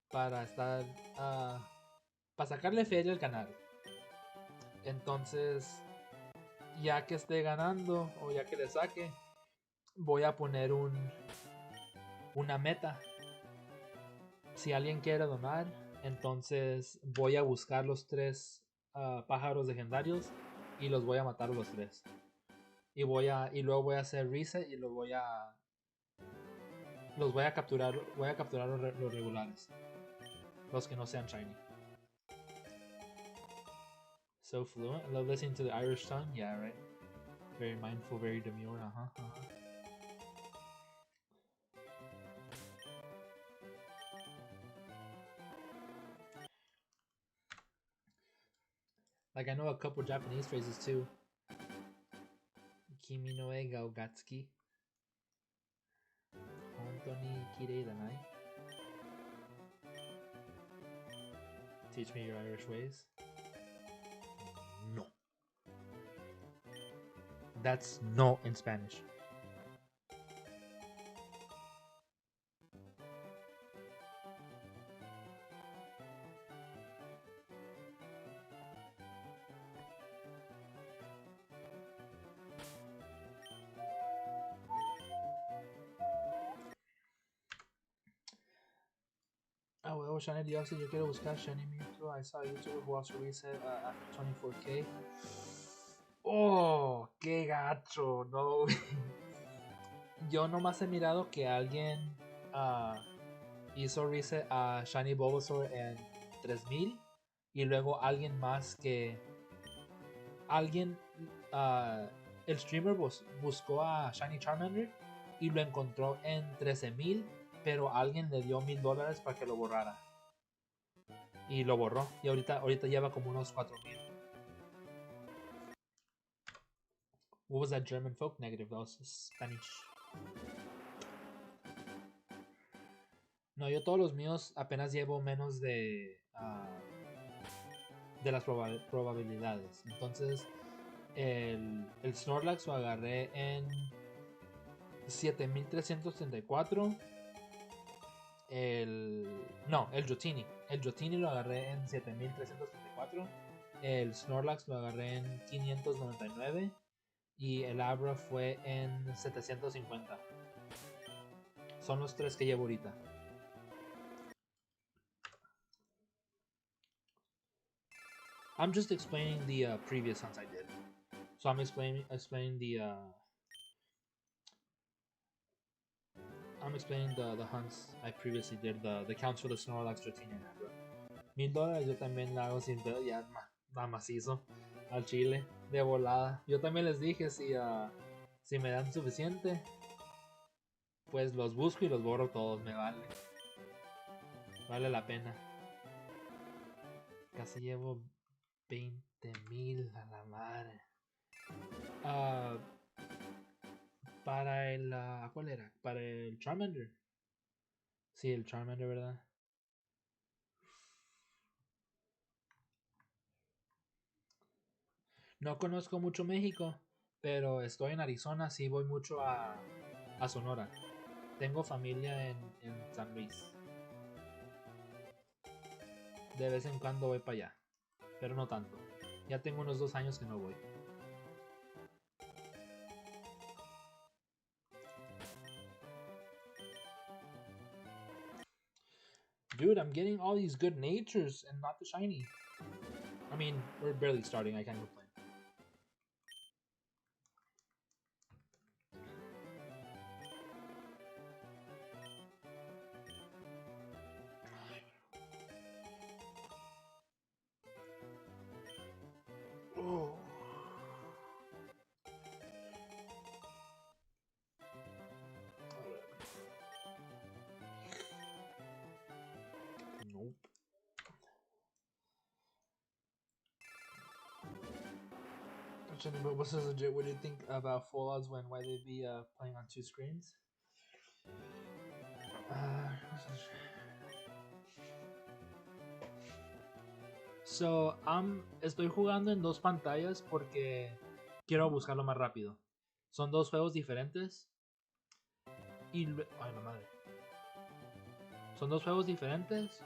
para estar para sacarle feria al canal. Entonces, ya que esté ganando o ya que le saque, voy a poner una meta. Si alguien quiere donar, entonces voy a buscar los 3 pájaros legendarios y los voy a matar a los 3. Y luego voy a hacer reset y los voy a capturar. Voy a capturar los regulares, los que no sean shiny. So fluent. I love listening to the Irish tongue. Yeah, right. Very mindful, very demure. Like I know a couple Japanese phrases too. Kimi no e ga o gatsuki. Honto ni kirei da nai. Teach me your Irish ways. No. That's no in Spanish. Ah, huevo, Shiny Deoxys, yo quiero buscar Shiny Mewtwo. I saw a YouTuber who also reset after 24k. Oh, qué gacho, no. Yo nomás he mirado que alguien hizo reset a Shiny Bulbasaur en 3000 y luego alguien más que el streamer buscó a Shiny Charmander y lo encontró en 13,000, pero alguien le dio $1000 para que lo borrara y lo borró y ahorita lleva como unos 4000. What was that German folk negative? That was Spanish. No, yo todos los míos apenas llevo menos de las probabilidades. Entonces, el Snorlax lo agarré en 7334. El Jotini. El Jotini lo agarré en 7334. El Snorlax lo agarré en 599. Y el Abra fue en 750. Son los tres que llevo ahorita. I'm just explaining the previous hunts I did. So I'm explaining the hunts I previously did, the counts for the Snorlax, Dratini, and Abra. $1000 yo también la hago sin pedo, ya macizo al chile, de volada. Yo también les dije si me dan suficiente, pues los busco y los borro todos, me vale. Vale la pena. Casi llevo 20,000 a la madre. Para el... ¿cuál era? Para el Charmander. Sí, el Charmander, ¿verdad? No conozco mucho México, pero estoy en Arizona, sí voy mucho a Sonora. Tengo familia en San Luis. De vez en cuando voy para allá, pero no tanto. Ya tengo unos 2 años que no voy. Dude, I'm getting all these good natures and not the shiny. I mean, we're barely starting, I can't complain. Oh. Nope. But what's this legit? What do you think about full odds when why they be playing on 2 screens? So, estoy jugando en 2 pantallas porque quiero buscarlo más rápido. Son 2 juegos diferentes. Y ay, la madre. Son 2 juegos diferentes.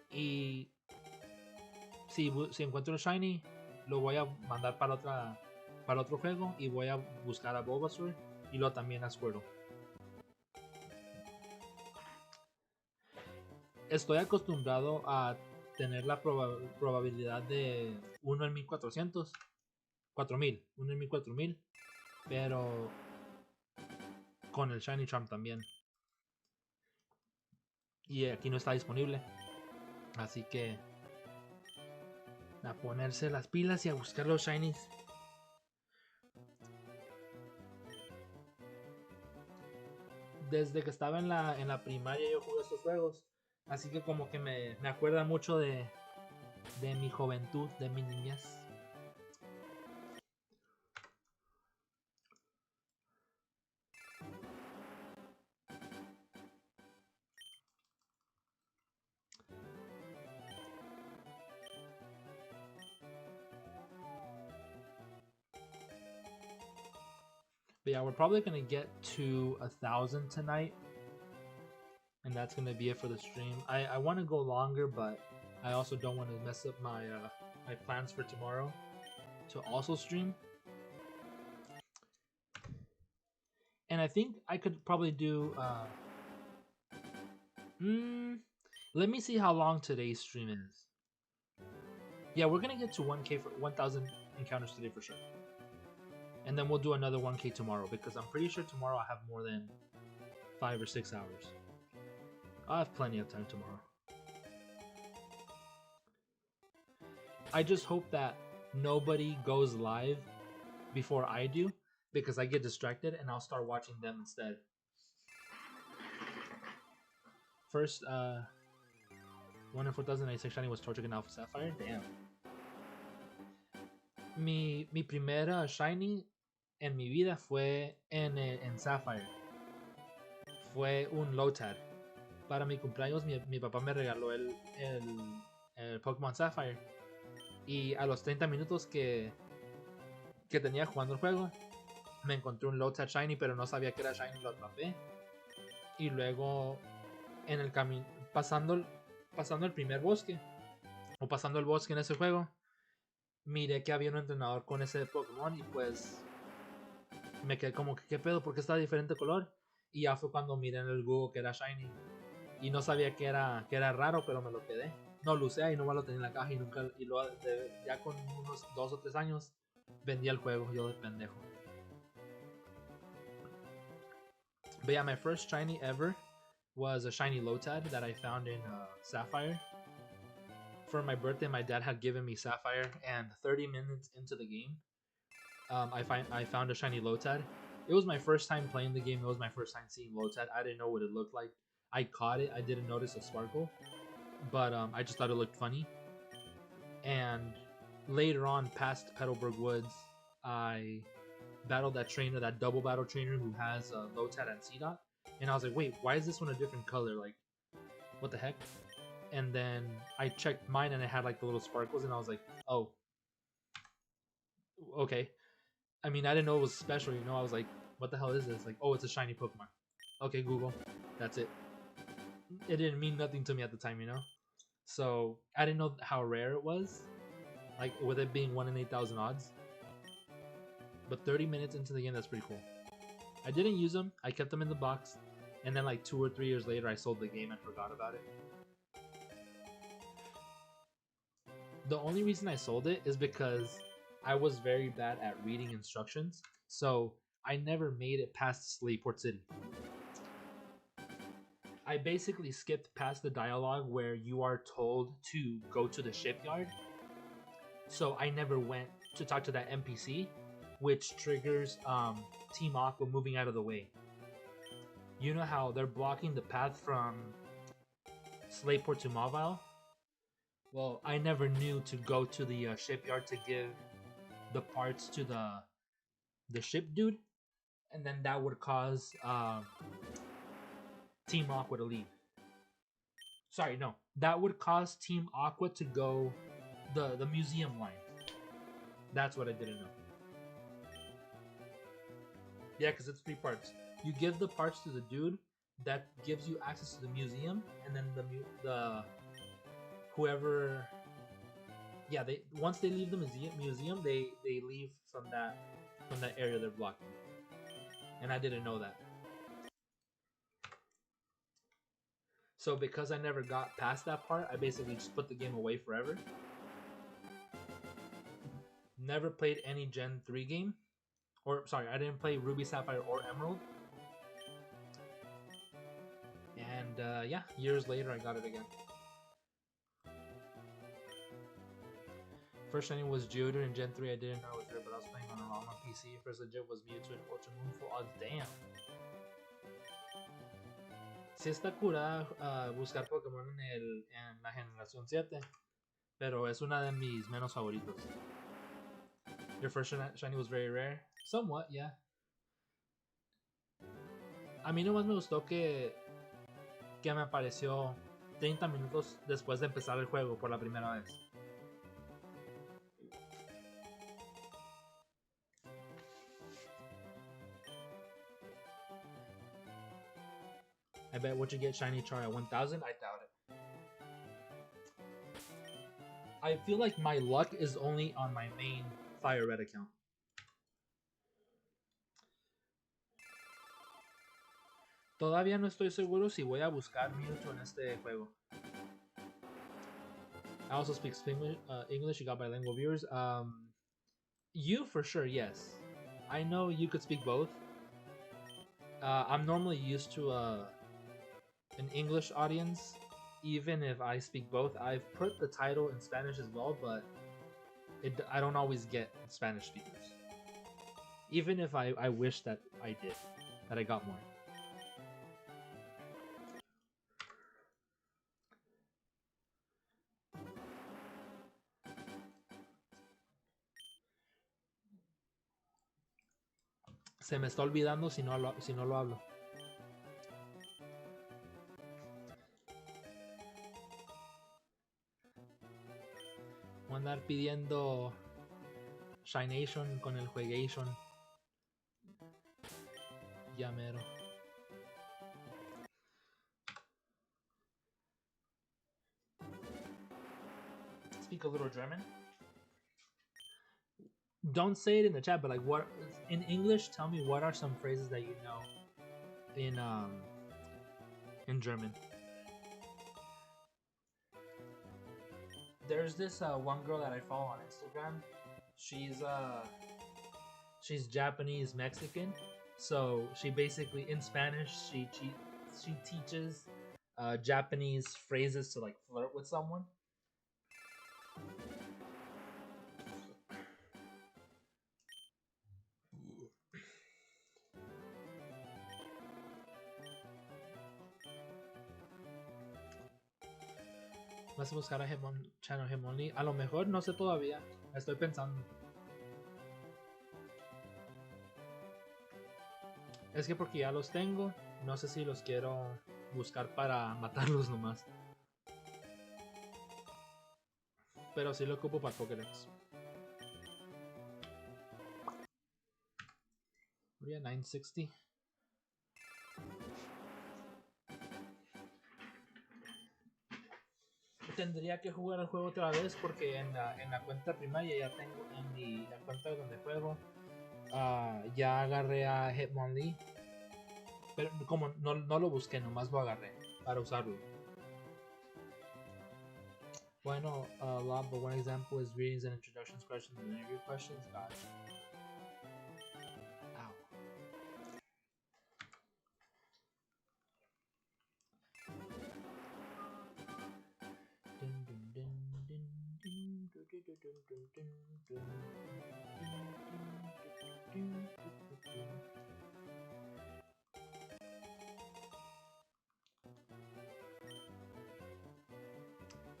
Y si encuentro Shiny, lo voy a mandar para otro juego. Y voy a buscar a Bulbasaur. Y luego también a Squirtle. Estoy acostumbrado a tener la probabilidad de 1 en 1400. 4000. 1 en 4000. Pero con el Shiny Charm también. Y aquí no está disponible. Así que a ponerse las pilas y a buscar los shinies. Desde que estaba en la primaria yo jugué estos juegos. Así que como que me acuerda mucho de mi juventud, de mi niñez. But yeah, we're probably going to get to 1,000 tonight. And that's going to be it for the stream. I want to go longer, but I also don't want to mess up my plans for tomorrow to also stream. And I think I could probably do... let me see how long today's stream is. Yeah, we're going to get to 1K for 1,000 encounters today for sure. And then we'll do another 1K tomorrow, because I'm pretty sure tomorrow I have more than 5 or 6 hours. I'll have plenty of time tomorrow. I just hope that nobody goes live before I do, because I get distracted and I'll start watching them instead. First, 1 in 4096 shiny was Torchic Alpha Sapphire. Damn. Mi primera shiny en mi vida fue en Sapphire. Fue un Lotad. Para mi cumpleaños mi papá me regaló el Pokémon Sapphire. Y a los 30 minutos que tenía jugando el juego, me encontré un Lotad Shiny, pero no sabía que era Shiny, lo atrapé. Y luego en el camino, pasando el primer bosque, o pasando el bosque en ese juego, miré que había un entrenador con ese Pokémon y pues me quedé como que, ¿qué pedo? ¿Por qué está de diferente color? Y ya fue cuando miré en el Google que era Shiny. Y no sabía que era raro, pero me lo quedé. No lo usé y nomás lo tenía en la caja y nunca. Y luego, ya con unos 2 o 3 años, vendí el juego, yo de pendejo. But yeah, my first shiny ever was a shiny Lotad that I found in Sapphire. For my birthday, my dad had given me Sapphire, and 30 minutes into the game, I found a shiny Lotad. It was my first time playing the game. It was my first time seeing Lotad. I didn't know what it looked like. I caught it. I didn't notice a sparkle, but I just thought it looked funny. And later on, past Petalburg Woods, I battled that trainer, that double battle trainer who has Lotad and Seedot. And I was like, wait, why is this one a different color? Like, what the heck? And then I checked mine and it had like the little sparkles, and I was like, oh, okay. I mean, I didn't know it was special, you know. I was like, what the hell is this? Like, oh, it's a shiny Pokemon. Okay, Google. That's it. It didn't mean nothing to me at the time, you know. So I didn't know how rare it was, like with it being 1 in 8,000 odds. But 30 minutes into the game, that's pretty cool. I didn't use them. I kept them in the box, and then like 2 or 3 years later, I sold the game and forgot about it. The only reason I sold it is because I was very bad at reading instructions, so I never made it past Slayport City. I basically skipped past the dialogue where you are told to go to the shipyard. So I never went to talk to that NPC, which triggers Team Aqua moving out of the way. You know how they're blocking the path from Slayport to Mauville? Well, I never knew to go to the shipyard to give the parts to the ship dude, and then that would cause Team Aqua to leave. Sorry, no, that would cause Team Aqua to go the museum line. That's what I didn't know. Yeah, because it's 3 parts. You give the parts to the dude that gives you access to the museum, and then the whoever, yeah, they once they leave the museum, they leave from that area they're blocking. And I didn't know that. So because I never got past that part, I basically just put the game away forever. Never played any Gen 3 game. Or, sorry, I didn't play Ruby, Sapphire, or Emerald. And, yeah, years later I got it again. First shiny was Geodude in Gen 3. I didn't know it was there, but I was playing on a ROM on PC. First legit was Mewtwo and Ultra Moon Full odds. Damn. Sí está curada buscar Pokémon en la generación 7, pero es una de mis menos favoritos. Your first shiny was very rare? Somewhat, yeah. A mí nomás me gustó que me apareció 30 minutos después de empezar el juego por la primera vez. I bet what you get shiny Char at 1000? I doubt it. I feel like my luck is only on my main FireRed account. Todavía no estoy seguro si voy a buscar Mewtwo en este juego. I also speak English. You got bilingual viewers. You for sure, yes. I know you could speak both. I'm normally used to an English audience, even if I speak both. I've put the title in Spanish as well, but I don't always get Spanish speakers. Even if I wish that I did, that I got more. Se me está olvidando si no lo hablo. Voy a andar pidiendo Shination con el Juegation. Ya mero. Speak a little German. Don't say it in the chat, but like, what in English? Tell me what are some phrases that you know in German. There's this one girl that I follow on Instagram. She's Japanese Mexican, so she basically in Spanish she teaches Japanese phrases to like flirt with someone. Vas a buscar a Channel Hemonly. A lo mejor no sé todavía. Estoy pensando. Es que porque ya los tengo, no sé si los quiero buscar para matarlos nomás. Pero sí lo ocupo para Pokédex. Voy a 960. Tendría que jugar el juego otra vez porque en la cuenta primaria ya tengo, en la cuenta donde juego, ya agarré a Hitmonlee. Pero como no lo busqué, nomás lo agarré para usarlo. Bueno, a lot, but one example is readings and introductions, questions, and interview questions. Gotcha. Ow.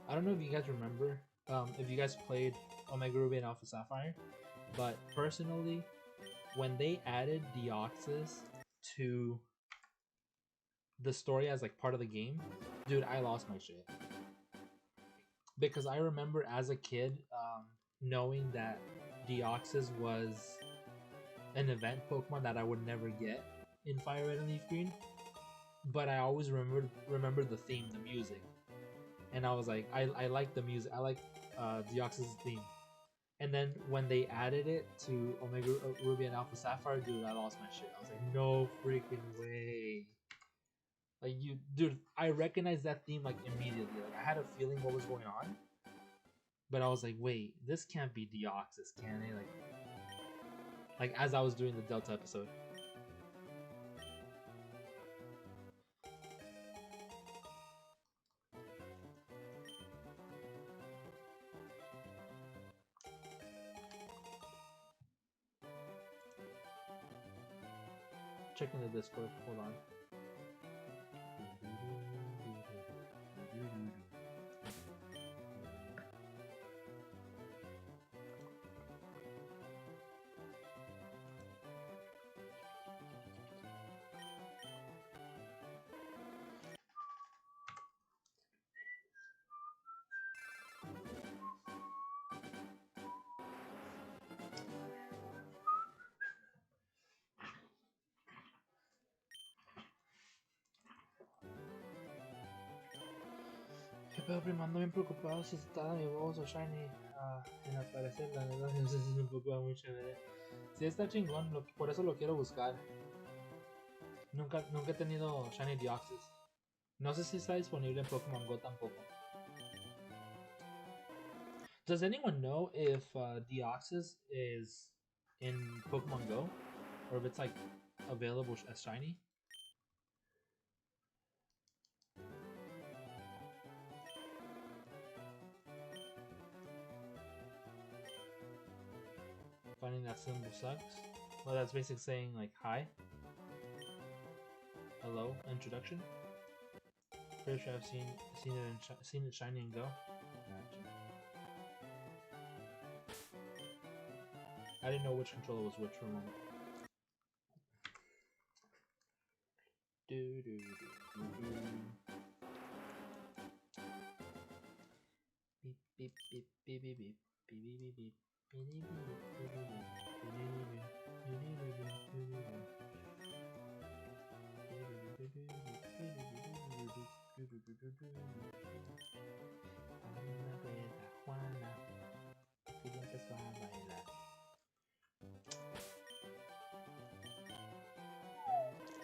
I don't know if you guys remember, if you guys played Omega Ruby and Alpha Sapphire, but personally, when they added Deoxys to the story as like part of the game, dude, I lost my shit. Because I remember as a kid, knowing that Deoxys was an event Pokemon that I would never get in FireRed and LeafGreen, but I always remembered the theme, the music, and I was like, I like the music, I like Deoxys' theme. And then when they added it to Omega Ruby and Alpha Sapphire, dude, I lost my shit. I was like, no freaking way. Like, dude, I recognized that theme like immediately. Like, I had a feeling what was going on, but I was like, wait, this can't be Deoxys, can it? Like as I was doing the Delta episode. Checking the Discord. Hold on. Pero primo, ando bien preocupado si está mi voz o Shiny en aparecer, la verdad, no sé si es un poco muy chévere. Si está chingón, por eso lo quiero buscar. Nunca he tenido Shiny Deoxys. No sé si está disponible en Pokémon Go tampoco. Does anyone know if Deoxys is in Pokemon Go? Or if it's like available as Shiny? Finding that symbol sucks. Well, that's basically saying like hi, hello, introduction. Pretty sure I've seen it shiny and go. Gotcha. I didn't know which controller was which for a moment. Do, do, do, do. Beep, beep, beep, beep, beep, beep, beep, beep, beep, beep, Juana, que ya empezó a bailar.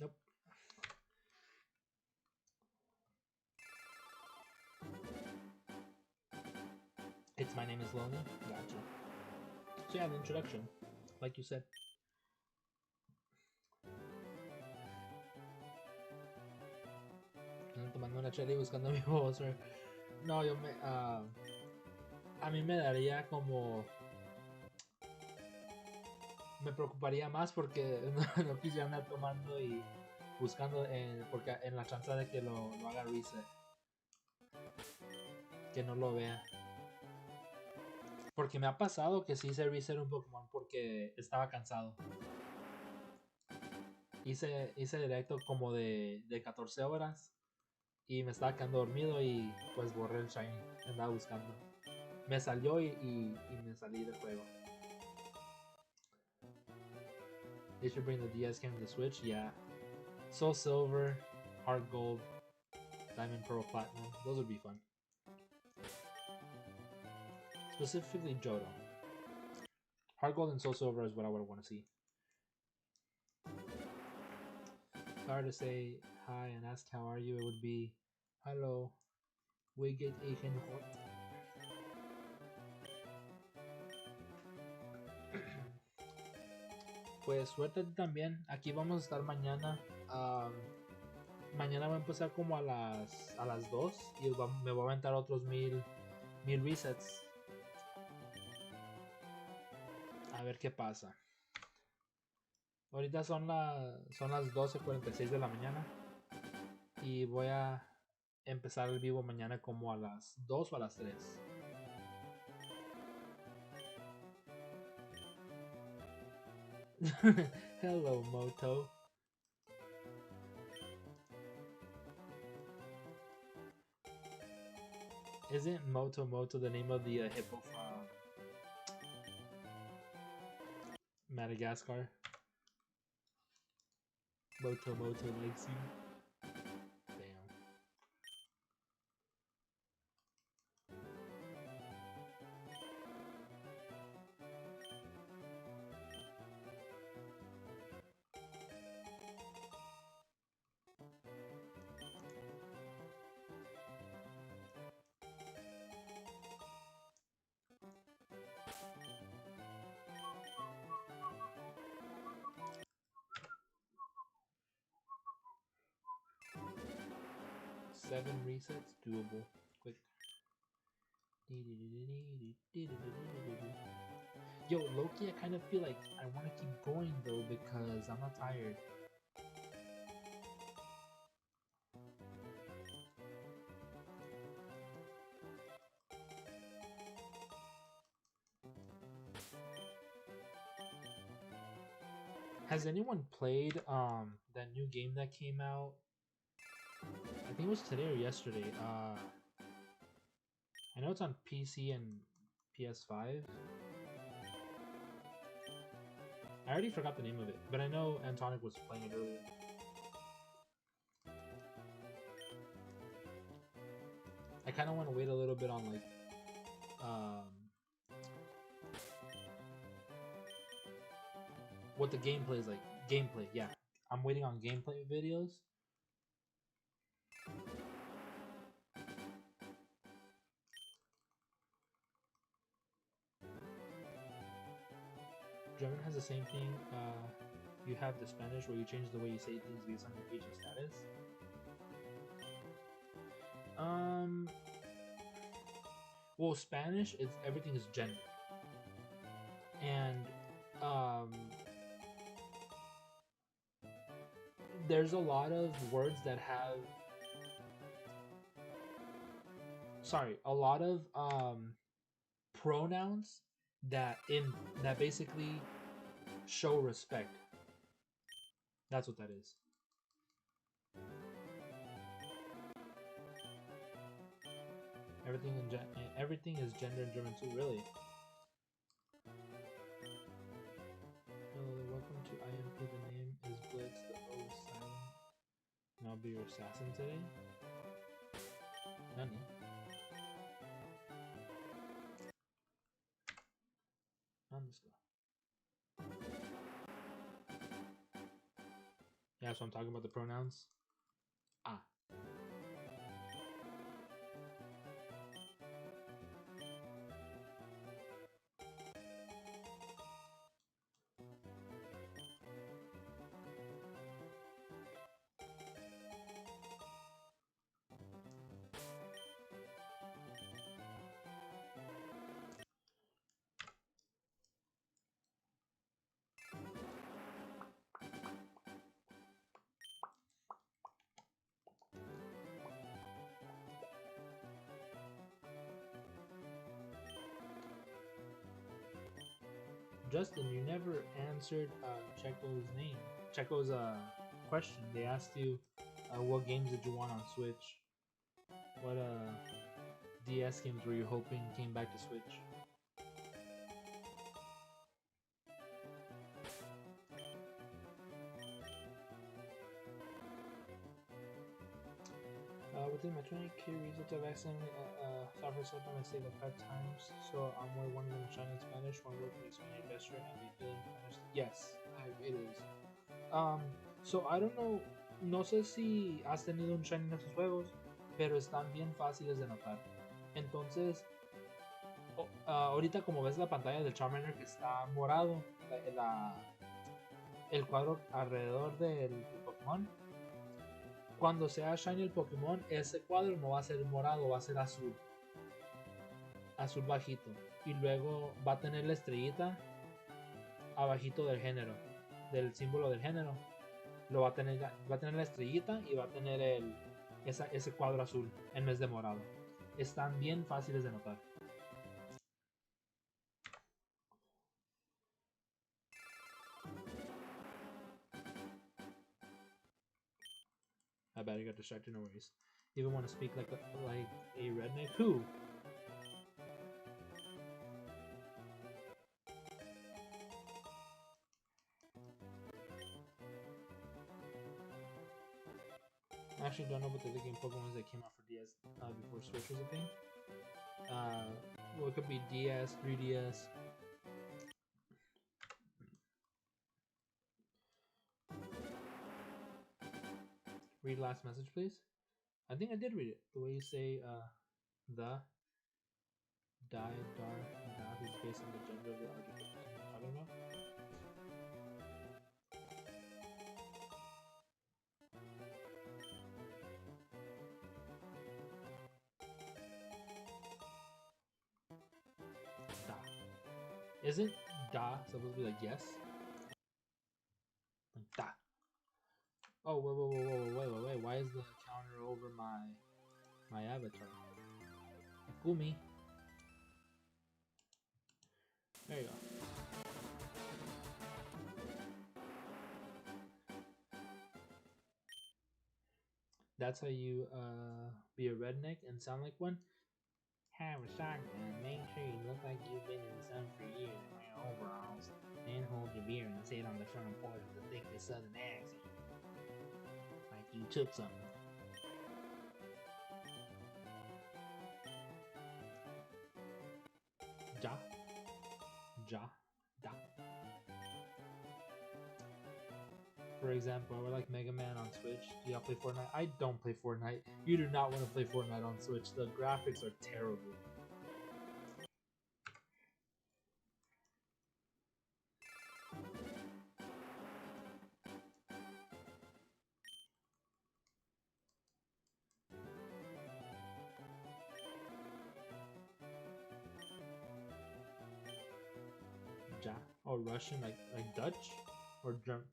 Nope. It's My Name is Lonely. Gotcha. So yeah, the introduction, like you said. Tomando una chela y buscando mi voz. No, yo me... a mí me daría como... Me preocuparía más porque no quisiera andar tomando y buscando porque en la chance de que lo haga reset. Que no lo vea. Porque me ha pasado que sí hice reset un Pokémon porque estaba cansado. Hice directo como de 14 horas y me estaba quedando dormido y pues borré el Shiny. Andaba buscando. Me salió y me salí del juego. They should bring the DS game to the Switch, yeah. Soul Silver, Heart Gold, Diamond Pearl Platinum, those would be fun. Specifically Johto. Heart Gold and Soul Silver is what I would want to see. If I were to say hi and ask how are you, it would be hello, we get Asian hot. Pues suerte también. Aquí vamos a estar mañana. Mañana va a empezar como a las 2 y me voy a aventar otros 1000 resets. A ver qué pasa. Ahorita son las 12:46 de la mañana y voy a empezar el vivo mañana como a las 2 o a las 3. Hello, Moto. Isn't Moto the name of the hippo from Madagascar? Moto likes you. Damn. Seven resets, doable. Quick. Yo, Loki, I kind of feel like I want to keep going though because I'm not tired. Has anyone played that new game that came out? I think it was today or yesterday. I know it's on PC and PS5. I already forgot the name of it, but I know Antonic was playing it earlier. I kind of want to wait a little bit on like what the gameplay is like. Gameplay, yeah. I'm waiting on gameplay videos. German has the same thing. You have the Spanish where you change the way you say things based on your age and status. Well, Spanish is everything is gender, and there's a lot of words that have a lot of pronouns that basically show respect. That's what that is. Everything is gender in German too. Really? Hello, welcome to IMP. The name is Blitz. The O is silent. And I'll be your assassin today. Nani? Yeah, so I'm talking about the pronouns. Ah. Justin, you never answered Checo's name. Checo's question. They asked you what games did you want on Switch? What DS games were you hoping came back to Switch? Within my 20k results, I've accidentally software something I say like 5 times, so I'm way one of them Chinese Spanish, one word for Spanish gesture, and be feeling Spanish. Yes, it is. So I don't know, no sé si has tenido un shiny en esos juegos, pero están bien fáciles de notar. Entonces, ahorita como ves la pantalla del Charmander que está morado, el cuadro alrededor del Pokémon, cuando sea shiny el Pokémon, ese cuadro no va a ser morado, va a ser azul. Azul bajito. Y luego va a tener la estrellita abajito del género, del símbolo del género. Va a tener la estrellita y va a tener ese cuadro azul en vez de morado. Están bien fáciles de notar. I bet I got distracted, no worries. Even want to speak like a redneck? Who? I actually don't know about the other game Pokemon that came out for DS before Switch was a thing. Well, it could be DS, 3DS. Read last message, please. I think I did read it. The way you say the dar is based on the gender of the object you're talking about. Da. Isn't da supposed to be like yes? Like da. Oh, wait. Why is the counter over my avatar? Gumi. There you go. That's how you be a redneck and sound like one. Have a shotgun. Make sure you look like you've been in the sun for years and wear overalls. Then hold your beer and sit on the front porch with a thick southern accent. Like you took something. Ja. Da. For example, I would like Mega Man on Switch. Do y'all play Fortnite? I don't play Fortnite. You do not want to play Fortnite on Switch. The graphics are terrible. Ja. Or Russian, like Dutch? Or German?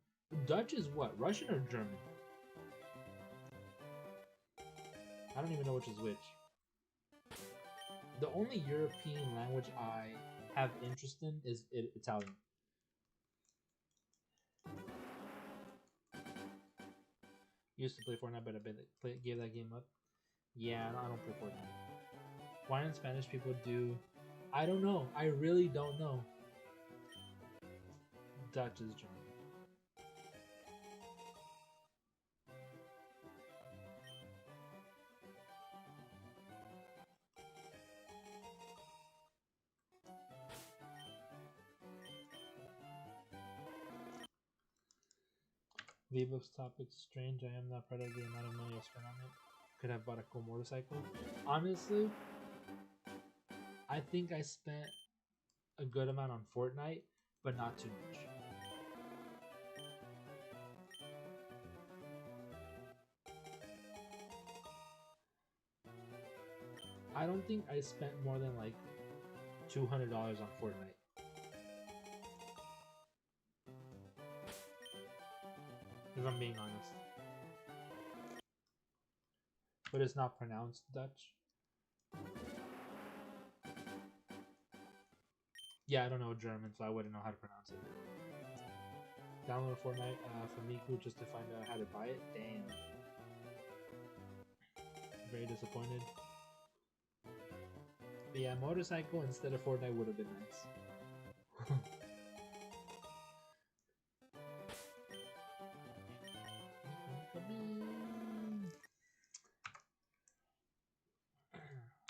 Dutch is what? Russian or German? I don't even know which is which. The only European language I have interest in is Italian. Used to play Fortnite, but gave that game up. Yeah, I don't play Fortnite. Why in Spanish people do? I don't know. I really don't know. Dutch is German. V-Book's topic strange. I am not proud of the amount of money I spent on it. Could have bought a cool motorcycle. Honestly, I think I spent a good amount on Fortnite, but not too much. I don't think I spent more than like $200 on Fortnite. If I'm being honest. But it's not pronounced Dutch. Yeah, I don't know German, so I wouldn't know how to pronounce it. Download Fortnite for Miku just to find out how to buy it. Damn. Very disappointed. But yeah, motorcycle instead of Fortnite would have been nice.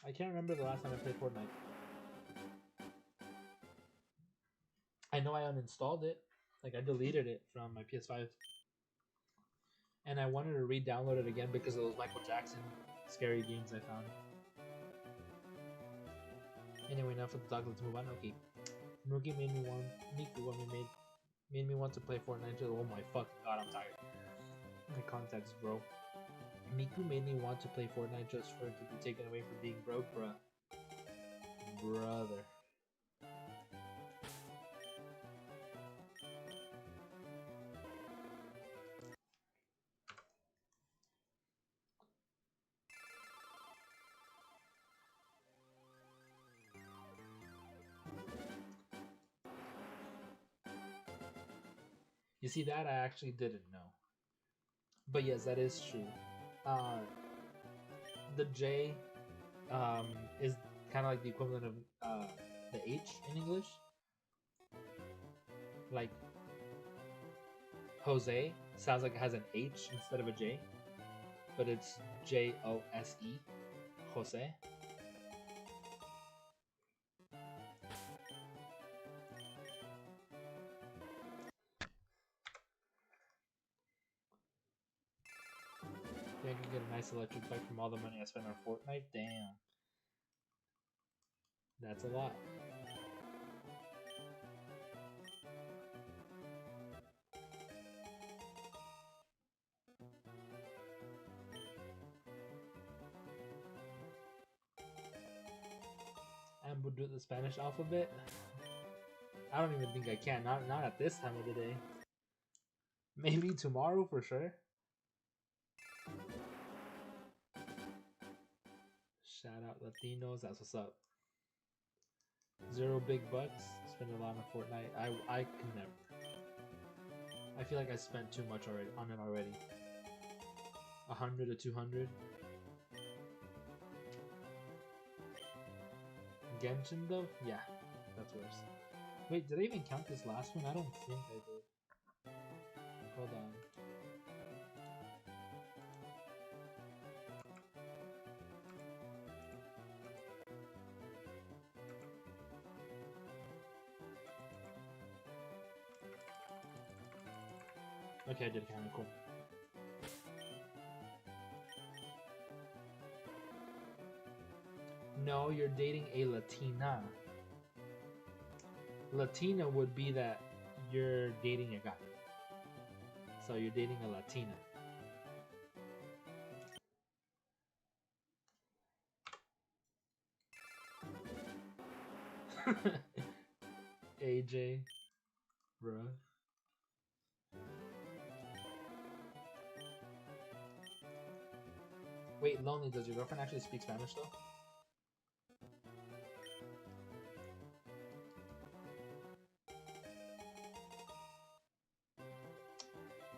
I can't remember the last time I played Fortnite. I know I uninstalled it. Like, I deleted it from my PS5. And I wanted to re-download it again because of those Michael Jackson scary games I found. Anyway, enough of the talk. Let's move on. Okay. Miku made me want to play Fortnite. Oh my fucking god, I'm tired. My context, bro. Miku made me want to play Fortnite just for it to be taken away from being broke, bruh. Brother. You see, that I actually didn't know. But yes, that is true. The J is kind of like the equivalent of the H in English. Like, Jose sounds like it has an H instead of a J, but it's Jose. Jose. Think I can get a nice electric bike from all the money I spent on Fortnite? Damn. That's a lot. And we'll do the Spanish alphabet. I don't even think I can. Not at this time of the day. Maybe tomorrow for sure. Shout out Latinos. That's what's up. 0 big bucks. Spend a lot on Fortnite. I can never. I feel like I spent too much already on it already. 100 or 200. Genshin though? Yeah, that's worse. Wait, did I even count this last one? I don't think I did. Hold on. Okay, I did count it. Cool. No, you're dating a Latina. Latina would be that you're dating a guy. So you're dating a Latina. AJ, bruh. Wait, Lonely, does your girlfriend actually speak Spanish though?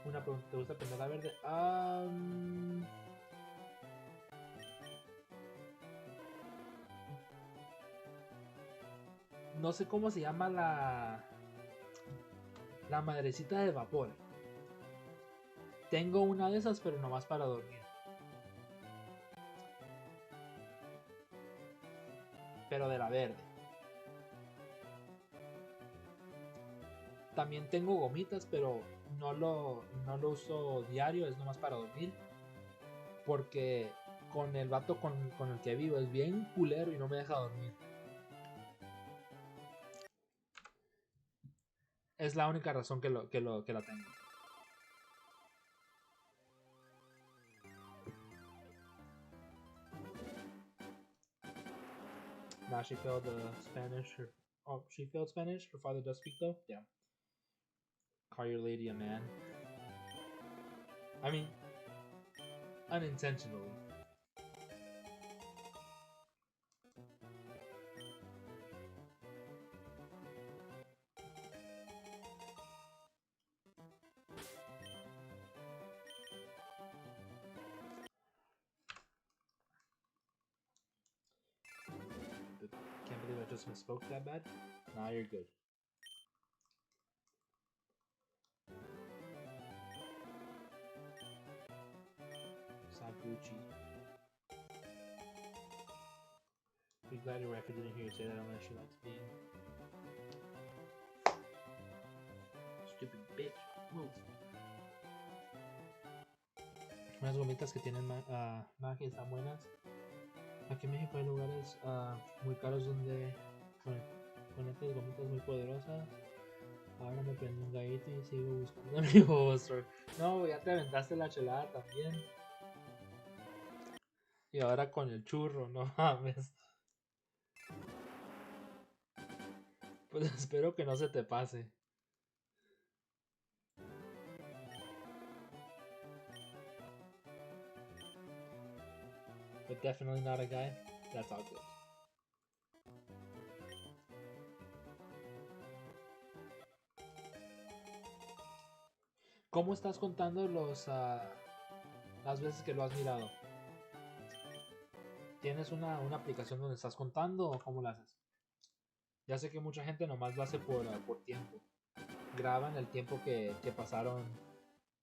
Una pregunta, ¿te gusta aprender la verde? No sé cómo se llama la madrecita de vapor. Tengo una de esas, pero nomás para dormir. Pero de la verde. También tengo gomitas, pero no lo uso diario, es nomás para dormir. Porque con el vato con el que vivo es bien culero y no me deja dormir. Es la única razón que la tengo. Now she failed Spanish. She failed Spanish. Her father does speak though. Yeah. Call your lady a man. I mean, unintentionally. Can't believe I just misspoke that bad. Nah, you're good. Saguchi. Be glad your wife didn't hear you say that unless she likes being. Stupid bitch. Move. Unas gomitas que tienen magia están buenas. Aquí en México hay lugares muy caros donde con estas gomitas muy poderosas. Ahora me prendí un gallito y sigo buscando mi monster. No, ya te aventaste la chelada también. Y ahora con el churro, no mames. Pues espero que no se te pase. But definitely not a guy. That's all good. ¿Cómo estás contando las veces que lo has mirado? ¿Tienes una aplicación donde estás contando o cómo lo haces? Ya sé que mucha gente nomás lo hace por tiempo. Graban el tiempo que pasaron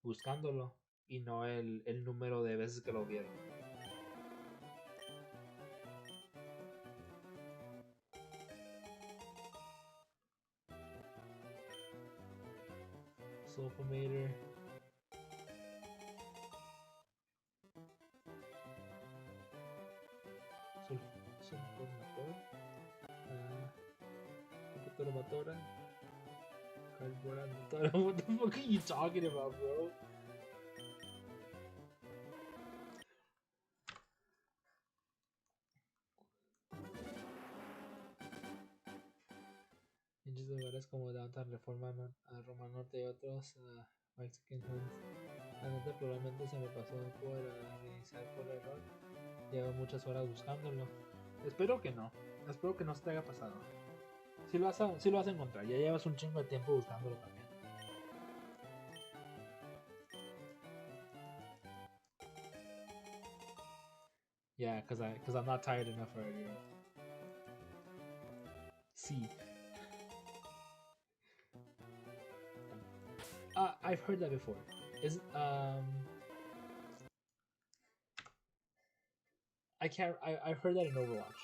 buscándolo y no el número de veces que lo vieron. Sulfumator. Sulfumator. Computadora. Cardboard. What the fuck are you talking about, bro? Muchos lugares como Downtown Reforma, Roma Norte y otros Mexican Homes. La neta probablemente se me pasó por reiniciar por error. Llevo muchas horas buscándolo. Espero que no. Espero que no se te haya pasado. Si lo vas a encontrar. Ya llevas un chingo de tiempo buscándolo también. Yeah, because I'm not tired enough already. See. I've heard that before. Is I've heard that in Overwatch.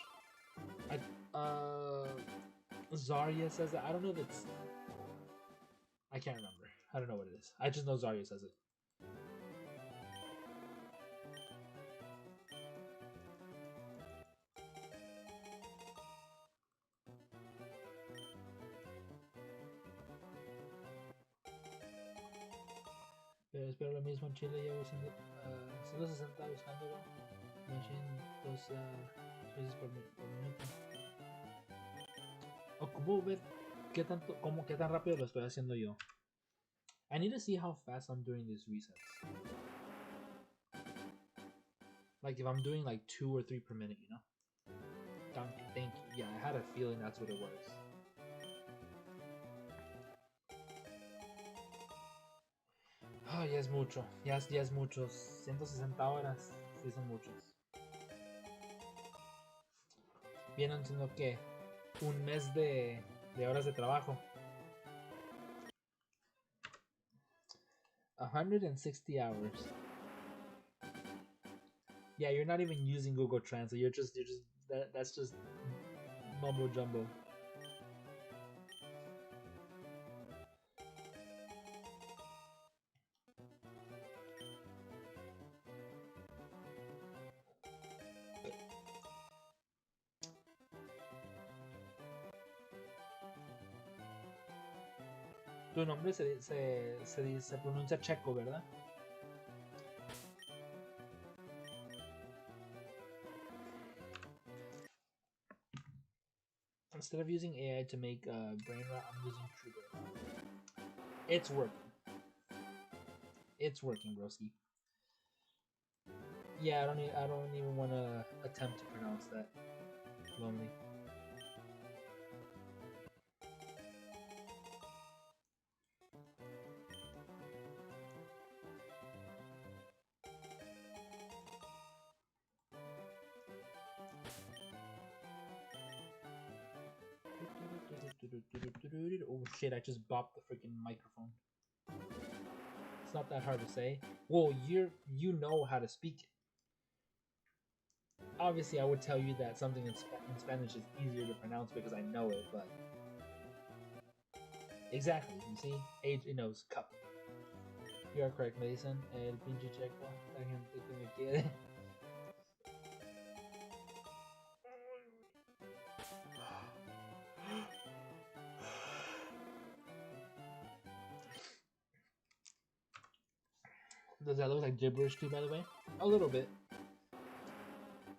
Zarya says that. I don't know if it's. I can't remember. I don't know what it is. I just know Zarya says it. Pero espero lo mismo en Chile. Llevo 160 buscándolo. Machine 2 veces por minuto. Ocupo ver qué tan rápido lo estoy haciendo yo. I need to see how fast I'm doing these resets. Like if I'm doing like 2 or 3 per minute, you know? Thank you. Yeah, I had a feeling that's what it was. Oh yeah, Es mucho, ya es muchos. 160 horas, sí son muchos. Vienen siendo que un mes de horas de trabajo. 160 hours. Yeah, you're not even using Google Translate. You're just that's just mumbo jumbo. Tu nombre se pronuncia checo, ¿verdad? Instead of using AI to make brain rot, I'm using Truebill. It's working. It's working, broski. Yeah, I don't even want to attempt to pronounce that. Lonely. Oh shit, I just bopped the freaking microphone. It's not that hard to say. Well, you know how to speak it. Obviously, I would tell you that something in Spanish is easier to pronounce because I know it, but exactly, you see, age it knows cup. You are correct, Mason. El pinche checo, la gente que me quiere. Does that look like gibberish too, by the way? A little bit.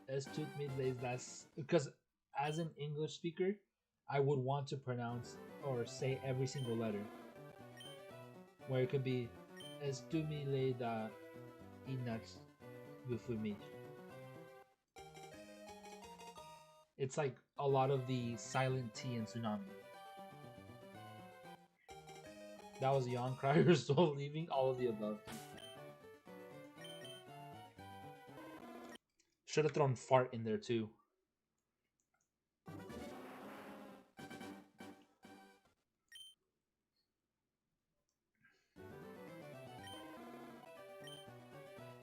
As tooth midlays, that's because as an English speaker, I would want to pronounce or say every single letter. Where it could be as to me lay da inax me. It's like a lot of the silent T in Tsunami. That was Yawn Crier Soul leaving, all of the above. Should have thrown fart in there too.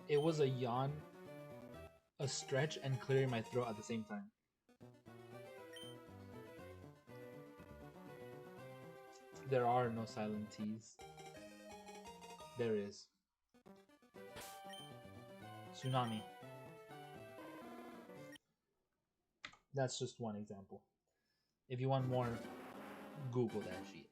It was a yawn, a stretch, and clearing my throat at the same time. There are no silent T's. There is. Tsunami. That's just one example. If you want more, Google that shit.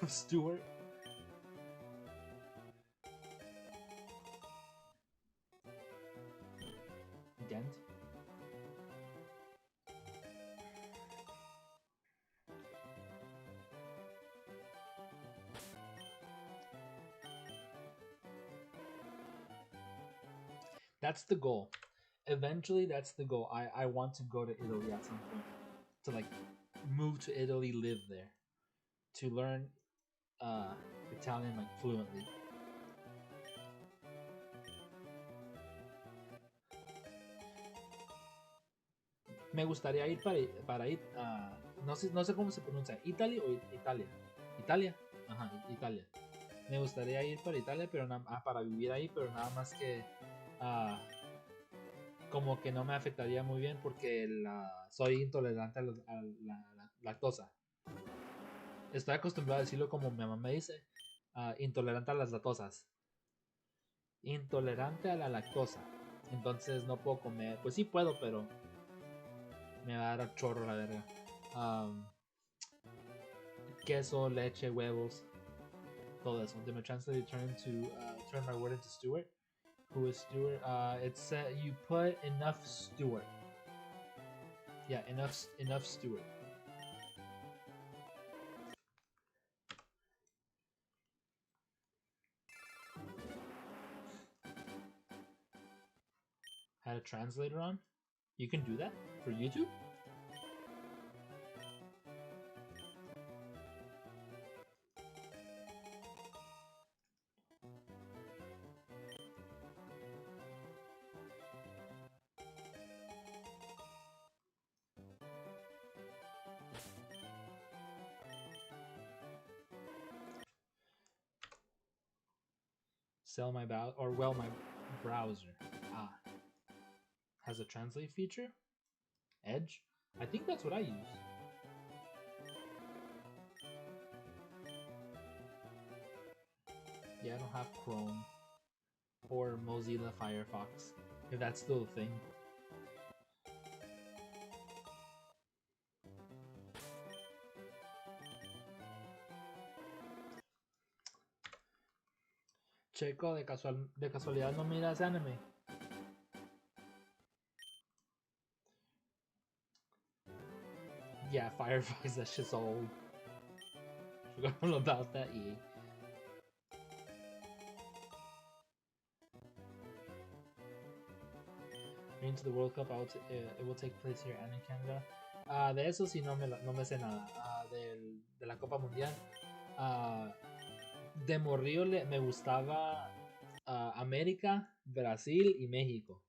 Stuart. Dent. That's the goal. Eventually, that's the goal. I want to go to Italy at some point. To like move to Italy, live there. To learn Italian like fluently. Me gustaría ir para ir no sé cómo se pronuncia, Italy o Italia. Italia. Ajá, Italia. Me gustaría ir para Italia, pero para vivir ahí, pero nada más que como que no me afectaría muy bien porque soy intolerante a la lactosa. Estoy acostumbrado a decirlo como mi mamá me dice, intolerante a las lactosas. Intolerante a la lactosa. Entonces no puedo comer. Pues sí puedo, pero me va a dar chorro la verga. Queso, leche, huevos, todo eso. Did my translator turn my word into Stuart? Who is Stuart? It's you put enough Stuart. Yeah, enough Stuart. Had a translator on? You can do that for YouTube? Sell my my browser. Ah, has a translate feature. Edge. I think that's what I use. Yeah, I don't have Chrome or Mozilla Firefox, if that's still a thing. Checo, de casualidad no miras anime. Yeah, Firefox, that shit's old. Forgot all about that, EA. Into the World Cup, it will take place here and in Canada. De eso sí no me sé nada. De la Copa Mundial. De morrillo me gustaba América, Brasil y México.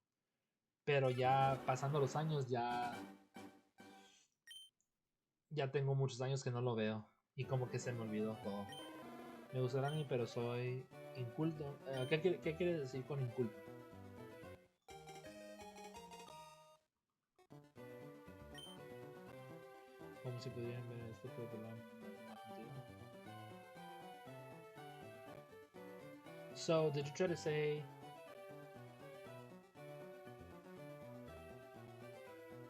Pero ya pasando los años ya tengo muchos años que no lo veo. Y como que se me olvidó todo. Me gusta el anime, pero soy inculto. ¿Qué quiere decir con inculto? Como si pudieran ver esto, pero So, did you try to say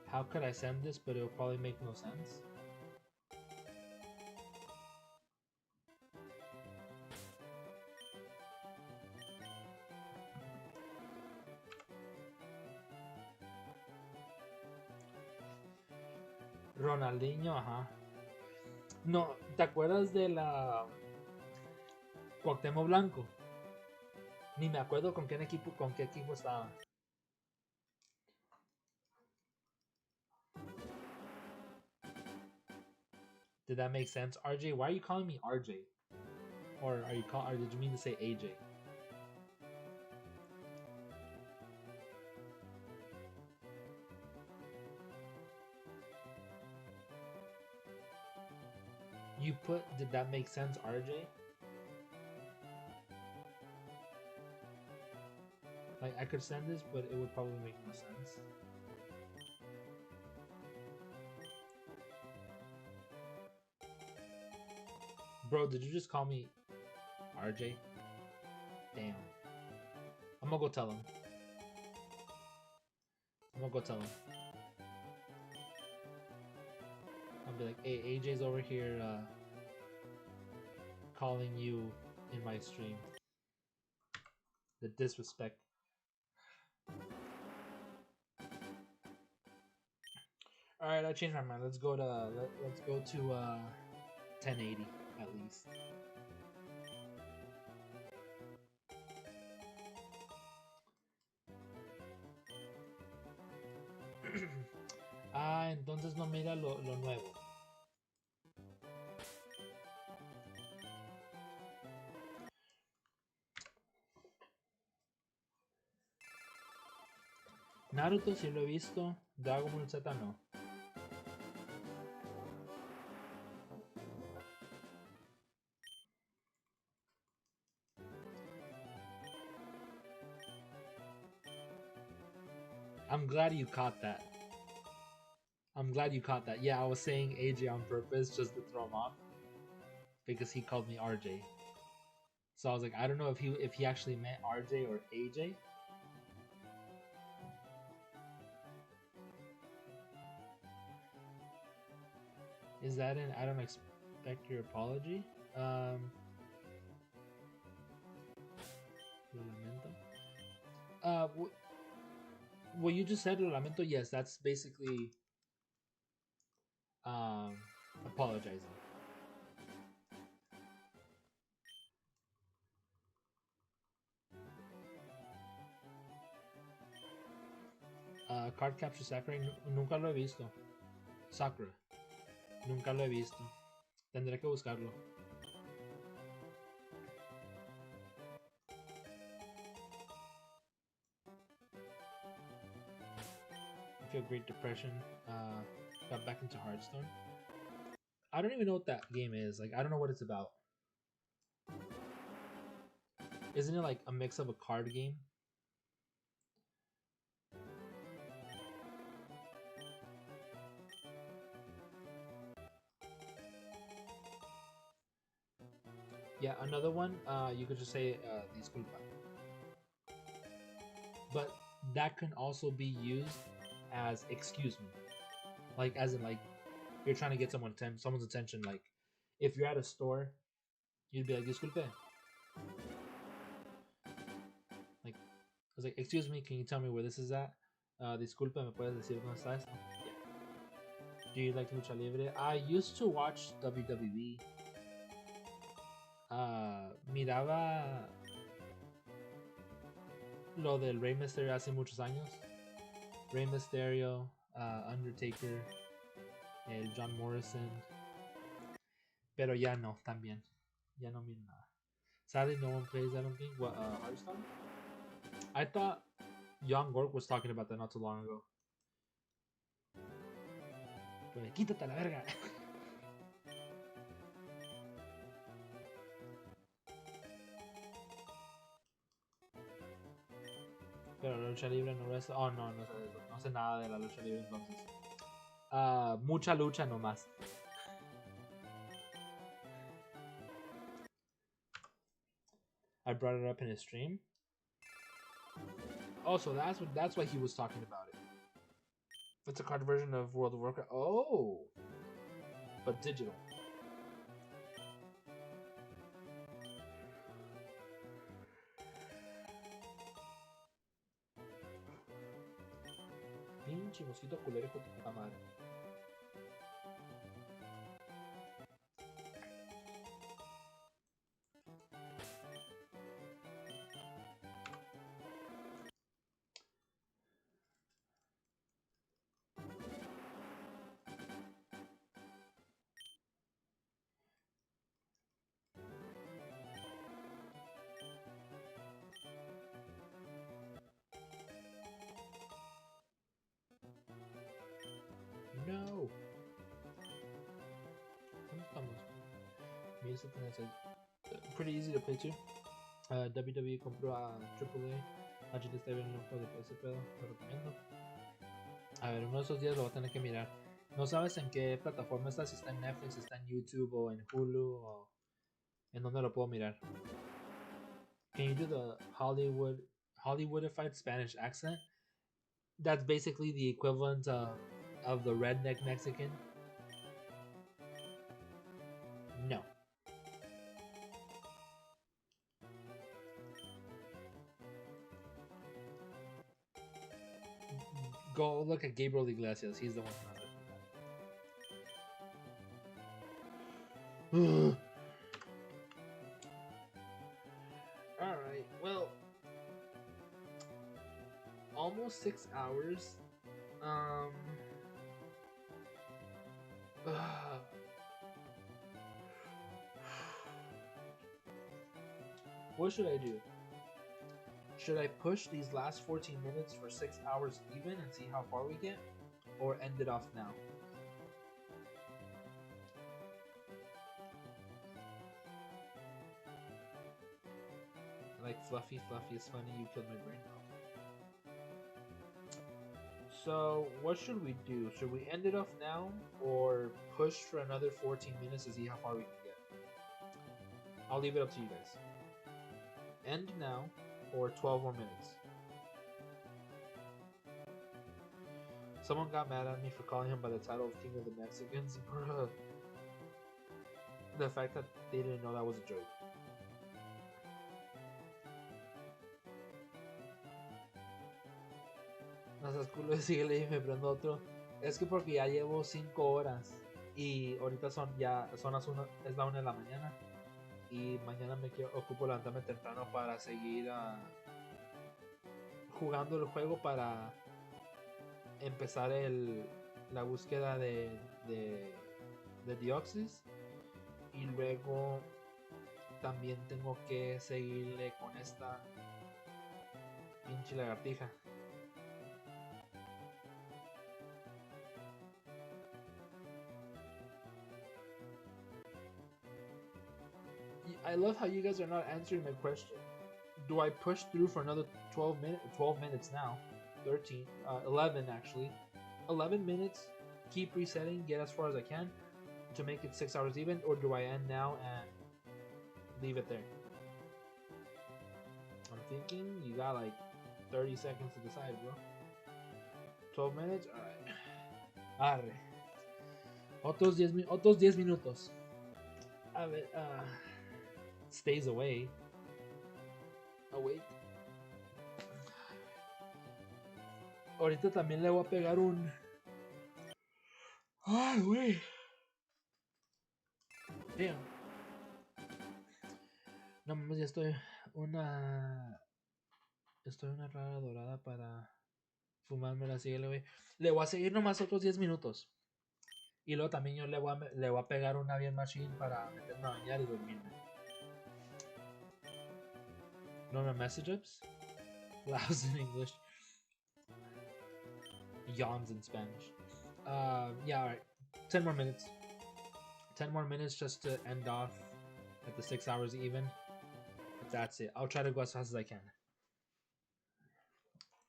how could I send this, but it will probably make no sense? Ronaldinho, ajá. No, ¿te acuerdas de la Cuauhtémoc Blanco? Ni me acuerdo con qué equipo estaba. Did that make sense, RJ? Why are you calling me RJ? Or did you mean to say AJ? You put, did that make sense, RJ? Like, I could send this, but it would probably make no sense. Bro, did you just call me RJ? Damn. I'm gonna go tell him. I'll be like, hey, AJ's over here calling you in my stream. The disrespect. All right, I changed my mind. Let's go to 1080 at least. Entonces no mira lo nuevo. Naruto sí lo he visto, Dragon Ball Z no. I'm glad you caught that. Yeah, I was saying AJ on purpose just to throw him off because he called me RJ. So I was like, I don't know if he actually meant RJ or AJ. Is that an I don't expect your apology? Lo lamento. What you just said, lo lamento, yes, that's basically apologizing. Card Capture Sakura, nunca lo he visto. Sakura, nunca lo he visto. Tendré que buscarlo. I feel Great Depression. Got back into Hearthstone. I don't even know what that game is. Like, I don't know what it's about. Isn't it like a mix of a card game? Yeah, another one, you could just say disculpa. But that can also be used as excuse me. Like as in like you're trying to get someone's attention. Like if you're at a store, you'd be like disculpe. Like I was like, excuse me, can you tell me where this is at? Disculpe, me puedes decir dónde está esto? Yeah. Do you like lucha libre? I used to watch WWE. Miraba lo del Rey Mysterio hace muchos años. Rey Mysterio, Undertaker, el John Morrison. Pero ya no, también. Ya no miro nada. Sadly, no one plays, I don't think. What, Hearthstone? I thought Young Gork was talking about that not too long ago. Pero quítate la verga. Pero la lucha libre no es... Oh, no, no sé, no sé nada de la lucha libre entonces. Mucha lucha nomás. I brought it up in his stream. Oh, so that's why he was talking about it. It's a card version of World of Warcraft. Oh, but digital. Pinche mosquito culero hijo de puta madre. No. Pretty easy to play too. WWE compró a AAA. Allí está bien un juego de ese pedo, lo recomiendo. A ver, uno de esos días lo voy a tener que mirar. No sabes en qué plataforma está, si está en Netflix, si está en YouTube o en Hulu o en dónde lo puedo mirar. Can you do the Hollywoodified Spanish accent? That's basically the equivalent of the redneck Mexican. No. Go look at Gabriel Iglesias. He's the one who Alright, well, almost 6 hours. What should I do? Should I push these last 14 minutes for 6 hours even and see how far we get? Or end it off now? Like Fluffy is funny, you killed my brain. So what should we do? Should we end it off now or push for another 14 minutes to see how far we can get? I'll leave it up to you guys. End now or 12 more minutes. Someone got mad at me for calling him by the title of King of the Mexicans. Bruh. The fact that they didn't know that was a joke. No seas culo, síguele y me prendo otro. Es que porque ya llevo 5 horas y ahorita son las 1, es la 1 de la mañana y mañana ocupo levantarme temprano para seguir jugando el juego para empezar la búsqueda de Deoxys y luego también tengo que seguirle con esta pinche lagartija. I love how you guys are not answering my question. Do I push through for another 12 minutes now? 13, 11 actually. 11 minutes, keep resetting, get as far as I can to make it 6 hours even, or do I end now and leave it there? I'm thinking you got like 30 seconds to decide, bro. 12 minutes? Alright. Arre. Otros 10 minutos. A ver, stays away. Awake. Ahorita también le voy a pegar un... Ay, güey. Damn. No mames, ya estoy una... Estoy una rara dorada para fumármela, síguele, güey. Le voy a seguir nomás otros 10 minutos. Y luego también yo le voy a pegar una bien machine para meterme a bañar y dormirme. Normal message ups? Louse in English. Yawns in Spanish. Yeah, alright. 10 more minutes. 10 more minutes just to end off at the 6 hours even. But that's it. I'll try to go as fast as I can.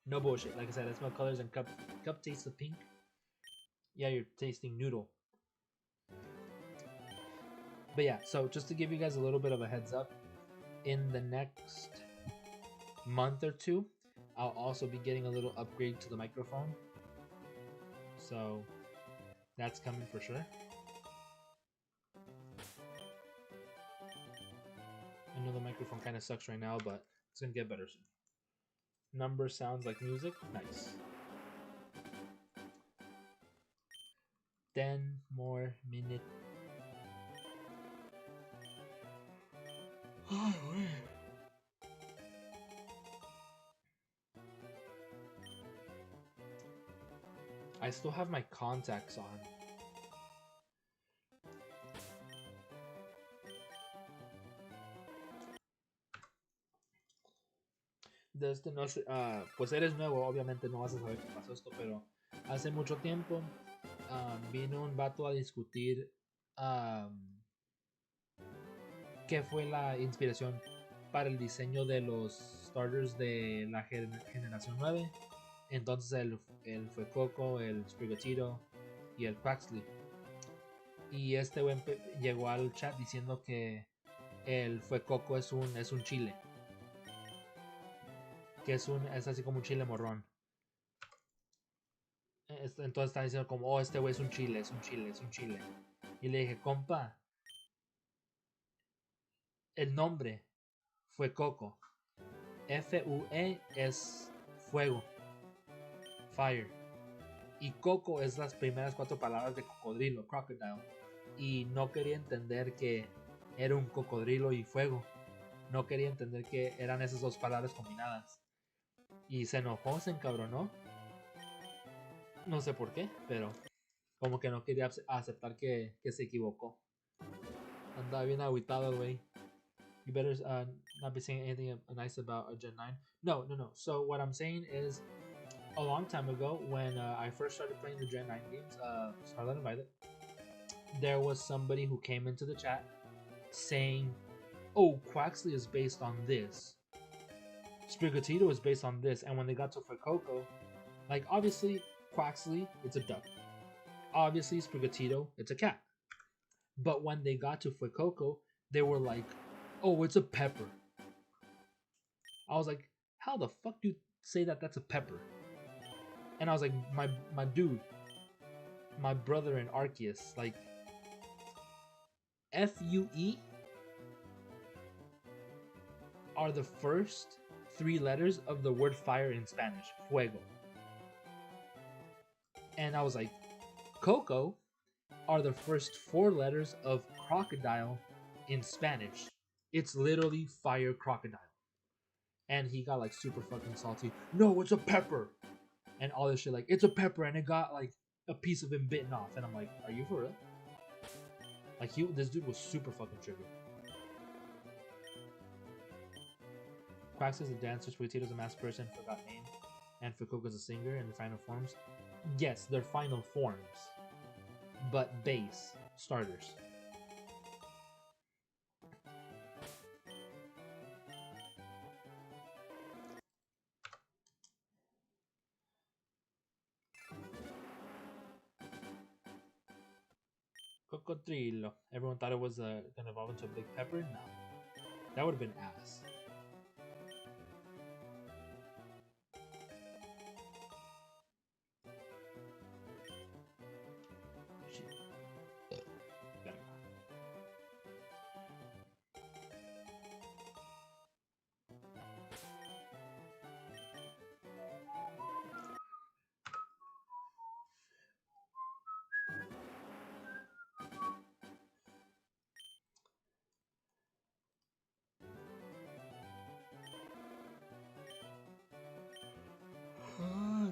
No bullshit. Like I said, I smell colors and cup tastes of pink. Yeah, you're tasting noodle. But yeah, so just to give you guys a little bit of a heads up, in the next month or two, I'll also be getting a little upgrade to the microphone. So that's coming for sure. I know the microphone kind of sucks right now, but it's gonna get better soon. Number sounds like music. Nice. 10 more minutes. Oh, I still have my contacts on. Desde no sé, pues eres nuevo, obviamente no vas a saber qué pasó esto, pero hace mucho tiempo vino un vato a discutir qué fue la inspiración para el diseño de los starters de la generación 9. Entonces el fue Coco, el Sprigatito y el Quaxley. Y este güey llegó al chat diciendo que el fue Coco es un chile. Que es así como un chile morrón. Entonces está diciendo como, oh, este güey es un chile, es un chile, es un chile. Y le dije, compa, el nombre fue Coco. F-U-E es fuego. Fire. Y Coco es las primeras 4 palabras de cocodrilo, crocodile. Y no quería entender que era un cocodrilo y fuego. No quería entender que eran esas 2 palabras combinadas. Y se enojó, se encabronó. No sé por qué, pero como que no quería aceptar que se equivocó. Andaba bien agüitado, güey. You better not be saying anything nice about a Gen 9. No. So what I'm saying is, a long time ago, when I first started playing the Gen 9 games, Scarlet and Violet, there was somebody who came into the chat saying, oh, Quaxley is based on this. Sprigatito is based on this. And when they got to Fuecoco, like, obviously, Quaxley, it's a duck. Obviously, Sprigatito, it's a cat. But when they got to Fuecoco, they were like, oh, it's a pepper. I was like, how the fuck do you say that that's a pepper? And I was like, my dude, my brother in Arceus, like, F-U-E are the first 3 letters of the word fire in Spanish, fuego. And I was like, Coco are the first 4 letters of crocodile in Spanish. It's literally fire crocodile. And he got like super fucking salty. No, it's a pepper. And all this shit, like, it's a pepper, and it got like a piece of him bitten off. And I'm like, are you for real? Like, this dude was super fucking triggered. Quax is a dancer, Sprigatito's a masked person, forgot name, and Fuecoco's a singer in the final forms. Yes, they're final forms, but base starters. cocodrilo. Everyone thought it was gonna evolve into a big pepper. No, that would have been ass.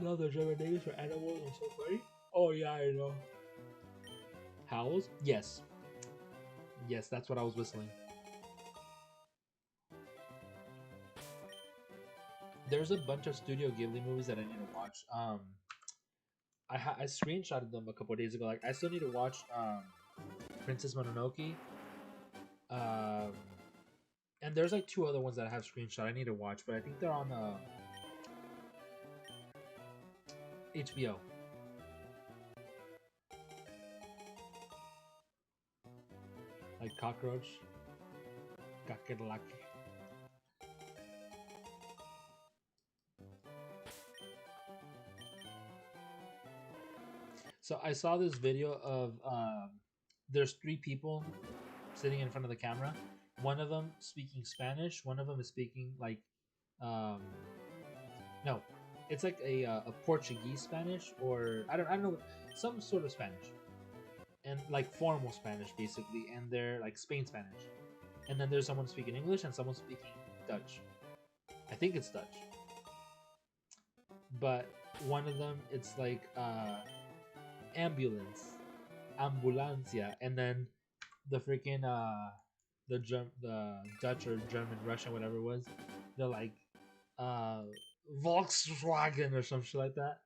No, the German names for animals are so funny. Oh yeah, I know. Howls? Yes. Yes, that's what I was whistling. There's a bunch of Studio Ghibli movies that I need to watch. I screenshotted them a couple of days ago. Like I still need to watch Princess Mononoke. Um, and there's like two other ones that I have screenshot I need to watch, but I think they're on HBO. Like Cockroach, Kakerlaki. So I saw this video of there's three people sitting in front of the camera. One of them speaking Spanish. One of them is speaking like um, no, it's like a Portuguese Spanish or I don't know, some sort of Spanish, and like formal Spanish basically, and they're like Spain Spanish. And then there's someone speaking English and someone speaking Dutch. I think it's Dutch, but one of them it's like ambulance, ambulancia, and then the freaking the Dutch or German, Russian, whatever it was, they're like uh Volkswagen or some shit like that,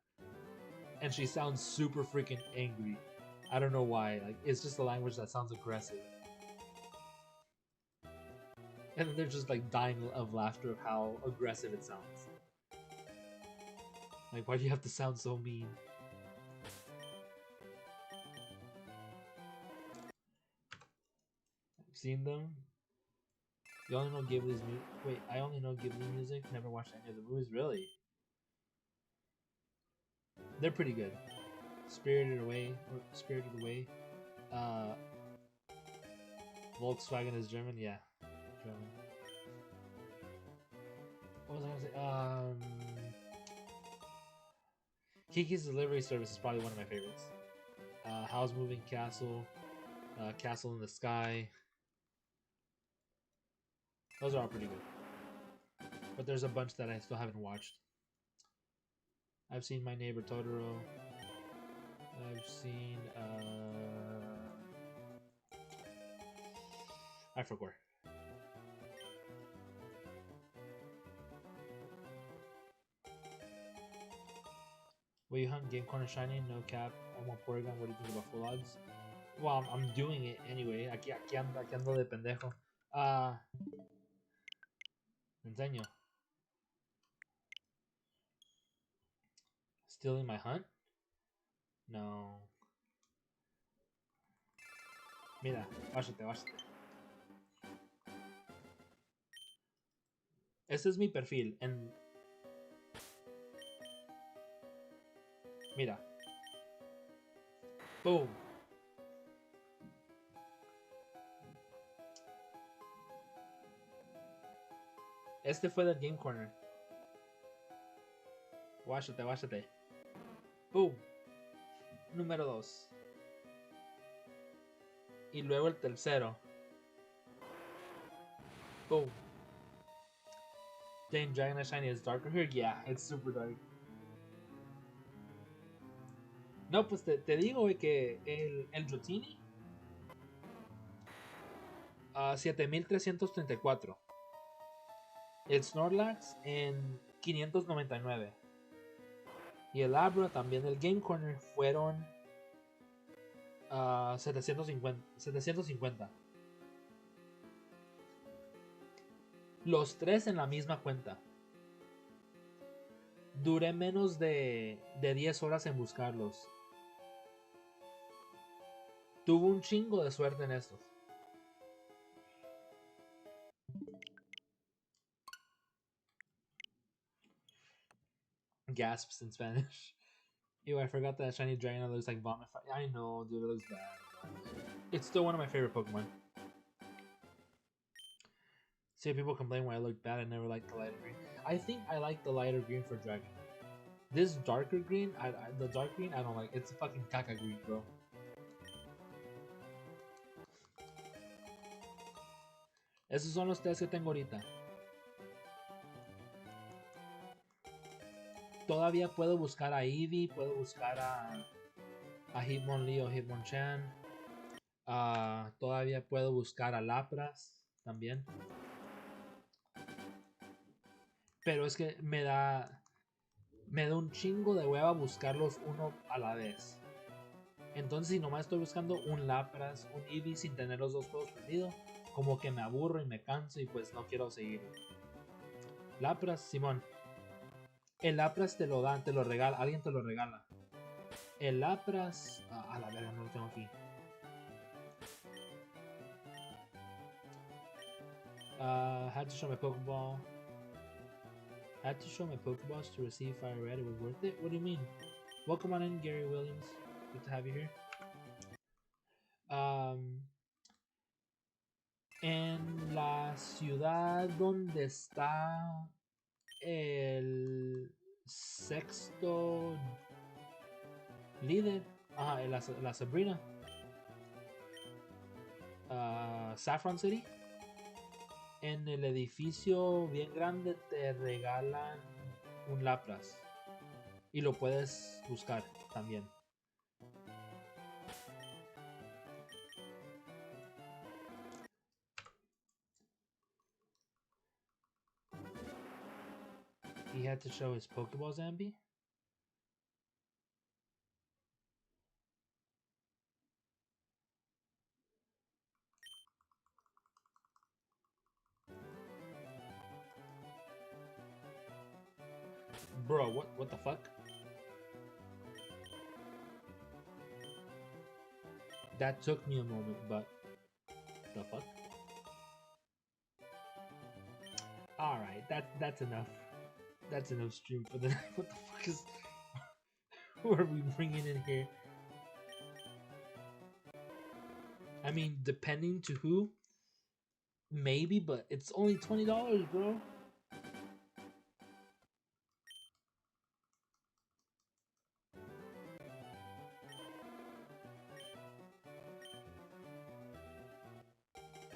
and she sounds super freaking angry. I don't know why. Like it's just a language that sounds aggressive, and they're just like dying of laughter of how aggressive it sounds. Like, why do you have to sound so mean? I've seen them. You only know Ghibli's music. Wait, I only know Ghibli music. Never watched any of the movies. Really? They're pretty good. Spirited Away. Uh, Volkswagen is German. Yeah, German. What was I gonna say? Kiki's Delivery Service is probably one of my favorites. Howl's Moving Castle. Castle in the Sky. Those are all pretty good. But there's a bunch that I still haven't watched. I've seen My Neighbor Totoro. I've seen I forgot. Will you hunt Game Corner Shiny? No cap. I'm on Porygon. What do you think about full odds? Well, I'm doing it anyway. Aquí ando de pendejo. Enseño. Still in my hunt? No. Mira, váyate. Este es mi perfil. Mira. Boom. Este fue del Game Corner. Váyate. Boom. Número 2. Y luego el tercero. Boom. Dang, Dragonite Shiny is darker here? Yeah, it's super dark. No, pues te digo que el Dratini 7334. El Snorlax en 599. Y el Abra también del Game Corner fueron 750. Los tres en la misma cuenta. Duré menos de 10 horas en buscarlos. Tuvo un chingo de suerte en estos. Gasps in Spanish. Ew, I forgot that shiny dragon looks like vomit. I know, dude, it looks bad. But it's still one of my favorite Pokemon. See, people complain when I look bad. I never liked the lighter green. I think I like the lighter green for dragon. This darker green, the dark green, I don't like. It's fucking caca green, bro. Esos son los tres que tengo ahorita. Todavía puedo buscar a Eevee, puedo buscar a Hitmonlee o Hitmonchan. Todavía puedo buscar a Lapras también. Pero es que me da un chingo de hueva buscarlos uno a la vez. Entonces, si nomás estoy buscando un Lapras, un Eevee sin tener los dos juegos prendidos, como que me aburro y me canso y pues no quiero seguir. Lapras, Simón. El Lapras te lo dan, te lo regala, alguien te lo regala. El Lapras... a la verga, no lo tengo aquí. Had to show my Pokeball. Had to show my Pokeballs to receive FireRed. It was worth it? What do you mean? Welcome on in, Gary Williams. Good to have you here. En la ciudad donde está el sexto líder, la Sabrina, Saffron City, en el edificio bien grande te regalan un Lapras y lo puedes buscar también. He had to show his Pokeball, Zambi? Bro, what the fuck? That took me a moment, but the fuck? Alright, that's enough. That's enough stream for the night. What the fuck is... Who are we bringing in here? I mean, depending to who, maybe, but it's only $20, bro.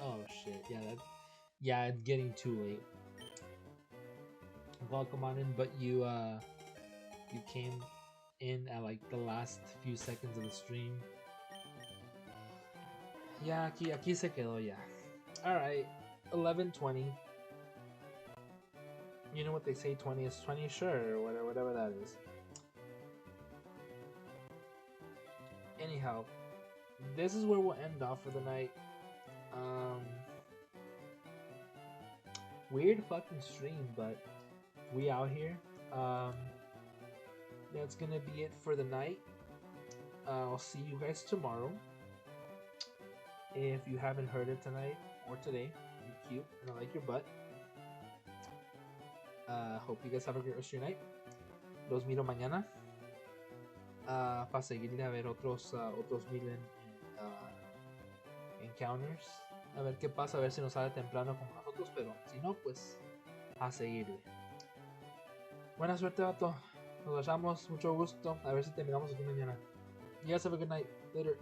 Oh shit, yeah, it's getting too late. Welcome on in, but you came in at like the last few seconds of the stream. Yeah, aquí se quedó ya. Alright, 11:20. You know what they say, 20 is 20? Sure, whatever that is. Anyhow, this is where we'll end off for the night. Weird fucking stream, but we out here. That's gonna be it for the night. I'll see you guys tomorrow. If you haven't heard it tonight or today, you're cute and I like your butt. Hope you guys have a great rest of your night. Los miro mañana. Para seguirle a ver otros 1000 encounters. A ver qué pasa, a ver si nos sale temprano con nosotros, pero si no, pues a seguirle. Buena suerte, vato. Nos vemos, mucho gusto. A ver si terminamos aquí mañana. You guys have a good night. Later.